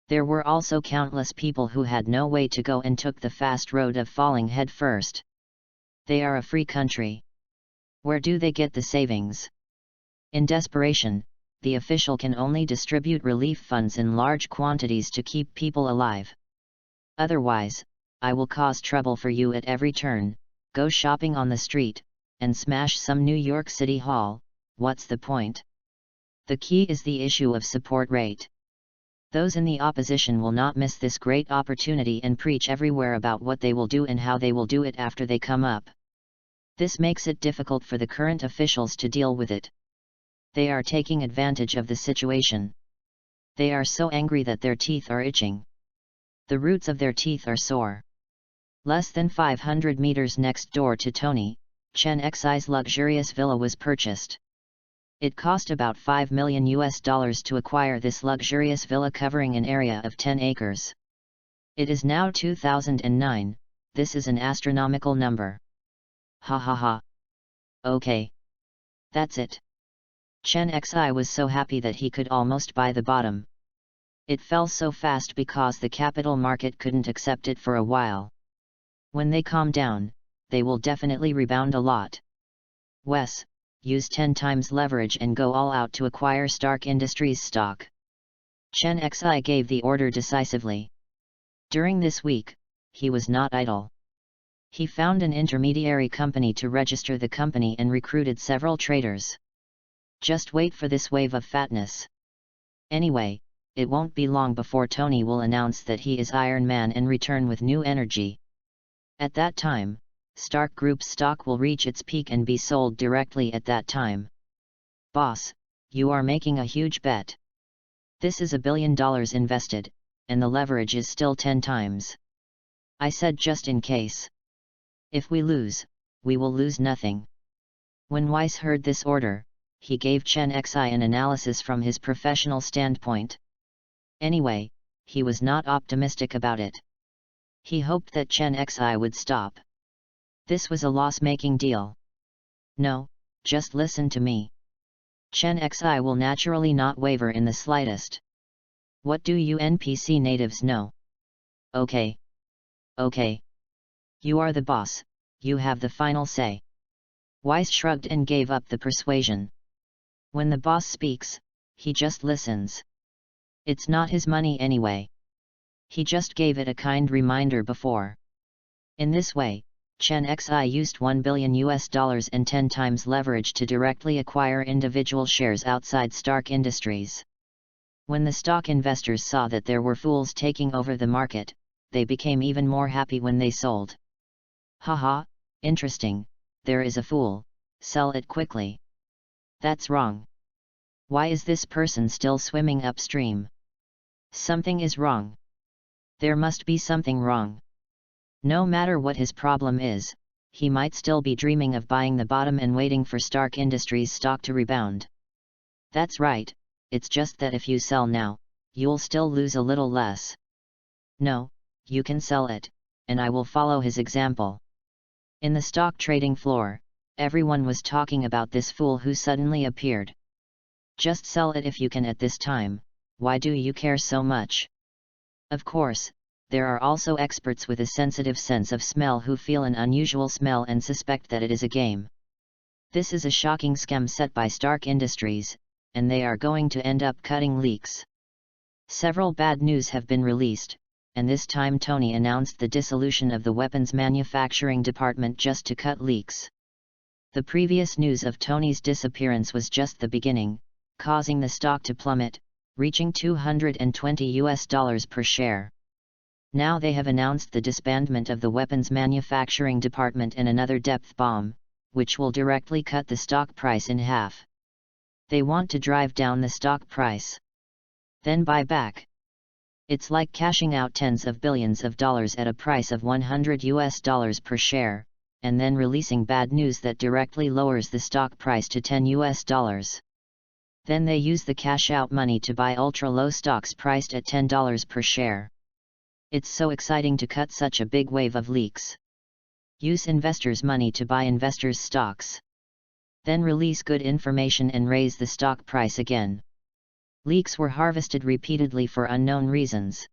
A: There were also countless people who had no way to go and took the fast road of falling head first. They are a free country. Where do they get the savings? In desperation, the official can only distribute relief funds in large quantities to keep people alive. Otherwise, I will cause trouble for you at every turn, go shopping on the street, and smash some New York City Hall. What's the point? The key is the issue of support rate. Those in the opposition will not miss this great opportunity and preach everywhere about what they will do and how they will do it after they come up. This makes it difficult for the current officials to deal with it. They are taking advantage of the situation. They are so angry that their teeth are itching. The roots of their teeth are sore. Less than 500 meters next door to Tony, Chen Xi's luxurious villa was purchased. It cost about $5 million to acquire this luxurious villa covering an area of 10 acres. It is now 2009, this is an astronomical number. Ha ha ha. Okay. That's it. Chen Xi was so happy that he could almost buy the bottom. It fell so fast because the capital market couldn't accept it for a while. When they calm down, they will definitely rebound a lot. Wes, use 10 times leverage and go all out to acquire Stark Industries stock. Chen Xi gave the order decisively. During this week, he was not idle. He found an intermediary company to register the company and recruited several traders. Just wait for this wave of fatness. Anyway, it won't be long before Tony will announce that he is Iron Man and return with new energy. At that time, Stark Group's stock will reach its peak and be sold directly at that time. Boss, you are making a huge bet. This is $1 billion invested, and the leverage is still 10 times. I said just in case. If we lose, we will lose nothing. When Weiss heard this order, he gave Chen Xi an analysis from his professional standpoint. Anyway, he was not optimistic about it. He hoped that Chen Xi would stop. This was a loss-making deal. No, just listen to me. Chen Xi will naturally not waver in the slightest. What do you NPC natives know? Okay. Okay. You are the boss, you have the final say. Weiss shrugged and gave up the persuasion. When the boss speaks, he just listens. It's not his money anyway. He just gave it a kind reminder before. In this way, Chen Xi used $1 billion and 10 times leverage to directly acquire individual shares outside Stark Industries. When the stock investors saw that there were fools taking over the market, they became even more happy when they sold. Haha, interesting, there is a fool, sell it quickly. That's wrong. Why is this person still swimming upstream? Something is wrong. There must be something wrong. No matter what his problem is, he might still be dreaming of buying the bottom and waiting for Stark Industries stock to rebound. That's right, it's just that if you sell now, you'll still lose a little less. No, you can sell it, and I will follow his example. In the stock trading floor, everyone was talking about this fool who suddenly appeared. Just sell it if you can at this time, why do you care so much? Of course, there are also experts with a sensitive sense of smell who feel an unusual smell and suspect that it is a game. This is a shocking scam set by Stark Industries, and they are going to end up cutting leaks. Several bad news have been released, and this time Tony announced the dissolution of the weapons manufacturing department just to cut leaks. The previous news of Tony's disappearance was just the beginning, causing the stock to plummet, reaching $220 per share. Now they have announced the disbandment of the weapons manufacturing department and another depth bomb, which will directly cut the stock price in half. They want to drive down the stock price. Then buy back. It's like cashing out tens of billions of dollars at a price of $100 per share, and then releasing bad news that directly lowers the stock price to $10. Then they use the cash out money to buy ultra-low stocks priced at $10 per share. It's so exciting to cut such a big wave of leaks. Use investors' money to buy investors' stocks. Then release good information and raise the stock price again. Leaks were harvested repeatedly for unknown reasons.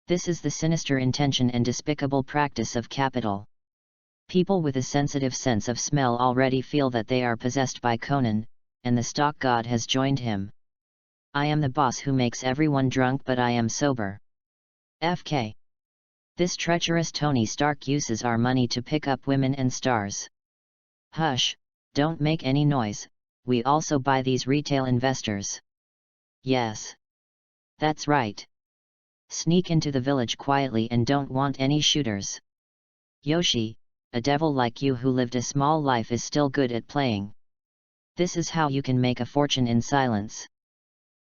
A: This is the sinister intention and despicable practice of capital. People with a sensitive sense of smell already feel that they are possessed by Conan, and the stock god has joined him. I am the boss who makes everyone drunk, but I am sober. FK. This treacherous Tony Stark uses our money to pick up women and stars. Hush, don't make any noise, we also buy these retail investors. Yes. That's right. Sneak into the village quietly and don't want any shooters. Yoshi, a devil like you who lived a small life is still good at playing. This is how you can make a fortune in silence.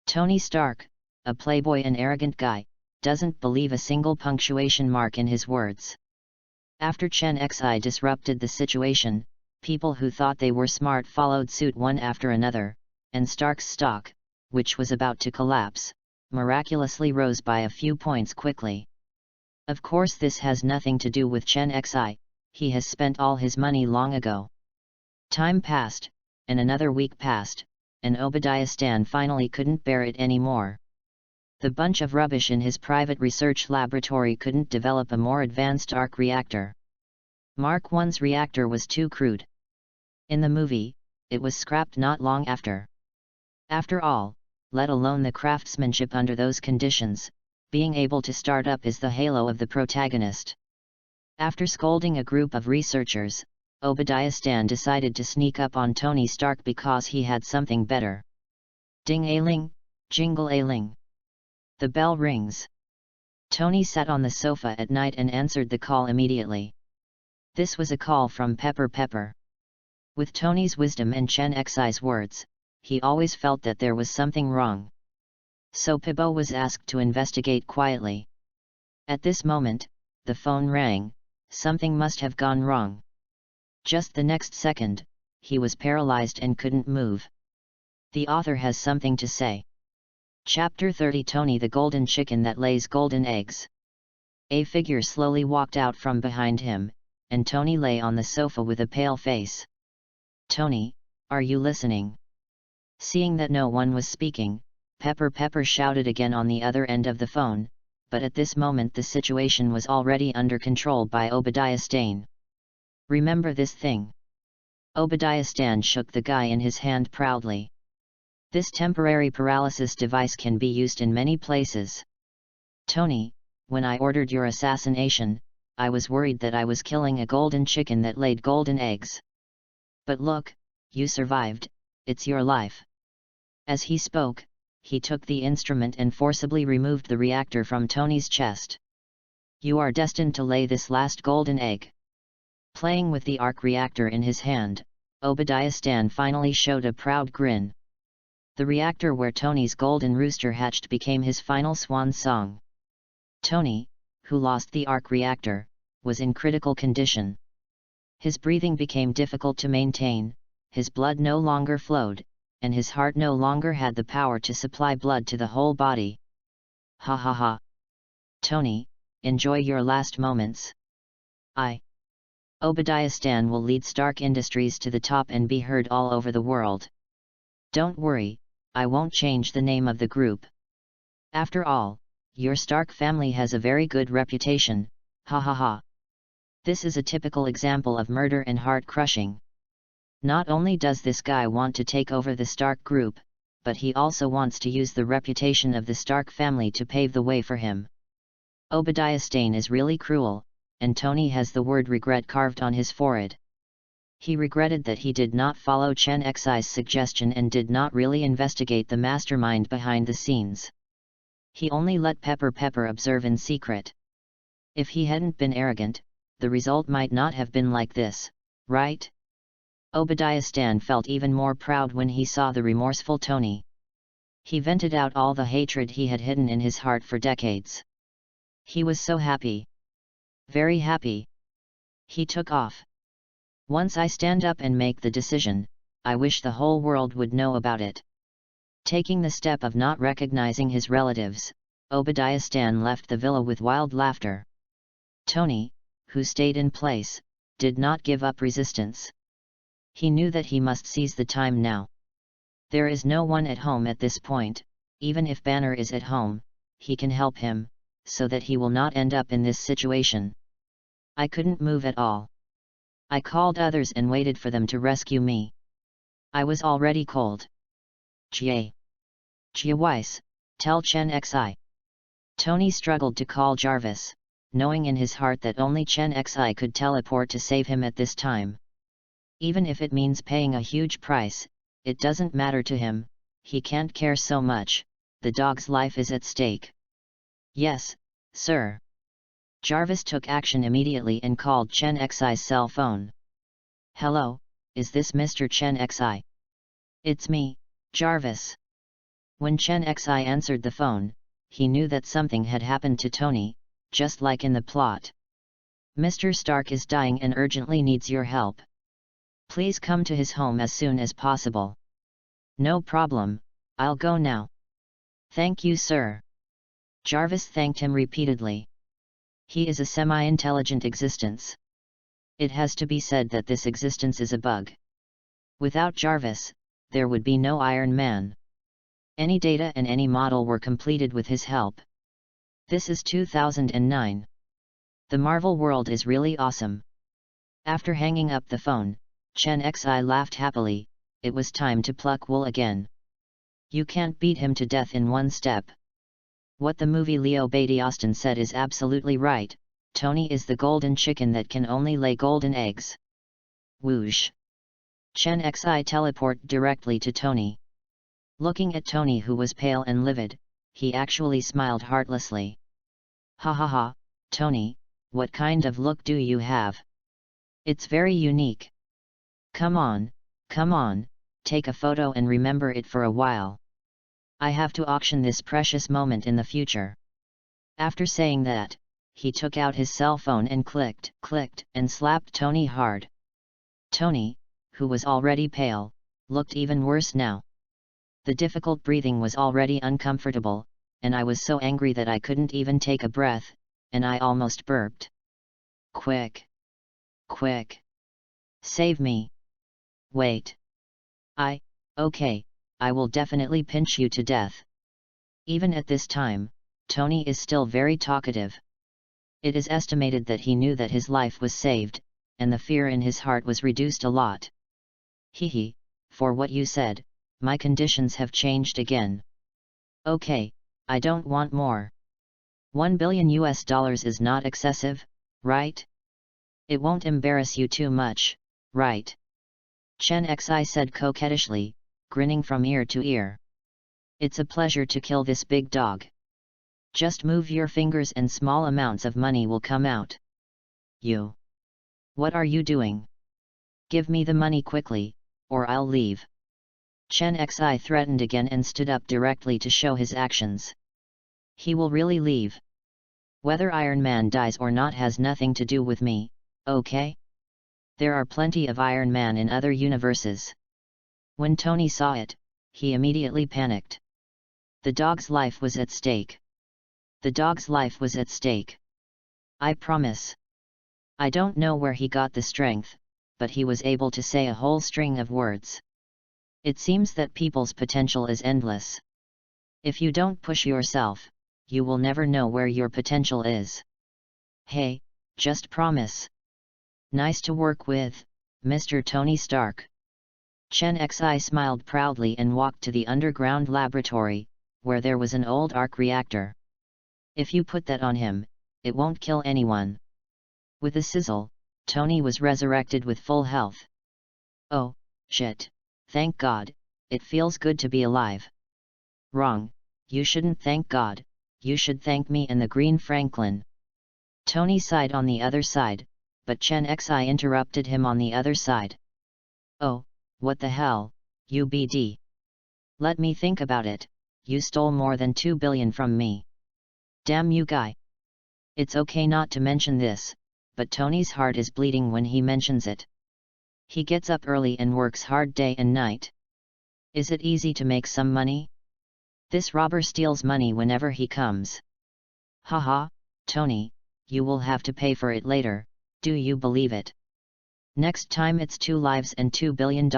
A: Tony Stark, a playboy and arrogant guy, doesn't believe a single punctuation mark in his words. After Chen Xi disrupted the situation, people who thought they were smart followed suit one after another, and Stark's stock, which was about to collapse, miraculously rose by a few points quickly. Of course this has nothing to do with Chen Xi, he has spent all his money long ago. Time passed, and another week passed, and Obadiah Stan finally couldn't bear it anymore. The bunch of rubbish in his private research laboratory couldn't develop a more advanced arc reactor. Mark I's reactor was too crude. In the movie, it was scrapped not long after. After all, let alone the craftsmanship under those conditions, being able to start up is the halo of the protagonist. After scolding a group of researchers, Obadiah Stan decided to sneak up on Tony Stark because he had something better. Ding-a-ling, jingle-a-ling. The bell rings. Tony sat on the sofa at night and answered the call immediately. This was a call from Pepper Pepper. With Tony's wisdom and Chen Xi's words, he always felt that there was something wrong. So Pibo was asked to investigate quietly. At this moment, the phone rang. Something must have gone wrong. Just the next second, he was paralyzed and couldn't move. The author has something to say. Chapter 30, Tony the Golden Chicken That Lays Golden Eggs. A figure slowly walked out from behind him, and Tony lay on the sofa with a pale face. "Tony, are you listening?" Seeing that no one was speaking, Pepper shouted again on the other end of the phone, but at this moment the situation was already under control by Obadiah Stane. "Remember this thing." Obadiah Stane shook the guy in his hand proudly. "This temporary paralysis device can be used in many places. Tony, when I ordered your assassination, I was worried that I was killing a golden chicken that laid golden eggs. But look, you survived, it's your life." As he spoke, he took the instrument and forcibly removed the reactor from Tony's chest. "You are destined to lay this last golden egg." Playing with the arc reactor in his hand, Obadiah Stane finally showed a proud grin. The reactor where Tony's golden rooster hatched became his final swan song. Tony, who lost the arc reactor, was in critical condition. His breathing became difficult to maintain, his blood no longer flowed, and his heart no longer had the power to supply blood to the whole body. "Ha ha ha! Tony, enjoy your last moments. Obadiah Stane will lead Stark Industries to the top and be heard all over the world. Don't worry, I won't change the name of the group. After all, your Stark family has a very good reputation, ha ha ha." This is a typical example of murder and heart-crushing. Not only does this guy want to take over the Stark group, but he also wants to use the reputation of the Stark family to pave the way for him. Obadiah Stane is really cruel, and Tony has the word regret carved on his forehead. He regretted that he did not follow Chen Xi's suggestion and did not really investigate the mastermind behind the scenes. He only let Pepper observe in secret. If he hadn't been arrogant, the result might not have been like this, right? Obadiah Stane felt even more proud when he saw the remorseful Tony. He vented out all the hatred he had hidden in his heart for decades. He was so happy. Very happy. He took off. "Once I stand up and make the decision, I wish the whole world would know about it." Taking the step of not recognizing his relatives, Obadiah Stane left the villa with wild laughter. Tony, who stayed in place, did not give up resistance. He knew that he must seize the time now. There is no one at home at this point. Even if Banner is at home, he can help him, so that he will not end up in this situation. "I couldn't move at all. I called others and waited for them to rescue me. I was already cold. Jie Weiss, tell Chen Xi." Tony struggled to call Jarvis, knowing in his heart that only Chen Xi could teleport to save him at this time. Even if it means paying a huge price, it doesn't matter to him, he can't care so much, the dog's life is at stake. "Yes, sir." Jarvis took action immediately and called Chen Xi's cell phone. "Hello, is this Mr. Chen Xi?" "It's me, Jarvis." When Chen Xi answered the phone, he knew that something had happened to Tony, just like in the plot. "Mr. Stark is dying and urgently needs your help. Please come to his home as soon as possible." "No problem, I'll go now." "Thank you, sir." Jarvis thanked him repeatedly. He is a semi-intelligent existence. It has to be said that this existence is a bug. Without Jarvis, there would be no Iron Man. Any data and any model were completed with his help. This is 2009. The Marvel world is really awesome. After hanging up the phone, Chen Xi laughed happily. It was time to pluck wool again. You can't beat him to death in one step. What the movie Leo Beatty Austin said is absolutely right. Tony is the golden chicken that can only lay golden eggs. Whoosh! Chen Xi teleport directly to Tony. Looking at Tony, who was pale and livid, he actually smiled heartlessly. "Ha ha ha, Tony, what kind of look do you have? It's very unique. Come on, take a photo and remember it for a while. I have to auction this precious moment in the future." After saying that, he took out his cell phone and clicked, and slapped Tony hard. Tony, who was already pale, looked even worse now. The difficult breathing was already uncomfortable, and I was so angry that I couldn't even take a breath, and I almost burped. Quick! Quick! Save me! Wait! Okay, I will definitely pinch you to death. Even at this time, Tony is still very talkative. It is estimated that he knew that his life was saved, and the fear in his heart was reduced a lot. Hehe, for what you said, my conditions have changed again. Okay, I don't want more. $1 billion is not excessive, right? It won't embarrass you too much, right? Chen Xi said coquettishly, grinning from ear to ear. It's a pleasure to kill this big dog. Just move your fingers and small amounts of money will come out. You. What are you doing? Give me the money quickly, or I'll leave. Chen Xi threatened again and stood up directly to show his actions. He will really leave. Whether Iron Man dies or not has nothing to do with me, okay? There are plenty of Iron Man in other universes. When Tony saw it, he immediately panicked. The dog's life was at stake. The dog's life was at stake. I promise. I don't know where he got the strength, but he was able to say a whole string of words. It seems that people's potential is endless. If you don't push yourself, you will never know where your potential is. Hey, just promise. Nice to work with, Mr. Tony Stark. Chen Xi smiled proudly and walked to the underground laboratory, where there was an old arc reactor. If you put that on him, it won't kill anyone. With a sizzle, Tony was resurrected with full health. Oh, shit, thank God, it feels good to be alive. Wrong, you shouldn't thank God, you should thank me and the Green Franklin. Tony sighed on the other side, but Chen Xi interrupted him on the other side. Oh, what the hell, UBD. Let me think about it, you stole more than 2 billion from me. Damn you guy. It's okay not to mention this, but Tony's heart is bleeding when he mentions it. He gets up early and works hard day and night. Is it easy to make some money? This robber steals money whenever he comes. Haha, Tony, you will have to pay for it later, do you believe it? Next time it's 2 lives and $2 billion.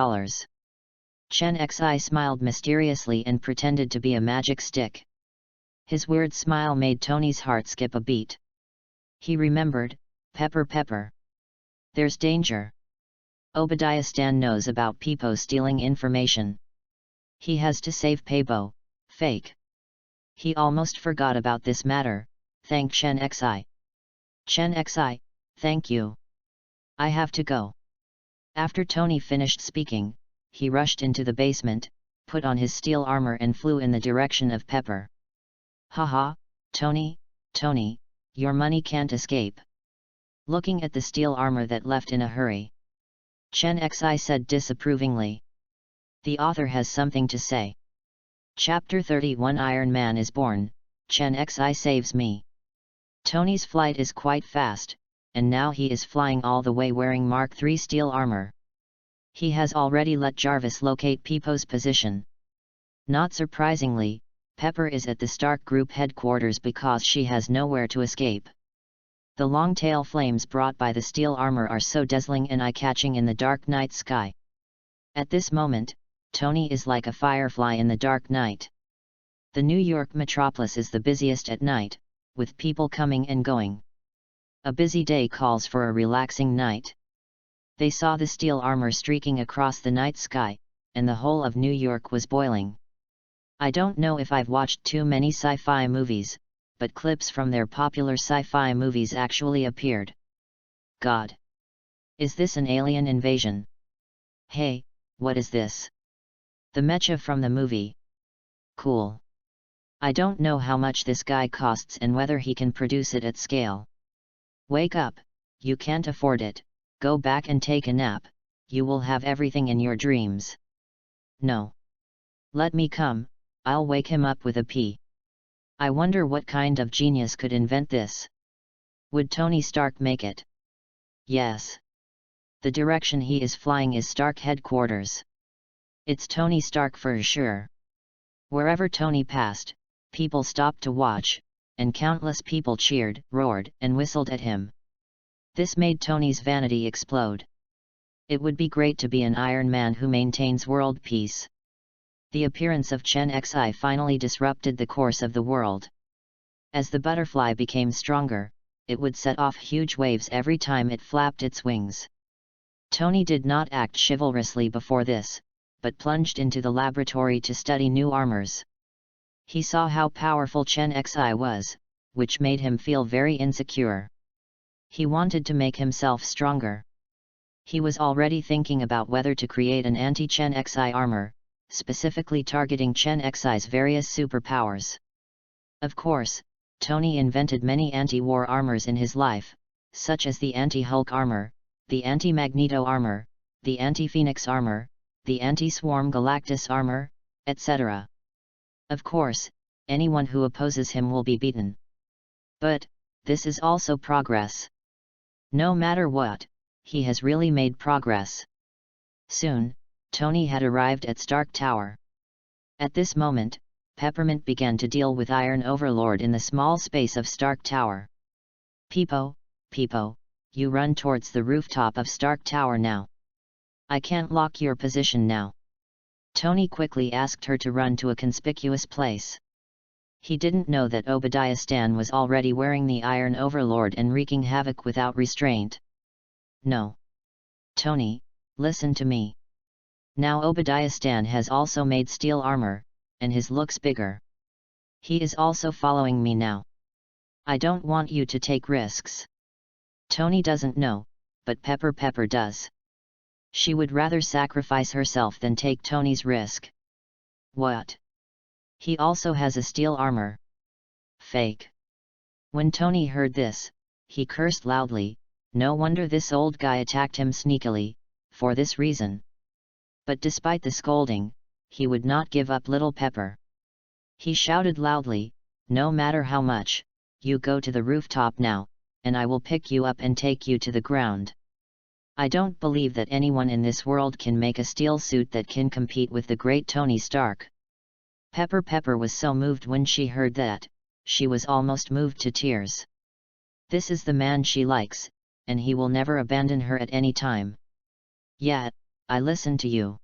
A: Chen Xi smiled mysteriously and pretended to be a magic stick. His weird smile made Tony's heart skip a beat. He remembered, Pepper. There's danger. Obadiah Stan knows about Peepo stealing information. He has to save Peepo, fake. He almost forgot about this matter, thank Chen Xi. Chen Xi, thank you. I have to go. After Tony finished speaking, he rushed into the basement, put on his steel armor and flew in the direction of Pepper. Haha, Tony, your money can't escape. Looking at the steel armor that left in a hurry, Chen Xi said disapprovingly. The author has something to say. Chapter 31 Iron Man is born, Chen Xi saves me. Tony's flight is quite fast, and now he is flying all the way wearing Mark III steel armor. He has already let Jarvis locate Peepo's position. Not surprisingly, Pepper is at the Stark Group headquarters because she has nowhere to escape. The long tail flames brought by the steel armor are so dazzling and eye-catching in the dark night sky. At this moment, Tony is like a firefly in the dark night. The New York metropolis is the busiest at night, with people coming and going. A busy day calls for a relaxing night. They saw the steel armor streaking across the night sky, and the whole of New York was boiling. I don't know if I've watched too many sci-fi movies, but clips from their popular sci-fi movies actually appeared. God! Is this an alien invasion? Hey, what is this? The mecha from the movie. Cool. I don't know how much this guy costs and whether he can produce it at scale. Wake up, you can't afford it, go back and take a nap, you will have everything in your dreams. No. Let me come, I'll wake him up with a pee. I wonder what kind of genius could invent this. Would Tony Stark make it? Yes. The direction he is flying is Stark headquarters. It's Tony Stark for sure. Wherever Tony passed, people stopped to watch, and countless people cheered, roared, and whistled at him. This made Tony's vanity explode. It would be great to be an Iron Man who maintains world peace. The appearance of Chen Xi finally disrupted the course of the world. As the butterfly became stronger, it would set off huge waves every time it flapped its wings. Tony did not act chivalrously before this, but plunged into the laboratory to study new armors. He saw how powerful Chen Xi was, which made him feel very insecure. He wanted to make himself stronger. He was already thinking about whether to create an anti-Chen Xi armor, specifically targeting Chen Xi's various superpowers. Of course, Tony invented many anti-war armors in his life, such as the anti-Hulk armor, the anti-Magneto armor, the anti-Phoenix armor, the anti-Swarm Galactus armor, etc. Of course, anyone who opposes him will be beaten. But, this is also progress. No matter what, he has really made progress. Soon, Tony had arrived at Stark Tower. At this moment, Peppermint began to deal with Iron Overlord in the small space of Stark Tower. Peepo, Peepo, you run towards the rooftop of Stark Tower now. I can't lock your position now. Tony quickly asked her to run to a conspicuous place. He didn't know that Obadiah Stan was already wearing the Iron Overlord and wreaking havoc without restraint. No. Tony, listen to me. Now Obadiah Stan has also made steel armor, and his looks bigger. He is also following me now. I don't want you to take risks. Tony doesn't know, but Pepper does. She would rather sacrifice herself than take Tony's risk. What? He also has a steel armor. Fake. When Tony heard this, he cursed loudly. No wonder this old guy attacked him sneakily, for this reason. But despite the scolding, he would not give up little Pepper. He shouted loudly, no matter how much, you go to the rooftop now, and I will pick you up and take you to the ground. I don't believe that anyone in this world can make a steel suit that can compete with the great Tony Stark. Pepper was so moved when she heard that, she was almost moved to tears. This is the man she likes, and he will never abandon her at any time. Yet, I listen to you.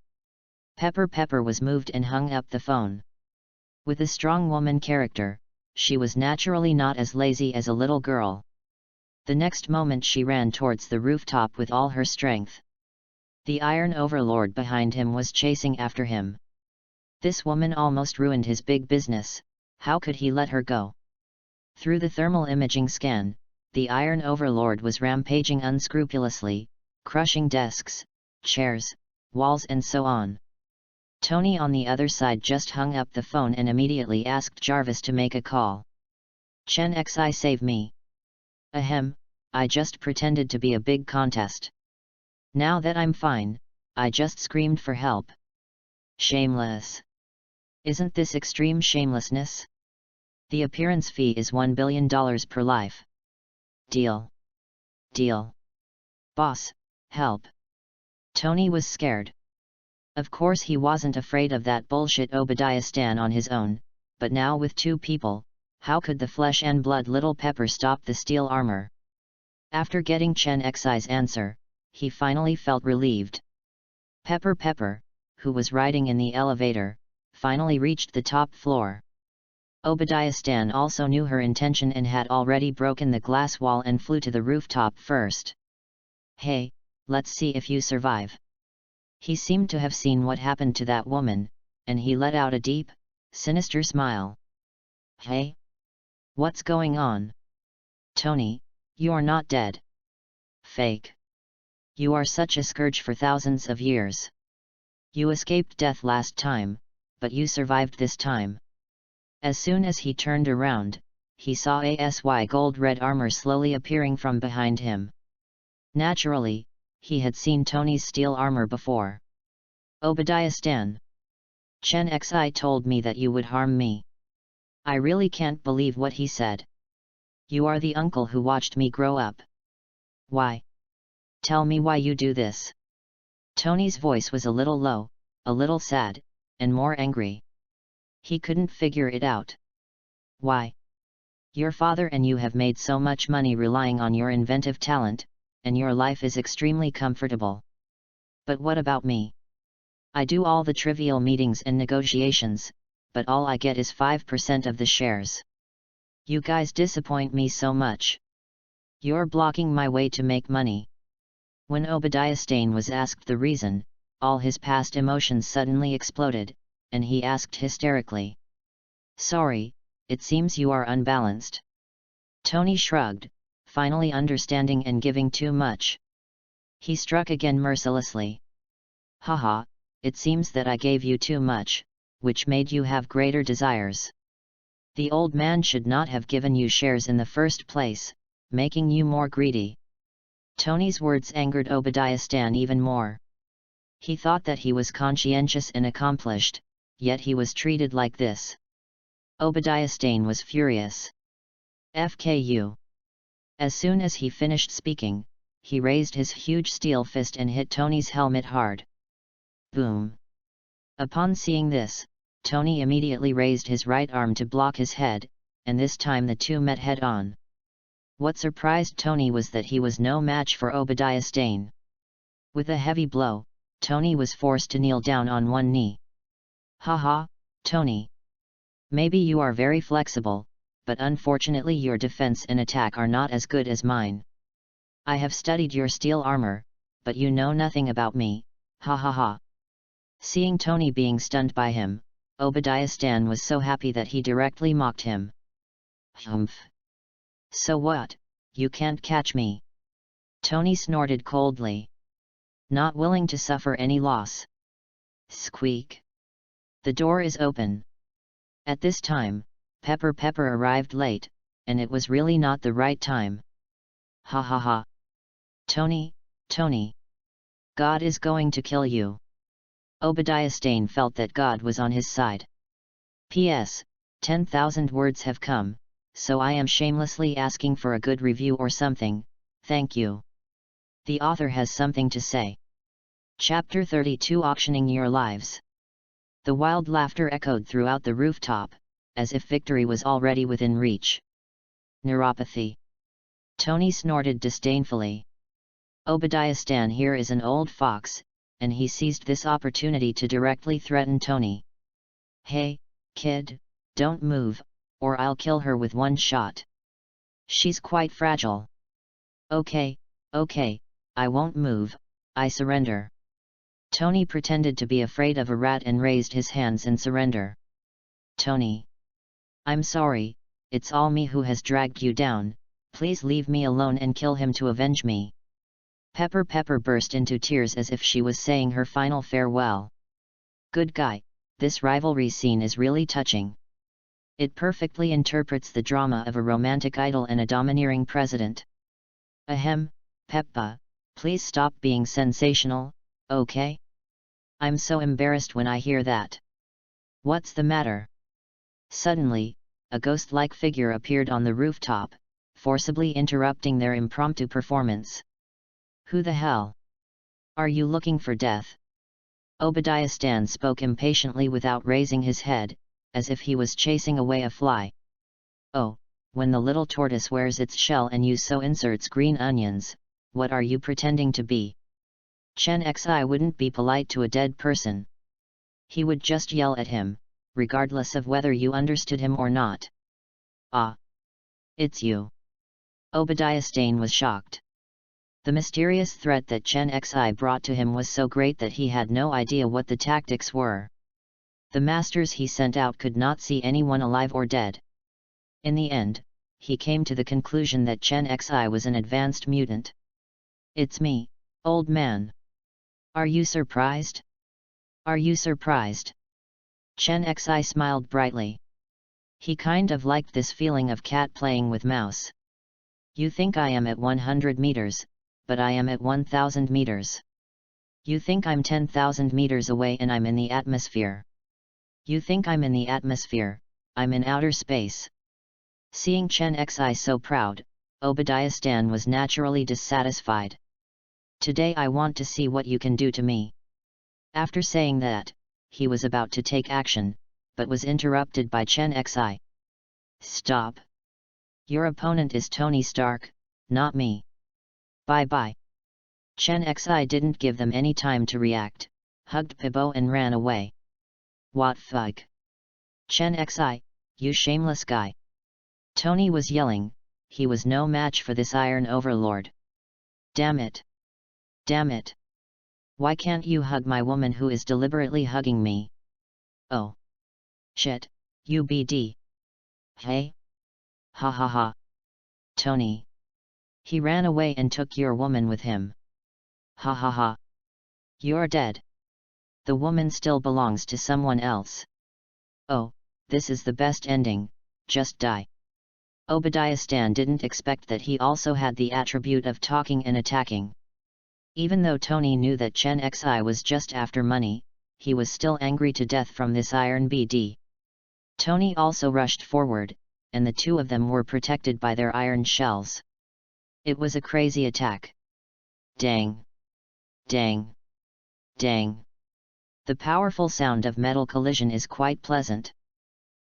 A: Pepper was moved and hung up the phone. With a strong woman character, she was naturally not as lazy as a little girl. The next moment she ran towards the rooftop with all her strength. The Iron Overlord behind him was chasing after him. This woman almost ruined his big business. How could he let her go? Through the thermal imaging scan, the Iron Overlord was rampaging unscrupulously, crushing desks, chairs, walls and so on. Tony on the other side just hung up the phone and immediately asked Jarvis to make a call. Chen Xi, save me. Ahem, I just pretended to be a big contest. Now that I'm fine, I just screamed for help. Shameless. Isn't this extreme shamelessness? The appearance fee is $1 billion per life. Deal. Deal. Boss, help. Tony was scared. Of course he wasn't afraid of that bullshit Obadiah Stan on his own, but now with two people, how could the flesh and blood little Pepper stop the steel armor? After getting Chen Xi's answer, he finally felt relieved. Pepper, who was riding in the elevator, finally reached the top floor. Obadiah Stan also knew her intention and had already broken the glass wall and flew to the rooftop first. Hey, let's see if you survive. He seemed to have seen what happened to that woman, and he let out a deep, sinister smile. Hey? What's going on? Tony, you're not dead. Fake. You are such a scourge for thousands of years. You escaped death last time, but you survived this time. As soon as he turned around, he saw ASY gold-red armor slowly appearing from behind him. Naturally, he had seen Tony's steel armor before. Obadiah Stan. Chen Xi told me that you would harm me. I really can't believe what he said. You are the uncle who watched me grow up. Why? Tell me why you do this. Tony's voice was a little low, a little sad, and more angry. He couldn't figure it out. Why? Your father and you have made so much money relying on your inventive talent, and your life is extremely comfortable. But what about me? I do all the trivial meetings and negotiations, but all I get is 5% of the shares. You guys disappoint me so much. You're blocking my way to make money. When Obadiah Stane was asked the reason, all his past emotions suddenly exploded, and he asked hysterically. Sorry, it seems you are unbalanced. Tony shrugged, finally understanding and giving too much. He struck again mercilessly. Haha, it seems that I gave you too much, which made you have greater desires. The old man should not have given you shares in the first place, making you more greedy. Tony's words angered Obadiah Stane even more. He thought that he was conscientious and accomplished, yet he was treated like this. Obadiah Stane was furious. FKU. As soon as he finished speaking, he raised his huge steel fist and hit Tony's helmet hard. Boom. Upon seeing this, Tony immediately raised his right arm to block his head, and this time the two met head-on. What surprised Tony was that he was no match for Obadiah Stane. With a heavy blow, Tony was forced to kneel down on one knee. Haha, Tony. Maybe you are very flexible, but unfortunately your defense and attack are not as good as mine. I have studied your steel armor, but you know nothing about me, ha ha ha. Seeing Tony being stunned by him, Obadiah Stane was so happy that he directly mocked him. Humph. So what, you can't catch me? Tony snorted coldly. Not willing to suffer any loss. Squeak. The door is open. At this time, Pepper arrived late, and it was really not the right time. Ha ha ha. Tony, God is going to kill you. Obadiah Stane felt that God was on his side. P.S. 10,000 words have come, so I am shamelessly asking for a good review or something, thank you. The author has something to say. Chapter 32 Auctioning Your Lives. The wild laughter echoed throughout the rooftop, as if victory was already within reach. Neuropathy. Tony snorted disdainfully. Obadiah Stane here is an old fox, and he seized this opportunity to directly threaten Tony. Hey, kid, don't move, or I'll kill her with one shot. She's quite fragile. Okay, I won't move, I surrender. Tony pretended to be afraid of a rat and raised his hands in surrender. Tony. I'm sorry, it's all me who has dragged you down, please leave me alone and kill him to avenge me. Pepper burst into tears as if she was saying her final farewell. Good guy, this rivalry scene is really touching. It perfectly interprets the drama of a romantic idol and a domineering president. Ahem, Peppa, please stop being sensational, okay? I'm so embarrassed when I hear that. What's the matter? Suddenly, a ghost-like figure appeared on the rooftop, forcibly interrupting their impromptu performance. Who the hell? Are you looking for death? Obadiah Stane spoke impatiently without raising his head, as if he was chasing away a fly. Oh, when the little tortoise wears its shell and you sew inserts green onions, what are you pretending to be? Chen Xi wouldn't be polite to a dead person. He would just yell at him, regardless of whether you understood him or not. Ah! It's you. Obadiah Stane was shocked. The mysterious threat that Chen Xi brought to him was so great that he had no idea what the tactics were. The masters he sent out could not see anyone alive or dead. In the end, he came to the conclusion that Chen Xi was an advanced mutant. It's me, old man. Are you surprised? Are you surprised? Chen Xi smiled brightly. He kind of liked this feeling of cat playing with mouse. You think I am at 100 meters, but I am at 1000 meters. You think I'm 10,000 meters away and I'm in the atmosphere. You think I'm in the atmosphere, I'm in outer space. Seeing Chen Xi so proud, Obadiah Stan was naturally dissatisfied. Today I want to see what you can do to me. After saying that, he was about to take action, but was interrupted by Chen Xi. Stop! Your opponent is Tony Stark, not me. Bye-bye. Chen Xi didn't give them any time to react, hugged Kobo and ran away. What fuck? Chen Xi, you shameless guy. Tony was yelling, he was no match for this iron overlord. Damn it! Damn it! Why can't you hug my woman who is deliberately hugging me? Oh! Shit, UBD! Hey? Ha ha ha! Tony! He ran away and took your woman with him. Ha ha ha! You're dead. The woman still belongs to someone else. Oh, this is the best ending, just die. Obadiah Stan didn't expect that he also had the attribute of talking and attacking. Even though Tony knew that Chen Xi was just after money, he was still angry to death from this iron BD. Tony also rushed forward, and the two of them were protected by their iron shells. It was a crazy attack. Dang! Dang! Dang! The powerful sound of metal collision is quite pleasant.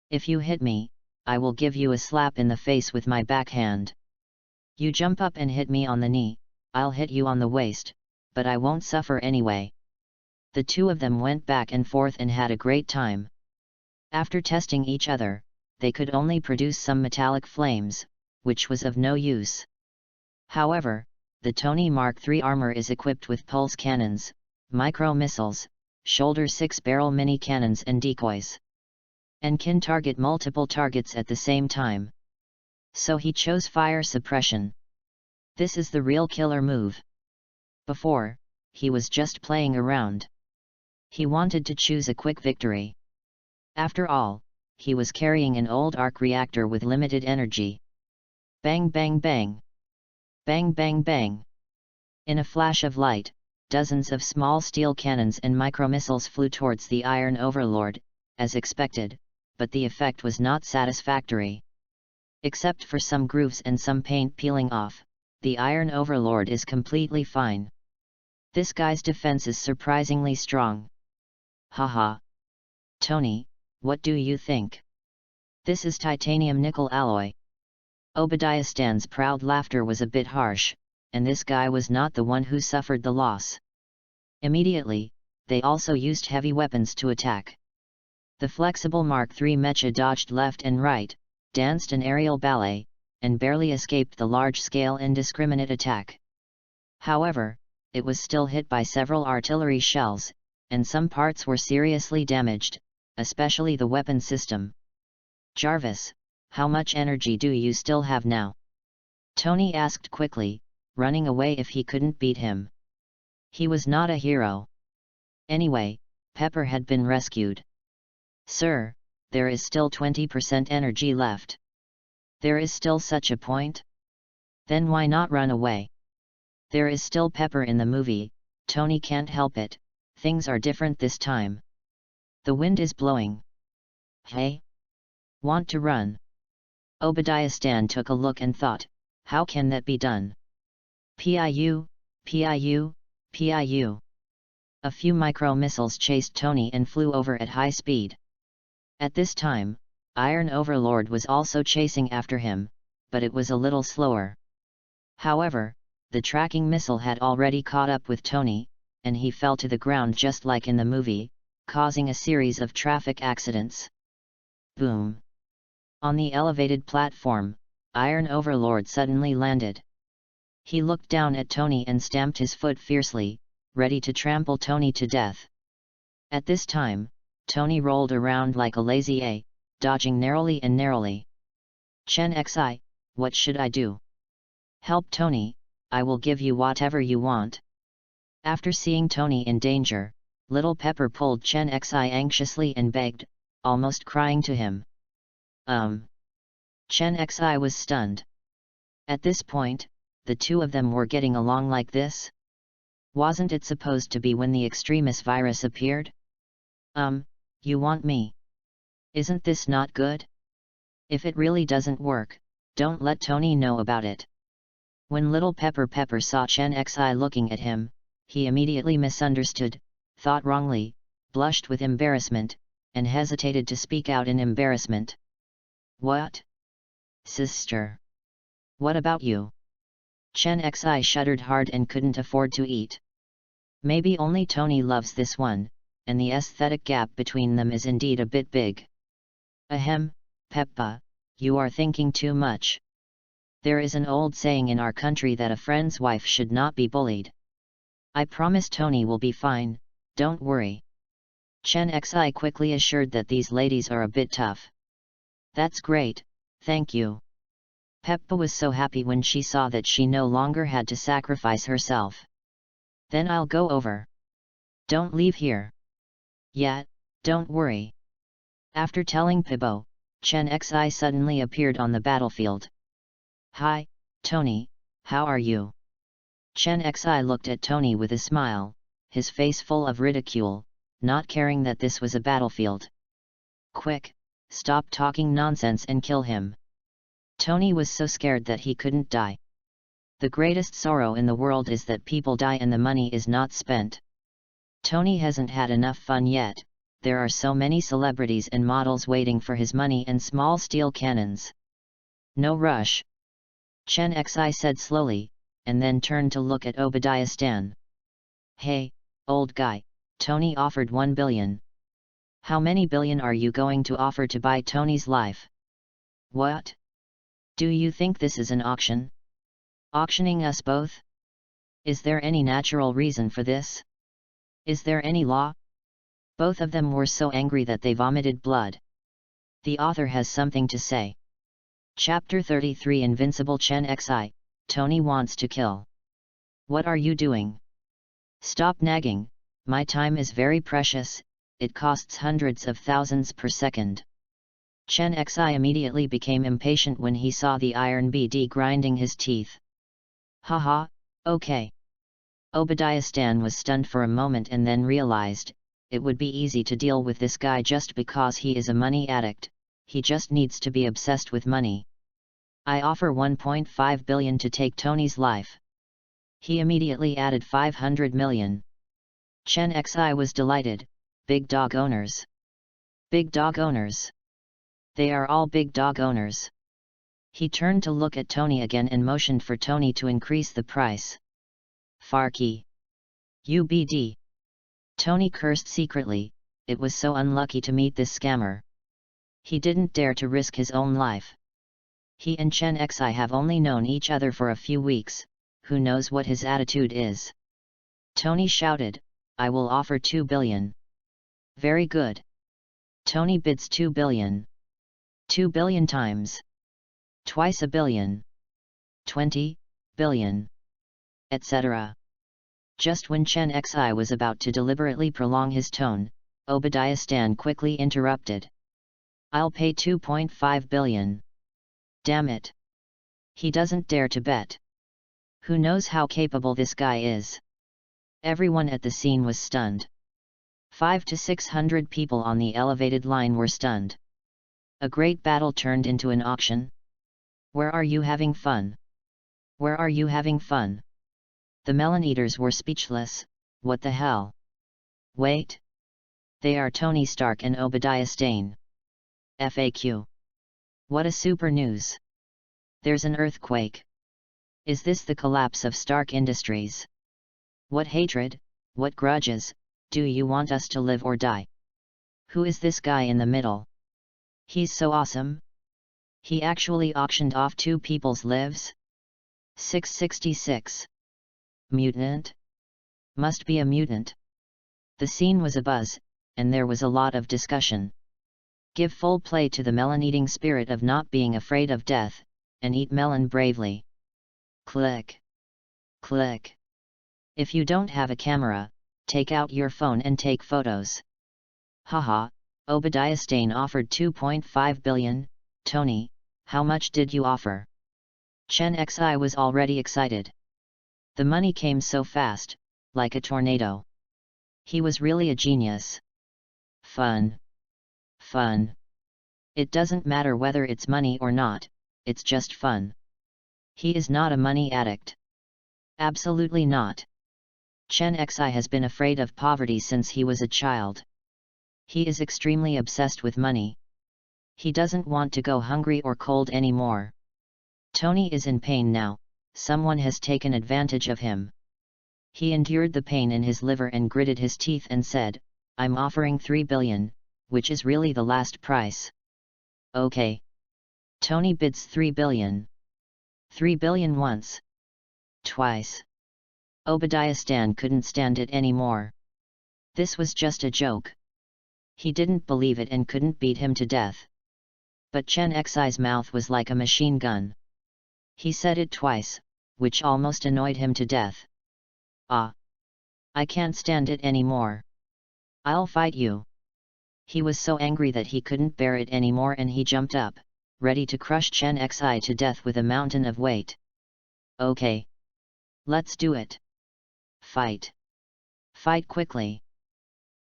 A: If you hit me, I will give you a slap in the face with my backhand. You jump up and hit me on the knee, I'll hit you on the waist, but I won't suffer anyway. The two of them went back and forth and had a great time. After testing each other, they could only produce some metallic flames, which was of no use. However, the Tony Mark III armor is equipped with pulse cannons, micro-missiles, shoulder 6-barrel mini-cannons and decoys, and can target multiple targets at the same time. So he chose fire suppression. This is the real killer move. Before, he was just playing around. He wanted to choose a quick victory. After all, he was carrying an old arc reactor with limited energy. Bang bang bang! Bang bang bang! In a flash of light, dozens of small steel cannons and micromissiles flew towards the Iron Overlord, as expected, but the effect was not satisfactory. Except for some grooves and some paint peeling off, the Iron Overlord is completely fine. This guy's defense is surprisingly strong. Haha! Tony, what do you think? This is titanium nickel alloy. Obadiah Stan's proud laughter was a bit harsh, and this guy was not the one who suffered the loss. Immediately, they also used heavy weapons to attack. The flexible Mark III mecha dodged left and right, danced an aerial ballet, and barely escaped the large-scale indiscriminate attack. However, it was still hit by several artillery shells, and some parts were seriously damaged, especially the weapon system. Jarvis, how much energy do you still have now? Tony asked quickly, running away if he couldn't beat him. He was not a hero. Anyway, Pepper had been rescued. Sir, there is still 20% energy left. There is still such a point? Then why not run away? There is still Pepper in the movie, Tony can't help it, things are different this time. The wind is blowing. Hey? Want to run? Obadiah Stan took a look and thought, how can that be done? PIU, PIU, PIU. A few micro-missiles chased Tony and flew over at high speed. At this time, Iron Overlord was also chasing after him, but it was a little slower. However, the tracking missile had already caught up with Tony, and he fell to the ground just like in the movie, causing a series of traffic accidents. Boom! On the elevated platform, Iron Overlord suddenly landed. He looked down at Tony and stamped his foot fiercely, ready to trample Tony to death. At this time, Tony rolled around like a lazy A, dodging narrowly and narrowly. Chen Xi, what should I do? Help Tony, I will give you whatever you want. After seeing Tony in danger, Little Pepper pulled Chen Xi anxiously and begged, almost crying to him. Chen Xi was stunned. At this point, the two of them were getting along like this? Wasn't it supposed to be when the extremis virus appeared? You want me? Isn't this not good? If it really doesn't work, don't let Tony know about it. When little Pepper saw Chen Xi looking at him, he immediately misunderstood, thought wrongly, blushed with embarrassment, and hesitated to speak out in embarrassment. What? Sister. What about you? Chen Xi shuddered hard and couldn't afford to eat. Maybe only Tony loves this one, and the aesthetic gap between them is indeed a bit big. Ahem, Peppa, you are thinking too much. There is an old saying in our country that a friend's wife should not be bullied. I promise Tony will be fine, don't worry. Chen Xi quickly assured that these ladies are a bit tough. That's great, thank you. Peppa was so happy when she saw that she no longer had to sacrifice herself. Then I'll go over. Don't leave here. Yet, don't worry. After telling Pibbo, Chen Xi suddenly appeared on the battlefield. Hi, Tony, how are you? Chen Xi looked at Tony with a smile, his face full of ridicule, not caring that this was a battlefield. Quick, stop talking nonsense and kill him. Tony was so scared that he couldn't die. The greatest sorrow in the world is that people die and the money is not spent. Tony hasn't had enough fun yet, there are so many celebrities and models waiting for his money and small steel cannons. No rush. Chen Xi said slowly, and then turned to look at Obadiah Stan. Hey, old guy, Tony offered 1 billion. How many billion are you going to offer to buy Tony's life? What? Do you think this is an auction? Auctioning us both? Is there any natural reason for this? Is there any law? Both of them were so angry that they vomited blood. The author has something to say. Chapter 33 Invincible Chen Xi, Tony wants to kill. What are you doing? Stop nagging, my time is very precious, it costs hundreds of thousands per second. Chen Xi immediately became impatient when he saw the iron BD grinding his teeth. Haha, okay. Obadiah Stan was stunned for a moment and then realized, it would be easy to deal with this guy just because he is a money addict, he just needs to be obsessed with money. I offer 1.5 billion to take Tony's life. He immediately added 500 million. Chen Xi was delighted, big dog owners. Big dog owners. They are all big dog owners. He turned to look at Tony again and motioned for Tony to increase the price. Farky. UBD. Tony cursed secretly, it was so unlucky to meet this scammer. He didn't dare to risk his own life. He and Chen Xi have only known each other for a few weeks, who knows what his attitude is. Tony shouted, I will offer 2 billion. Very good. Tony bids 2 billion. 2 billion times. Twice a billion. 20 billion. Etc. Just when Chen Xi was about to deliberately prolong his tone, Obadiah Stan quickly interrupted. I'll pay 2.5 billion. Damn it. He doesn't dare to bet. Who knows how capable this guy is? Everyone at the scene was stunned. 500 to 600 people on the elevated line were stunned. A great battle turned into an auction? Where are you having fun? Where are you having fun? The melon eaters were speechless, what the hell? Wait! They are Tony Stark and Obadiah Stane. FAQ. What a super news! There's an earthquake. Is this the collapse of Stark Industries? What hatred, what grudges, do you want us to live or die? Who is this guy in the middle? He's so awesome! He actually auctioned off 2 people's lives? 666. Mutant? Must be a mutant. The scene was abuzz, and there was a lot of discussion. Give full play to the melon-eating spirit of not being afraid of death, and eat melon bravely. Click. Click. If you don't have a camera, take out your phone and take photos. Haha, Obadiah Stane offered 2.5 billion, Tony, how much did you offer? Chen Xi was already excited. The money came so fast, like a tornado. He was really a genius. Fun. Fun. It doesn't matter whether it's money or not, it's just fun. He is not a money addict. Absolutely not. Chen Xi has been afraid of poverty since he was a child. He is extremely obsessed with money. He doesn't want to go hungry or cold anymore. Tony is in pain now, someone has taken advantage of him. He endured the pain in his liver and gritted his teeth and said, "I'm offering 3 billion, which is really the last price." Okay. Tony bids 3 billion. 3 billion once. Twice. Obadiah Stan couldn't stand it anymore. This was just a joke. He didn't believe it and couldn't beat him to death. But Chen Xi's mouth was like a machine gun. He said it twice, which almost annoyed him to death. "Ah! I can't stand it anymore. I'll fight you." He was so angry that he couldn't bear it anymore and he jumped up, ready to crush Chen Xi to death with a mountain of weight. Okay. Let's do it. Fight. Fight quickly.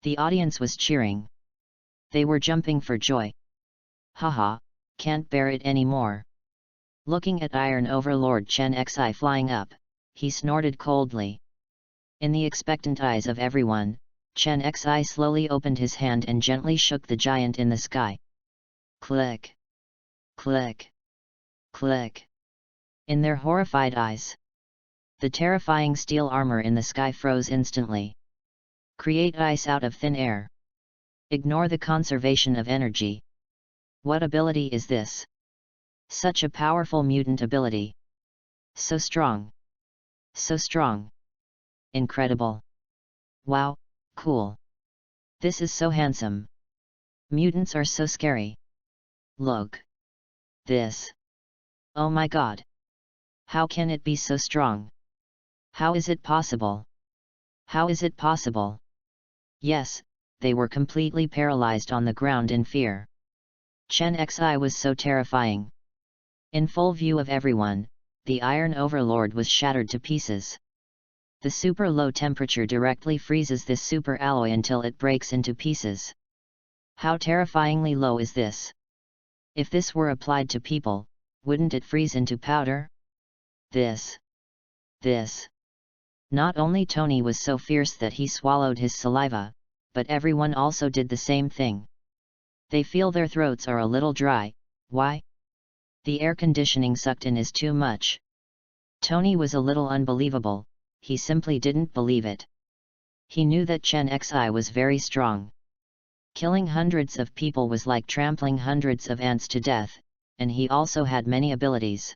A: The audience was cheering. They were jumping for joy. Haha, can't bear it anymore. Looking at Iron Overlord Chen Xi flying up, he snorted coldly. In the expectant eyes of everyone, Chen Xi slowly opened his hand and gently shook the giant in the sky. Click. Click. Click. In their horrified eyes, the terrifying steel armor in the sky froze instantly. Create ice out of thin air. Ignore the conservation of energy. What ability is this? Such a powerful mutant ability. So strong. So strong. Incredible. Wow, cool. This is so handsome. Mutants are so scary. Look. This. Oh my god. How can it be so strong? How is it possible? How is it possible? Yes, they were completely paralyzed on the ground in fear. Chen Xi was so terrifying. In full view of everyone, the Iron Overlord was shattered to pieces. The super low temperature directly freezes this super alloy until it breaks into pieces. How terrifyingly low is this? If this were applied to people, wouldn't it freeze into powder? This. Not only Tony was so fierce that he swallowed his saliva, but everyone also did the same thing. They feel their throats are a little dry. Why? The air conditioning sucked in is too much. Tony was a little unbelievable, he simply didn't believe it. He knew that Chen Xi was very strong. Killing hundreds of people was like trampling hundreds of ants to death, and he also had many abilities.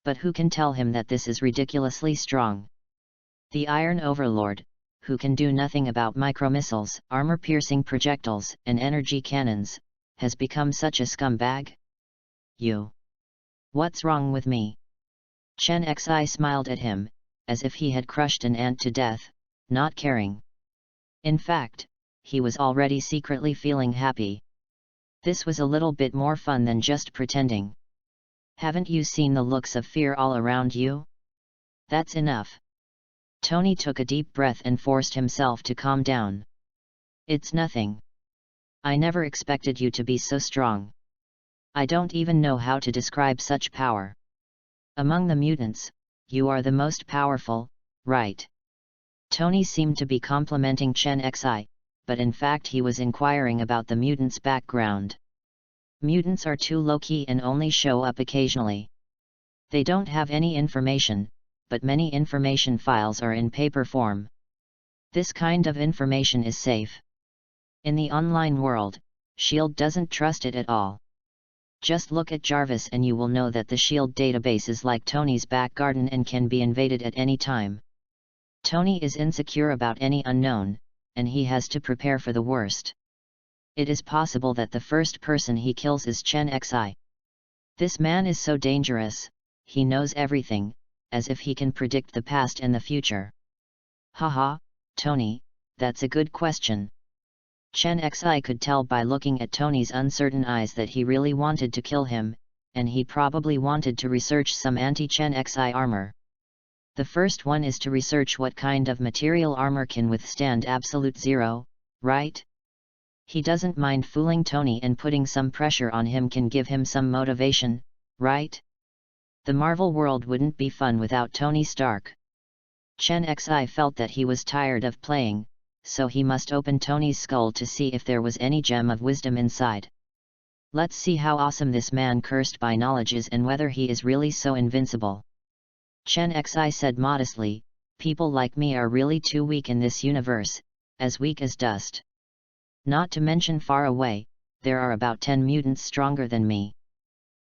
A: But who can tell him that this is ridiculously strong? The Iron Overlord, who can do nothing about micromissiles, armor-piercing projectiles, and energy cannons, has become such a scumbag? You. What's wrong with me? Chen Xi smiled at him, as if he had crushed an ant to death, not caring. In fact, he was already secretly feeling happy. This was a little bit more fun than just pretending. Haven't you seen the looks of fear all around you? That's enough. Tony took a deep breath and forced himself to calm down. It's nothing. I never expected you to be so strong. I don't even know how to describe such power. Among the mutants, you are the most powerful, right? Tony seemed to be complimenting Chen Xi, but in fact he was inquiring about the mutants' background. Mutants are too low-key and only show up occasionally. They don't have any information, but many information files are in paper form. This kind of information is safe. In the online world, S.H.I.E.L.D. doesn't trust it at all. Just look at Jarvis and you will know that the S.H.I.E.L.D. database is like Tony's back garden and can be invaded at any time. Tony is insecure about any unknown, and he has to prepare for the worst. It is possible that the first person he kills is Chen Xi. This man is so dangerous, he knows everything, as if he can predict the past and the future. Haha, Tony, that's a good question. Chen Xi could tell by looking at Tony's uncertain eyes that he really wanted to kill him, and he probably wanted to research some anti-Chen Xi armor. The first one is to research what kind of material armor can withstand absolute zero, right? He doesn't mind fooling Tony, and putting some pressure on him can give him some motivation, right? The Marvel world wouldn't be fun without Tony Stark. Chen Xi felt that he was tired of playing, so he must open Tony's skull to see if there was any gem of wisdom inside. Let's see how awesome this man cursed by knowledge is and whether he is really so invincible. Chen Xi said modestly, people like me are really too weak in this universe, as weak as dust. Not to mention far away, there are about 10 mutants stronger than me.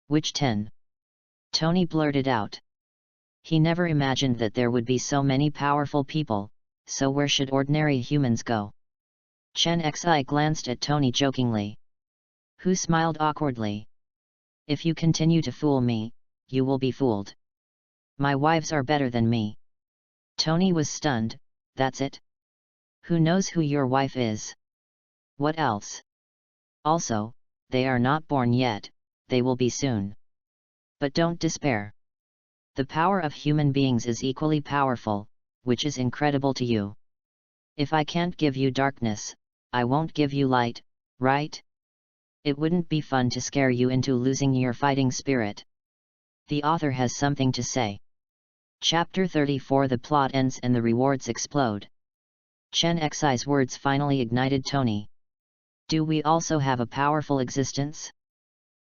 A: Which 10? Tony blurted out. He never imagined that there would be so many powerful people, so where should ordinary humans go? Chen Xi glanced at Tony jokingly, who smiled awkwardly. If you continue to fool me, you will be fooled. My wives are better than me. Tony was stunned. That's it? Who knows who your wife is? What else? Also, they are not born yet, they will be soon. But don't despair. The power of human beings is equally powerful, which is incredible to you. If I can't give you darkness, I won't give you light, right? It wouldn't be fun to scare you into losing your fighting spirit. The author has something to say. Chapter 34. The plot ends and the rewards explode. Chen Xi's words finally ignited Tony. Do we also have a powerful existence?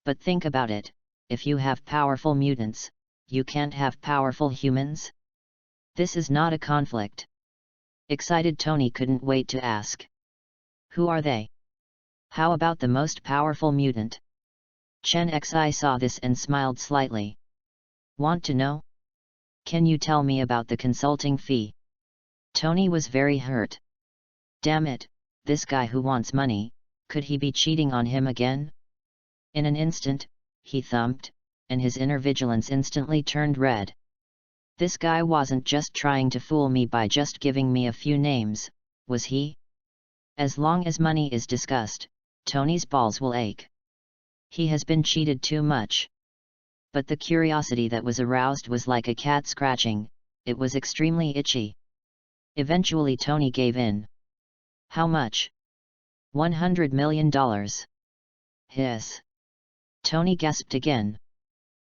A: But think about it, if you have powerful mutants, you can't have powerful humans? This is not a conflict. Excited Tony couldn't wait to ask. Who are they? How about the most powerful mutant? Chen Xi saw this and smiled slightly. Want to know? Can you tell me about the consulting fee? Tony was very hurt. Damn it, this guy who wants money, could he be cheating on him again? In an instant, he thumped, and his inner vigilance instantly turned red. This guy wasn't just trying to fool me by just giving me a few names, was he? As long as money is discussed, Tony's balls will ache. He has been cheated too much. But the curiosity that was aroused was like a cat scratching, it was extremely itchy. Eventually Tony gave in. How much? $100 million. Hiss. Tony gasped again.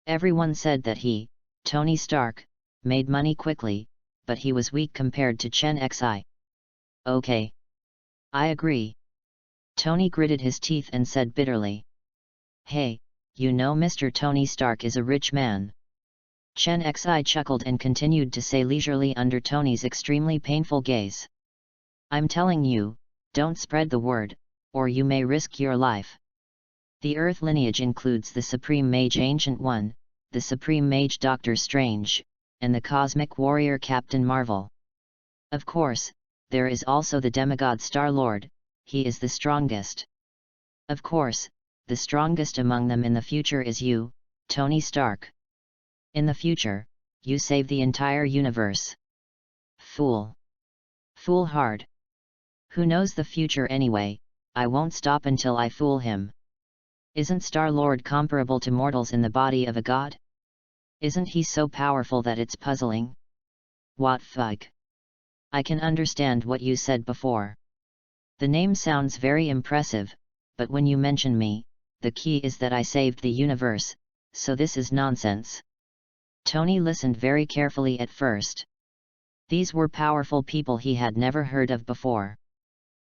A: Everyone said that he, Tony Stark, made money quickly, but he was weak compared to Chen Xi. Okay. I agree. Tony gritted his teeth and said bitterly. Hey, you know Mr. Tony Stark is a rich man. Chen Xi chuckled and continued to say leisurely under Tony's extremely painful gaze. I'm telling you, don't spread the word, or you may risk your life. The Earth lineage includes the Supreme Mage Ancient One, the Supreme Mage Doctor Strange, and the Cosmic Warrior Captain Marvel. Of course, there is also the demigod Star-Lord, he is the strongest. Of course, the strongest among them in the future is you, Tony Stark. In the future, you save the entire universe. Fool. Fool hard. Who knows the future anyway, I won't stop until I fool him. Isn't Star-Lord comparable to mortals in the body of a god? Isn't he so powerful that it's puzzling? What fuck? I can understand what you said before. The name sounds very impressive, but when you mention me, the key is that I saved the universe, so this is nonsense. Tony listened very carefully at first. These were powerful people he had never heard of before.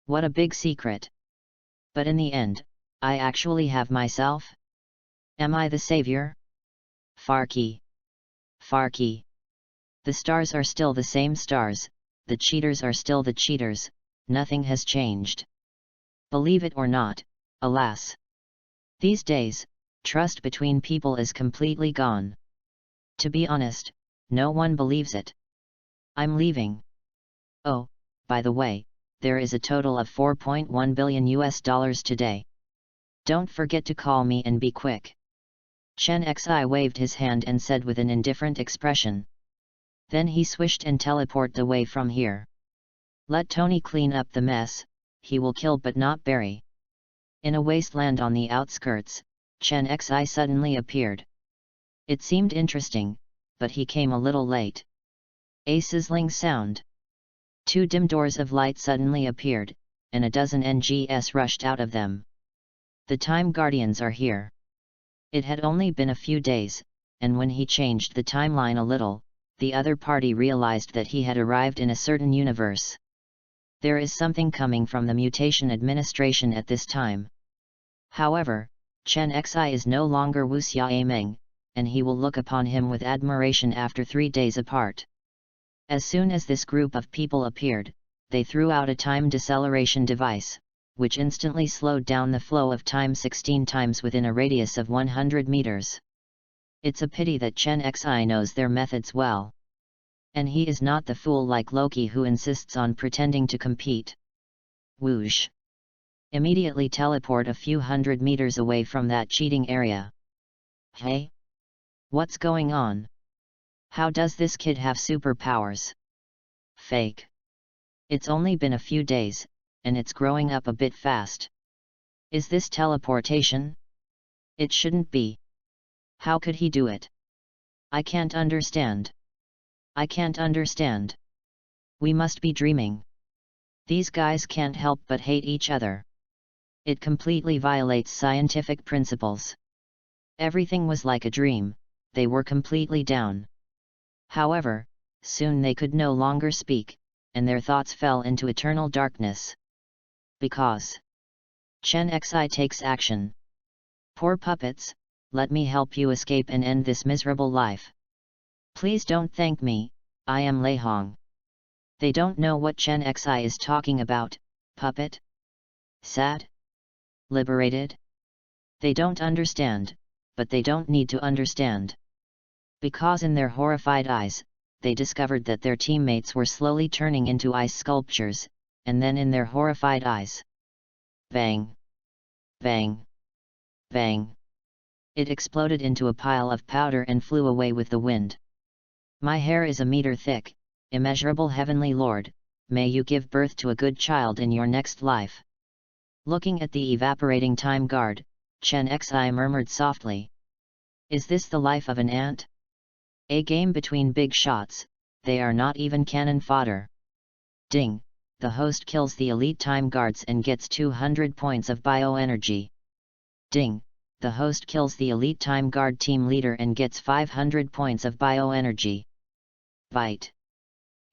A: What a big secret. But in the end, I actually have myself? Am I the savior? Farkey. Farkey. The stars are still the same stars, the cheaters are still the cheaters, nothing has changed. Believe it or not, alas. These days, trust between people is completely gone. To be honest, no one believes it. I'm leaving. Oh, by the way, there is a total of $4.1 billion today. Don't forget to call me and be quick. Chen Xi waved his hand and said with an indifferent expression. Then he swished and teleported away from here. Let Tony clean up the mess, he will kill but not bury. In a wasteland on the outskirts, Chen Xi suddenly appeared. It seemed interesting, but he came a little late. A sizzling sound. Two dim doors of light suddenly appeared, and a dozen NGS rushed out of them. The Time Guardians are here. It had only been a few days, and when he changed the timeline a little, the other party realized that he had arrived in a certain universe. There is something coming from the Mutation Administration at this time. However, Chen Xi is no longer Wu Xiaomeng, and he will look upon him with admiration after 3 days apart. As soon as this group of people appeared, they threw out a time deceleration device, which instantly slowed down the flow of time 16 times within a radius of 100 meters. It's a pity that Chen Xi knows their methods well. And he is not the fool like Loki who insists on pretending to compete. Whoosh! Immediately teleport a few hundred meters away from that cheating area. Hey? What's going on? How does this kid have superpowers? Fake. It's only been a few days, and it's growing up a bit fast. Is this teleportation? It shouldn't be. How could he do it? I can't understand. I can't understand. We must be dreaming. These guys can't help but hate each other. It completely violates scientific principles. Everything was like a dream, they were completely down. However, soon they could no longer speak, and their thoughts fell into eternal darkness. Because Chen Xi takes action. Poor puppets, let me help you escape and end this miserable life. Please don't thank me, I am Lei Hong. They don't know what Chen Xi is talking about, puppet? Sad? Liberated? They don't understand, but they don't need to understand. Because in their horrified eyes, they discovered that their teammates were slowly turning into ice sculptures, and then in their horrified eyes. Bang! Bang! Bang! It exploded into a pile of powder and flew away with the wind. My hair is a meter thick, immeasurable heavenly lord, may you give birth to a good child in your next life. Looking at the evaporating time guard, Chen Xi murmured softly. Is this the life of an ant? A game between big shots, they are not even cannon fodder. Ding! The host kills the elite time guards and gets 200 points of bioenergy. Ding! The host kills the elite time guard team leader and gets 500 points of bioenergy. Bite!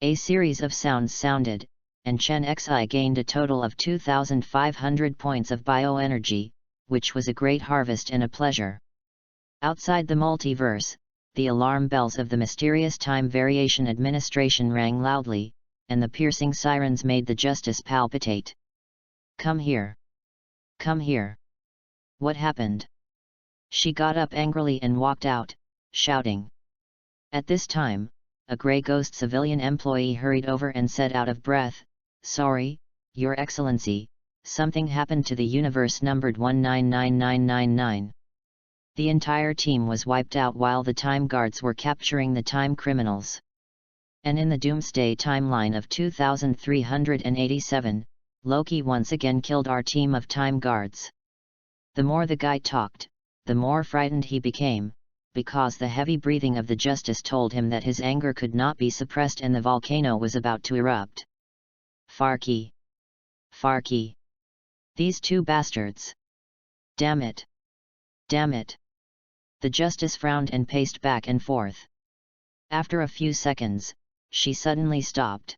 A: A series of sounds sounded, and Chen Xi gained a total of 2,500 points of bioenergy, which was a great harvest and a pleasure. Outside the multiverse, the alarm bells of the mysterious Time Variation Administration rang loudly, and the piercing sirens made the justice palpitate. Come here! Come here! What happened? She got up angrily and walked out, shouting. At this time, a grey ghost civilian employee hurried over and said out of breath, Sorry, Your Excellency, something happened to the universe numbered 199999. The entire team was wiped out while the time guards were capturing the time criminals. And in the Doomsday timeline of 2387, Loki once again killed our team of time guards. The more the guy talked, the more frightened he became, because the heavy breathing of the justice told him that his anger could not be suppressed and the volcano was about to erupt. Farky! Farky! These two bastards! Damn it! Damn it! The justice frowned and paced back and forth. After a few seconds, she suddenly stopped.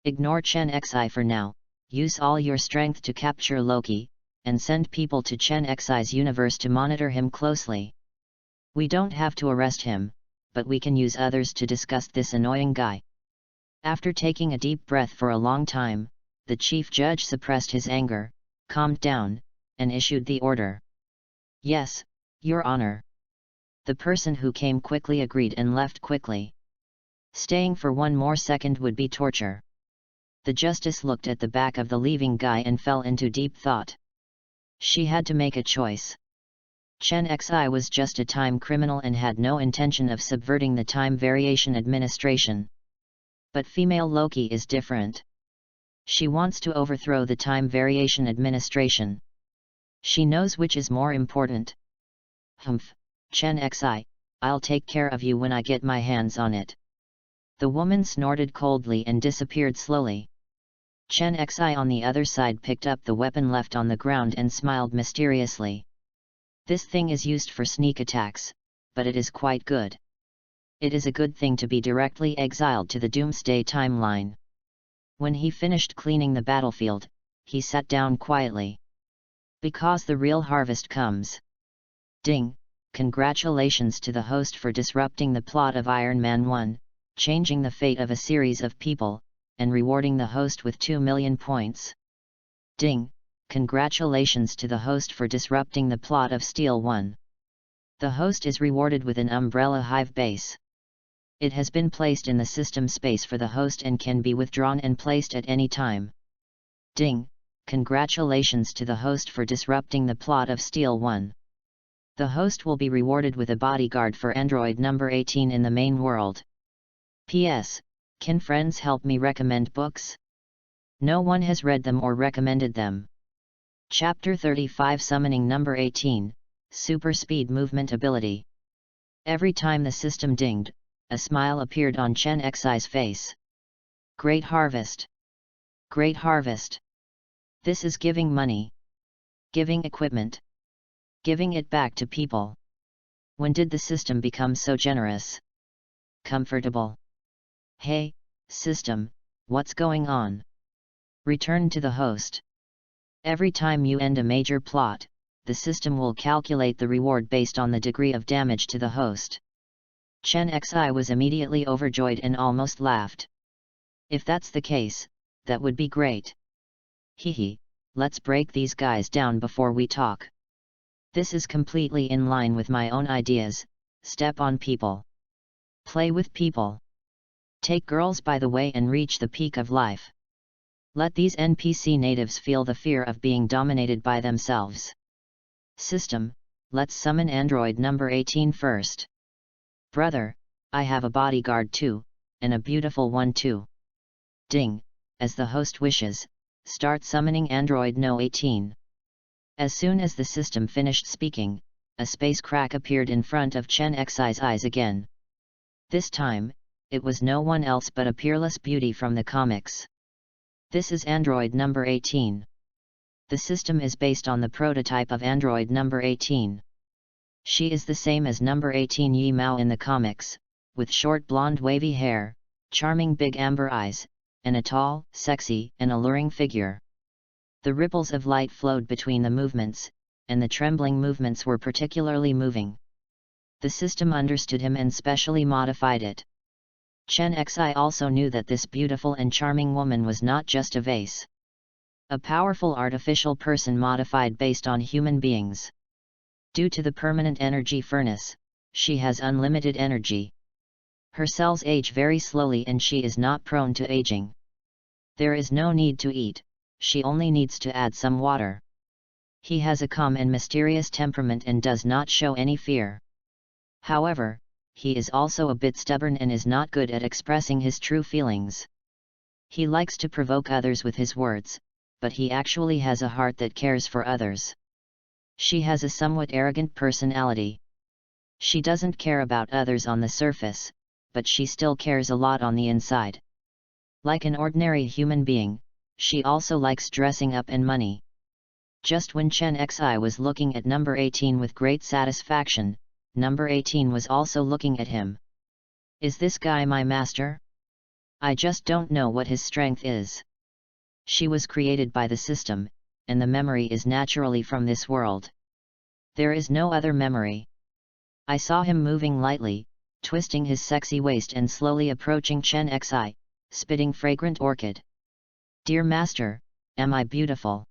A: Ignore Chen Xi for now, use all your strength to capture Loki, and send people to Chen Xi's universe to monitor him closely. We don't have to arrest him, but we can use others to discuss this annoying guy. After taking a deep breath for a long time, the chief judge suppressed his anger, calmed down, and issued the order. Yes, Your Honor. The person who came quickly agreed and left quickly. Staying for one more second would be torture. The justice looked at the back of the leaving guy and fell into deep thought. She had to make a choice. Chen Xi was just a time criminal and had no intention of subverting the Time Variation Administration. But female Loki is different. She wants to overthrow the Time Variation Administration. She knows which is more important. Humph, Chen Xi, I'll take care of you when I get my hands on it. The woman snorted coldly and disappeared slowly. Chen Xi on the other side picked up the weapon left on the ground and smiled mysteriously. This thing is used for sneak attacks, but it is quite good. It is a good thing to be directly exiled to the Doomsday timeline. When he finished cleaning the battlefield, he sat down quietly. Because the real harvest comes. Ding! Congratulations to the host for disrupting the plot of Iron Man 1, changing the fate of a series of people, and rewarding the host with 2 million points. Ding! Congratulations to the host for disrupting the plot of Steel 1. The host is rewarded with an Umbrella Hive base. It has been placed in the system space for the host and can be withdrawn and placed at any time. Ding! Congratulations to the host for disrupting the plot of Steel 1. The host will be rewarded with a bodyguard for Android number 18 in the main world. P.S. Can friends help me recommend books? No one has read them or recommended them. Chapter 35 Summoning number 18, Super Speed Movement Ability. Every time the system dinged, a smile appeared on Chen Xi's face. Great harvest! Great harvest! This is giving money. Giving equipment. Giving it back to people. When did the system become so generous? Comfortable. Hey, system, what's going on? Return to the host. Every time you end a major plot, the system will calculate the reward based on the degree of damage to the host. Chen Xi was immediately overjoyed and almost laughed. If that's the case, that would be great. Hehe, let's break these guys down before we talk. This is completely in line with my own ideas. Step on people. Play with people. Take girls by the way and reach the peak of life. Let these NPC natives feel the fear of being dominated by themselves. System, let's summon android number 18 first. Brother, I have a bodyguard too, and a beautiful one too. Ding! As the host wishes, start summoning android no 18. As soon as the system finished speaking, a space crack appeared in front of Chen Xi's eyes again. This time, it was no one else but a peerless beauty from the comics. This is android number 18. The system is based on the prototype of android number 18. She is the same as number 18 Yi Mao in the comics, with short blonde wavy hair, charming big amber eyes, and a tall, sexy, and alluring figure. The ripples of light flowed between the movements, and the trembling movements were particularly moving. The system understood him and specially modified it. Chen Xi also knew that this beautiful and charming woman was not just a vase. A powerful artificial person modified based on human beings. Due to the permanent energy furnace, she has unlimited energy. Her cells age very slowly and she is not prone to aging. There is no need to eat, she only needs to add some water. He has a calm and mysterious temperament and does not show any fear. However, he is also a bit stubborn and is not good at expressing his true feelings. He likes to provoke others with his words, but he actually has a heart that cares for others. She has a somewhat arrogant personality. She doesn't care about others on the surface, but she still cares a lot on the inside. Like an ordinary human being, she also likes dressing up and money. Just when Chen Xi was looking at number 18 with great satisfaction, number 18 was also looking at him. Is this guy my master? I just don't know what his strength is. She was created by the system, and the memory is naturally from this world. There is no other memory. I saw him moving lightly, twisting his sexy waist and slowly approaching Chen Xi, spitting fragrant orchid. Dear master, am I beautiful?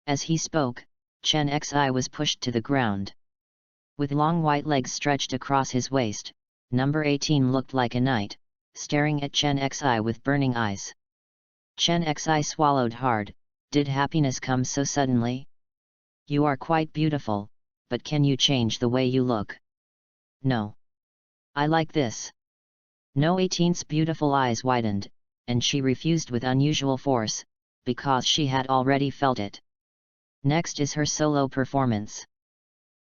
A: As he spoke, Chen Xi was pushed to the ground. With long white legs stretched across his waist, number 18 looked like a knight, staring at Chen Xi with burning eyes. Chen Xi swallowed hard. Did happiness come so suddenly? You are quite beautiful, but can you change the way you look? No. I like this. No 18's beautiful eyes widened, and she refused with unusual force, because she had already felt it. Next is her solo performance.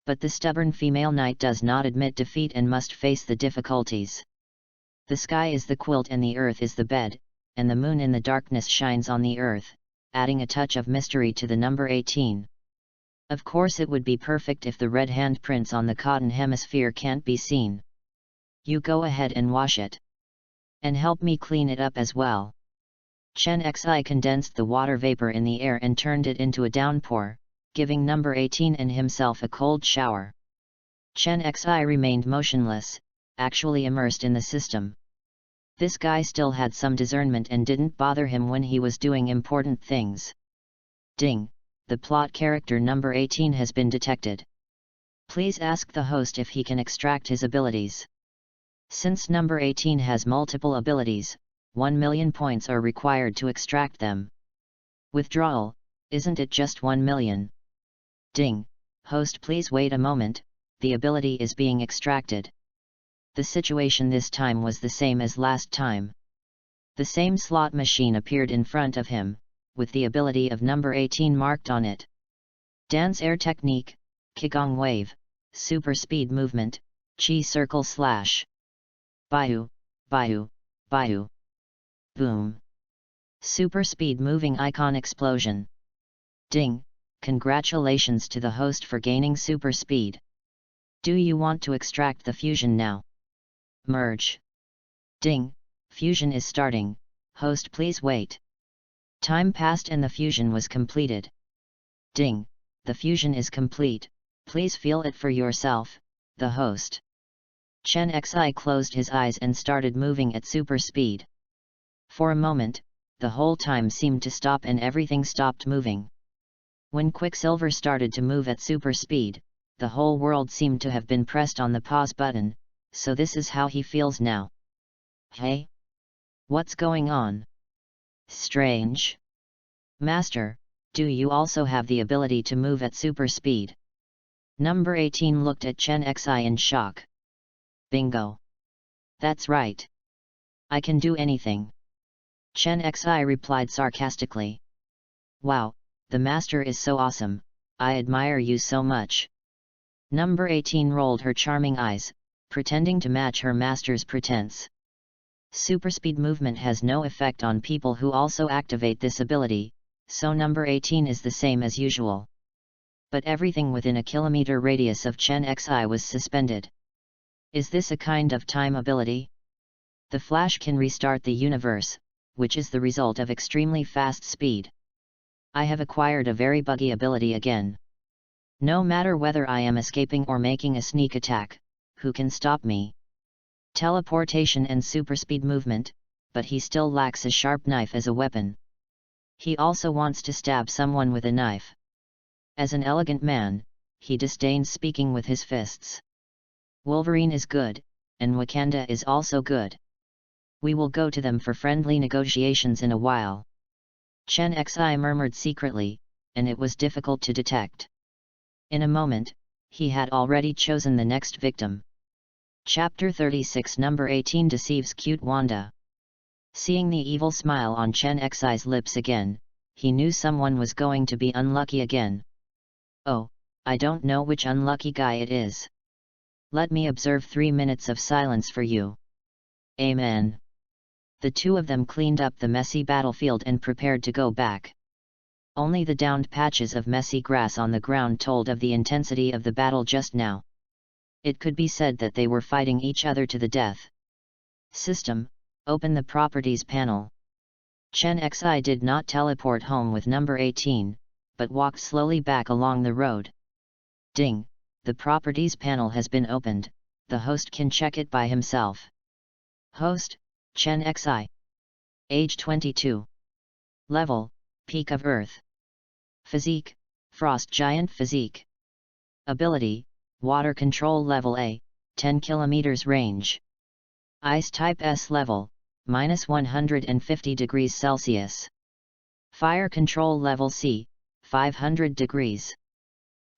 A: But the stubborn female knight does not admit defeat and must face the difficulties. The sky is the quilt and the earth is the bed, and the moon in the darkness shines on the earth, adding a touch of mystery to the number 18. Of course it would be perfect if the red handprints on the cotton hemisphere can't be seen. You go ahead and wash it. And help me clean it up as well. Chen Xi condensed the water vapor in the air and turned it into a downpour, giving number 18 and himself a cold shower. Chen Xi remained motionless, actually immersed in the system. This guy still had some discernment and didn't bother him when he was doing important things. Ding! The plot character number 18 has been detected. Please ask the host if he can extract his abilities. Since number 18 has multiple abilities, 1 million points are required to extract them. Withdrawal, isn't it just 1 million? Ding! Host, please wait a moment, the ability is being extracted. The situation this time was the same as last time. The same slot machine appeared in front of him, with the ability of number 18 marked on it. Dance Air Technique, Qigong Wave, Super Speed Movement, Chi Circle Slash. Bayu, Bayu, Bayu. Boom. Super Speed Moving Icon Explosion. Ding! Congratulations to the host for gaining super speed. Do you want to extract the fusion now? Merge. Ding! Fusion is starting, host please wait. Time passed and the fusion was completed. Ding! The fusion is complete, please feel it for yourself, the host. Chen Xi closed his eyes and started moving at super speed. For a moment, the whole time seemed to stop and everything stopped moving. When Quicksilver started to move at super speed, the whole world seemed to have been pressed on the pause button, so this is how he feels now. Hey? What's going on? Strange. Master, do you also have the ability to move at super speed? Number 18 looked at Chen Xi in shock. Bingo. That's right. I can do anything. Chen Xi replied sarcastically. Wow, the master is so awesome, I admire you so much. Number 18 rolled her charming eyes, pretending to match her master's pretense. Superspeed movement has no effect on people who also activate this ability, so number 18 is the same as usual. But everything within a kilometer radius of Chen Xi was suspended. Is this a kind of time ability? The Flash can restart the universe, which is the result of extremely fast speed. I have acquired a very buggy ability again. No matter whether I am escaping or making a sneak attack, who can stop me? Teleportation and superspeed movement, but he still lacks a sharp knife as a weapon. He also wants to stab someone with a knife. As an elegant man, he disdains speaking with his fists. Wolverine is good, and Wakanda is also good. We will go to them for friendly negotiations in a while. Chen Xi murmured secretly, and it was difficult to detect. In a moment, he had already chosen the next victim. Chapter 36 Number 18 deceives cute Wanda. Seeing the evil smile on Chen Xi's lips again, he knew someone was going to be unlucky again. Oh, I don't know which unlucky guy it is. Let me observe 3 minutes of silence for you. Amen. The two of them cleaned up the messy battlefield and prepared to go back. Only the downed patches of messy grass on the ground told of the intensity of the battle just now. It could be said that they were fighting each other to the death. System, open the Properties panel. Chen Xi did not teleport home with number 18, but walked slowly back along the road. Ding! The Properties panel has been opened, the host can check it by himself. Host, Chen Xi. Age 22. Level, Peak of Earth. Physique, Frost Giant Physique. Ability, Water Control Level A, 10 km range. Ice Type S Level, -150 degrees Celsius. Fire Control Level C, 500 degrees.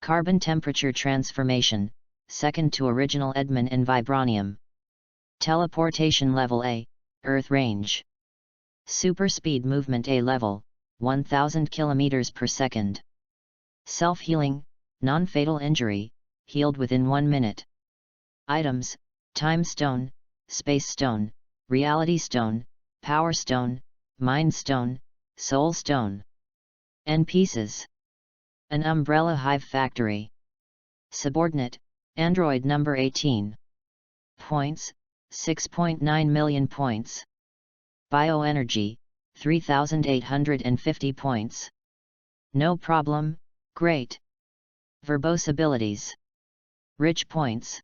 A: Carbon Temperature Transformation, second to original Edmon and Vibranium. Teleportation Level A, Earth Range. Super Speed Movement A Level, 1000 km per second. Self-healing, non-fatal injury, healed within 1 minute. Items, Time Stone, Space Stone, Reality Stone, Power Stone, Mind Stone, Soul Stone. N pieces. An umbrella hive factory. Subordinate, Android number 18. Points, 6.9 million points. Bioenergy, 3,850 points. No problem, great. Verbose abilities. Rich points.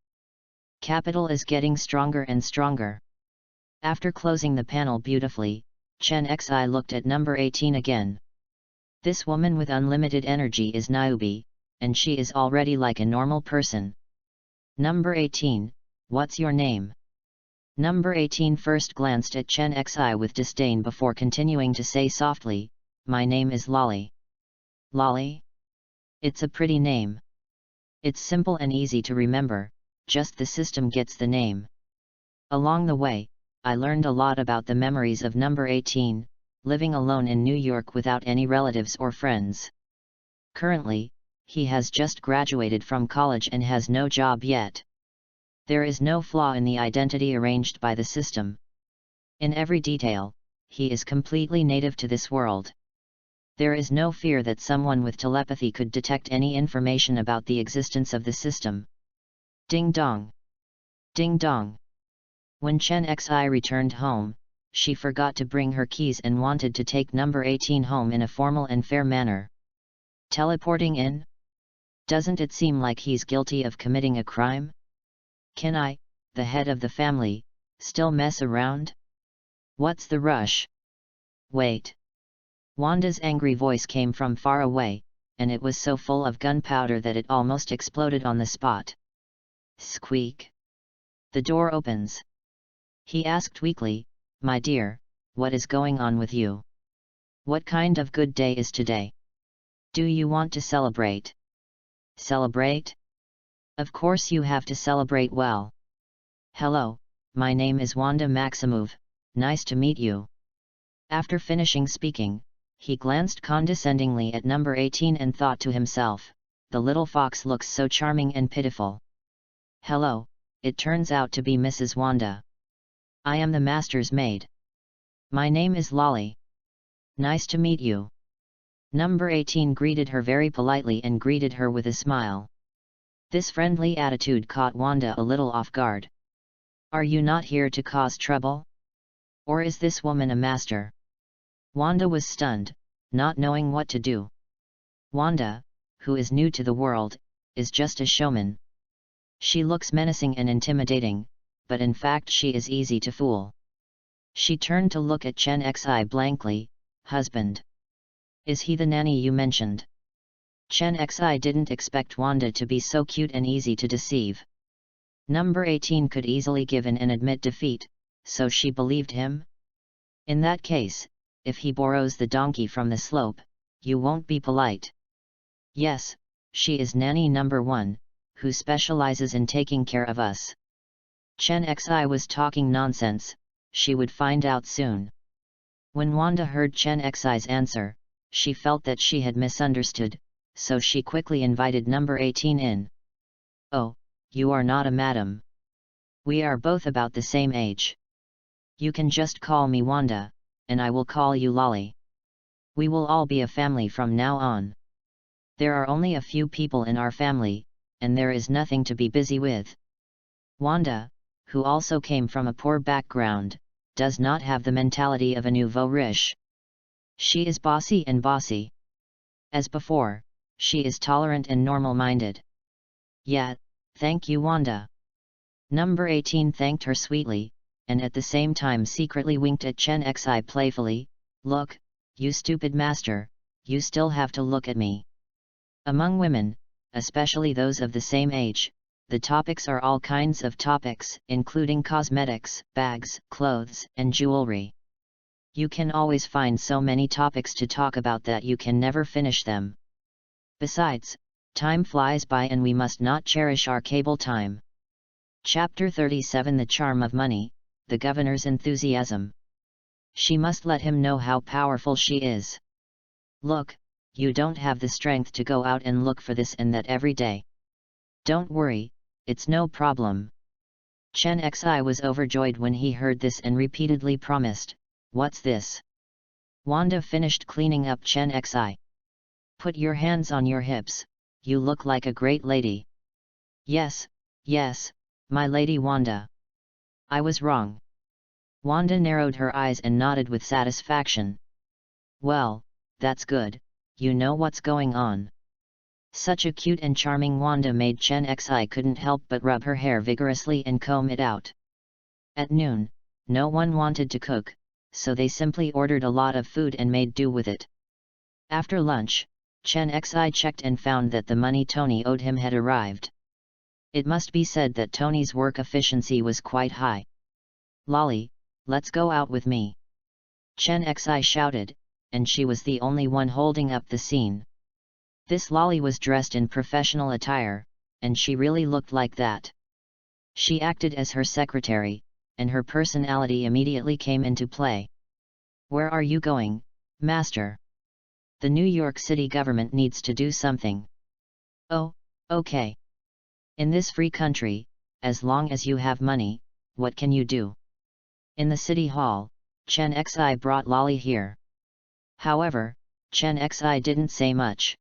A: Capital is getting stronger and stronger. After closing the panel beautifully, Chen Xi looked at number 18 again. This woman with unlimited energy is Niobe, and she is already like a normal person. Number 18, what's your name? Number 18 first glanced at Chen Xi with disdain before continuing to say softly, my name is Lolly. Lolly? It's a pretty name. It's simple and easy to remember, just the system gets the name. Along the way, I learned a lot about the memories of number 18, living alone in New York without any relatives or friends. Currently, he has just graduated from college and has no job yet. There is no flaw in the identity arranged by the system. In every detail, he is completely native to this world. There is no fear that someone with telepathy could detect any information about the existence of the system. Ding dong! Ding dong! When Chen Xi returned home, she forgot to bring her keys and wanted to take number 18 home in a formal and fair manner. Teleporting in? Doesn't it seem like he's guilty of committing a crime? Can I, the head of the family, still mess around? What's the rush? Wait. Wanda's angry voice came from far away, and it was so full of gunpowder that it almost exploded on the spot. Squeak. The door opens. He asked weakly, my dear, what is going on with you? What kind of good day is today? Do you want to celebrate? Celebrate? Of course you have to celebrate well. Hello, my name is Wanda Maximov, nice to meet you. After finishing speaking, he glanced condescendingly at number 18 and thought to himself, the little fox looks so charming and pitiful. Hello, it turns out to be Mrs. Wanda. I am the master's maid. My name is Lolly. Nice to meet you. Number 18 greeted her very politely and greeted her with a smile. This friendly attitude caught Wanda a little off guard. Are you not here to cause trouble? Or is this woman a master? Wanda was stunned, not knowing what to do. Wanda, who is new to the world, is just a showman. She looks menacing and intimidating, but in fact she is easy to fool. She turned to look at Chen Xi blankly, husband. Is he the nanny you mentioned? Chen Xi didn't expect Wanda to be so cute and easy to deceive. Number 18 could easily give in and admit defeat, so she believed him? In that case, if he borrows the donkey from the slope, you won't be polite. Yes, she is nanny number 1, who specializes in taking care of us. Chen Xi was talking nonsense, she would find out soon. When Wanda heard Chen Xi's answer, she felt that she had misunderstood, so she quickly invited number 18 in. Oh, you are not a madam. We are both about the same age. You can just call me Wanda, and I will call you Lolly. We will all be a family from now on. There are only a few people in our family, and there is nothing to be busy with. Wanda, who also came from a poor background, does not have the mentality of a nouveau riche. She is bossy and bossy. As before, she is tolerant and normal-minded. Yeah, thank you Wanda. Number 18 thanked her sweetly, and at the same time secretly winked at Chen Xi playfully, look, you stupid master, you still have to look at me. Among women, especially those of the same age, the topics are all kinds of topics, including cosmetics, bags, clothes, and jewelry. You can always find so many topics to talk about that you can never finish them. Besides, time flies by and we must not cherish our cable time. Chapter 37 The Charm of Money, the Governor's Enthusiasm. She must let him know how powerful she is. Look, you don't have the strength to go out and look for this and that every day. Don't worry, it's no problem. Chen Xi was overjoyed when he heard this and repeatedly promised, what's this? Wanda finished cleaning up Chen Xi. Put your hands on your hips, you look like a great lady. Yes, yes, my lady Wanda. I was wrong. Wanda narrowed her eyes and nodded with satisfaction. Well, that's good, you know what's going on. Such a cute and charming Wanda made Chen Xi couldn't help but rub her hair vigorously and comb it out. At noon, no one wanted to cook, so they simply ordered a lot of food and made do with it. After lunch, Chen Xi checked and found that the money Tony owed him had arrived. It must be said that Tony's work efficiency was quite high. Lolly, let's go out with me. Chen Xi shouted, and she was the only one holding up the scene. This Lolly was dressed in professional attire, and she really looked like that. She acted as her secretary, and her personality immediately came into play. Where are you going, master? The New York City government needs to do something. Oh, okay. In this free country, as long as you have money, what can you do? In the city hall, Chen Xi brought Lolly here. However, Chen Xi didn't say much.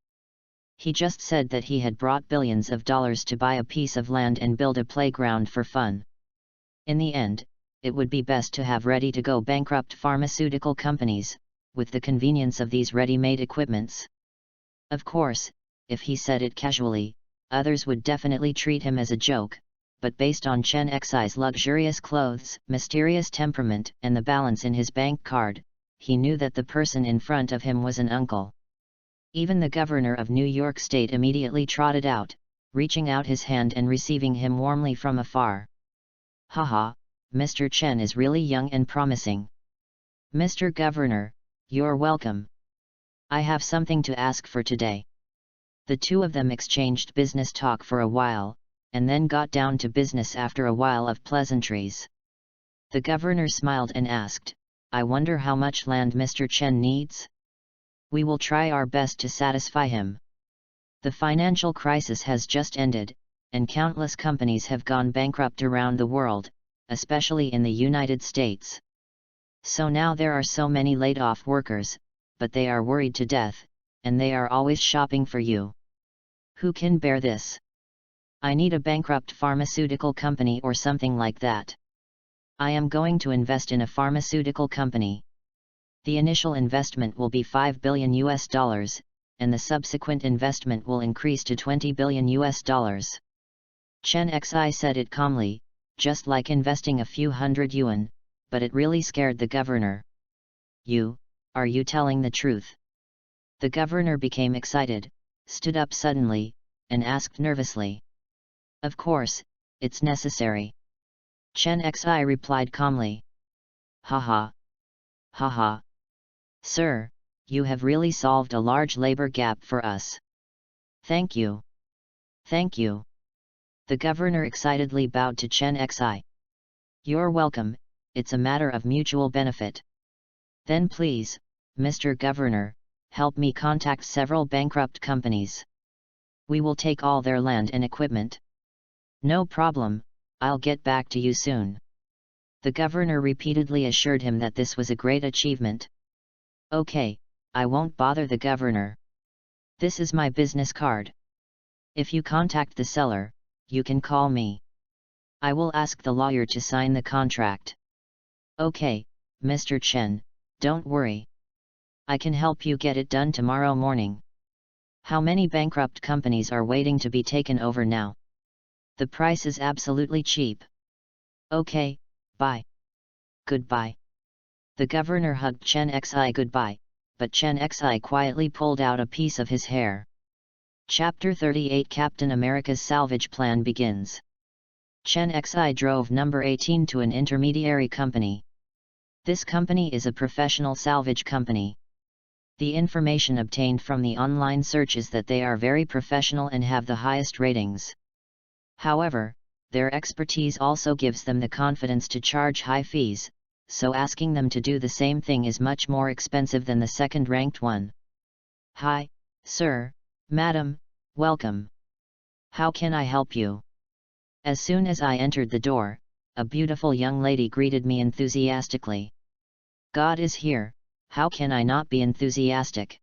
A: He just said that he had brought billions of dollars to buy a piece of land and build a playground for fun. In the end, it would be best to have ready-to-go bankrupt pharmaceutical companies, with the convenience of these ready-made equipments. Of course, if he said it casually, others would definitely treat him as a joke, but based on Chen Xi's luxurious clothes, mysterious temperament, and the balance in his bank card, he knew that the person in front of him was an uncle. Even the governor of New York State immediately trotted out, reaching out his hand and receiving him warmly from afar. Haha, Mr. Chen is really young and promising. Mr. Governor, you're welcome. I have something to ask for today. The two of them exchanged business talk for a while, and then got down to business after a while of pleasantries. The governor smiled and asked, I wonder how much land Mr. Chen needs? We will try our best to satisfy him. The financial crisis has just ended, and countless companies have gone bankrupt around the world, especially in the United States. So now there are so many laid-off workers, but they are worried to death, and they are always shopping for you. Who can bear this? I need a bankrupt pharmaceutical company or something like that. I am going to invest in a pharmaceutical company. The initial investment will be $5 billion, and the subsequent investment will increase to $20 billion. Chen Xi said it calmly, just like investing a few hundred yuan, but it really scared the governor. Are you telling the truth? The governor became excited, stood up suddenly, and asked nervously. Of course, it's necessary. Chen Xi replied calmly. Haha. Haha. Sir, you have really solved a large labor gap for us. Thank you. Thank you. The governor excitedly bowed to Chen Xi. You're welcome, it's a matter of mutual benefit. Then please, Mr. Governor, help me contact several bankrupt companies. We will take all their land and equipment. No problem, I'll get back to you soon. The governor repeatedly assured him that this was a great achievement. Okay, I won't bother the governor. This is my business card. If you contact the seller, you can call me. I will ask the lawyer to sign the contract. Okay, Mr. Chen, don't worry. I can help you get it done tomorrow morning. How many bankrupt companies are waiting to be taken over now? The price is absolutely cheap. Okay, bye. Goodbye. The governor hugged Chen Xi goodbye, but Chen Xi quietly pulled out a piece of his hair. Chapter 38 Captain America's Salvage Plan begins. Chen Xi drove number 18 to an intermediary company. This company is a professional salvage company. The information obtained from the online search is that they are very professional and have the highest ratings. However, their expertise also gives them the confidence to charge high fees, so asking them to do the same thing is much more expensive than the second-ranked one. Hi, sir, madam, welcome. How can I help you? As soon as I entered the door, a beautiful young lady greeted me enthusiastically. God is here, how can I not be enthusiastic?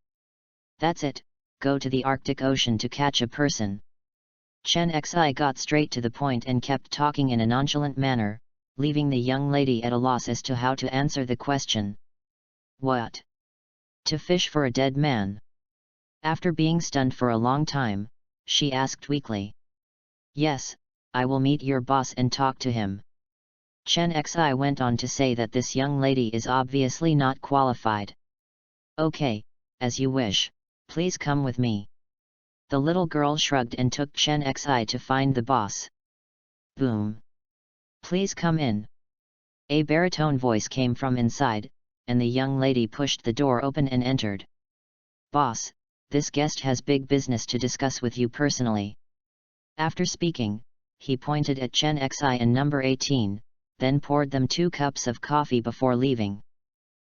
A: That's it, go to the Arctic Ocean to catch a person. Chen Xi got straight to the point and kept talking in a nonchalant manner, leaving the young lady at a loss as to how to answer the question. What? To fish for a dead man? After being stunned for a long time, she asked weakly. Yes, I will meet your boss and talk to him. Chen Xi went on to say that this young lady is obviously not qualified. Okay, as you wish, please come with me. The little girl shrugged and took Chen Xi to find the boss. Boom. Please come in. A baritone voice came from inside, and the young lady pushed the door open and entered. Boss, this guest has big business to discuss with you personally. After speaking, he pointed at Chen Xi and number 18, then poured them 2 cups of coffee before leaving.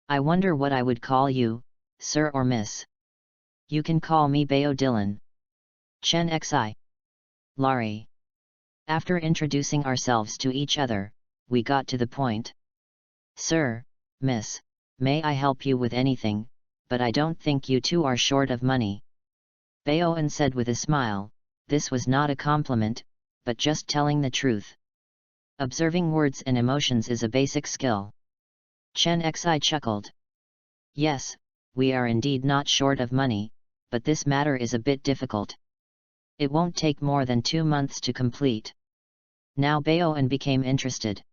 A: I wonder what I would call you, sir or miss. You can call me Bao Dylan. Chen Xi. Laurie. After introducing ourselves to each other, we got to the point. Sir, miss, may I help you with anything, but I don't think you two are short of money. Baoan said with a smile. This was not a compliment, but just telling the truth. Observing words and emotions is a basic skill. Chen Xi chuckled. Yes, we are indeed not short of money, but this matter is a bit difficult. It won't take more than 2 months to complete. Now Baoan became interested.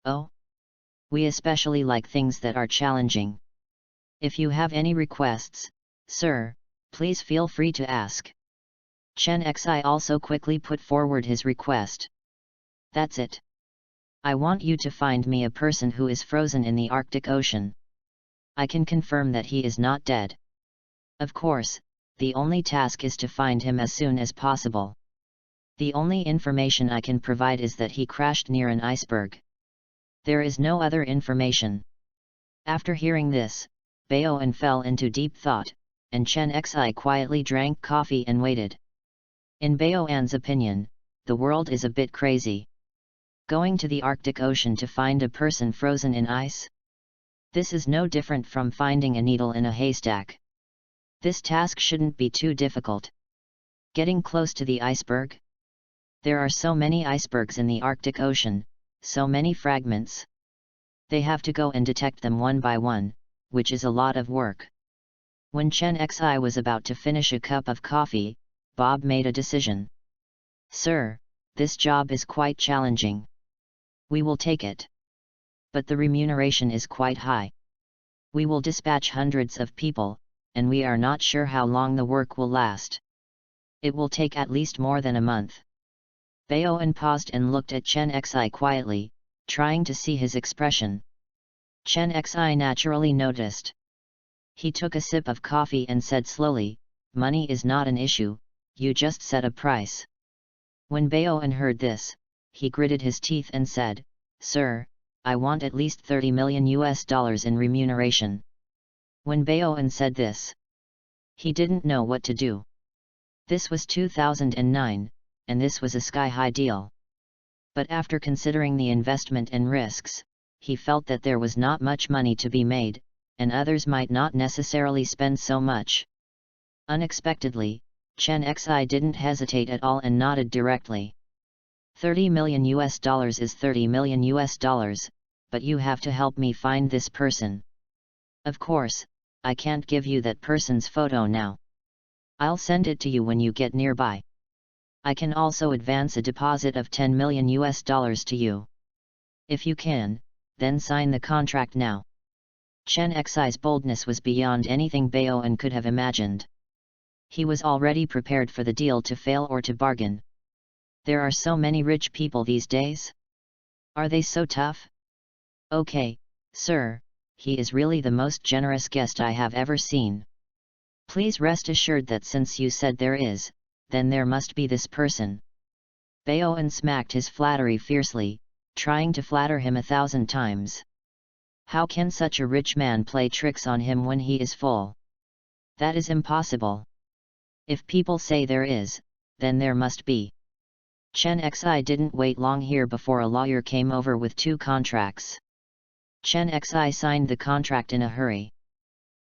A: Oh? We especially like things that are challenging. If you have any requests, sir, please feel free to ask. Chen Xi also quickly put forward his request. That's it. I want you to find me a person who is frozen in the Arctic Ocean. I can confirm that he is not dead. Of course, the only task is to find him as soon as possible. The only information I can provide is that he crashed near an iceberg. There is no other information. After hearing this, Baoan fell into deep thought, and Chen Xi quietly drank coffee and waited. In Baoan's opinion, the world is a bit crazy. Going to the Arctic Ocean to find a person frozen in ice? This is no different from finding a needle in a haystack. This task shouldn't be too difficult. Getting close to the iceberg? There are so many icebergs in the Arctic Ocean, so many fragments. They have to go and detect them one by one, which is a lot of work. When Chen Xi was about to finish a cup of coffee, Bob made a decision. Sir, this job is quite challenging. We will take it. But the remuneration is quite high. We will dispatch hundreds of people, and we are not sure how long the work will last. It will take at least more than a month. Baoan paused and looked at Chen Xi quietly, trying to see his expression. Chen Xi naturally noticed. He took a sip of coffee and said slowly, money is not an issue, you just set a price. When Baoan heard this, he gritted his teeth and said, Sir, I want at least $30 million in remuneration. When Baoan said this, he didn't know what to do. This was 2009, and this was a sky-high deal. But after considering the investment and risks, he felt that there was not much money to be made, and others might not necessarily spend so much. Unexpectedly, Chen Xi didn't hesitate at all and nodded directly. $30 million is $30 million, but you have to help me find this person. Of course, I can't give you that person's photo now. I'll send it to you when you get nearby. I can also advance a deposit of $10 million to you. If you can, then sign the contract now. Chen Xi's boldness was beyond anything Baoan could have imagined. He was already prepared for the deal to fail or to bargain. There are so many rich people these days. Are they so tough? Okay, sir, he is really the most generous guest I have ever seen. Please rest assured that since you said there is, then there must be this person. Baoan smacked his flattery fiercely, trying to flatter him 1,000 times. How can such a rich man play tricks on him when he is full? That is impossible. If people say there is, then there must be. Chen Xi didn't wait long here before a lawyer came over with 2 contracts. Chen Xi signed the contract in a hurry.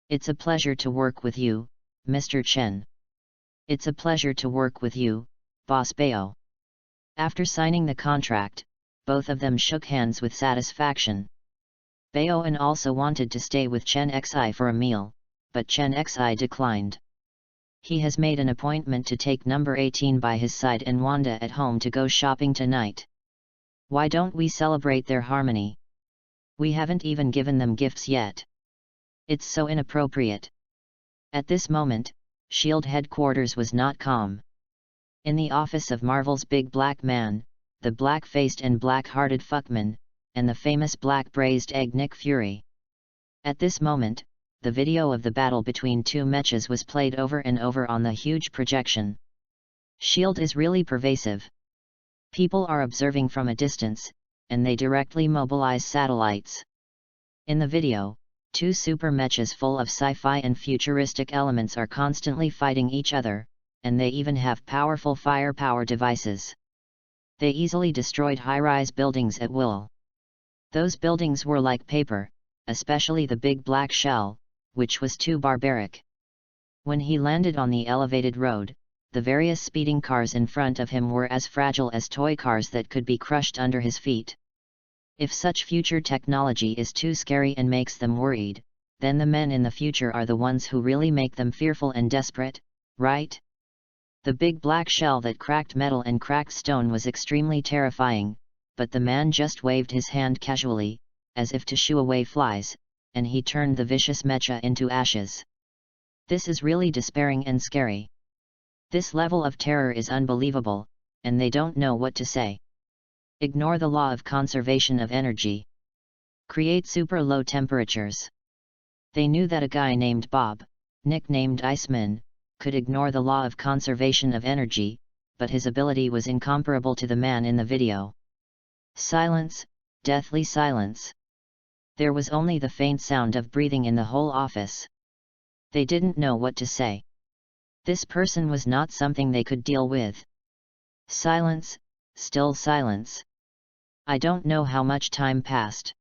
A: It's a pleasure to work with you, Mr. Chen. It's a pleasure to work with you, Boss Bao. After signing the contract, both of them shook hands with satisfaction. Baoan also wanted to stay with Chen Xi for a meal, but Chen Xi declined. He has made an appointment to take number 18 by his side and Wanda at home to go shopping tonight. Why don't we celebrate their harmony? We haven't even given them gifts yet. It's so inappropriate. At this moment, S.H.I.E.L.D. headquarters was not calm. In the office of Marvel's big black man, the black-faced and black-hearted fuckman, and the famous black-braised egg Nick Fury. At this moment, the video of the battle between two mechas was played over and over on the huge projection. S.H.I.E.L.D. is really pervasive. People are observing from a distance, and they directly mobilize satellites. In the video, two super mechas full of sci-fi and futuristic elements are constantly fighting each other, and they even have powerful firepower devices. They easily destroyed high-rise buildings at will. Those buildings were like paper, especially the big black shell, which was too barbaric. When he landed on the elevated road, the various speeding cars in front of him were as fragile as toy cars that could be crushed under his feet. If such future technology is too scary and makes them worried, then the men in the future are the ones who really make them fearful and desperate, right? The big black shell that cracked metal and cracked stone was extremely terrifying, but the man just waved his hand casually, as if to shoo away flies, and he turned the vicious mecha into ashes. This is really despairing and scary. This level of terror is unbelievable, and they don't know what to say. Ignore the law of conservation of energy. Create super low temperatures. They knew that a guy named Bob, nicknamed Iceman, could ignore the law of conservation of energy, but his ability was incomparable to the man in the video. Silence, deathly silence. There was only the faint sound of breathing in the whole office. They didn't know what to say. This person was not something they could deal with. Silence, still silence. I don't know how much time passed.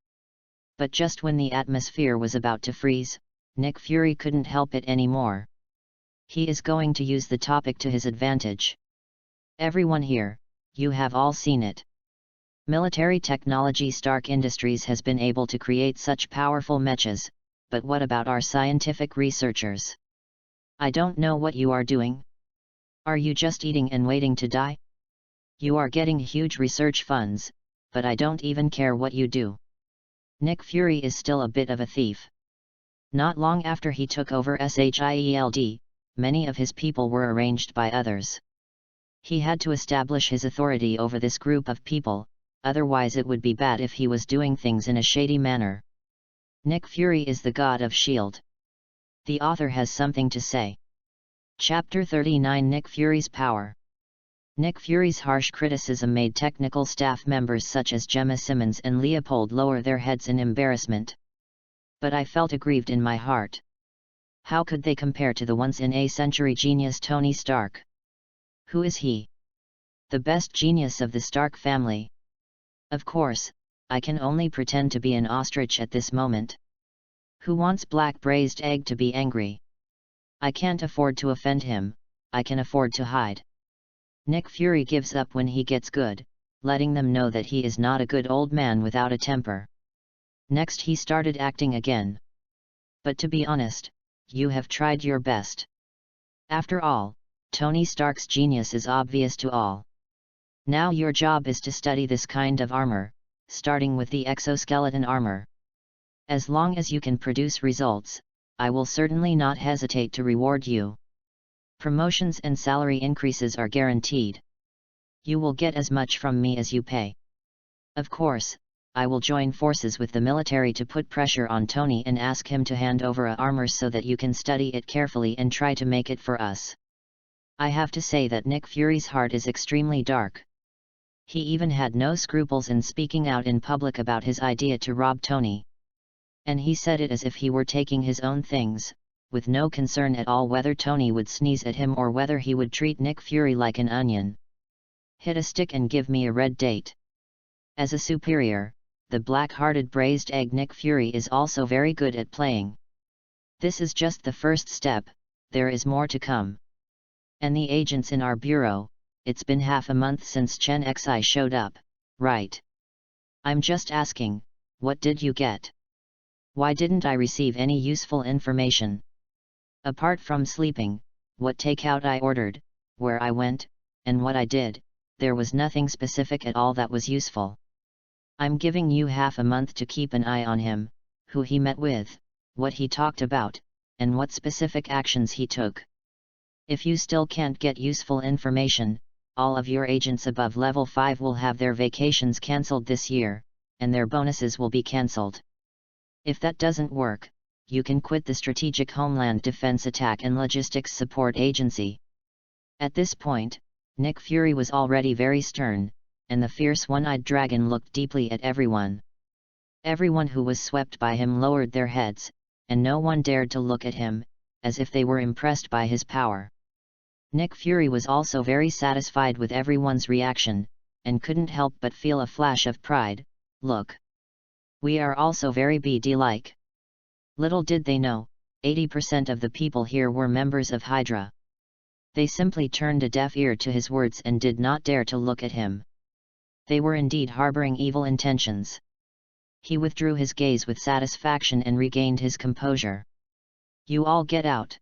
A: But just when the atmosphere was about to freeze, Nick Fury couldn't help it anymore. He is going to use the topic to his advantage. Everyone here, you have all seen it. Military technology Stark Industries has been able to create such powerful mechas, but what about our scientific researchers? I don't know what you are doing. Are you just eating and waiting to die? You are getting huge research funds, but I don't even care what you do. Nick Fury is still a bit of a thief. Not long after he took over S.H.I.E.L.D., many of his people were arranged by others. He had to establish his authority over this group of people, otherwise it would be bad if he was doing things in a shady manner. Nick Fury is the god of S.H.I.E.L.D. The author has something to say. Chapter 39 Nick Fury's Power. Nick Fury's harsh criticism made technical staff members such as Gemma Simmons and Leopold lower their heads in embarrassment. But I felt aggrieved in my heart. How could they compare to the once-in-a-century genius Tony Stark? Who is he? The best genius of the Stark family. Of course, I can only pretend to be an ostrich at this moment. Who wants black braised egg to be angry? I can't afford to offend him, I can afford to hide. Nick Fury gives up when he gets good, letting them know that he is not a good old man without a temper. Next he started acting again. But to be honest, you have tried your best. After all, Tony Stark's genius is obvious to all. Now your job is to study this kind of armor, starting with the exoskeleton armor. As long as you can produce results, I will certainly not hesitate to reward you. Promotions and salary increases are guaranteed. You will get as much from me as you pay. Of course, I will join forces with the military to put pressure on Tony and ask him to hand over a armor so that you can study it carefully and try to make it for us. I have to say that Nick Fury's heart is extremely dark. He even had no scruples in speaking out in public about his idea to rob Tony. And he said it as if he were taking his own things, with no concern at all whether Tony would sneeze at him or whether he would treat Nick Fury like an onion. Hit a stick and give me a red date. As a superior, the black-hearted braised egg Nick Fury is also very good at playing. This is just the first step, there is more to come. And the agents in our bureau, it's been half a month since Chen Xi showed up, right? I'm just asking, what did you get? Why didn't I receive any useful information? Apart from sleeping, what takeout I ordered, where I went, and what I did, there was nothing specific at all that was useful. I'm giving you half a month to keep an eye on him, who he met with, what he talked about, and what specific actions he took. If you still can't get useful information, all of your agents above level 5 will have their vacations cancelled this year, and their bonuses will be cancelled. If that doesn't work, you can quit the Strategic Homeland Defense Attack and Logistics Support Agency. At this point, Nick Fury was already very stern, and the fierce one-eyed dragon looked deeply at everyone. Everyone who was swept by him lowered their heads, and no one dared to look at him, as if they were impressed by his power. Nick Fury was also very satisfied with everyone's reaction, and couldn't help but feel a flash of pride. Look! We are also very BD-like. Little did they know, 80% of the people here were members of Hydra. They simply turned a deaf ear to his words and did not dare to look at him. They were indeed harboring evil intentions. He withdrew his gaze with satisfaction and regained his composure. You all get out.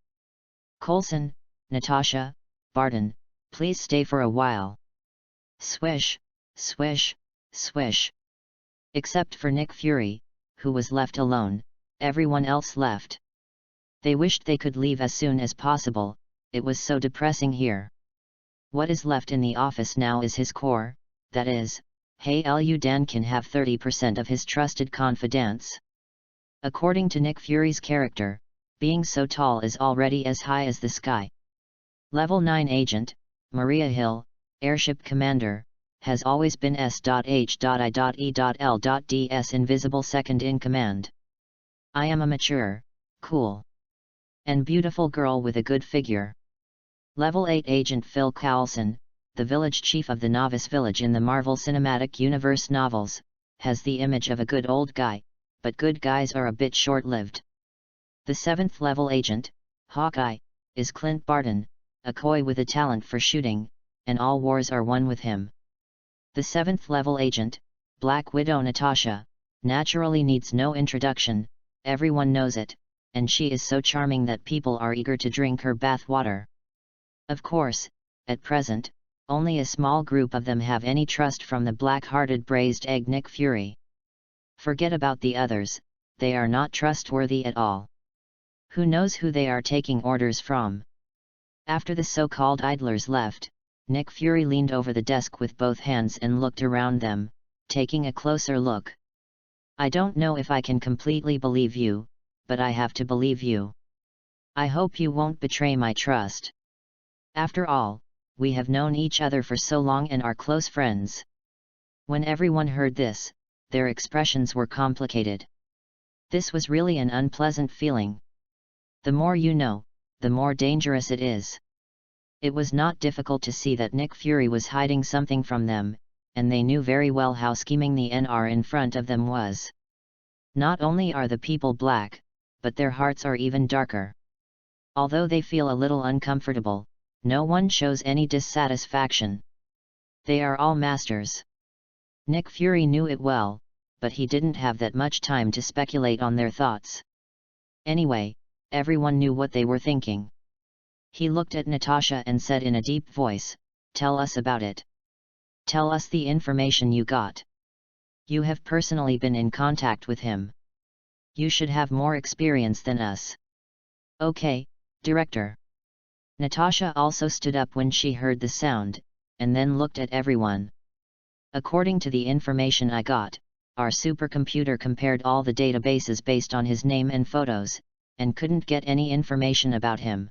A: Coulson, Natasha, Barton, please stay for a while. Swish, swish, swish. Except for Nick Fury, who was left alone, everyone else left. They wished they could leave as soon as possible, it was so depressing here. What is left in the office now is his core, that is, Hey Lu Dan can have 30% of his trusted confidants. According to Nick Fury's character, being so tall is already as high as the sky. Level 9 Agent, Maria Hill, Airship Commander, has always been S.H.I.E.L.D's invisible second in command. I am a mature, cool, and beautiful girl with a good figure. Level 8 Agent Phil Coulson, the village chief of the novice village in the Marvel Cinematic Universe novels, has the image of a good old guy, but good guys are a bit short-lived. The 7th level agent, Hawkeye, is Clint Barton, a coy with a talent for shooting, and all wars are won with him. The 7th level agent, Black Widow Natasha, naturally needs no introduction, everyone knows it, and she is so charming that people are eager to drink her bath water. Of course, at present, only a small group of them have any trust from the black-hearted braised egg Nick Fury. Forget about the others, they are not trustworthy at all. Who knows who they are taking orders from? After the so-called idlers left, Nick Fury leaned over the desk with both hands and looked around them, taking a closer look. I don't know if I can completely believe you, but I have to believe you. I hope you won't betray my trust. After all, we have known each other for so long and are close friends. When everyone heard this, their expressions were complicated. This was really an unpleasant feeling. The more you know, the more dangerous it is. It was not difficult to see that Nick Fury was hiding something from them, and they knew very well how scheming the NR in front of them was. Not only are the people black, but their hearts are even darker. Although they feel a little uncomfortable, no one shows any dissatisfaction. They are all masters. Nick Fury knew it well, but he didn't have that much time to speculate on their thoughts. Anyway, everyone knew what they were thinking. He looked at Natasha and said in a deep voice, "Tell us about it. Tell us the information you got. You have personally been in contact with him. You should have more experience than us." "Okay, Director." Natasha also stood up when she heard the sound, and then looked at everyone. "According to the information I got, our supercomputer compared all the databases based on his name and photos, and couldn't get any information about him.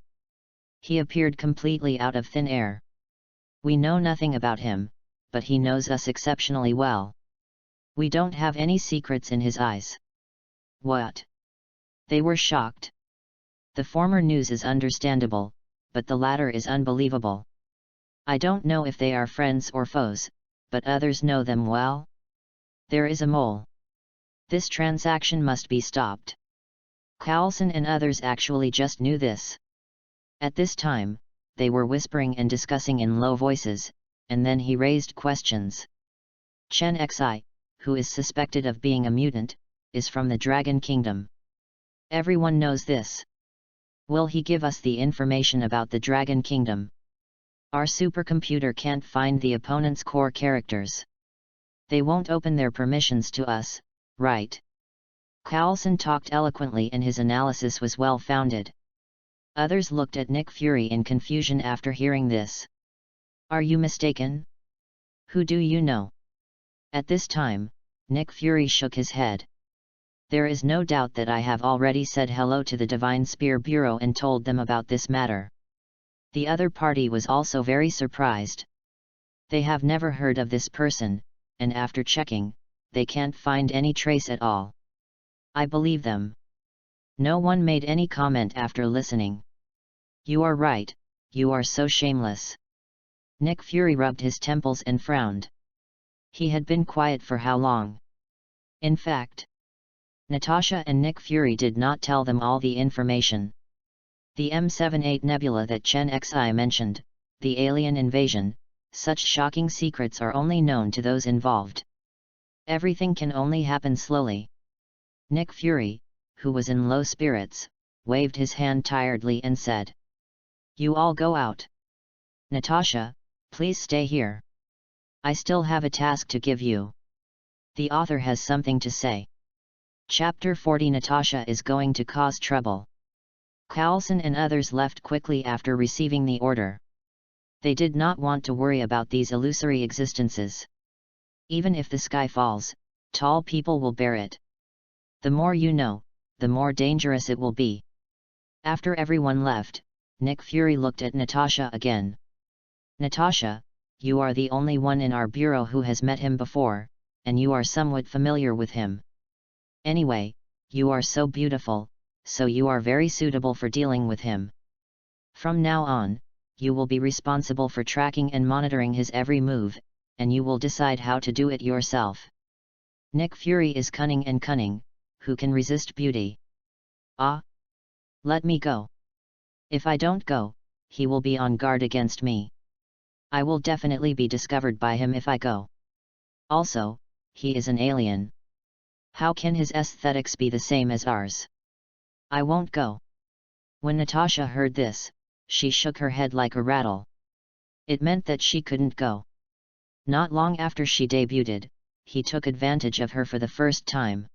A: He appeared completely out of thin air. We know nothing about him, but he knows us exceptionally well. We don't have any secrets in his eyes." "What?" They were shocked. The former news is understandable, but the latter is unbelievable. I don't know if they are friends or foes, but others know them well. There is a mole. This transaction must be stopped. Carlson and others actually just knew this. At this time, they were whispering and discussing in low voices, and then he raised questions. Chen Xi, who is suspected of being a mutant, is from the Dragon Kingdom. Everyone knows this. Will he give us the information about the Dragon Kingdom? Our supercomputer can't find the opponent's core characters. They won't open their permissions to us, right? Carlson talked eloquently and his analysis was well-founded. Others looked at Nick Fury in confusion after hearing this. Are you mistaken? Who do you know? At this time, Nick Fury shook his head. There is no doubt that I have already said hello to the Divine Spear Bureau and told them about this matter. The other party was also very surprised. They have never heard of this person, and after checking, they can't find any trace at all. I believe them. No one made any comment after listening. You are right, you are so shameless. Nick Fury rubbed his temples and frowned. He had been quiet for how long? In fact, Natasha and Nick Fury did not tell them all the information. The M78 nebula that Chen Xi mentioned, the alien invasion, such shocking secrets are only known to those involved. Everything can only happen slowly. Nick Fury, who was in low spirits, waved his hand tiredly and said, "You all go out. Natasha, please stay here. I still have a task to give you. The author has something to say." Chapter 40 Natasha is going to cause trouble. Carlson and others left quickly after receiving the order. They did not want to worry about these illusory existences. Even if the sky falls, tall people will bear it. The more you know, the more dangerous it will be. After everyone left, Nick Fury looked at Natasha again. Natasha, you are the only one in our bureau who has met him before, and you are somewhat familiar with him. Anyway, you are so beautiful, so you are very suitable for dealing with him. From now on, you will be responsible for tracking and monitoring his every move, and you will decide how to do it yourself. Nick Fury is cunning and cunning, who can resist beauty? Ah! Let me go. If I don't go, he will be on guard against me. I will definitely be discovered by him if I go. Also, he is an alien. How can his aesthetics be the same as ours? I won't go. When Natasha heard this, she shook her head like a rattle. It meant that she couldn't go. Not long after she debuted, he took advantage of her for the first time.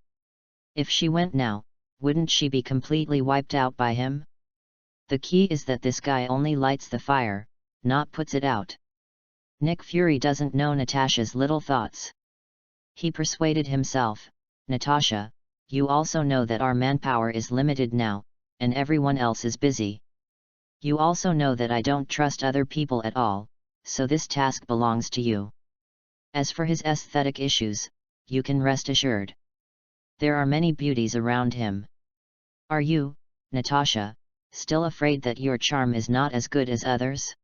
A: If she went now, wouldn't she be completely wiped out by him? The key is that this guy only lights the fire, not puts it out. Nick Fury doesn't know Natasha's little thoughts. He persuaded himself, Natasha, you also know that our manpower is limited now, and everyone else is busy. You also know that I don't trust other people at all, so this task belongs to you. As for his aesthetic issues, you can rest assured. There are many beauties around him. Are you, Natasha, still afraid that your charm is not as good as others?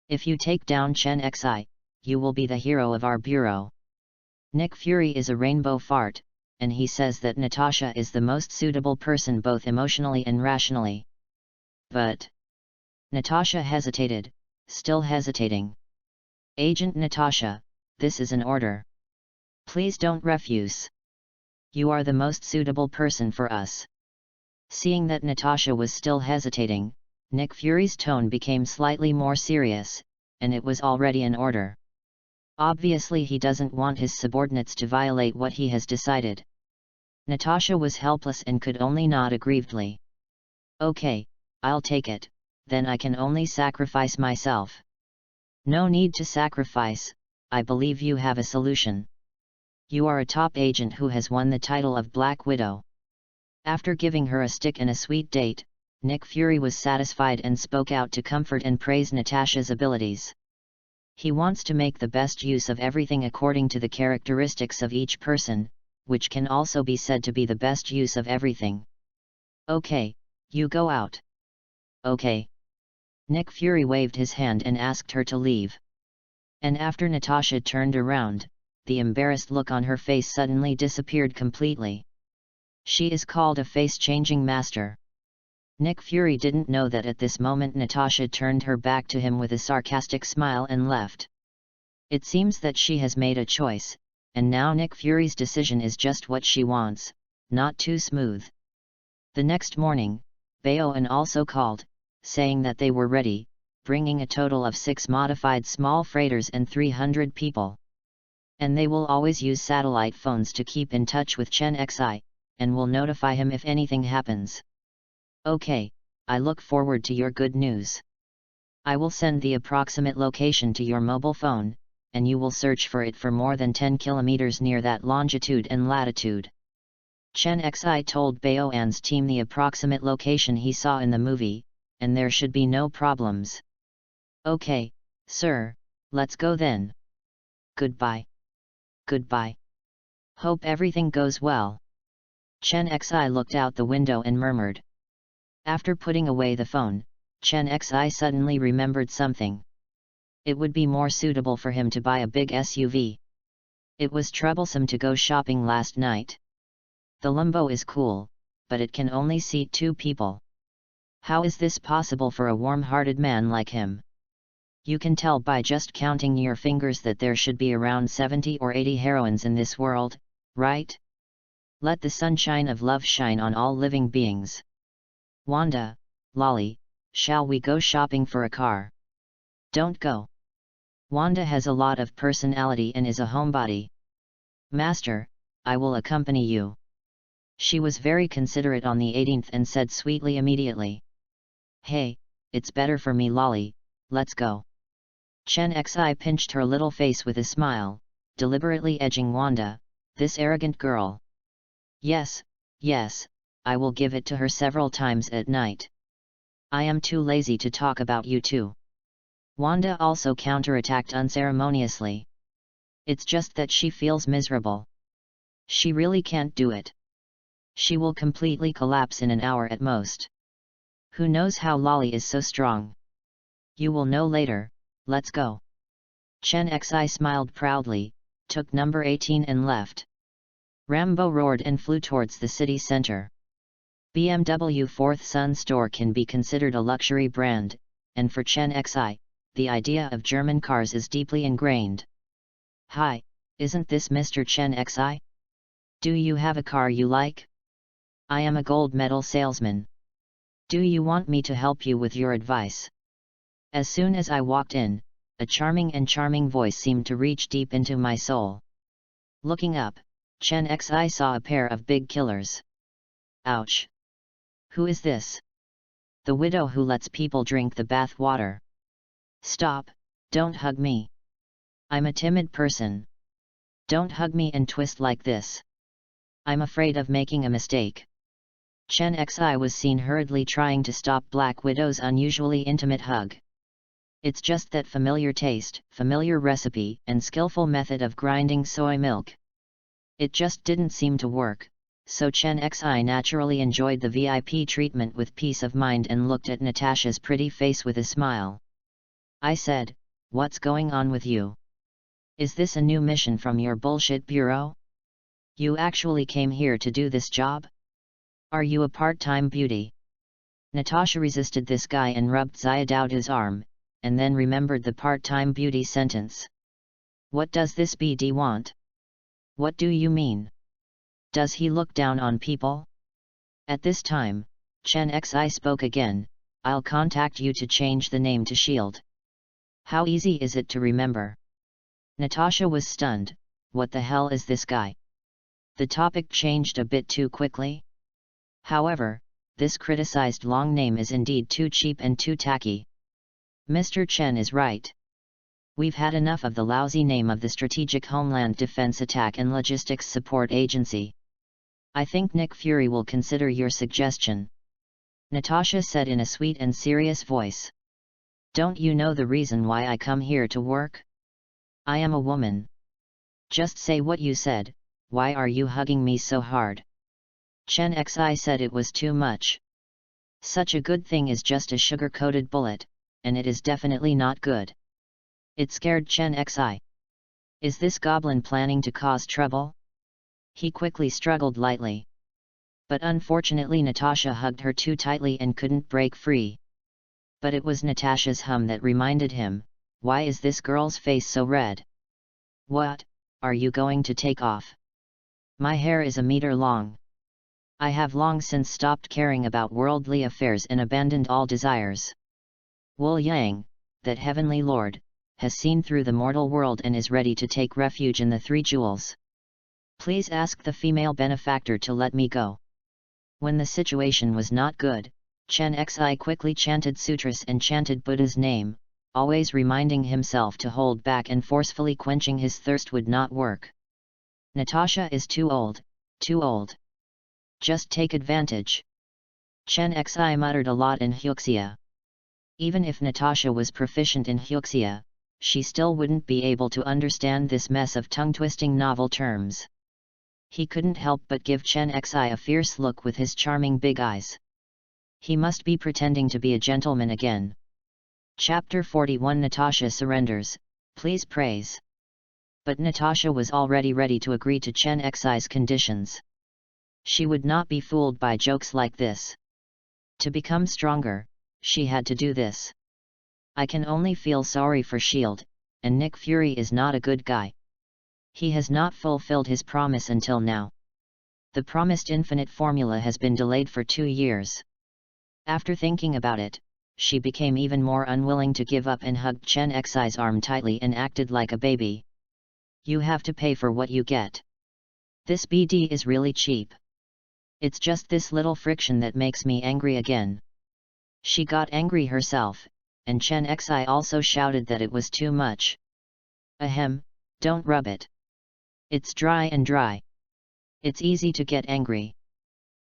A: If you take down Chen Xi, you will be the hero of our bureau. Nick Fury is a rainbow fart, and he says that Natasha is the most suitable person both emotionally and rationally. But Natasha hesitated, still hesitating. Agent Natasha, this is an order. Please don't refuse. You are the most suitable person for us. Seeing that Natasha was still hesitating, Nick Fury's tone became slightly more serious, and it was already an order. Obviously he doesn't want his subordinates to violate what he has decided. Natasha was helpless and could only nod aggrievedly. Okay, I'll take it, then I can only sacrifice myself. No need to sacrifice, I believe you have a solution. You are a top agent who has won the title of Black Widow. After giving her a stick and a sweet date, Nick Fury was satisfied and spoke out to comfort and praise Natasha's abilities. He wants to make the best use of everything according to the characteristics of each person, which can also be said to be the best use of everything. Okay, you go out. Okay. Nick Fury waved his hand and asked her to leave. And after Natasha turned around, the embarrassed look on her face suddenly disappeared completely. She is called a face-changing master. Nick Fury didn't know that at this moment Natasha turned her back to him with a sarcastic smile and left. It seems that she has made a choice, and now Nick Fury's decision is just what she wants, not too smooth. The next morning, Baoan also called, saying that they were ready, bringing a total of 6 modified small freighters and 300 people. And they will always use satellite phones to keep in touch with Chen Xi, and will notify him if anything happens. Okay, I look forward to your good news. I will send the approximate location to your mobile phone, and you will search for it for more than 10 kilometers near that longitude and latitude. Chen Xi told Baoan's team the approximate location he saw in the movie, and there should be no problems. Okay, sir, let's go then. Goodbye. Goodbye. Hope everything goes well. Chen Xi looked out the window and murmured. After putting away the phone, Chen Xi suddenly remembered something. It would be more suitable for him to buy a big SUV. It was troublesome to go shopping last night. The Lambo is cool, but it can only seat 2 people. How is this possible for a warm-hearted man like him? You can tell by just counting your fingers that there should be around 70 or 80 heroines in this world, right? Let the sunshine of love shine on all living beings. Wanda, Lolly, shall we go shopping for a car? Don't go. Wanda has a lot of personality and is a homebody. Master, I will accompany you. She was very considerate on the 18th and said sweetly immediately. Hey, it's better for me Lolly, let's go. Chen Xi pinched her little face with a smile, deliberately edging Wanda, this arrogant girl. Yes, yes, I will give it to her several times at night. I am too lazy to talk about you two. Wanda also counterattacked unceremoniously. It's just that she feels miserable. She really can't do it. She will completely collapse in an hour at most. Who knows how Lolly is so strong? You will know later, let's go. Chen Xi smiled proudly, took number 18 and left. Rambo roared and flew towards the city center. BMW Fourth Sun store can be considered a luxury brand, and for Chen Xi, the idea of German cars is deeply ingrained. Hi, isn't this Mr. Chen Xi? Do you have a car you like? I am a gold medal salesman. Do you want me to help you with your advice? As soon as I walked in, a charming voice seemed to reach deep into my soul. Looking up, Chen Xi saw a pair of big killers. Ouch! Who is this? The widow who lets people drink the bath water. Stop, don't hug me. I'm a timid person. Don't hug me and twist like this. I'm afraid of making a mistake. Chen Xi was seen hurriedly trying to stop Black Widow's unusually intimate hug. It's just that familiar taste, familiar recipe, and skillful method of grinding soy milk. It just didn't seem to work, so Chen Xi naturally enjoyed the VIP treatment with peace of mind and looked at Natasha's pretty face with a smile. I said, what's going on with you? Is this a new mission from your bullshit bureau? You actually came here to do this job? Are you a part-time beauty? Natasha resisted this guy and rubbed Xiaodao's arm, and then remembered the part-time beauty sentence. What does this BD want? What do you mean? Does he look down on people? At this time, Chen Xi spoke again, I'll contact you to change the name to Shield. How easy is it to remember? Natasha was stunned, what the hell is this guy? The topic changed a bit too quickly. However, this criticized long name is indeed too cheap and too tacky. Mr. Chen is right. We've had enough of the lousy name of the Strategic Homeland Defense Attack and Logistics Support Agency. I think Nick Fury will consider your suggestion. Natasha said in a sweet and serious voice. Don't you know the reason why I come here to work? I am a woman. Just say what you said, why are you hugging me so hard? Chen Xi said it was too much. Such a good thing is just a sugar-coated bullet, and it is definitely not good. It scared Chen Xi. Is this goblin planning to cause trouble? He quickly struggled lightly. But unfortunately Natasha hugged her too tightly and couldn't break free. But it was Natasha's hum that reminded him, why is this girl's face so red? What, are you going to take off? My hair is a meter long. I have long since stopped caring about worldly affairs and abandoned all desires. Wu Yang, that heavenly lord, has seen through the mortal world and is ready to take refuge in the three jewels. Please ask the female benefactor to let me go. When the situation was not good, Chen Xi quickly chanted sutras and chanted Buddha's name, always reminding himself to hold back, and forcefully quenching his thirst would not work. Natasha is too old, too old. Just take advantage. Chen Xi muttered a lot in Hyuxia. Even if Natasha was proficient in Hyuxia, she still wouldn't be able to understand this mess of tongue-twisting novel terms. He couldn't help but give Chen Xi a fierce look with his charming big eyes. He must be pretending to be a gentleman again. Chapter 41 Natasha surrenders, please praise. But Natasha was already ready to agree to Chen Xi's conditions. She would not be fooled by jokes like this. To become stronger, she had to do this. I can only feel sorry for S.H.I.E.L.D., and Nick Fury is not a good guy. He has not fulfilled his promise until now. The promised infinite formula has been delayed for 2 years. After thinking about it, she became even more unwilling to give up and hugged Chen Xi's arm tightly and acted like a baby. You have to pay for what you get. This BD is really cheap. It's just this little friction that makes me angry again. She got angry herself, and Chen Xi also shouted that it was too much. Ahem, don't rub it. It's dry and dry. It's easy to get angry.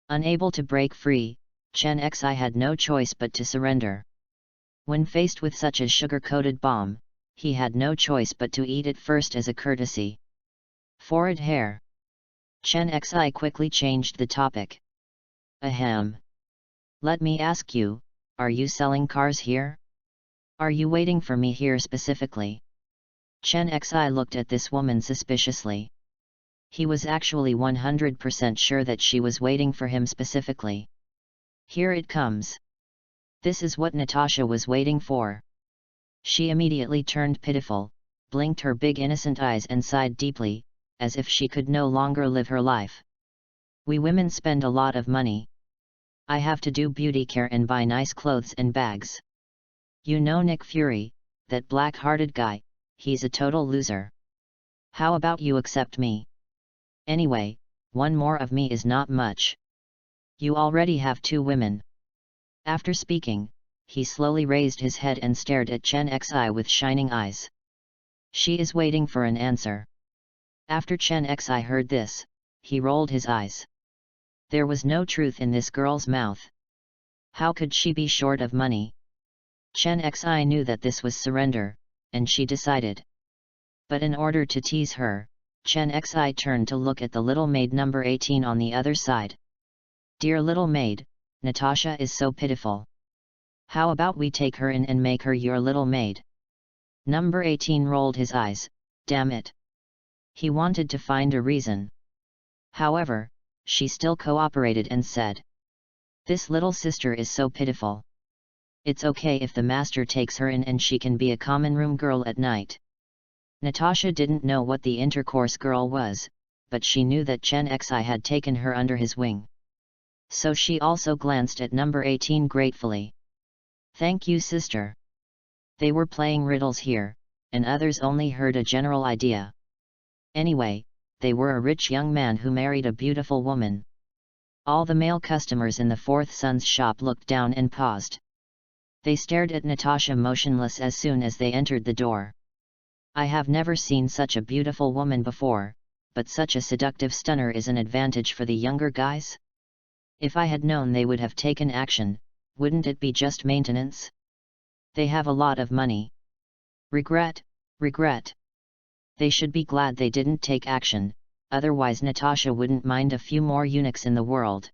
A: Unable to break free, Chen Xi had no choice but to surrender. When faced with such a sugar-coated bomb, he had no choice but to eat it first as a courtesy. Forehead hair. Chen Xi quickly changed the topic. Ahem. Let me ask you, are you selling cars here? Are you waiting for me here specifically? Chen Xi looked at this woman suspiciously. He was actually 100% sure that she was waiting for him specifically. Here it comes. This is what Natasha was waiting for. She immediately turned pitiful, blinked her big innocent eyes and sighed deeply, as if she could no longer live her life. We women spend a lot of money. I have to do beauty care and buy nice clothes and bags. You know Nick Fury, that black-hearted guy, he's a total loser. How about you accept me? Anyway, one more of me is not much. You already have 2 women. After speaking, he slowly raised his head and stared at Chen Xi with shining eyes. She is waiting for an answer. After Chen Xi heard this, he rolled his eyes. There was no truth in this girl's mouth. How could she be short of money? Chen Xi knew that this was surrender, and she decided. But in order to tease her, Chen Xi turned to look at the little maid number 18 on the other side. Dear little maid, Natasha is so pitiful. How about we take her in and make her your little maid? Number 18 rolled his eyes, damn it. He wanted to find a reason. However, she still cooperated and said. This little sister is so pitiful. It's okay if the master takes her in and she can be a common room girl at night. Natasha didn't know what the intercourse girl was, but she knew that Chen Xi had taken her under his wing. So she also glanced at number 18 gratefully. Thank you, sister. They were playing riddles here, and others only heard a general idea. Anyway, they were a rich young man who married a beautiful woman. All the male customers in the Fourth Son's shop looked down and paused. They stared at Natasha motionless as soon as they entered the door. I have never seen such a beautiful woman before, but such a seductive stunner is an advantage for the younger guys? If I had known they would have taken action, wouldn't it be just maintenance? They have a lot of money. Regret, regret. They should be glad they didn't take action, otherwise Natasha wouldn't mind a few more eunuchs in the world.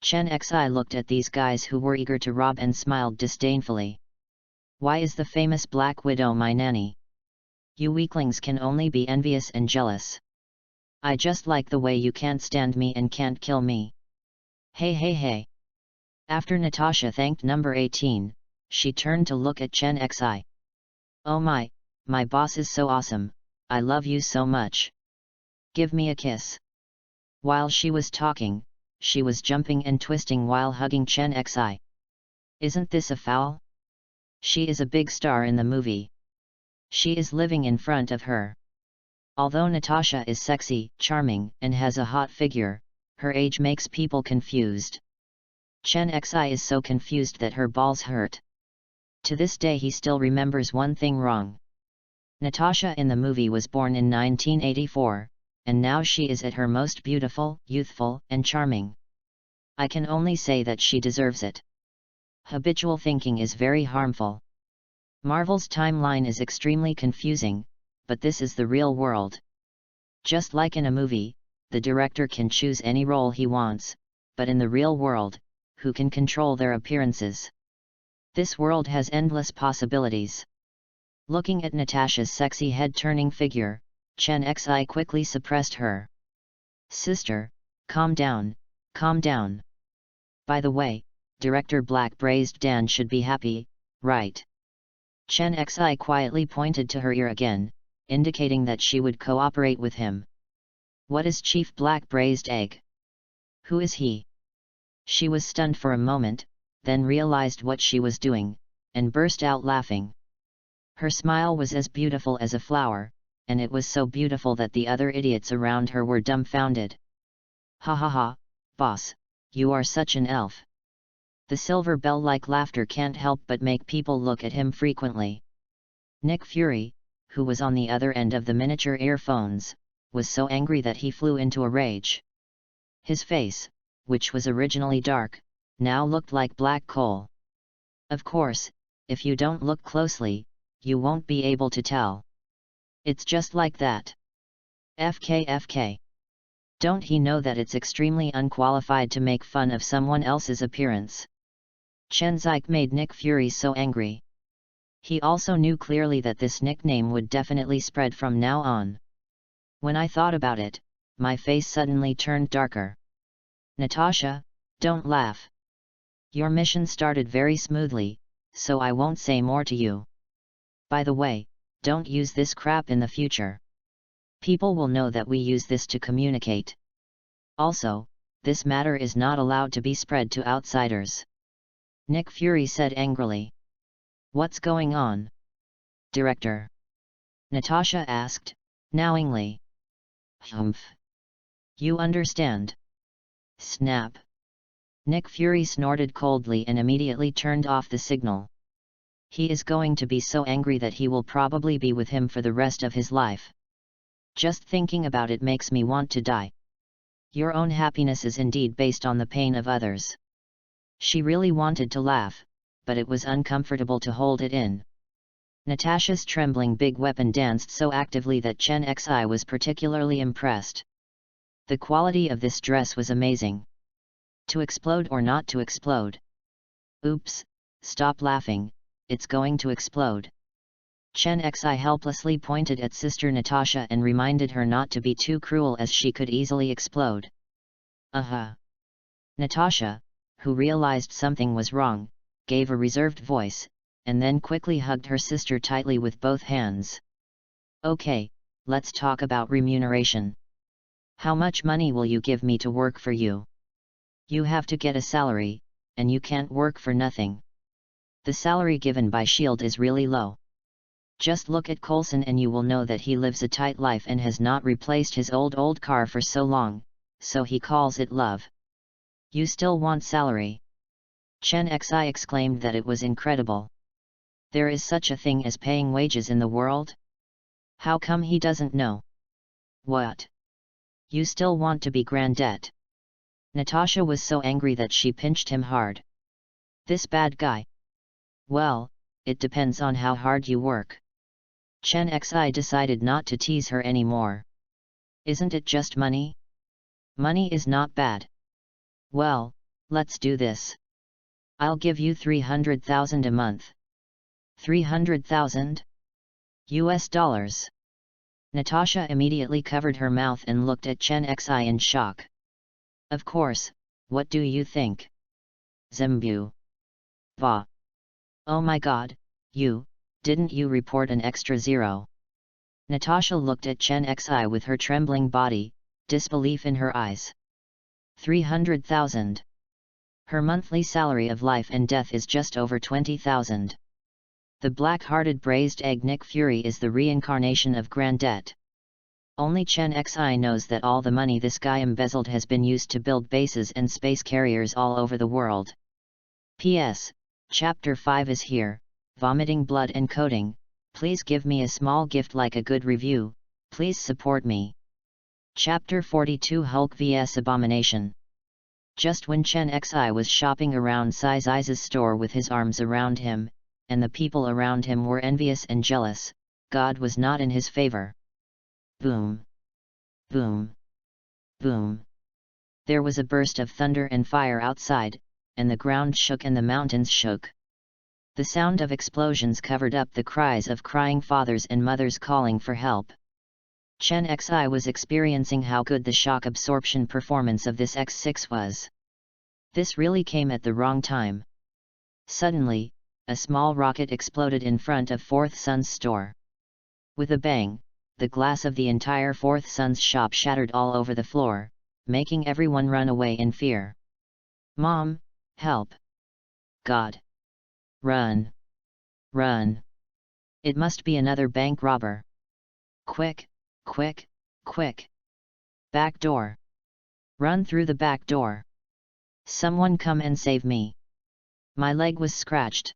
A: Chen Xi looked at these guys who were eager to rob and smiled disdainfully. Why is the famous Black Widow my nanny? You weaklings can only be envious and jealous. I just like the way you can't stand me and can't kill me. Hey hey hey. After Natasha thanked number 18, she turned to look at Chen Xi. Oh my boss is so awesome, I love you so much. Give me a kiss. While she was talking, she was jumping and twisting while hugging Chen Xi. Isn't this a foul? She is a big star in the movie. She is living in front of her. Although Natasha is sexy, charming, and has a hot figure, her age makes people confused. Chen Xi is so confused that her balls hurt. To this day he still remembers one thing wrong. Natasha in the movie was born in 1984, and now she is at her most beautiful, youthful, and charming. I can only say that she deserves it. Habitual thinking is very harmful. Marvel's timeline is extremely confusing, but this is the real world. Just like in a movie, the director can choose any role he wants, but in the real world, who can control their appearances? This world has endless possibilities. Looking at Natasha's sexy head-turning figure, Chen Xi quickly suppressed her. Sister, calm down, calm down. By the way, director Black Braised Dan should be happy, right? Chen Xi quietly pointed to her ear again, indicating that she would cooperate with him. What is Chief Black Braised Egg? Who is he? She was stunned for a moment, then realized what she was doing, and burst out laughing. Her smile was as beautiful as a flower, and it was so beautiful that the other idiots around her were dumbfounded. Ha ha ha, boss, you are such an elf. The silver bell-like laughter can't help but make people look at him frequently. Nick Fury, who was on the other end of the miniature earphones, was so angry that he flew into a rage. His face, which was originally dark, now looked like black coal. Of course, if you don't look closely, you won't be able to tell. It's just like that. FK. Don't he know that it's extremely unqualified to make fun of someone else's appearance? Chen Zik made Nick Fury so angry. He also knew clearly that this nickname would definitely spread from now on. When I thought about it, my face suddenly turned darker. Natasha, don't laugh. Your mission started very smoothly, so I won't say more to you. By the way, don't use this crap in the future. People will know that we use this to communicate. Also, this matter is not allowed to be spread to outsiders. Nick Fury said angrily. What's going on? Director? Natasha asked, knowingly. Humph. You understand. Snap. Nick Fury snorted coldly and immediately turned off the signal. He is going to be so angry that he will probably be with him for the rest of his life. Just thinking about it makes me want to die. Your own happiness is indeed based on the pain of others. She really wanted to laugh, but it was uncomfortable to hold it in. Natasha's trembling big weapon danced so actively that Chen Xi was particularly impressed. The quality of this dress was amazing. To explode or not to explode? Oops, stop laughing, it's going to explode. Chen Xi helplessly pointed at Sister Natasha and reminded her not to be too cruel as she could easily explode. Natasha, who realized something was wrong, gave a reserved voice, and then quickly hugged her sister tightly with both hands. Okay, let's talk about remuneration. How much money will you give me to work for you? You have to get a salary, and you can't work for nothing. The salary given by S.H.I.E.L.D. is really low. Just look at Coulson and you will know that he lives a tight life and has not replaced his old car for so long, so he calls it love. You still want salary? Chen Xi exclaimed that it was incredible. There is such a thing as paying wages in the world? How come he doesn't know? What? You still want to be Grandette? Natasha was so angry that she pinched him hard. This bad guy? Well, it depends on how hard you work. Chen Xi decided not to tease her anymore. Isn't it just money? Money is not bad. Well, let's do this. I'll give you 300,000 a month. 300,000? US dollars. Natasha immediately covered her mouth and looked at Chen Xi in shock. Of course, what do you think? Zimbu. Va. Oh my god, didn't you report an extra 0? Natasha looked at Chen Xi with her trembling body, disbelief in her eyes. 300,000. Her monthly salary of life and death is just over 20,000. The black-hearted braised egg Nick Fury is the reincarnation of Grandet. Only Chen Xi knows that all the money this guy embezzled has been used to build bases and space carriers all over the world. P.S. Chapter 5 is here, vomiting blood and coding. Please give me a small gift like a good review, please support me. Chapter 42 Hulk vs Abomination. Just when Chen Xi was shopping around Sai Zai's store with his arms around him, and the people around him were envious and jealous, God was not in his favor. Boom! Boom! Boom! There was a burst of thunder and fire outside, and the ground shook and the mountains shook. The sound of explosions covered up the cries of crying fathers and mothers calling for help. Chen Xi was experiencing how good the shock absorption performance of this X6 was. This really came at the wrong time. Suddenly, a small rocket exploded in front of Fourth Son's store. With a bang, the glass of the entire Fourth Son's shop shattered all over the floor, making everyone run away in fear. Mom, help! God! Run! Run! It must be another bank robber. Quick! Quick! Quick! Back door! Run through the back door! Someone come and save me! My leg was scratched.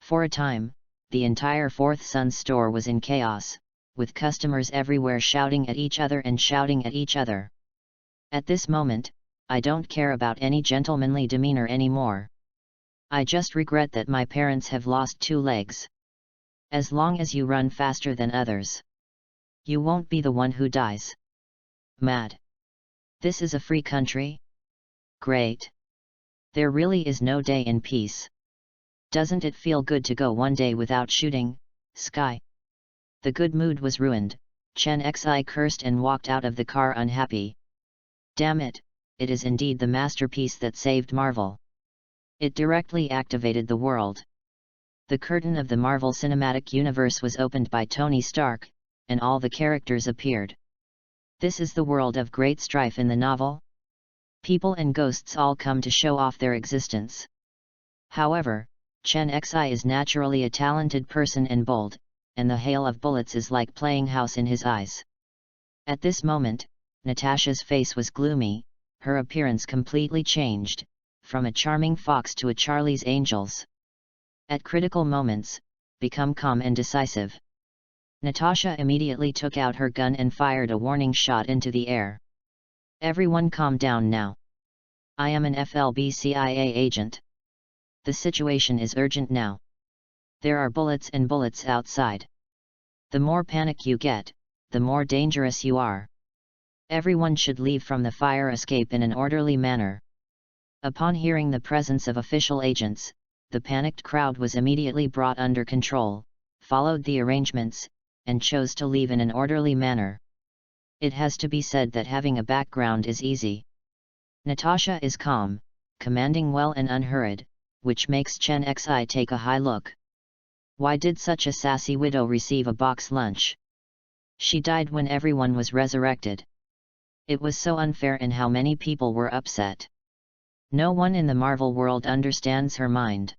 A: For a time, the entire Fourth Son store was in chaos, with customers everywhere shouting at each other and shouting at each other. At this moment, I don't care about any gentlemanly demeanor anymore. I just regret that my parents have lost 2 legs. As long as you run faster than others, you won't be the one who dies. Mad. This is a free country? Great. There really is no day in peace. Doesn't it feel good to go one day without shooting, Sky? The good mood was ruined. Chen Xi cursed and walked out of the car unhappy. Damn it, it is indeed the masterpiece that saved Marvel. It directly activated the world. The curtain of the Marvel Cinematic Universe was opened by Tony Stark, and all the characters appeared. This is the world of great strife in the novel. People and ghosts all come to show off their existence. However, Chen Xi is naturally a talented person and bold, and the hail of bullets is like playing house in his eyes. At this moment, Natasha's face was gloomy, her appearance completely changed, from a charming fox to a Charlie's Angels. At critical moments, become calm and decisive. Natasha immediately took out her gun and fired a warning shot into the air. Everyone calm down now. I am an FLB CIA agent. The situation is urgent now. There are bullets and bullets outside. The more panic you get, the more dangerous you are. Everyone should leave from the fire escape in an orderly manner. Upon hearing the presence of official agents, the panicked crowd was immediately brought under control, followed the arrangements, and chose to leave in an orderly manner. It has to be said that having a background is easy. Natasha is calm, commanding well and unhurried, which makes Chen Xi take a high look. Why did such a sassy widow receive a box lunch? She died when everyone was resurrected. It was so unfair and how many people were upset. No one in the Marvel world understands her mind.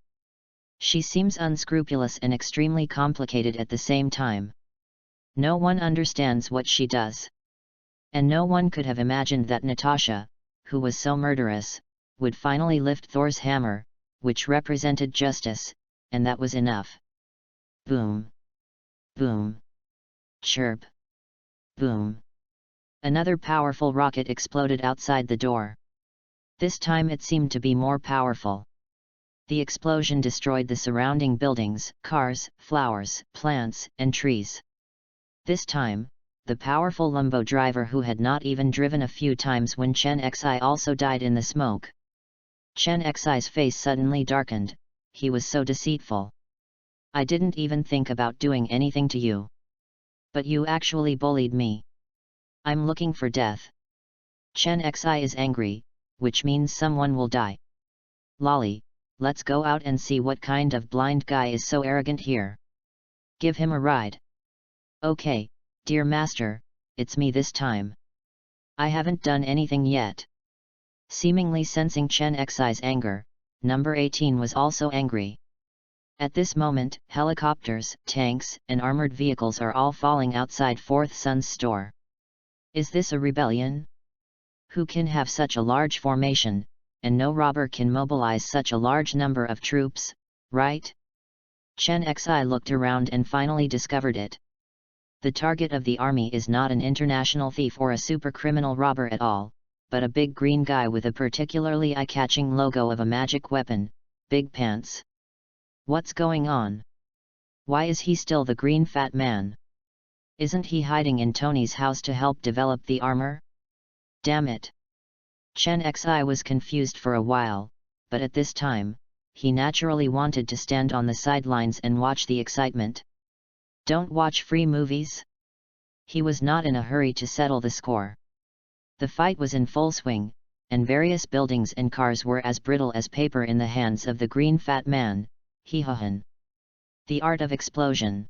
A: She seems unscrupulous and extremely complicated at the same time. No one understands what she does. And no one could have imagined that Natasha, who was so murderous, would finally lift Thor's hammer, which represented justice, and that was enough. Boom! Boom! Chirp! Boom! Another powerful rocket exploded outside the door. This time it seemed to be more powerful. The explosion destroyed the surrounding buildings, cars, flowers, plants, and trees. This time, the powerful Lumbo driver who had not even driven a few times when Chen Xi also died in the smoke. Chen Xi's face suddenly darkened, he was so deceitful. I didn't even think about doing anything to you. But you actually bullied me. I'm looking for death. Chen Xi is angry, which means someone will die. Lolly, let's go out and see what kind of blind guy is so arrogant here. Give him a ride. Okay, dear master, it's me this time. I haven't done anything yet. Seemingly sensing Chen Xi's anger, number 18 was also angry. At this moment, helicopters, tanks, and armored vehicles are all falling outside Fourth Son's store. Is this a rebellion? Who can have such a large formation, and no robber can mobilize such a large number of troops, right? Chen Xi looked around and finally discovered it. The target of the army is not an international thief or a super-criminal robber at all, but a big green guy with a particularly eye-catching logo of a magic weapon, Big Pants. What's going on? Why is he still the green fat man? Isn't he hiding in Tony's house to help develop the armor? Damn it! Chen Xi was confused for a while, but at this time, he naturally wanted to stand on the sidelines and watch the excitement. Don't watch free movies? He was not in a hurry to settle the score. The fight was in full swing, and various buildings and cars were as brittle as paper in the hands of the green fat man, He-Ho-Han. The art of explosion.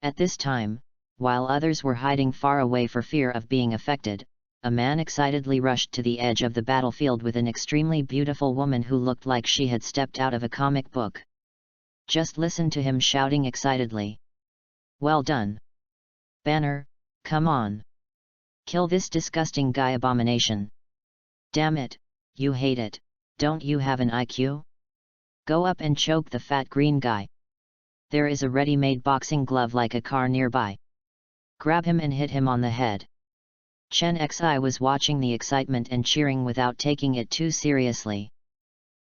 A: At this time, while others were hiding far away for fear of being affected, a man excitedly rushed to the edge of the battlefield with an extremely beautiful woman who looked like she had stepped out of a comic book. Just listen to him shouting excitedly. Well done. Banner, come on. Kill this disgusting guy abomination. Damn it, you hate it, don't you have an IQ? Go up and choke the fat green guy. There is a ready-made boxing glove like a car nearby. Grab him and hit him on the head. Chen Xi was watching the excitement and cheering without taking it too seriously.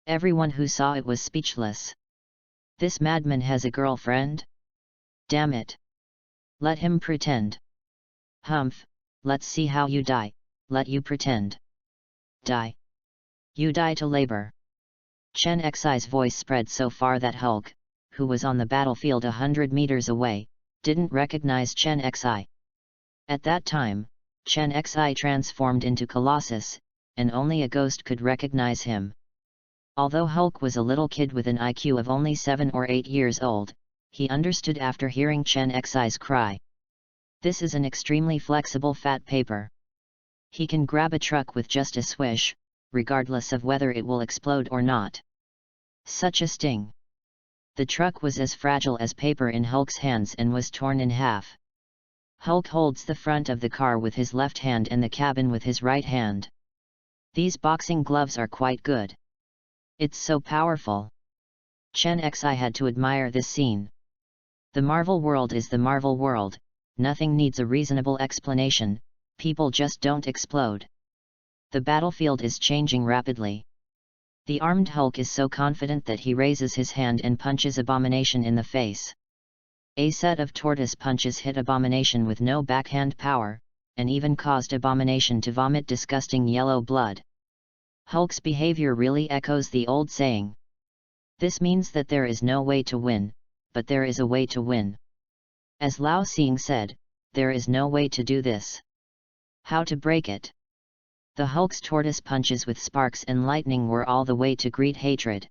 A: Everyone who saw it was speechless. This madman has a girlfriend? Damn it! Let him pretend. Humph, let's see how you die, let you pretend. Die. You die to labor. Chen Xi's voice spread so far that Hulk, who was on the battlefield 100 meters away, didn't recognize Chen Xi. At that time, Chen Xi transformed into Colossus, and only a ghost could recognize him. Although Hulk was a little kid with an IQ of only 7 or 8 years old, he understood after hearing Chen Xi's cry. This is an extremely flexible fat paper. He can grab a truck with just a swish, regardless of whether it will explode or not. Such a sting! The truck was as fragile as paper in Hulk's hands and was torn in half. Hulk holds the front of the car with his left hand and the cabin with his right hand. These boxing gloves are quite good. It's so powerful. Chen Xi had to admire this scene. The Marvel world is the Marvel world, nothing needs a reasonable explanation, people just don't explode. The battlefield is changing rapidly. The armed Hulk is so confident that he raises his hand and punches Abomination in the face. A set of tortoise punches hit Abomination with no backhand power, and even caused Abomination to vomit disgusting yellow blood. Hulk's behavior really echoes the old saying. This means that there is no way to win, but there is a way to win. As Lao Xing said, there is no way to do this. How to break it? The Hulk's tortoise punches with sparks and lightning were all the way to greet hatred.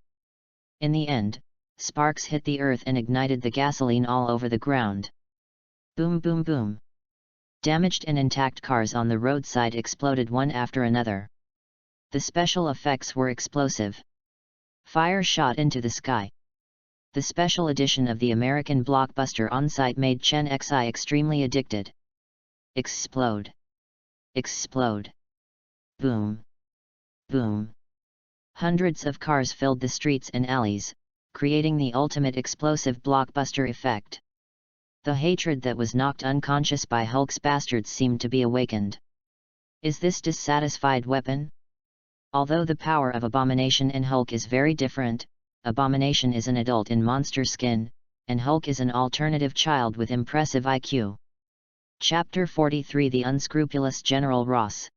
A: In the end, sparks hit the earth and ignited the gasoline all over the ground. Boom boom boom. Damaged and intact cars on the roadside exploded one after another. The special effects were explosive. Fire shot into the sky. The special edition of the American blockbuster on-site made Chen Xi extremely addicted. Explode. Explode. Boom. Boom. Hundreds of cars filled the streets and alleys, creating the ultimate explosive blockbuster effect. The hatred that was knocked unconscious by Hulk's bastards seemed to be awakened. Is this dissatisfied weapon? Although the power of Abomination and Hulk is very different, Abomination is an adult in monster skin, and Hulk is an alternative child with impressive IQ. Chapter 43 The Unscrupulous General Ross.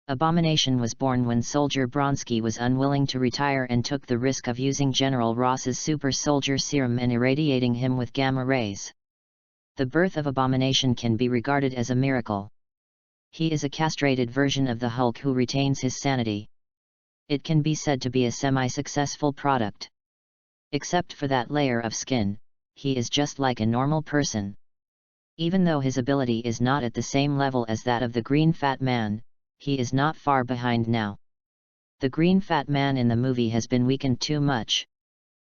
A: Abomination was born when Soldier Bronsky was unwilling to retire and took the risk of using General Ross's super soldier serum and irradiating him with gamma rays. The birth of Abomination can be regarded as a miracle. He is a castrated version of the Hulk who retains his sanity. It can be said to be a semi-successful product. Except for that layer of skin, he is just like a normal person. Even though his ability is not at the same level as that of the Green Fat Man, he is not far behind now. The Green Fat Man in the movie has been weakened too much.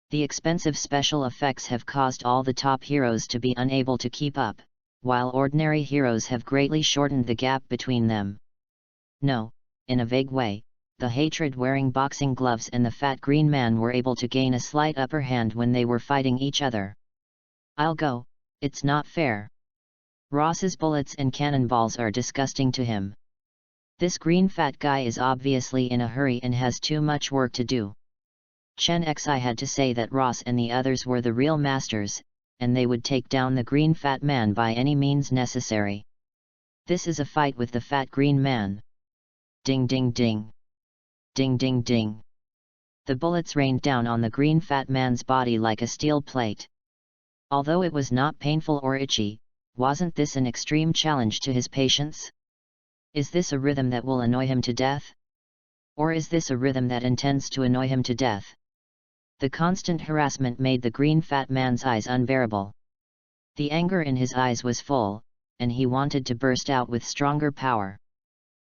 A: The expensive special effects have caused all the top heroes to be unable to keep up, while ordinary heroes have greatly shortened the gap between them. No, in a vague way, the Hatred wearing boxing gloves and the Fat Green Man were able to gain a slight upper hand when they were fighting each other. I'll go, it's not fair. Ross's bullets and cannonballs are disgusting to him. This green fat guy is obviously in a hurry and has too much work to do. Chen Xi had to say that Ross and the others were the real masters, and they would take down the green fat man by any means necessary. This is a fight with the fat green man. Ding ding ding. Ding ding ding. The bullets rained down on the green fat man's body like a steel plate. Although it was not painful or itchy, wasn't this an extreme challenge to his patience? Is this a rhythm that will annoy him to death? Or is this a rhythm that intends to annoy him to death? The constant harassment made the green fat man's eyes unbearable. The anger in his eyes was full, and he wanted to burst out with stronger power.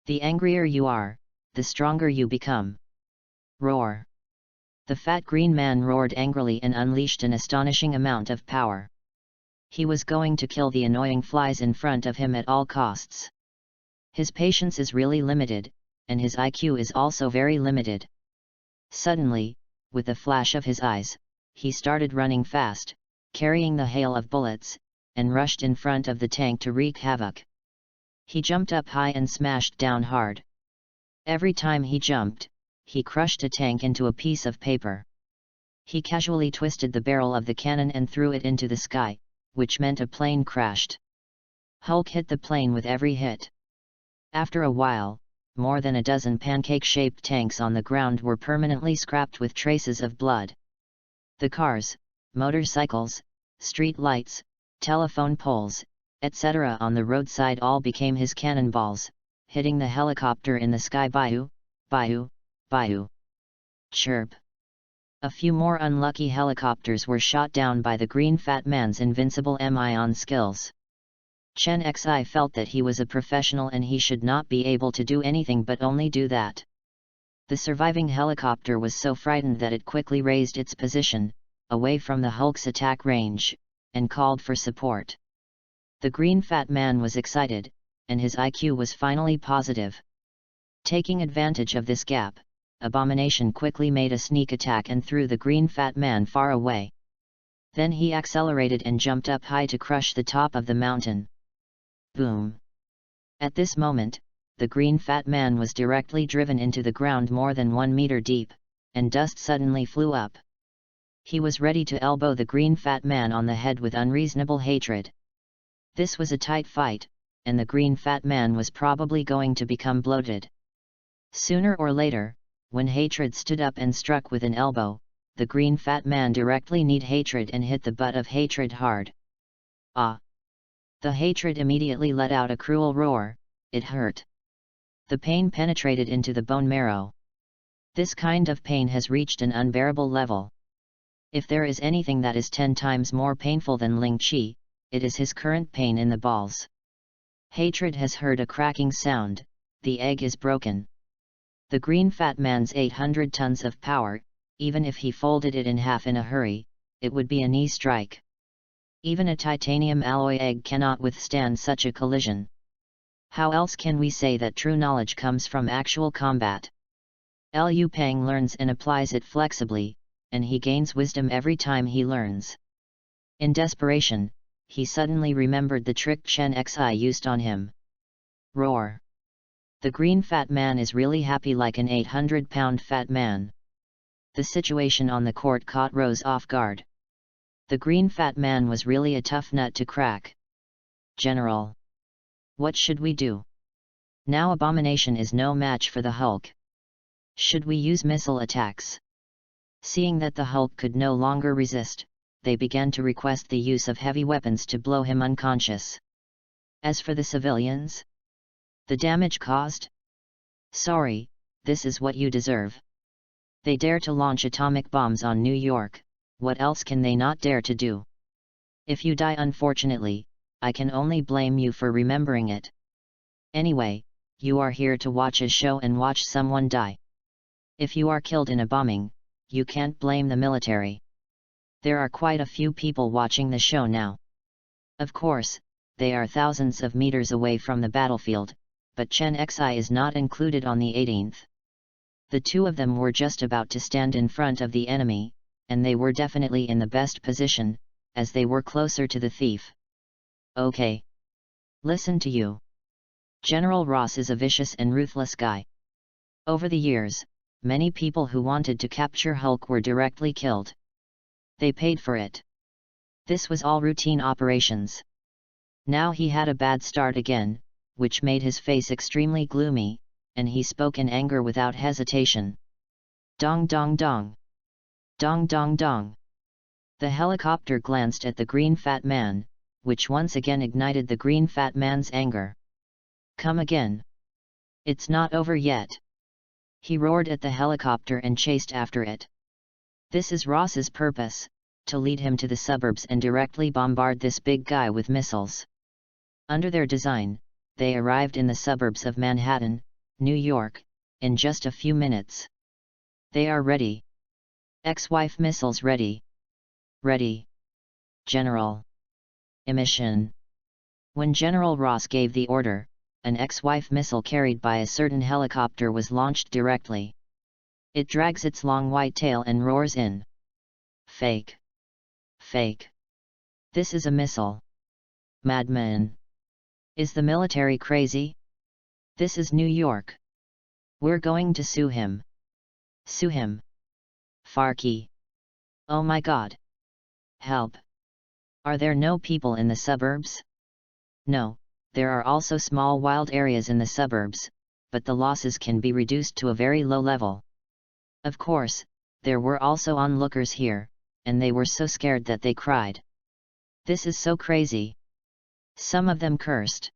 A: The angrier you are, the stronger you become. Roar! The fat green man roared angrily and unleashed an astonishing amount of power. He was going to kill the annoying flies in front of him at all costs. His patience is really limited, and his IQ is also very limited. Suddenly, with a flash of his eyes, he started running fast, carrying the hail of bullets, and rushed in front of the tank to wreak havoc. He jumped up high and smashed down hard. Every time he jumped, he crushed a tank into a piece of paper. He casually twisted the barrel of the cannon and threw it into the sky, which meant a plane crashed. Hulk hit the plane with every hit. After a while, more than a dozen pancake-shaped tanks on the ground were permanently scrapped with traces of blood. The cars, motorcycles, street lights, telephone poles, etc. on the roadside all became his cannonballs, hitting the helicopter in the sky. Bayou, bayou, bayou. Chirp. A few more unlucky helicopters were shot down by the green fat man's invincible M-ion skills. Chen Xi felt that he was a professional and he should not be able to do anything but only do that. The surviving helicopter was so frightened that it quickly raised its position, away from the Hulk's attack range, and called for support. The green fat man was excited, and his IQ was finally positive. Taking advantage of this gap, Abomination quickly made a sneak attack and threw the green fat man far away. Then he accelerated and jumped up high to crush the top of the mountain. Boom! At this moment, the green fat man was directly driven into the ground more than 1 meter deep, and dust suddenly flew up. He was ready to elbow the green fat man on the head with unreasonable hatred. This was a tight fight, and the green fat man was probably going to become bloated. Sooner or later, when Hatred stood up and struck with an elbow, the green fat man directly kneed Hatred and hit the butt of Hatred hard. Ah! The Hatred immediately let out a cruel roar. It hurt. The pain penetrated into the bone marrow. This kind of pain has reached an unbearable level. If there is anything that is 10 times more painful than Ling Chi, it is his current pain in the balls. Hatred has heard a cracking sound. The egg is broken. The green fat man's 800 tons of power, even if he folded it in half in a hurry, it would be a knee strike. Even a titanium alloy egg cannot withstand such a collision. How else can we say that true knowledge comes from actual combat? Liu Pang learns and applies it flexibly, and he gains wisdom every time he learns. In desperation, he suddenly remembered the trick Chen Xi used on him. Roar! The green fat man is really happy like an 800-pound fat man. The situation on the court caught Rose off guard. The green fat man was really a tough nut to crack. General! What should we do? Now Abomination is no match for the Hulk. Should we use missile attacks? Seeing that the Hulk could no longer resist, they began to request the use of heavy weapons to blow him unconscious. As for the civilians? The damage caused? Sorry, this is what you deserve. They dare to launch atomic bombs on New York, what else can they not dare to do? If you die unfortunately, I can only blame you for remembering it. Anyway, you are here to watch a show and watch someone die. If you are killed in a bombing, you can't blame the military. There are quite a few people watching the show now. Of course, they are thousands of meters away from the battlefield, but Chen Xi is not included on the 18th. The two of them were just about to stand in front of the enemy, and they were definitely in the best position, as they were closer to the thief. Okay. Listen to you. General Ross is a vicious and ruthless guy. Over the years, many people who wanted to capture Hulk were directly killed. They paid for it. This was all routine operations. Now he had a bad start again, which made his face extremely gloomy, and he spoke in anger without hesitation. Dong dong dong. Dong dong dong. The helicopter glanced at the green fat man, which once again ignited the green fat man's anger. Come again. It's not over yet. He roared at the helicopter and chased after it. This is Ross's purpose, to lead him to the suburbs and directly bombard this big guy with missiles. Under their design, they arrived in the suburbs of Manhattan, New York, in just a few minutes. They are ready. Ex-wife missiles ready. Ready. General. Emission. When General Ross gave the order, an ex-wife missile carried by a certain helicopter was launched directly. It drags its long white tail and roars in. Fake. Fake. This is a missile. Madman. Is the military crazy? This is New York. We're going to sue him. Sue him. Farky. Oh my God. Help. Are there no people in the suburbs? No, there are also small wild areas in the suburbs, but the losses can be reduced to a very low level. Of course, there were also onlookers here, and they were so scared that they cried. This is so crazy. Some of them cursed.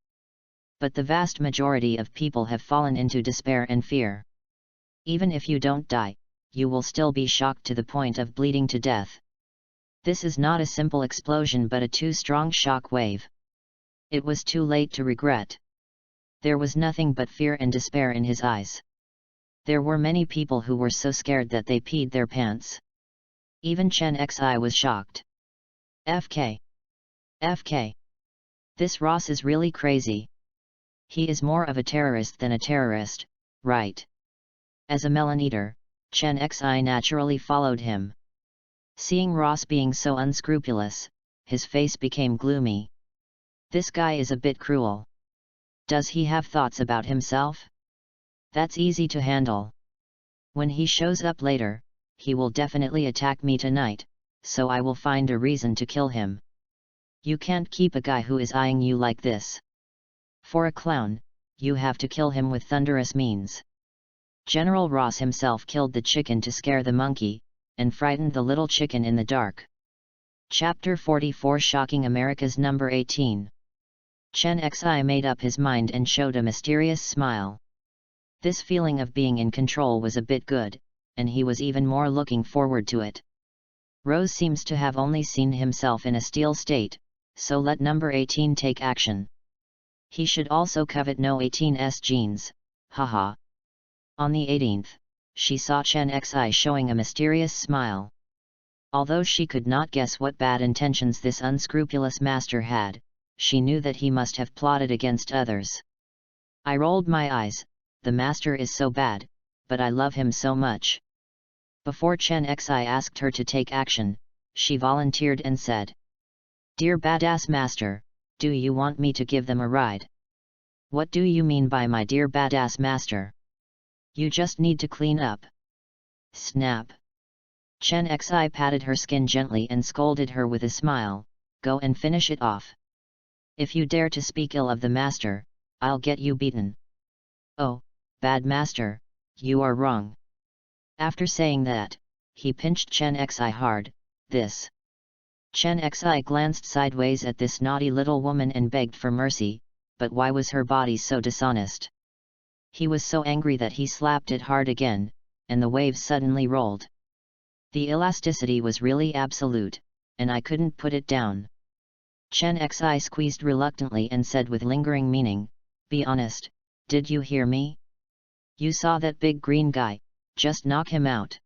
A: But the vast majority of people have fallen into despair and fear. Even if you don't die, you will still be shocked to the point of bleeding to death. This is not a simple explosion but a too strong shock wave. It was too late to regret. There was nothing but fear and despair in his eyes. There were many people who were so scared that they peed their pants. Even Chen Xi was shocked. FK. FK. This Ross is really crazy. He is more of a terrorist than a terrorist, right? As a melon eater, Chen Xi naturally followed him. Seeing Ross being so unscrupulous, his face became gloomy. This guy is a bit cruel. Does he have thoughts about himself? That's easy to handle. When he shows up later, he will definitely attack me tonight, so I will find a reason to kill him. You can't keep a guy who is eyeing you like this. For a clown, you have to kill him with thunderous means. General Ross himself killed the chicken to scare the monkey, and frightened the little chicken in the dark. Chapter 44 Shocking America's Number 18. Chen Xi made up his mind and showed a mysterious smile. This feeling of being in control was a bit good, and he was even more looking forward to it. Rose seems to have only seen himself in a steel state, so let number 18 take action. He should also covet no 18's genes, haha. On the 18th, she saw Chen Xi showing a mysterious smile. Although she could not guess what bad intentions this unscrupulous master had, she knew that he must have plotted against others. I rolled my eyes, the master is so bad, but I love him so much. Before Chen Xi asked her to take action, she volunteered and said, "Dear badass master, do you want me to give them a ride?" "What do you mean by my dear badass master?" "You just need to clean up." Snap. Chen Xi patted her skin gently and scolded her with a smile, "Go and finish it off. If you dare to speak ill of the master, I'll get you beaten." "Oh, bad master, you are wrong." After saying that, he pinched Chen Xi hard. "This." Chen Xi glanced sideways at this naughty little woman and begged for mercy, but why was her body so dishonest? He was so angry that he slapped it hard again, and the waves suddenly rolled. The elasticity was really absolute, and I couldn't put it down. Chen Xi squeezed reluctantly and said with lingering meaning, "Be honest, did you hear me? You saw that big green guy, just knock him out.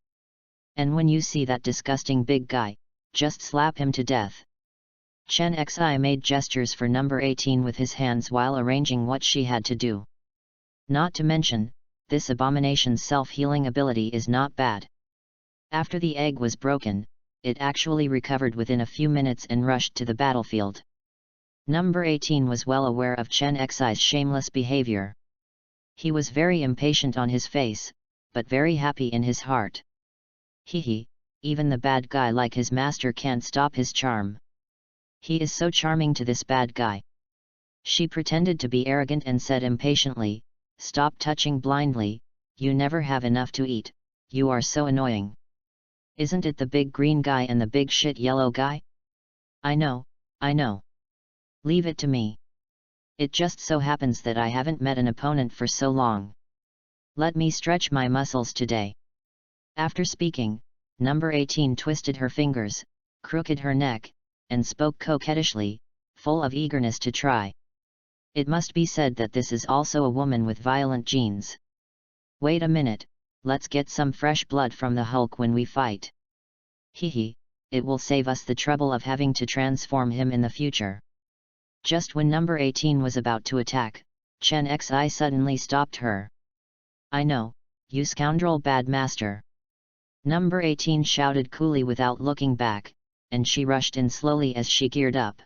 A: And when you see that disgusting big guy, just slap him to death." Chen Xi made gestures for number 18 with his hands while arranging what she had to do. Not to mention, this abomination's self-healing ability is not bad. After the egg was broken, it actually recovered within a few minutes and rushed to the battlefield. Number 18 was well aware of Chen Xi's shameless behavior. He was very impatient on his face, but very happy in his heart. Hehe, even the bad guy like his master can't stop his charm. He is so charming to this bad guy. She pretended to be arrogant and said impatiently, "Stop touching blindly, you never have enough to eat, you are so annoying. Isn't it the big green guy and the big shit yellow guy? I know. Leave it to me. It just so happens that I haven't met an opponent for so long. Let me stretch my muscles today." After speaking, number 18 twisted her fingers, crooked her neck, and spoke coquettishly, full of eagerness to try. It must be said that this is also a woman with violent genes. "Wait a minute, let's get some fresh blood from the Hulk when we fight. Hehe, it will save us the trouble of having to transform him in the future." Just when number 18 was about to attack, Chen Xi suddenly stopped her. "I know, you scoundrel bad master!" Number 18 shouted coolly without looking back, and she rushed in slowly as she geared up.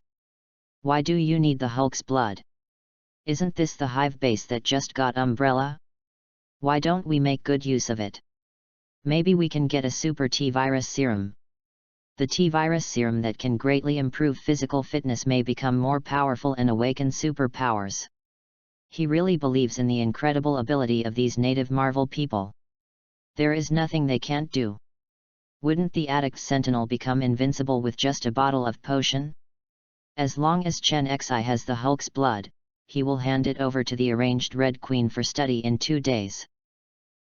A: "Why do you need the Hulk's blood? Isn't this the hive base that just got umbrella? Why don't we make good use of it? Maybe we can get a super T-virus serum. The T-virus serum that can greatly improve physical fitness may become more powerful and awaken superpowers." He really believes in the incredible ability of these native Marvel people. There is nothing they can't do. Wouldn't the addict sentinel become invincible with just a bottle of potion? As long as Chen Xi has the Hulk's blood, he will hand it over to the arranged Red Queen for study in 2 days.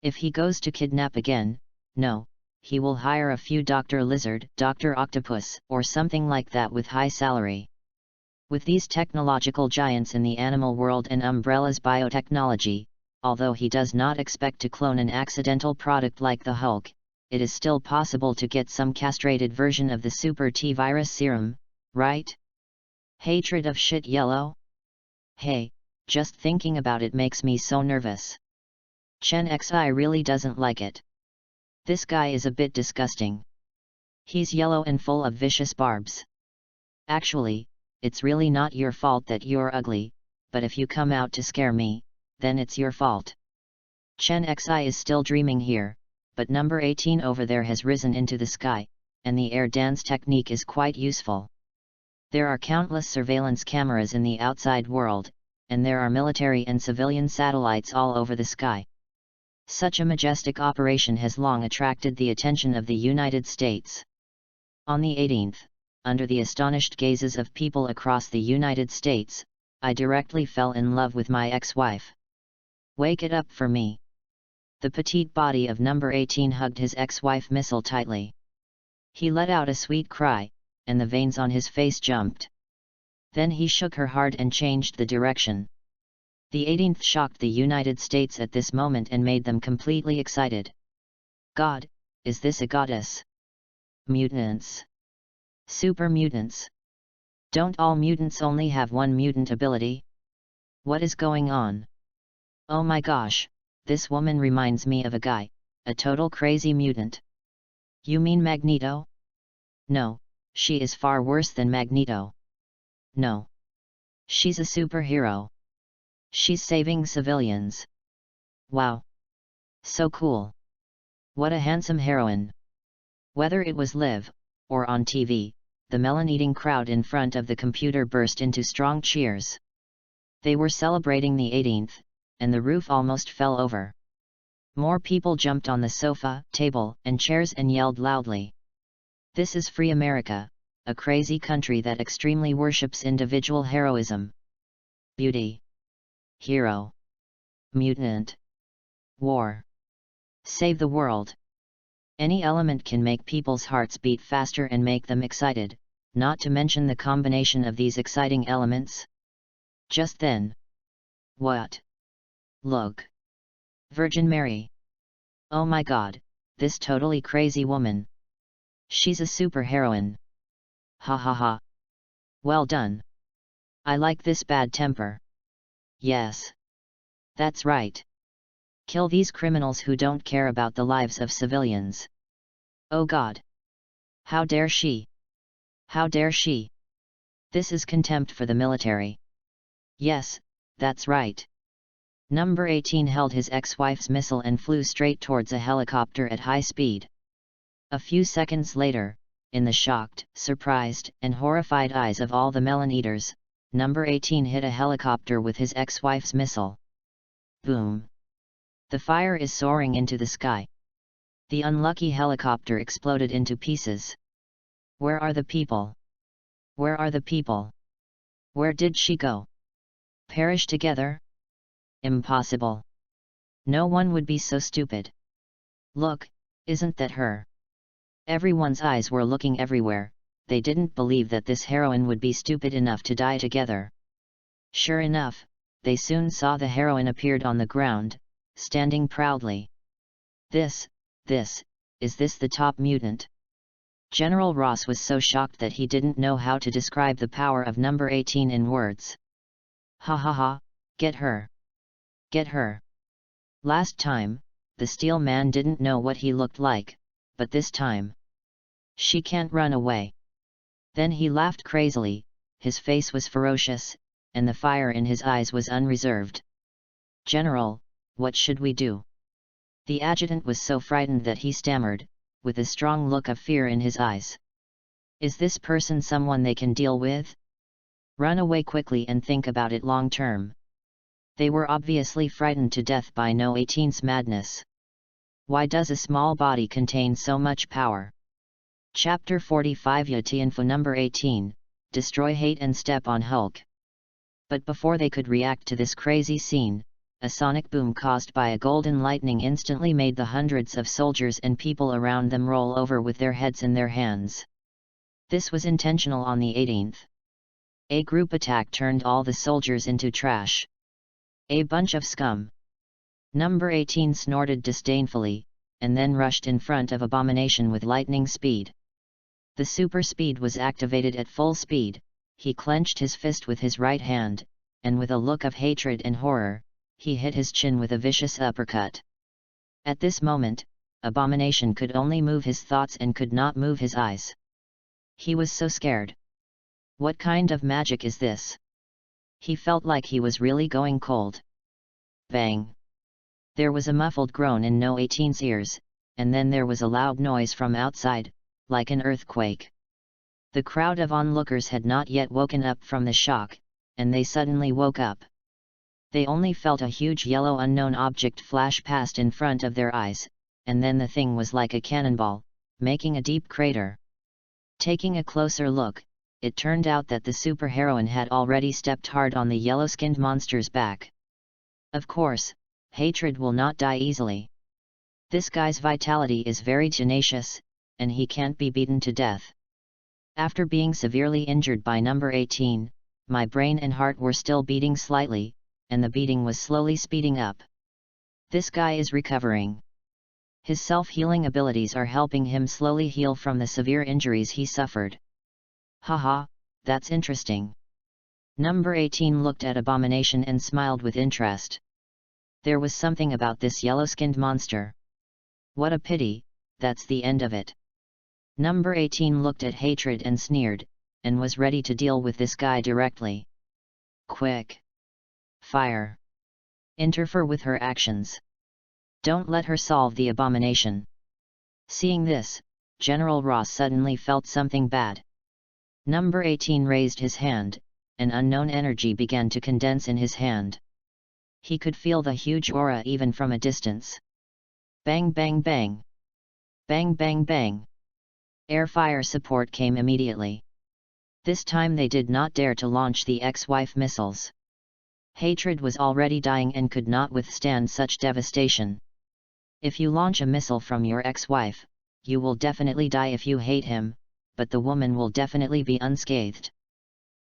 A: If he goes to kidnap again, no, he will hire a few Dr. Lizard, Dr. Octopus, or something like that with high salary. With these technological giants in the animal world and Umbrella's biotechnology, although he does not expect to clone an accidental product like the Hulk, it is still possible to get some castrated version of the Super T-virus serum, right? Hatred of shit yellow? Hey, just thinking about it makes me so nervous. Chen Xi really doesn't like it. This guy is a bit disgusting. He's yellow and full of vicious barbs. Actually, it's really not your fault that you're ugly, but if you come out to scare me, then it's your fault. Chen Xi is still dreaming here, but number 18 over there has risen into the sky, and the air dance technique is quite useful. There are countless surveillance cameras in the outside world, and there are military and civilian satellites all over the sky. Such a majestic operation has long attracted the attention of the United States. On the 18th, under the astonished gazes of people across the United States, I directly fell in love with my ex-wife. "Wake it up for me." The petite body of number 18 hugged his ex-wife missile tightly. He let out a sweet cry, and the veins on his face jumped. Then he shook her hard and changed the direction. The 18th shocked the United States at this moment and made them completely excited. God, is this a goddess? Mutants. Super mutants. Don't all mutants only have one mutant ability? What is going on? Oh my gosh, this woman reminds me of a guy, a total crazy mutant. You mean Magneto? No, she is far worse than Magneto. No. She's a superhero. She's saving civilians. Wow. So cool. What a handsome heroine. Whether it was live, or on TV, the melon-eating crowd in front of the computer burst into strong cheers. They were celebrating the 18th, and the roof almost fell over. More people jumped on the sofa, table, and chairs and yelled loudly. This is free America, a crazy country that extremely worships individual heroism. Beauty. Hero. Mutant. War. Save the world. Any element can make people's hearts beat faster and make them excited, not to mention the combination of these exciting elements. Just then. What? Look. Virgin Mary. Oh my God, this totally crazy woman. She's a superheroine. Ha ha ha. Well done. I like this bad temper. Yes. That's right. Kill these criminals who don't care about the lives of civilians. Oh God. How dare she? How dare she? This is contempt for the military. Yes, that's right. Number 18 held his ex-wife's missile and flew straight towards a helicopter at high speed. A few seconds later, in the shocked, surprised, and horrified eyes of all the melon eaters, number 18 hit a helicopter with his ex-wife's missile. Boom! The fire is soaring into the sky. The unlucky helicopter exploded into pieces. Where are the people? Where are the people? Where did she go? Perish together? Impossible. No one would be so stupid. Look, isn't that her? Everyone's eyes were looking everywhere. They didn't believe that this heroine would be stupid enough to die together. Sure enough, they soon saw the heroine appeared on the ground, standing proudly. Is this the top mutant? General Ross was so shocked that he didn't know how to describe the power of number 18 in words. Ha ha ha, get her! Get her! Last time, the Steel Man didn't know what he looked like, but this time. She can't run away. Then he laughed crazily, his face was ferocious, and the fire in his eyes was unreserved. General, what should we do? The adjutant was so frightened that he stammered, with a strong look of fear in his eyes. Is this person someone they can deal with? Run away quickly and think about it long term. They were obviously frightened to death by No 18's madness. Why does a small body contain so much power? Chapter 45 Info number 18, Destroy Hate and Step on Hulk. But before they could react to this crazy scene, a sonic boom caused by a golden lightning instantly made the hundreds of soldiers and people around them roll over with their heads in their hands. This was intentional on the 18th. A group attack turned all the soldiers into trash. A bunch of scum. Number 18 snorted disdainfully, and then rushed in front of Abomination with lightning speed. The super speed was activated at full speed. He clenched his fist with his right hand, and with a look of hatred and horror, he hit his chin with a vicious uppercut. At this moment, Abomination could only move his thoughts and could not move his eyes. He was so scared. What kind of magic is this? He felt like he was really going cold. Bang! There was a muffled groan in No 18's ears, and then there was a loud noise from outside, like an earthquake. The crowd of onlookers had not yet woken up from the shock, and they suddenly woke up. They only felt a huge yellow unknown object flash past in front of their eyes, and then the thing was like a cannonball, making a deep crater. Taking a closer look, it turned out that the superheroine had already stepped hard on the yellow-skinned monster's back. Of course, hatred will not die easily. This guy's vitality is very tenacious, and he can't be beaten to death. After being severely injured by number 18, my brain and heart were still beating slightly, and the beating was slowly speeding up. This guy is recovering. His self-healing abilities are helping him slowly heal from the severe injuries he suffered. Haha, that's interesting. Number 18 looked at Abomination and smiled with interest. There was something about this yellow-skinned monster. What a pity, that's the end of it. Number 18 looked at Hatred and sneered, and was ready to deal with this guy directly. Quick! Fire! Interfere with her actions. Don't let her solve the Abomination. Seeing this, General Ross suddenly felt something bad. Number 18 raised his hand, and unknown energy began to condense in his hand. He could feel the huge aura even from a distance. Bang bang bang! Bang bang bang! Air fire support came immediately. This time they did not dare to launch the ex-wife missiles. Hatred was already dying and could not withstand such devastation. If you launch a missile from your ex-wife, you will definitely die if you hate him, but the woman will definitely be unscathed.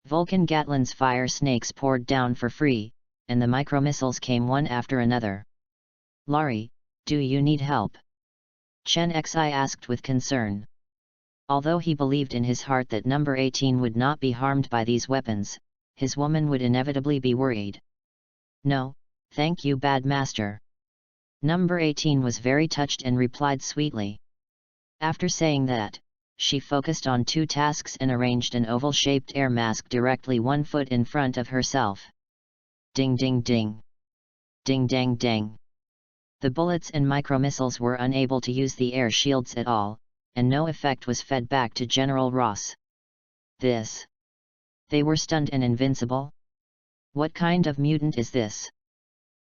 A: Vulcan Gatlin's fire snakes poured down for free, and the micromissiles came one after another. Laurie, do you need help? Chen Xi asked with concern. Although he believed in his heart that number 18 would not be harmed by these weapons, his woman would inevitably be worried. No, thank you, bad master. Number 18 was very touched and replied sweetly. After saying that, she focused on two tasks and arranged an oval-shaped air mask directly 1 foot in front of herself. Ding ding ding. Ding dang dang. The bullets and micromissiles were unable to use the air shields at all, and no effect was fed back to General Ross. This. They were stunned and invincible? What kind of mutant is this?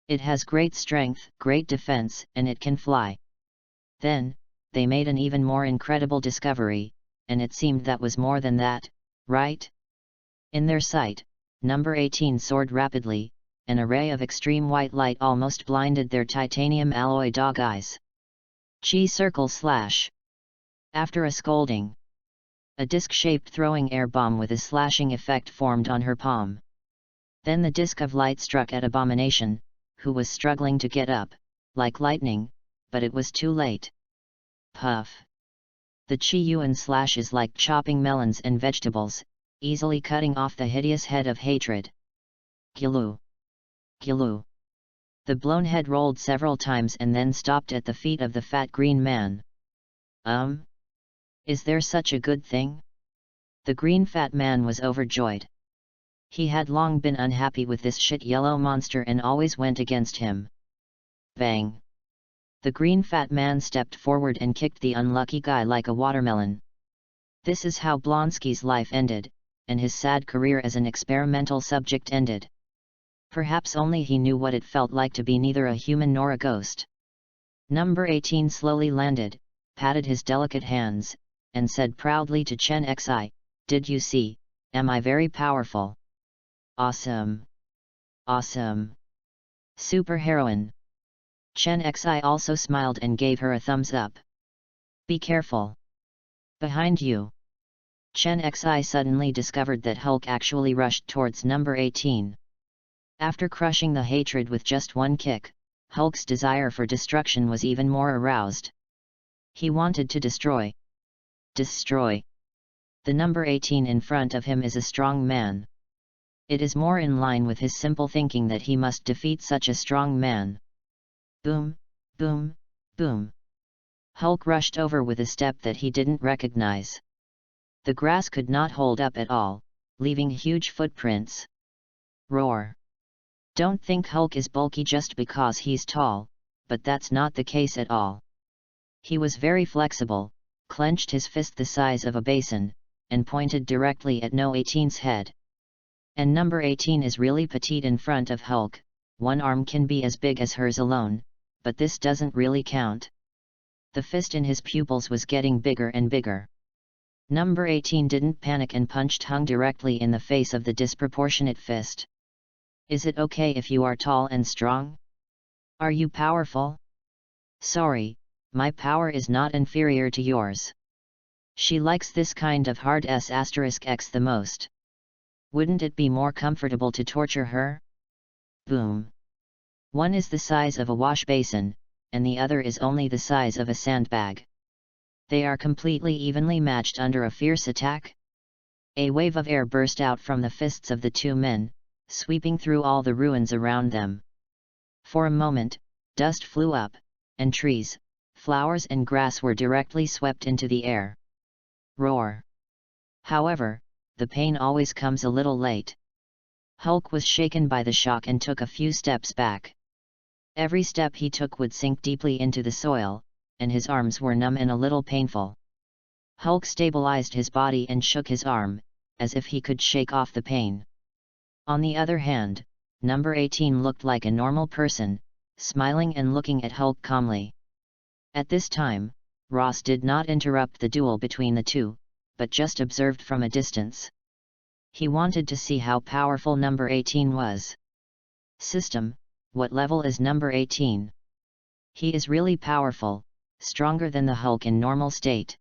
A: It has great strength, great defense, and it can fly. Then, they made an even more incredible discovery, and it seemed that was more than that, right? In their sight, number 18 soared rapidly, an array of extreme white light almost blinded their titanium alloy dog eyes. Chi circle slash. After a scolding, a disc-shaped throwing air bomb with a slashing effect formed on her palm. Then the disc of light struck at Abomination, who was struggling to get up, like lightning, but it was too late. Puff. The Chi Yuan slash is like chopping melons and vegetables, easily cutting off the hideous head of hatred. Gilu. Gilu. The blown head rolled several times and then stopped at the feet of the fat green man. Is there such a good thing? The green fat man was overjoyed. He had long been unhappy with this shit yellow monster and always went against him. Bang! The green fat man stepped forward and kicked the unlucky guy like a watermelon. This is how Blonsky's life ended, and his sad career as an experimental subject ended. Perhaps only he knew what it felt like to be neither a human nor a ghost. Number 18 slowly landed, patted his delicate hands, and said proudly to Chen Xi, "Did you see, am I very powerful? Awesome! Awesome! Superheroine!" Chen Xi also smiled and gave her a thumbs up. "Be careful! Behind you!" Chen Xi suddenly discovered that Hulk actually rushed towards number 18. After crushing the hatred with just one kick, Hulk's desire for destruction was even more aroused. He wanted to destroy. Destroy. The number 18 in front of him is a strong man. It is more in line with his simple thinking that he must defeat such a strong man. Boom, boom, boom. Hulk rushed over with a step that he didn't recognize. The grass could not hold up at all, leaving huge footprints. Roar. Don't think Hulk is bulky just because he's tall, but that's not the case at all. He was very flexible, clenched his fist the size of a basin, and pointed directly at No 18's head. And number 18 is really petite in front of Hulk, one arm can be as big as hers alone, but this doesn't really count. The fist in his pupils was getting bigger and bigger. Number 18 didn't panic and punched Hung directly in the face of the disproportionate fist. Is it okay if you are tall and strong? Are you powerful? Sorry, my power is not inferior to yours. She likes this kind of hard S*X the most. Wouldn't it be more comfortable to torture her? Boom. One is the size of a wash basin, and the other is only the size of a sandbag. They are completely evenly matched under a fierce attack. A wave of air burst out from the fists of the two men, sweeping through all the ruins around them. For a moment, dust flew up, and trees, flowers and grass were directly swept into the air. Roar. However, the pain always comes a little late. Hulk was shaken by the shock and took a few steps back. Every step he took would sink deeply into the soil, and his arms were numb and a little painful. Hulk stabilized his body and shook his arm, as if he could shake off the pain. On the other hand, number 18 looked like a normal person, smiling and looking at Hulk calmly. At this time, Ross did not interrupt the duel between the two, but just observed from a distance. He wanted to see how powerful number 18 was. System, what level is number 18? He is really powerful, stronger than the Hulk in normal state.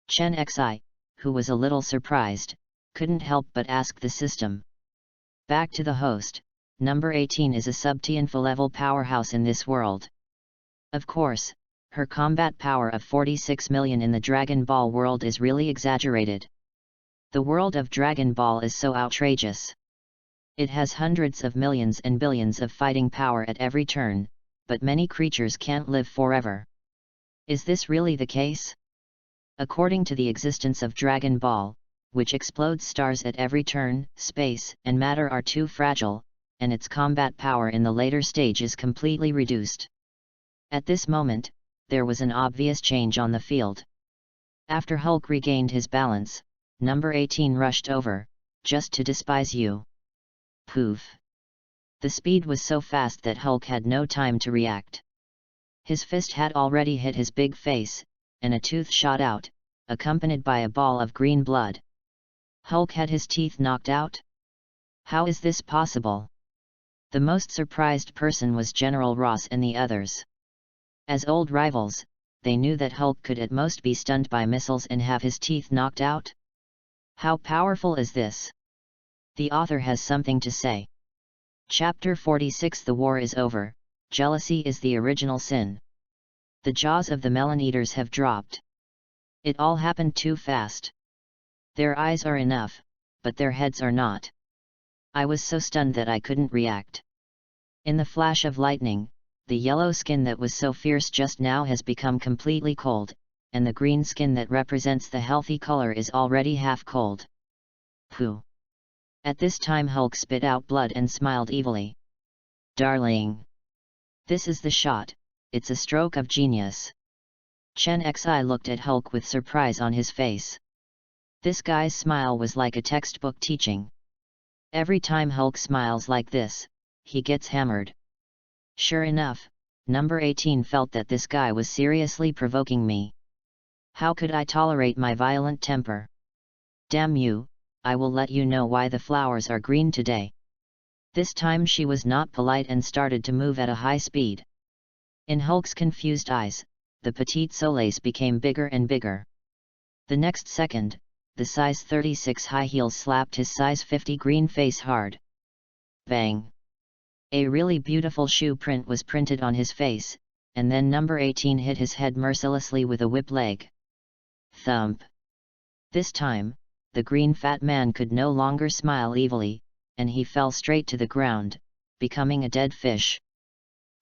A: Chen Xi, who was a little surprised, couldn't help but ask the system. Back to the host, number 18 is a sub-Tianfa-level powerhouse in this world. Of course, her combat power of 46 million in the Dragon Ball world is really exaggerated. The world of Dragon Ball is so outrageous. It has hundreds of millions and billions of fighting power at every turn, but many creatures can't live forever. Is this really the case? According to the existence of Dragon Ball, which explodes stars at every turn, space and matter are too fragile, and its combat power in the later stage is completely reduced. At this moment, there was an obvious change on the field. After Hulk regained his balance, number 18 rushed over, just to despise you. Poof! The speed was so fast that Hulk had no time to react. His fist had already hit his big face, and a tooth shot out, accompanied by a ball of green blood. Hulk had his teeth knocked out? How is this possible? The most surprised person was General Ross and the others. As old rivals, they knew that Hulk could at most be stunned by missiles and have his teeth knocked out. How powerful is this? The author has something to say. Chapter 46 The war is over, jealousy is the original sin. The jaws of the melon eaters have dropped. It all happened too fast. Their eyes are enough, but their heads are not. I was so stunned that I couldn't react. In the flash of lightning, the yellow skin that was so fierce just now has become completely cold, and the green skin that represents the healthy color is already half cold. Pooh! At this time Hulk spit out blood and smiled evilly. Darling! This is the shot, it's a stroke of genius. Chen Xi looked at Hulk with surprise on his face. This guy's smile was like a textbook teaching. Every time Hulk smiles like this, he gets hammered. Sure enough, number 18 felt that this guy was seriously provoking me. How could I tolerate my violent temper? Damn you, I will let you know why the flowers are green today. This time she was not polite and started to move at a high speed. In Hulk's confused eyes, the petite soleils became bigger and bigger. The next second, the size 36 high heels slapped his size 50 green face hard. Bang! A really beautiful shoe print was printed on his face, and then number 18 hit his head mercilessly with a whip leg. Thump! This time, the green fat man could no longer smile evilly, and he fell straight to the ground, becoming a dead fish.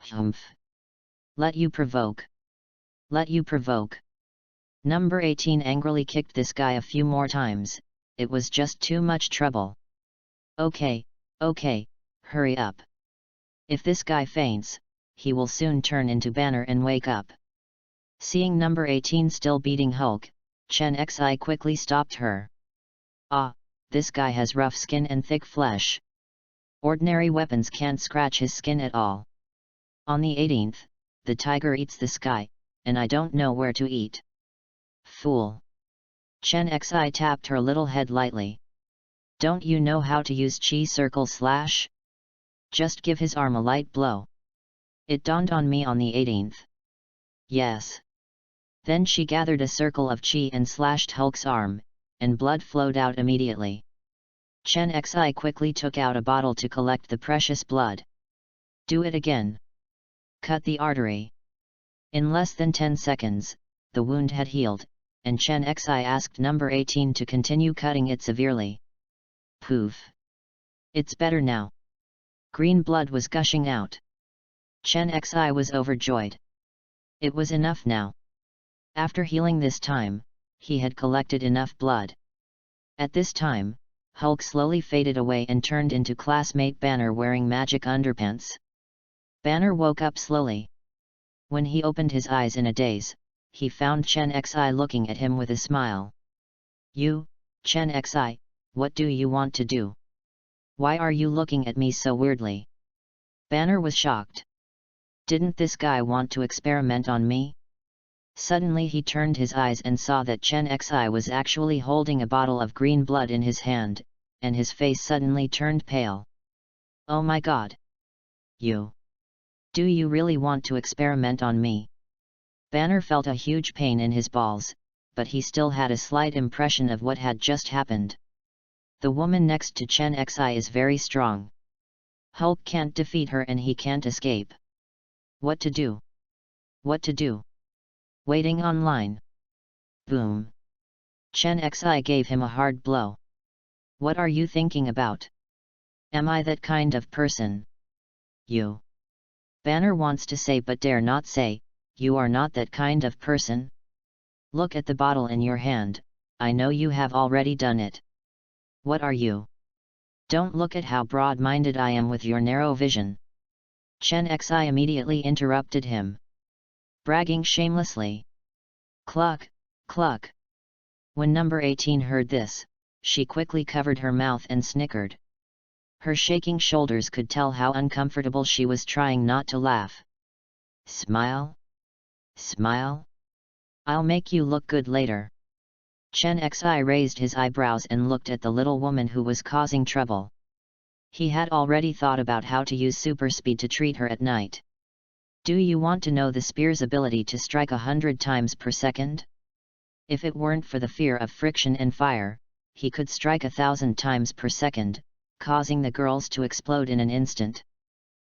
A: Humph! Let you provoke! Let you provoke! Number 18 angrily kicked this guy a few more times, it was just too much trouble. Okay, hurry up. If this guy faints, he will soon turn into Banner and wake up. Seeing number 18 still beating Hulk, Chen Xi quickly stopped her. Ah, this guy has rough skin and thick flesh. Ordinary weapons can't scratch his skin at all. On the 18th, the tiger eats the sky, and I don't know where to eat. Fool! Chen Xi tapped her little head lightly. Don't you know how to use chi circle slash? Just give his arm a light blow. It dawned on me on the 18th. Yes. Then she gathered a circle of chi and slashed Hulk's arm, and blood flowed out immediately. Chen Xi quickly took out a bottle to collect the precious blood. Do it again. Cut the artery. In less than 10 seconds, the wound had healed, and Chen Xi asked number 18 to continue cutting it severely. Poof! It's better now. Green blood was gushing out. Chen Xi was overjoyed. It was enough now. After healing this time, he had collected enough blood. At this time, Hulk slowly faded away and turned into classmate Banner wearing magic underpants. Banner woke up slowly. When he opened his eyes in a daze, he found Chen Xi looking at him with a smile. You, Chen Xi, what do you want to do? Why are you looking at me so weirdly? Banner was shocked. Didn't this guy want to experiment on me? Suddenly he turned his eyes and saw that Chen Xi was actually holding a bottle of green blood in his hand, and his face suddenly turned pale. Oh my god! You! Do you really want to experiment on me? Banner felt a huge pain in his balls, but he still had a slight impression of what had just happened. The woman next to Chen Xi is very strong. Hulk can't defeat her and he can't escape. What to do? What to do? Waiting online. Boom. Chen Xi gave him a hard blow. What are you thinking about? Am I that kind of person? You. Banner wants to say but dare not say, you are not that kind of person. Look at the bottle in your hand, I know you have already done it. What are you? Don't look at how broad-minded I am with your narrow vision. Chen Xi immediately interrupted him. Bragging shamelessly. Cluck, cluck. When number 18 heard this, she quickly covered her mouth and snickered. Her shaking shoulders could tell how uncomfortable she was, trying not to laugh. Smile? Smile? I'll make you look good later. Chen Xi raised his eyebrows and looked at the little woman who was causing trouble. He had already thought about how to use super speed to treat her at night. Do you want to know the spear's ability to strike 100 times per second? If it weren't for the fear of friction and fire, he could strike 1,000 times per second, causing the girls to explode in an instant.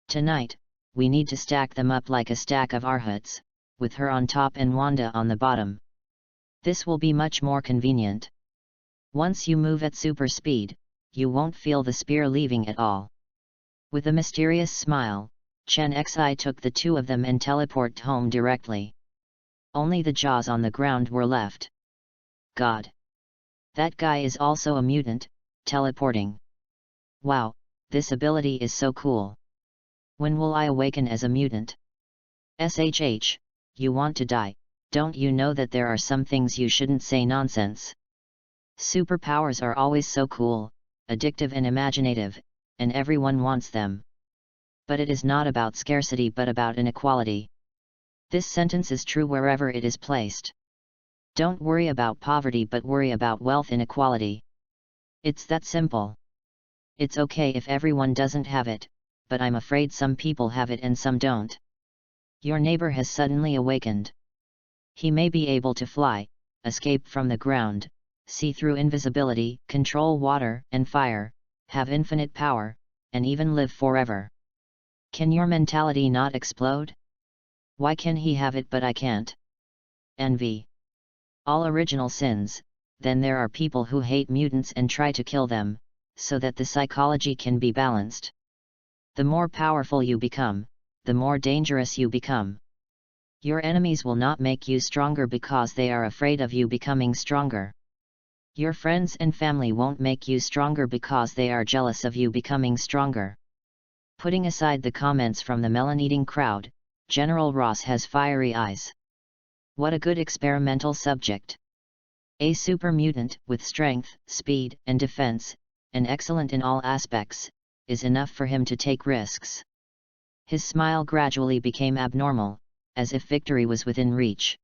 A: Tonight, we need to stack them up like a stack of arhuts, with her on top and Wanda on the bottom. This will be much more convenient. Once you move at super speed, you won't feel the spear leaving at all. With a mysterious smile, Chen Xi took the two of them and teleported home directly. Only the jaws on the ground were left. God! That guy is also a mutant, teleporting. Wow, this ability is so cool. When will I awaken as a mutant? SHH, you want to die, don't you know that there are some things you shouldn't say? Nonsense. Superpowers are always so cool, addictive and imaginative, and everyone wants them. But it is not about scarcity but about inequality. This sentence is true wherever it is placed. Don't worry about poverty but worry about wealth inequality. It's that simple. It's okay if everyone doesn't have it, but I'm afraid some people have it and some don't. Your neighbor has suddenly awakened. He may be able to fly, escape from the ground, see through invisibility, control water and fire, have infinite power, and even live forever. Can your mentality not explode? Why can he have it but I can't? Envy. All original sins. Then there are people who hate mutants and try to kill them, so that the psychology can be balanced. The more powerful you become, the more dangerous you become. Your enemies will not make you stronger because they are afraid of you becoming stronger. Your friends and family won't make you stronger because they are jealous of you becoming stronger. Putting aside the comments from the melon-eating crowd, General Ross has fiery eyes. What a good experimental subject. A super mutant, with strength, speed, and defense, and excellent in all aspects, is enough for him to take risks. His smile gradually became abnormal, as if victory was within reach.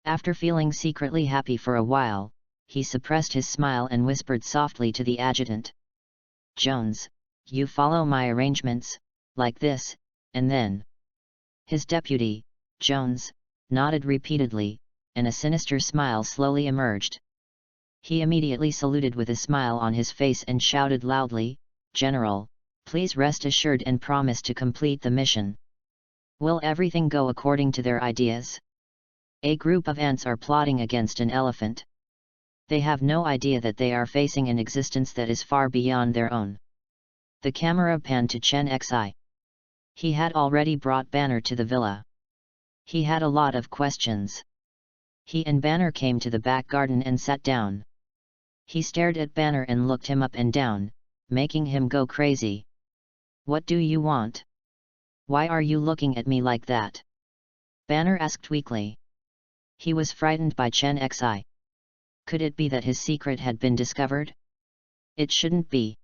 A: After feeling secretly happy for a while, he suppressed his smile and whispered softly to the adjutant. Jones, you follow my arrangements, like this, and then. His deputy, Jones, nodded repeatedly, and a sinister smile slowly emerged. He immediately saluted with a smile on his face and shouted loudly, General, please rest assured and promise to complete the mission. Will everything go according to their ideas? A group of ants are plotting against an elephant. They have no idea that they are facing an existence that is far beyond their own. The camera panned to Chen Xi. He had already brought Banner to the villa. He had a lot of questions. He and Banner came to the back garden and sat down. He stared at Banner and looked him up and down, making him go crazy. What do you want? Why are you looking at me like that? Banner asked weakly. He was frightened by Chen Xi. Could it be that his secret had been discovered? It shouldn't be.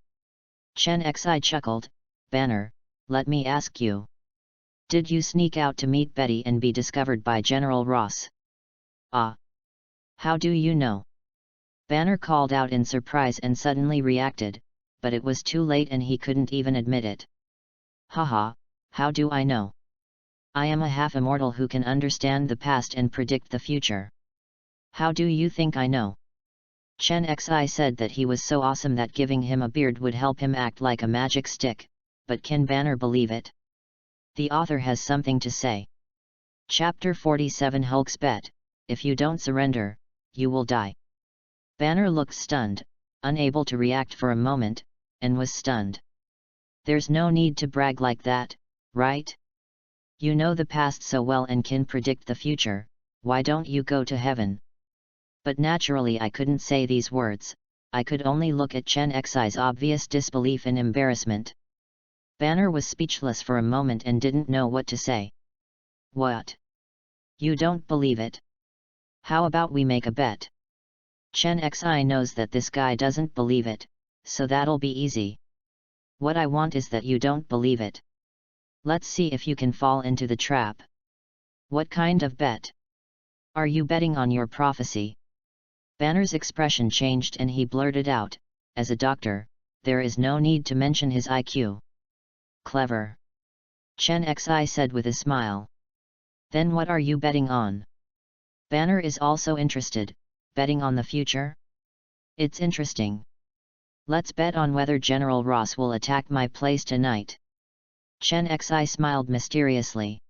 A: Chen Xi chuckled. Banner, let me ask you. Did you sneak out to meet Betty and be discovered by General Ross? Ah. How do you know? Banner called out in surprise and suddenly reacted, but it was too late and he couldn't even admit it. Haha, how do I know? I am a half-immortal who can understand the past and predict the future. How do you think I know? Chen Xi said that he was so awesome that giving him a beard would help him act like a magic stick, but can Banner believe it? The author has something to say. Chapter 47 Hulk's Bet, if you don't surrender, you will die. Banner looked stunned, unable to react for a moment, and was stunned. There's no need to brag like that, right? You know the past so well and can predict the future, why don't you go to heaven? But naturally I couldn't say these words, I could only look at Chen Xi's obvious disbelief and embarrassment. Banner was speechless for a moment and didn't know what to say. What? You don't believe it? How about we make a bet? Chen Xi knows that this guy doesn't believe it, so that'll be easy. What I want is that you don't believe it. Let's see if you can fall into the trap. What kind of bet? Are you betting on your prophecy? Banner's expression changed and he blurted out, as a doctor, there is no need to mention his IQ. Clever. Chen Xi said with a smile. Then what are you betting on? Banner is also interested, betting on the future? It's interesting. Let's bet on whether General Ross will attack my place tonight. Chen Xi smiled mysteriously.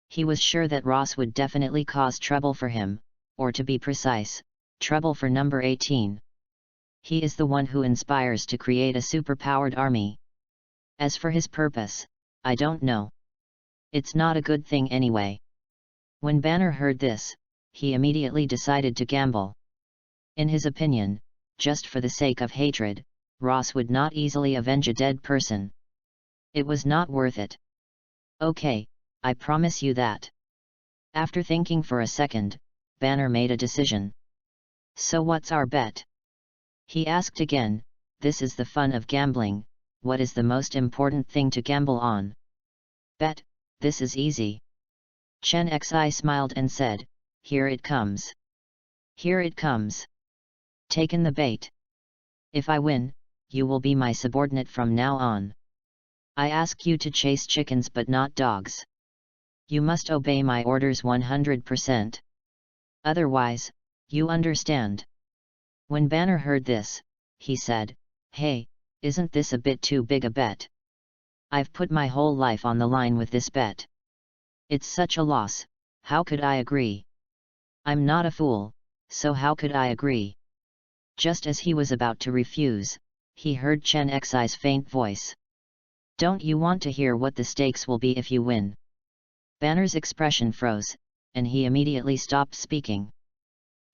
A: He was sure that Ross would definitely cause trouble for him, or to be precise, trouble for number 18. He is the one who inspires to create a superpowered army. As for his purpose, I don't know. It's not a good thing anyway. When Banner heard this, he immediately decided to gamble. In his opinion, just for the sake of hatred, Ross would not easily avenge a dead person. It was not worth it. Okay, I promise you that. After thinking for a second, Banner made a decision. So what's our bet? He asked again, this is the fun of gambling, what is the most important thing to gamble on? Bet, this is easy. Chen Xi smiled and said, here it comes. Here it comes. Taken the bait. If I win, you will be my subordinate from now on. I ask you to chase chickens but not dogs. You must obey my orders 100%. Otherwise, you understand. When Banner heard this, he said, hey, isn't this a bit too big a bet? I've put my whole life on the line with this bet. It's such a loss, how could I agree? I'm not a fool, so how could I agree? Just as he was about to refuse, he heard Chen Xi's faint voice. Don't you want to hear what the stakes will be if you win? Banner's expression froze, and he immediately stopped speaking.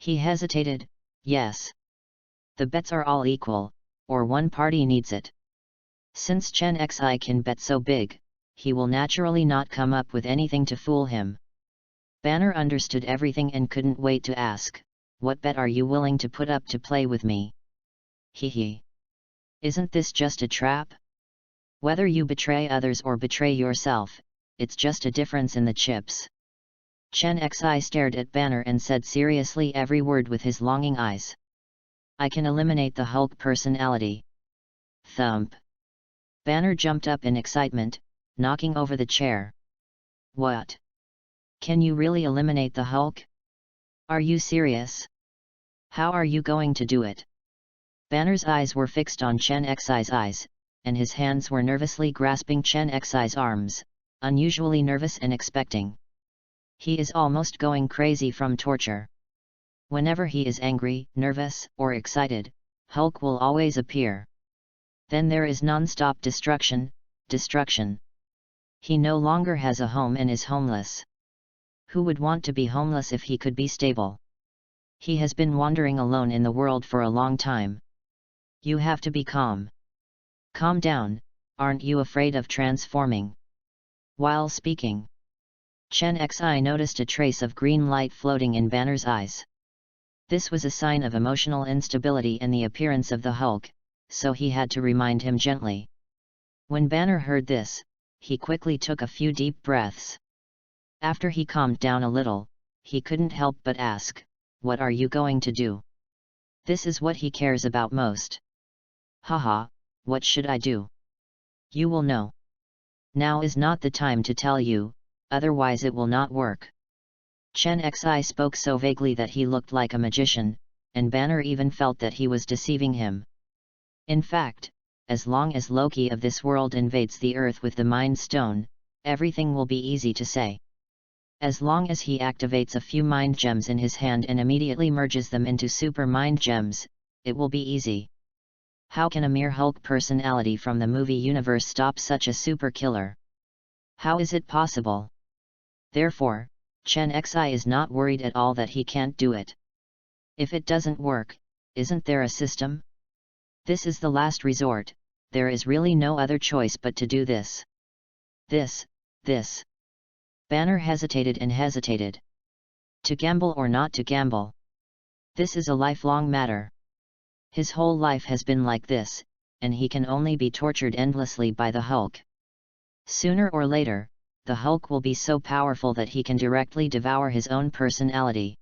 A: He hesitated, yes. The bets are all equal, or one party needs it. Since Chen Xi can bet so big, he will naturally not come up with anything to fool him. Banner understood everything and couldn't wait to ask, what bet are you willing to put up to play with me? Hee. Isn't this just a trap? Whether you betray others or betray yourself, it's just a difference in the chips. Chen Xi stared at Banner and said seriously every word with his longing eyes. I can eliminate the Hulk personality. Thump. Banner jumped up in excitement, knocking over the chair. What? Can you really eliminate the Hulk? Are you serious? How are you going to do it? Banner's eyes were fixed on Chen Xi's eyes, and his hands were nervously grasping Chen Xi's arms, unusually nervous and expecting. He is almost going crazy from torture. Whenever he is angry, nervous, or excited, Hulk will always appear. Then there is non-stop destruction. He no longer has a home and is homeless. Who would want to be homeless if he could be stable? He has been wandering alone in the world for a long time. You have to be calm. Calm down, aren't you afraid of transforming? While speaking, Chen Xi noticed a trace of green light floating in Banner's eyes. This was a sign of emotional instability and the appearance of the Hulk, so he had to remind him gently. When Banner heard this, he quickly took a few deep breaths. After he calmed down a little, he couldn't help but ask, what are you going to do? This is what he cares about most. Haha, what should I do? You will know. Now is not the time to tell you, otherwise it will not work. Chen Xi spoke so vaguely that he looked like a magician, and Banner even felt that he was deceiving him. In fact, as long as Loki of this world invades the earth with the Mind Stone, everything will be easy to say. As long as he activates a few mind gems in his hand and immediately merges them into super mind gems, it will be easy. How can a mere Hulk personality from the movie universe stop such a super killer? How is it possible? Therefore, Chen Xi is not worried at all that he can't do it. If it doesn't work, isn't there a system? This is the last resort, there is really no other choice but to do this. This. Banner hesitated and hesitated. To gamble or not to gamble? This is a lifelong matter. His whole life has been like this, and he can only be tortured endlessly by the Hulk. Sooner or later, the Hulk will be so powerful that he can directly devour his own personality.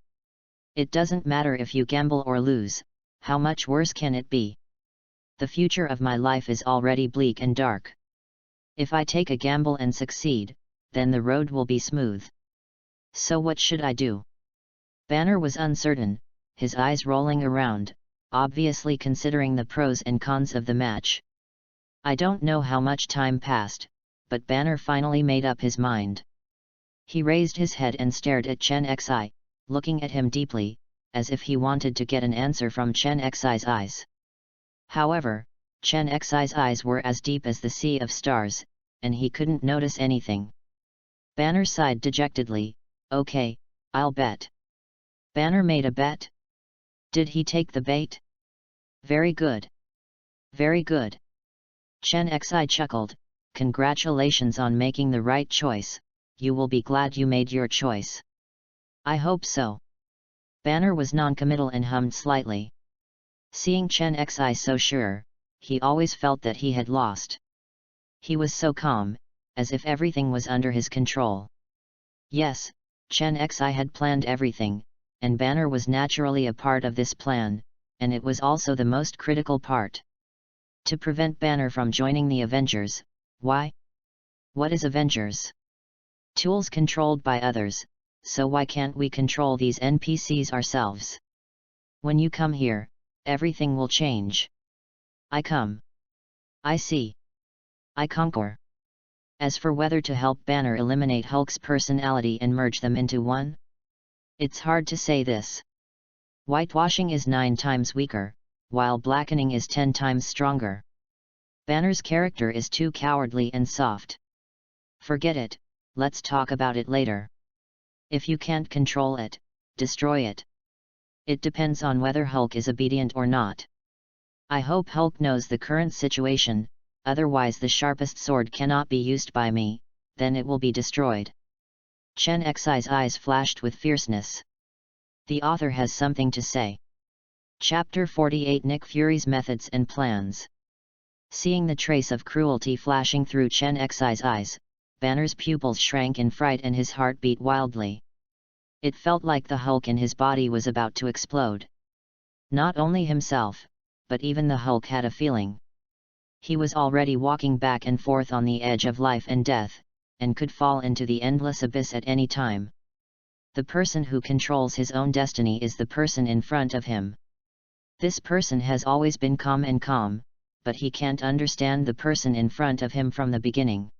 A: It doesn't matter if you gamble or lose, how much worse can it be? The future of my life is already bleak and dark. If I take a gamble and succeed, then the road will be smooth. So what should I do? Banner was uncertain, his eyes rolling around, obviously considering the pros and cons of the match. I don't know how much time passed, but Banner finally made up his mind. He raised his head and stared at Chen Xi, looking at him deeply, as if he wanted to get an answer from Chen Xi's eyes. However, Chen Xi's eyes were as deep as the sea of stars, and he couldn't notice anything. Banner sighed dejectedly, "Okay, I'll bet." Banner made a bet? Did he take the bait? Very good. Very good. Chen Xi chuckled, "Congratulations on making the right choice, you will be glad you made your choice." "I hope so." Banner was non-committal and hummed slightly. Seeing Chen Xi so sure, he always felt that he had lost. He was so calm, as if everything was under his control. Yes, Chen Xi had planned everything, and Banner was naturally a part of this plan, and it was also the most critical part. To prevent Banner from joining the Avengers, why? What is Avengers? Tools controlled by others, so why can't we control these NPCs ourselves? When you come here, everything will change. I come. I see. I conquer. As for whether to help Banner eliminate Hulk's personality and merge them into one? It's hard to say this. Whitewashing is 9 times weaker, while blackening is 10 times stronger. Banner's character is too cowardly and soft. Forget it, let's talk about it later. If you can't control it, destroy it. It depends on whether Hulk is obedient or not. I hope Hulk knows the current situation, otherwise the sharpest sword cannot be used by me, then it will be destroyed. Chen Xi's eyes flashed with fierceness. The author has something to say. Chapter 48 Nick Fury's Methods and Plans. Seeing the trace of cruelty flashing through Chen Xi's eyes, Banner's pupils shrank in fright and his heart beat wildly. It felt like the Hulk in his body was about to explode. Not only himself, but even the Hulk had a feeling. He was already walking back and forth on the edge of life and death, and could fall into the endless abyss at any time. The person who controls his own destiny is the person in front of him. This person has always been calm, but he can't understand the person in front of him from the beginning.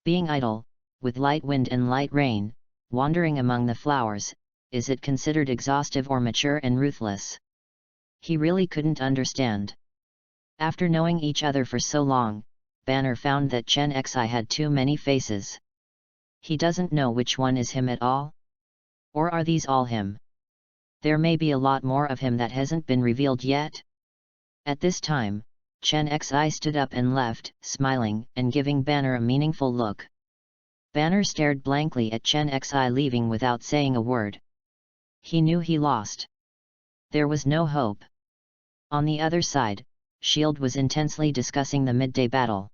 A: Being idle, with light wind and light rain, wandering among the flowers, is it considered exhaustive or mature and ruthless? He really couldn't understand. After knowing each other for so long, Banner found that Chen Xi had too many faces. He doesn't know which one is him at all? Or are these all him? There may be a lot more of him that hasn't been revealed yet. At this time, Chen Xi stood up and left, smiling and giving Banner a meaningful look. Banner stared blankly at Chen Xi leaving without saying a word. He knew he lost. There was no hope. On the other side, S.H.I.E.L.D. was intensely discussing the midday battle.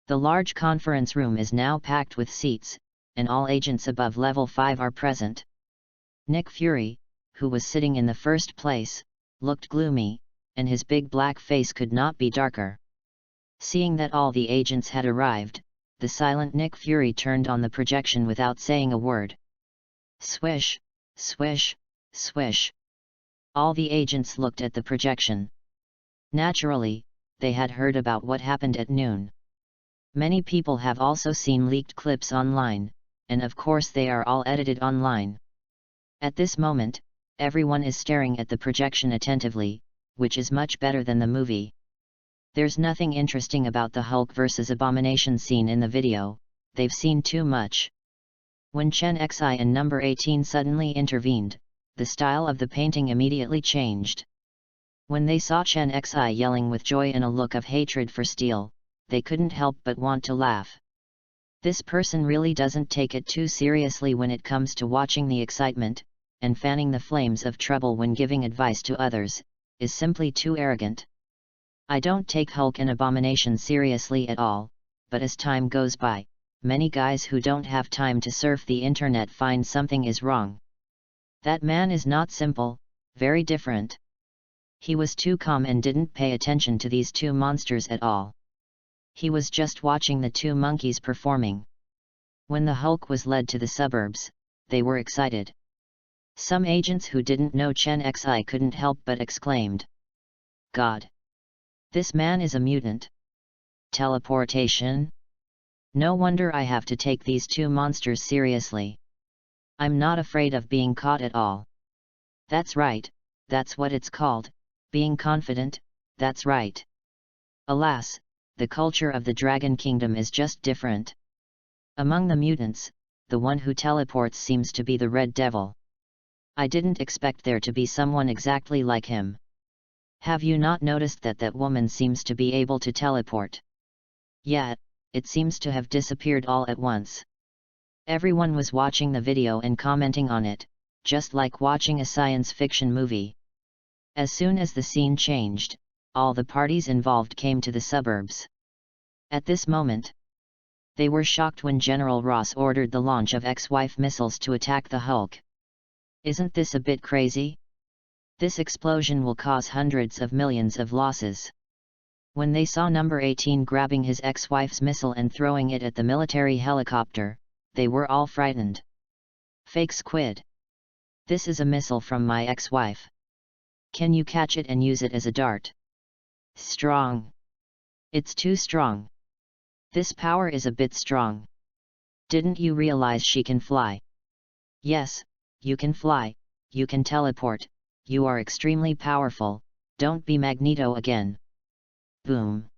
A: The large conference room is now packed with seats, and all agents above level 5 are present. Nick Fury, who was sitting in the first place, looked gloomy, and his big black face could not be darker. Seeing that all the agents had arrived, the silent Nick Fury turned on the projection without saying a word. Swish, swish, swish. All the agents looked at the projection. Naturally, they had heard about what happened at noon. Many people have also seen leaked clips online, and of course they are all edited online. At this moment, everyone is staring at the projection attentively, which is much better than the movie. There's nothing interesting about the Hulk vs. Abomination scene in the video, they've seen too much. When Chen Xi and number 18 suddenly intervened, the style of the painting immediately changed. When they saw Chen Xi yelling with joy and a look of hatred for Steel, they couldn't help but want to laugh. This person really doesn't take it too seriously when it comes to watching the excitement, and fanning the flames of trouble when giving advice to others, is simply too arrogant. I don't take Hulk and Abomination seriously at all, but as time goes by, many guys who don't have time to surf the internet find something is wrong. That man is not simple, very different. He was too calm and didn't pay attention to these two monsters at all. He was just watching the two monkeys performing. When the Hulk was led to the suburbs, they were excited. Some agents who didn't know Chen Xi couldn't help but exclaimed, "God! This man is a mutant. Teleportation? No wonder I have to take these two monsters seriously. I'm not afraid of being caught at all." That's right, that's what it's called, being confident, that's right. Alas, the culture of the Dragon Kingdom is just different. Among the mutants, the one who teleports seems to be the Red Devil. I didn't expect there to be someone exactly like him. Have you not noticed that that woman seems to be able to teleport? Yet, it seems to have disappeared all at once. Everyone was watching the video and commenting on it, just like watching a science fiction movie. As soon as the scene changed, all the parties involved came to the suburbs. At this moment, they were shocked when General Ross ordered the launch of X-Wife missiles to attack the Hulk. Isn't this a bit crazy? This explosion will cause hundreds of millions of losses. When they saw number 18 grabbing his ex-wife's missile and throwing it at the military helicopter, they were all frightened. Fake squid. This is a missile from my ex-wife. Can you catch it and use it as a dart? Strong. It's too strong. This power is a bit strong. Didn't you realize she can fly? Yes, you can fly, you can teleport, you are extremely powerful, don't be Magneto again. Boom.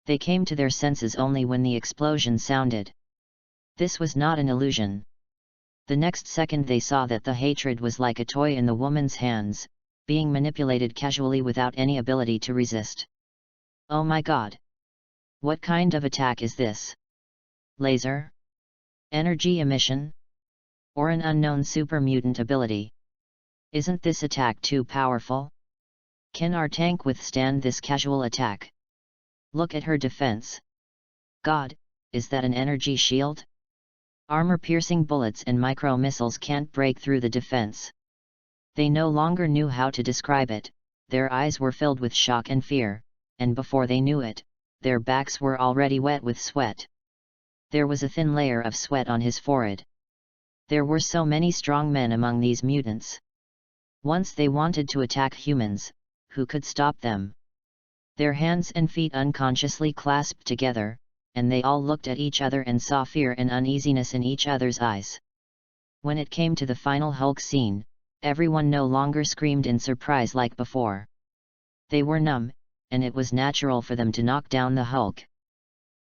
A: They came to their senses only when the explosion sounded. This was not an illusion. The next second they saw that the hatred was like a toy in the woman's hands, being manipulated casually without any ability to resist. Oh my God! What kind of attack is this? Laser? Energy emission? Or an unknown super mutant ability? Isn't this attack too powerful? Can our tank withstand this casual attack? Look at her defense. God, is that an energy shield? Armor-piercing bullets and micro-missiles can't break through the defense. They no longer knew how to describe it, their eyes were filled with shock and fear, and before they knew it, their backs were already wet with sweat. There was a thin layer of sweat on his forehead. There were so many strong men among these mutants. Once they wanted to attack humans, who could stop them? Their hands and feet unconsciously clasped together, and they all looked at each other and saw fear and uneasiness in each other's eyes. When it came to the final Hulk scene, everyone no longer screamed in surprise like before. They were numb, and it was natural for them to knock down the Hulk.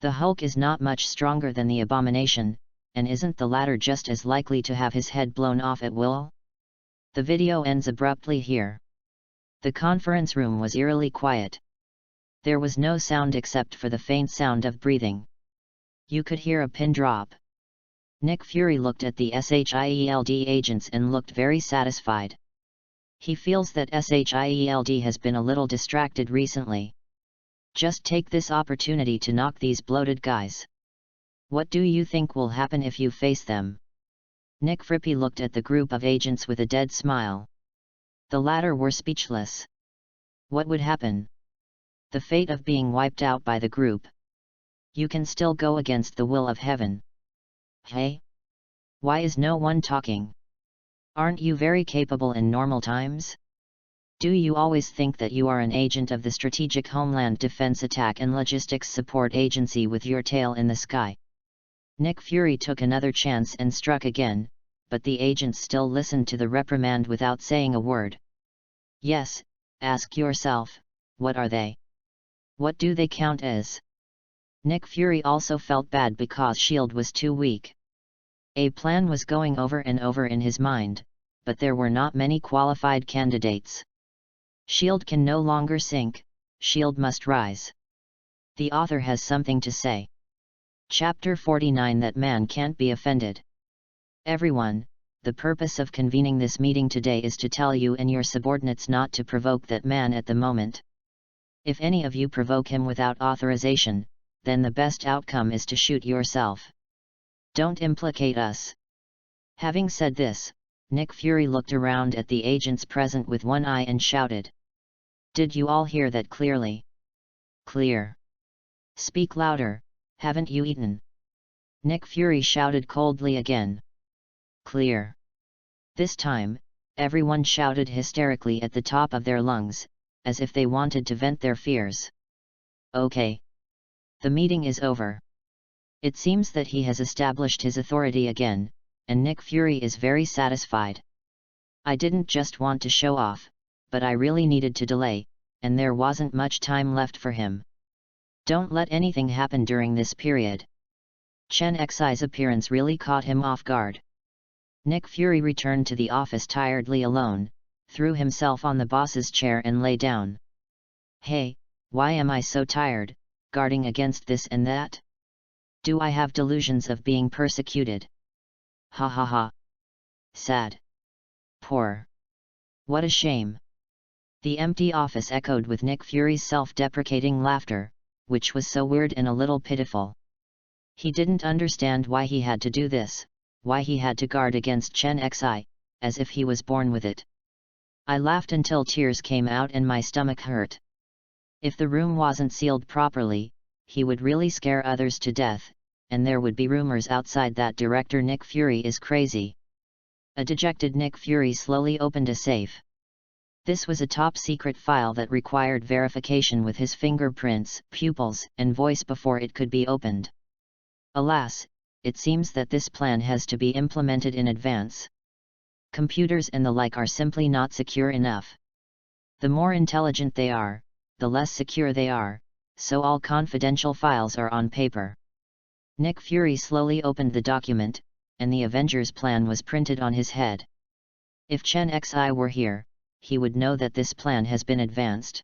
A: The Hulk is not much stronger than the Abomination, and isn't the latter just as likely to have his head blown off at will? The video ends abruptly here. The conference room was eerily quiet. There was no sound except for the faint sound of breathing. You could hear a pin drop. Nick Fury looked at the SHIELD agents and looked very satisfied. He feels that SHIELD has been a little distracted recently. Just take this opportunity to knock these bloated guys. What do you think will happen if you face them? Nick Fury looked at the group of agents with a dead smile. The latter were speechless. What would happen? The fate of being wiped out by the group. You can still go against the will of heaven. Hey? Why is no one talking? Aren't you very capable in normal times? Do you always think that you are an agent of the Strategic Homeland Defense Attack and Logistics Support Agency with your tail in the sky? Nick Fury took another chance and struck again, but the agent still listened to the reprimand without saying a word. Yes, ask yourself, what are they? What do they count as? Nick Fury also felt bad because S.H.I.E.L.D. was too weak. A plan was going over and over in his mind, but there were not many qualified candidates. S.H.I.E.L.D. can no longer sink, S.H.I.E.L.D. must rise. The author has something to say. Chapter 49 That Man Can't Be Offended. Everyone, the purpose of convening this meeting today is to tell you and your subordinates not to provoke that man at the moment. If any of you provoke him without authorization, then the best outcome is to shoot yourself. Don't implicate us. Having said this, Nick Fury looked around at the agents present with one eye and shouted. Did you all hear that clearly? Clear. Speak louder, haven't you eaten? Nick Fury shouted coldly again. Clear. This time, everyone shouted hysterically at the top of their lungs, as if they wanted to vent their fears. Okay. The meeting is over. It seems that he has established his authority again, and Nick Fury is very satisfied. I didn't just want to show off, but I really needed to delay, and there wasn't much time left for him. Don't let anything happen during this period. Chen Xi's appearance really caught him off guard. Nick Fury returned to the office tiredly alone, threw himself on the boss's chair and lay down. Hey, why am I so tired, guarding against this and that? Do I have delusions of being persecuted? Ha ha ha. Sad. Poor. What a shame. The empty office echoed with Nick Fury's self-deprecating laughter, which was so weird and a little pitiful. He didn't understand why he had to do this, why he had to guard against Chen Xi, as if he was born with it. I laughed until tears came out and my stomach hurt. If the room wasn't sealed properly, he would really scare others to death, and there would be rumors outside that director Nick Fury is crazy. A dejected Nick Fury slowly opened a safe. This was a top-secret file that required verification with his fingerprints, pupils, and voice before it could be opened. Alas, it seems that this plan has to be implemented in advance. Computers and the like are simply not secure enough. The more intelligent they are, the less secure they are, so all confidential files are on paper. Nick Fury slowly opened the document, and the Avengers plan was printed on his head. If Chen Xi were here, he would know that this plan has been advanced.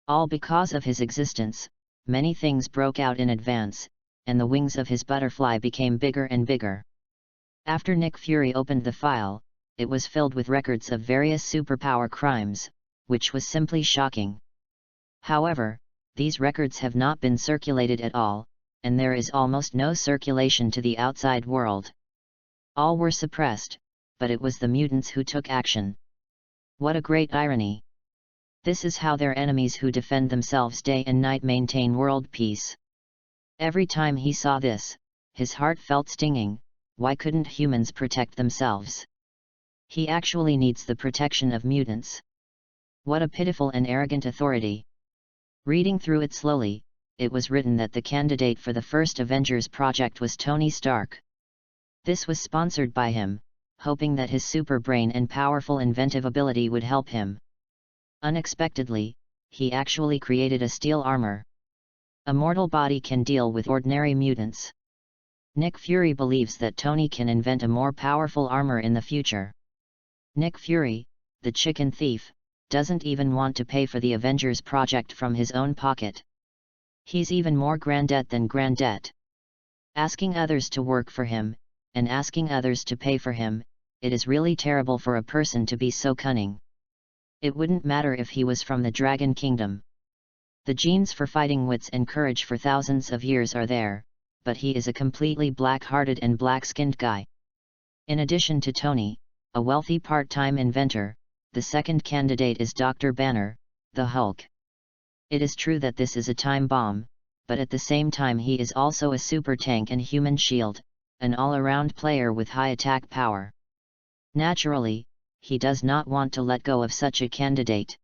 A: All because of his existence, many things broke out in advance, and the wings of his butterfly became bigger and bigger. After Nick Fury opened the file, it was filled with records of various superpower crimes, which was simply shocking. However, these records have not been circulated at all, and there is almost no circulation to the outside world. All were suppressed, but it was the mutants who took action. What a great irony! This is how their enemies who defend themselves day and night maintain world peace. Every time he saw this, his heart felt stinging. Why couldn't humans protect themselves? He actually needs the protection of mutants. What a pitiful and arrogant authority! Reading through it slowly, it was written that the candidate for the first Avengers project was Tony Stark. This was sponsored by him, hoping that his super brain and powerful inventive ability would help him. Unexpectedly, he actually created a steel armor. A mortal body can deal with ordinary mutants. Nick Fury believes that Tony can invent a more powerful armor in the future. Nick Fury, the chicken thief, doesn't even want to pay for the Avengers project from his own pocket. He's even more grandet than grandet. Asking others to work for him, and asking others to pay for him, it is really terrible for a person to be so cunning. It wouldn't matter if he was from the Dragon Kingdom. The genes for fighting wits and courage for thousands of years are there, but he is a completely black-hearted and black-skinned guy. In addition to Tony, a wealthy part-time inventor, the second candidate is Dr. Banner, the Hulk. It is true that this is a time bomb, but at the same time he is also a super tank and human shield, an all-around player with high attack power. Naturally, he does not want to let go of such a candidate.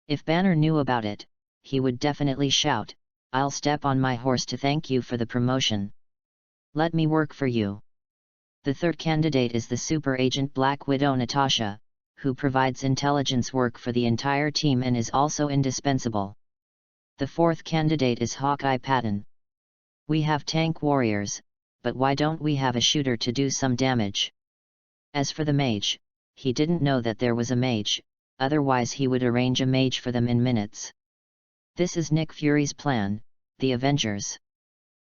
A: If Banner knew about it, he would definitely shout, "I'll step on my horse to thank you for the promotion. Let me work for you." The third candidate is the super agent Black Widow Natasha, who provides intelligence work for the entire team and is also indispensable. The fourth candidate is Hawkeye Patton. We have tank warriors, but why don't we have a shooter to do some damage? As for the mage, he didn't know that there was a mage, otherwise he would arrange a mage for them in minutes. This is Nick Fury's plan, the Avengers.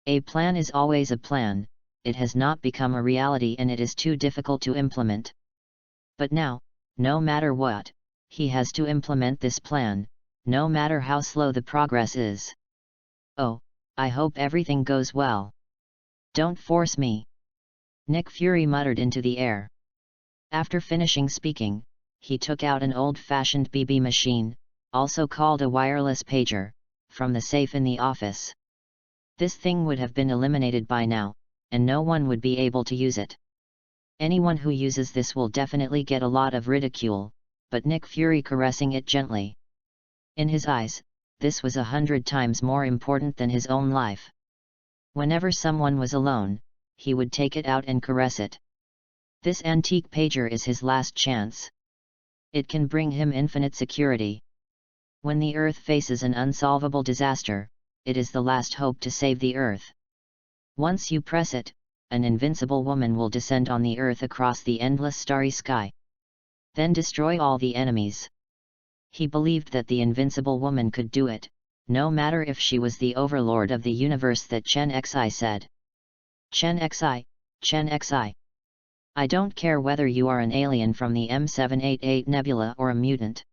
A: A plan is always a plan, it has not become a reality and it is too difficult to implement. But now, no matter what, he has to implement this plan, no matter how slow the progress is. "Oh, I hope everything goes well. Don't force me," Nick Fury muttered into the air. After finishing speaking, he took out an old-fashioned BB machine, also called a wireless pager, from the safe in the office. This thing would have been eliminated by now, and no one would be able to use it. Anyone who uses this will definitely get a lot of ridicule, but Nick Fury caressing it gently. In his eyes, this was 100 times more important than his own life. Whenever someone was alone, he would take it out and caress it. This antique pager is his last chance. It can bring him infinite security. When the Earth faces an unsolvable disaster, it is the last hope to save the Earth. Once you press it, an invincible woman will descend on the Earth across the endless starry sky. Then destroy all the enemies. He believed that the invincible woman could do it, no matter if she was the overlord of the universe that Chen Xi said. Chen Xi, Chen Xi. I don't care whether you are an alien from the M788 Nebula or a mutant.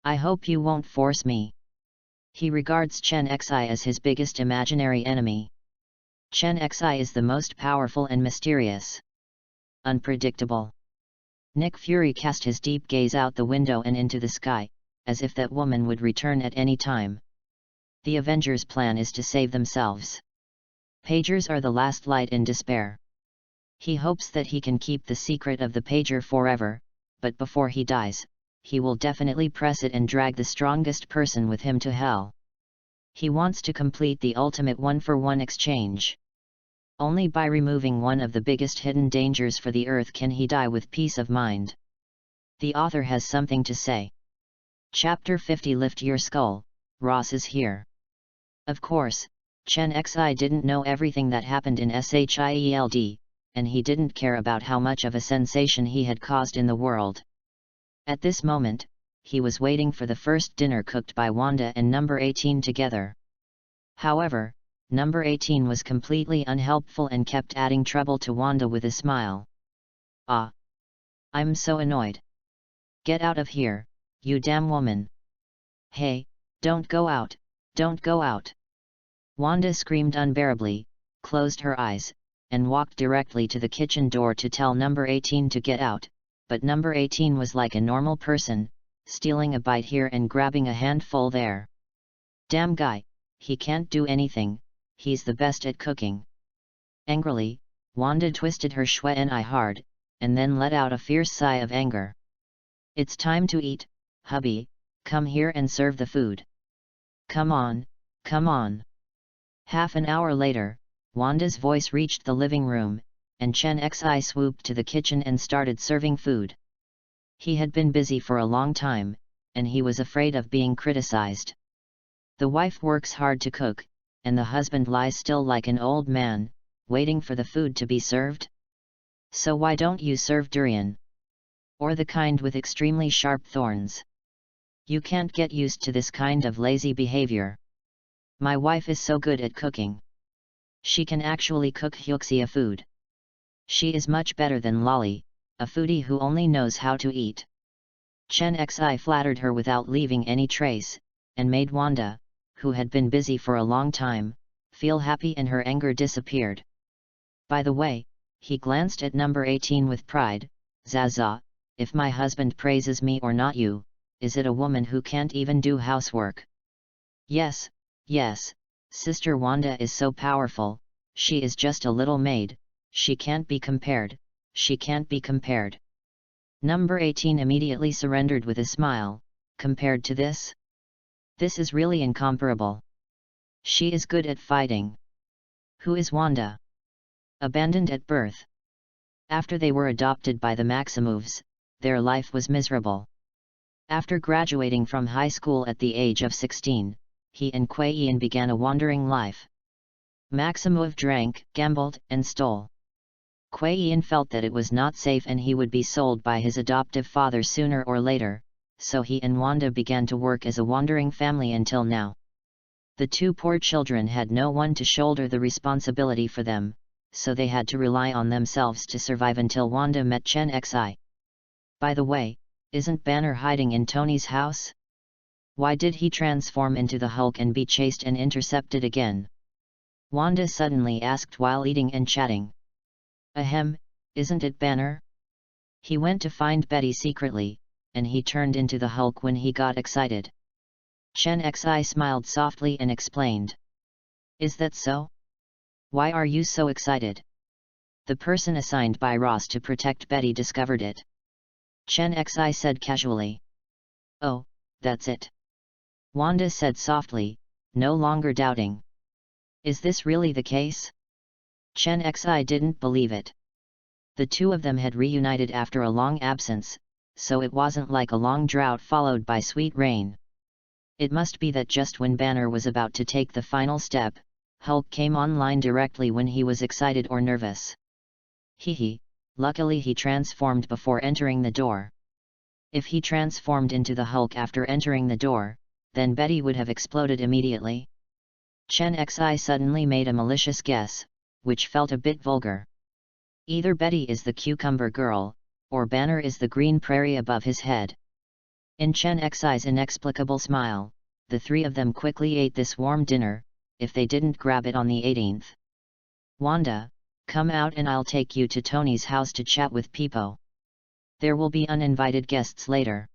A: I hope you won't force me. He regards Chen Xi as his biggest imaginary enemy. Chen Xi is the most powerful and mysterious. Unpredictable. Nick Fury cast his deep gaze out the window and into the sky, as if that woman would return at any time. The Avengers' plan is to save themselves. Pagers are the last light in despair. He hopes that he can keep the secret of the pager forever, but before he dies, he will definitely press it and drag the strongest person with him to hell. He wants to complete the ultimate one-for-one exchange. Only by removing one of the biggest hidden dangers for the Earth can he die with peace of mind. The author has something to say. Chapter 50. Lift your skull, Ross is here. Of course, Chen Xi didn't know everything that happened in SHIELD, and he didn't care about how much of a sensation he had caused in the world. At this moment, he was waiting for the first dinner cooked by Wanda and number 18 together. However, number 18 was completely unhelpful and kept adding trouble to Wanda with a smile. "Ah! I'm so annoyed. Get out of here, you damn woman. Hey, don't go out, don't go out." Wanda screamed unbearably, closed her eyes, and walked directly to the kitchen door to tell number 18 to get out, but number 18 was like a normal person, stealing a bite here and grabbing a handful there. "Damn guy, he can't do anything, he's the best at cooking." Angrily, Wanda twisted her Shuen-Eye hard, and then let out a fierce sigh of anger. "It's time to eat, hubby, come here and serve the food. Come on, come on." Half an hour later, Wanda's voice reached the living room, and Chen Xi swooped to the kitchen and started serving food. He had been busy for a long time, and he was afraid of being criticized. The wife works hard to cook, and the husband lies still like an old man, waiting for the food to be served. So why don't you serve durian? Or the kind with extremely sharp thorns? You can't get used to this kind of lazy behavior. My wife is so good at cooking. She can actually cook Hyuxia food. She is much better than Lolly, a foodie who only knows how to eat. Chen Xi flattered her without leaving any trace, and made Wanda, who had been busy for a long time, feel happy and her anger disappeared. By the way, he glanced at number 18 with pride. "Zaza, if my husband praises me or not you, is it a woman who can't even do housework?" Yes, Sister Wanda is so powerful, she is just a little maid, she can't be compared, she can't be compared. Number 18 immediately surrendered with a smile. Compared to this? This is really incomparable. She is good at fighting. Who is Wanda? Abandoned at birth. After they were adopted by the Maximovs, their life was miserable. After graduating from high school at the age of 16, he and Kuei Ian began a wandering life. Maximov drank, gambled, and stole. Kuei Ian felt that it was not safe and he would be sold by his adoptive father sooner or later, so he and Wanda began to work as a wandering family until now. The two poor children had no one to shoulder the responsibility for them, so they had to rely on themselves to survive until Wanda met Chen Xi. By the way, isn't Banner hiding in Tony's house? Why did he transform into the Hulk and be chased and intercepted again? Wanda suddenly asked while eating and chatting. Ahem, isn't it Banner? He went to find Betty secretly, and he turned into the Hulk when he got excited. Chen Xi smiled softly and explained. Is that so? Why are you so excited? The person assigned by Ross to protect Betty discovered it. Chen Xi said casually. Oh, that's it. Wanda said softly, no longer doubting. Is this really the case? Chen Xi didn't believe it. The two of them had reunited after a long absence, so it wasn't like a long drought followed by sweet rain. It must be that just when Banner was about to take the final step, Hulk came online directly when he was excited or nervous. Hehe, luckily he transformed before entering the door. If he transformed into the Hulk after entering the door, then Betty would have exploded immediately. Chen Xi suddenly made a malicious guess, which felt a bit vulgar. Either Betty is the cucumber girl, or Banner is the green prairie above his head. In Chen Xi's inexplicable smile, the three of them quickly ate this warm dinner, if they didn't grab it on the 18th. Wanda, come out and I'll take you to Tony's house to chat with Peepo. There will be uninvited guests later.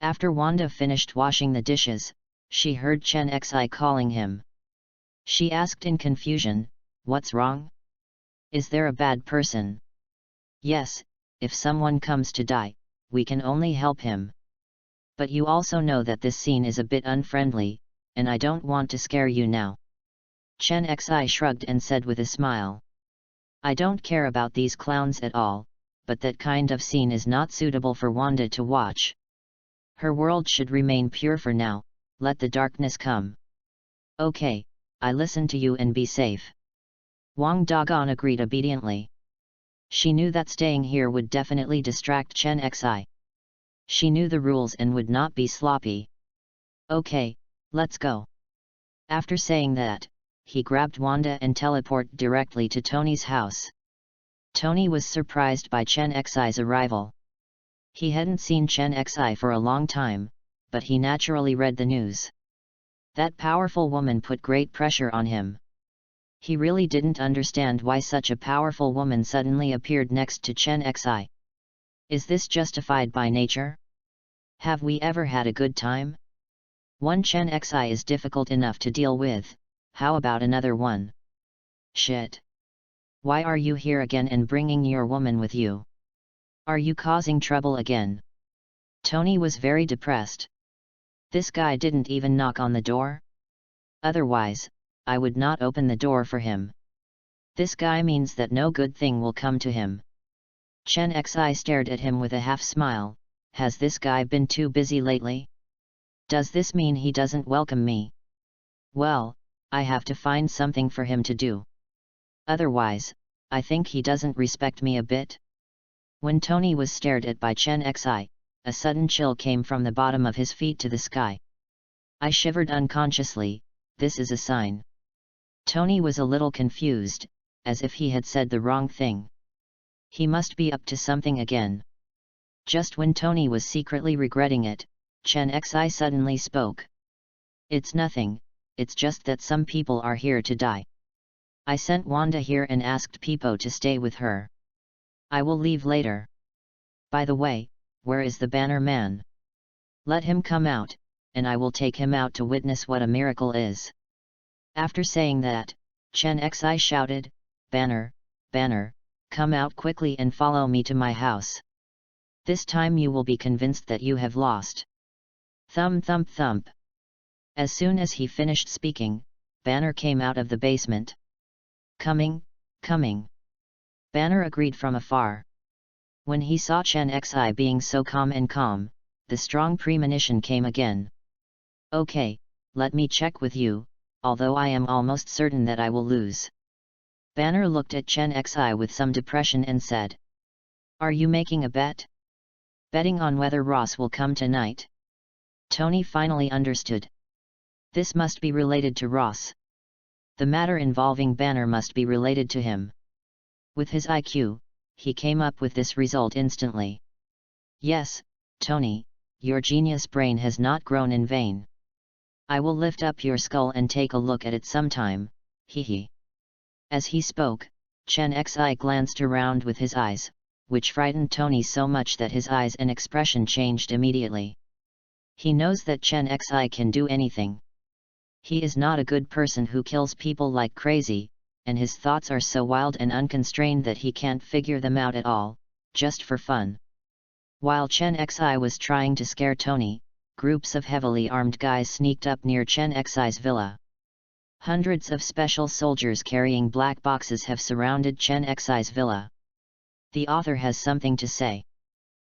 A: After Wanda finished washing the dishes, she heard Chen Xi calling him. She asked in confusion, what's wrong? Is there a bad person? Yes, if someone comes to die, we can only help him. But you also know that this scene is a bit unfriendly, and I don't want to scare you now. Chen Xi shrugged and said with a smile. I don't care about these clowns at all, but that kind of scene is not suitable for Wanda to watch. Her world should remain pure for now, let the darkness come. Okay, I listen to you and be safe. Wang Dagon agreed obediently. She knew that staying here would definitely distract Chen Xi. She knew the rules and would not be sloppy. Okay, let's go. After saying that, he grabbed Wanda and teleported directly to Tony's house. Tony was surprised by Chen Xi's arrival. He hadn't seen Chen Xi for a long time, but he naturally read the news. That powerful woman put great pressure on him. He really didn't understand why such a powerful woman suddenly appeared next to Chen Xi. Is this justified by nature? Have we ever had a good time? One Chen Xi is difficult enough to deal with, how about another one? Shit. Why are you here again and bringing your woman with you? Are you causing trouble again? Tony was very depressed. This guy didn't even knock on the door? Otherwise, I would not open the door for him. This guy means that no good thing will come to him. Chen Xi stared at him with a half smile. Has this guy been too busy lately? Does this mean he doesn't welcome me? Well, I have to find something for him to do. Otherwise, I think he doesn't respect me a bit. When Tony was stared at by Chen Xi, a sudden chill came from the bottom of his feet to the sky. I shivered unconsciously. This is a sign. Tony was a little confused, as if he had said the wrong thing. He must be up to something again. Just when Tony was secretly regretting it, Chen Xi suddenly spoke. It's nothing, it's just that some people are here to die. I sent Wanda here and asked Peepo to stay with her. I will leave later. By the way, where is the Banner Man? Let him come out, and I will take him out to witness what a miracle is. After saying that, Chen Xi shouted, "Banner, Banner, come out quickly and follow me to my house. This time you will be convinced that you have lost." Thump thump thump. As soon as he finished speaking, Banner came out of the basement. "Coming, coming." Banner agreed from afar. When he saw Chen Xi being so calm and calm, the strong premonition came again. "Okay, let me check with you, although I am almost certain that I will lose." Banner looked at Chen Xi with some depression and said, "Are you making a bet? Betting on whether Ross will come tonight?" Tony finally understood. This must be related to Ross. The matter involving Banner must be related to him. With his IQ, he came up with this result instantly. "Yes, Tony, your genius brain has not grown in vain. I will lift up your skull and take a look at it sometime, hee." As he spoke, Chen Xi glanced around with his eyes, which frightened Tony so much that his eyes and expression changed immediately. He knows that Chen Xi can do anything. He is not a good person who kills people like crazy, and his thoughts are so wild and unconstrained that he can't figure them out at all, just for fun. While Chen Xi was trying to scare Tony, groups of heavily armed guys sneaked up near Chen Xi's villa. Hundreds of special soldiers carrying black boxes have surrounded Chen Xi's villa. The author has something to say.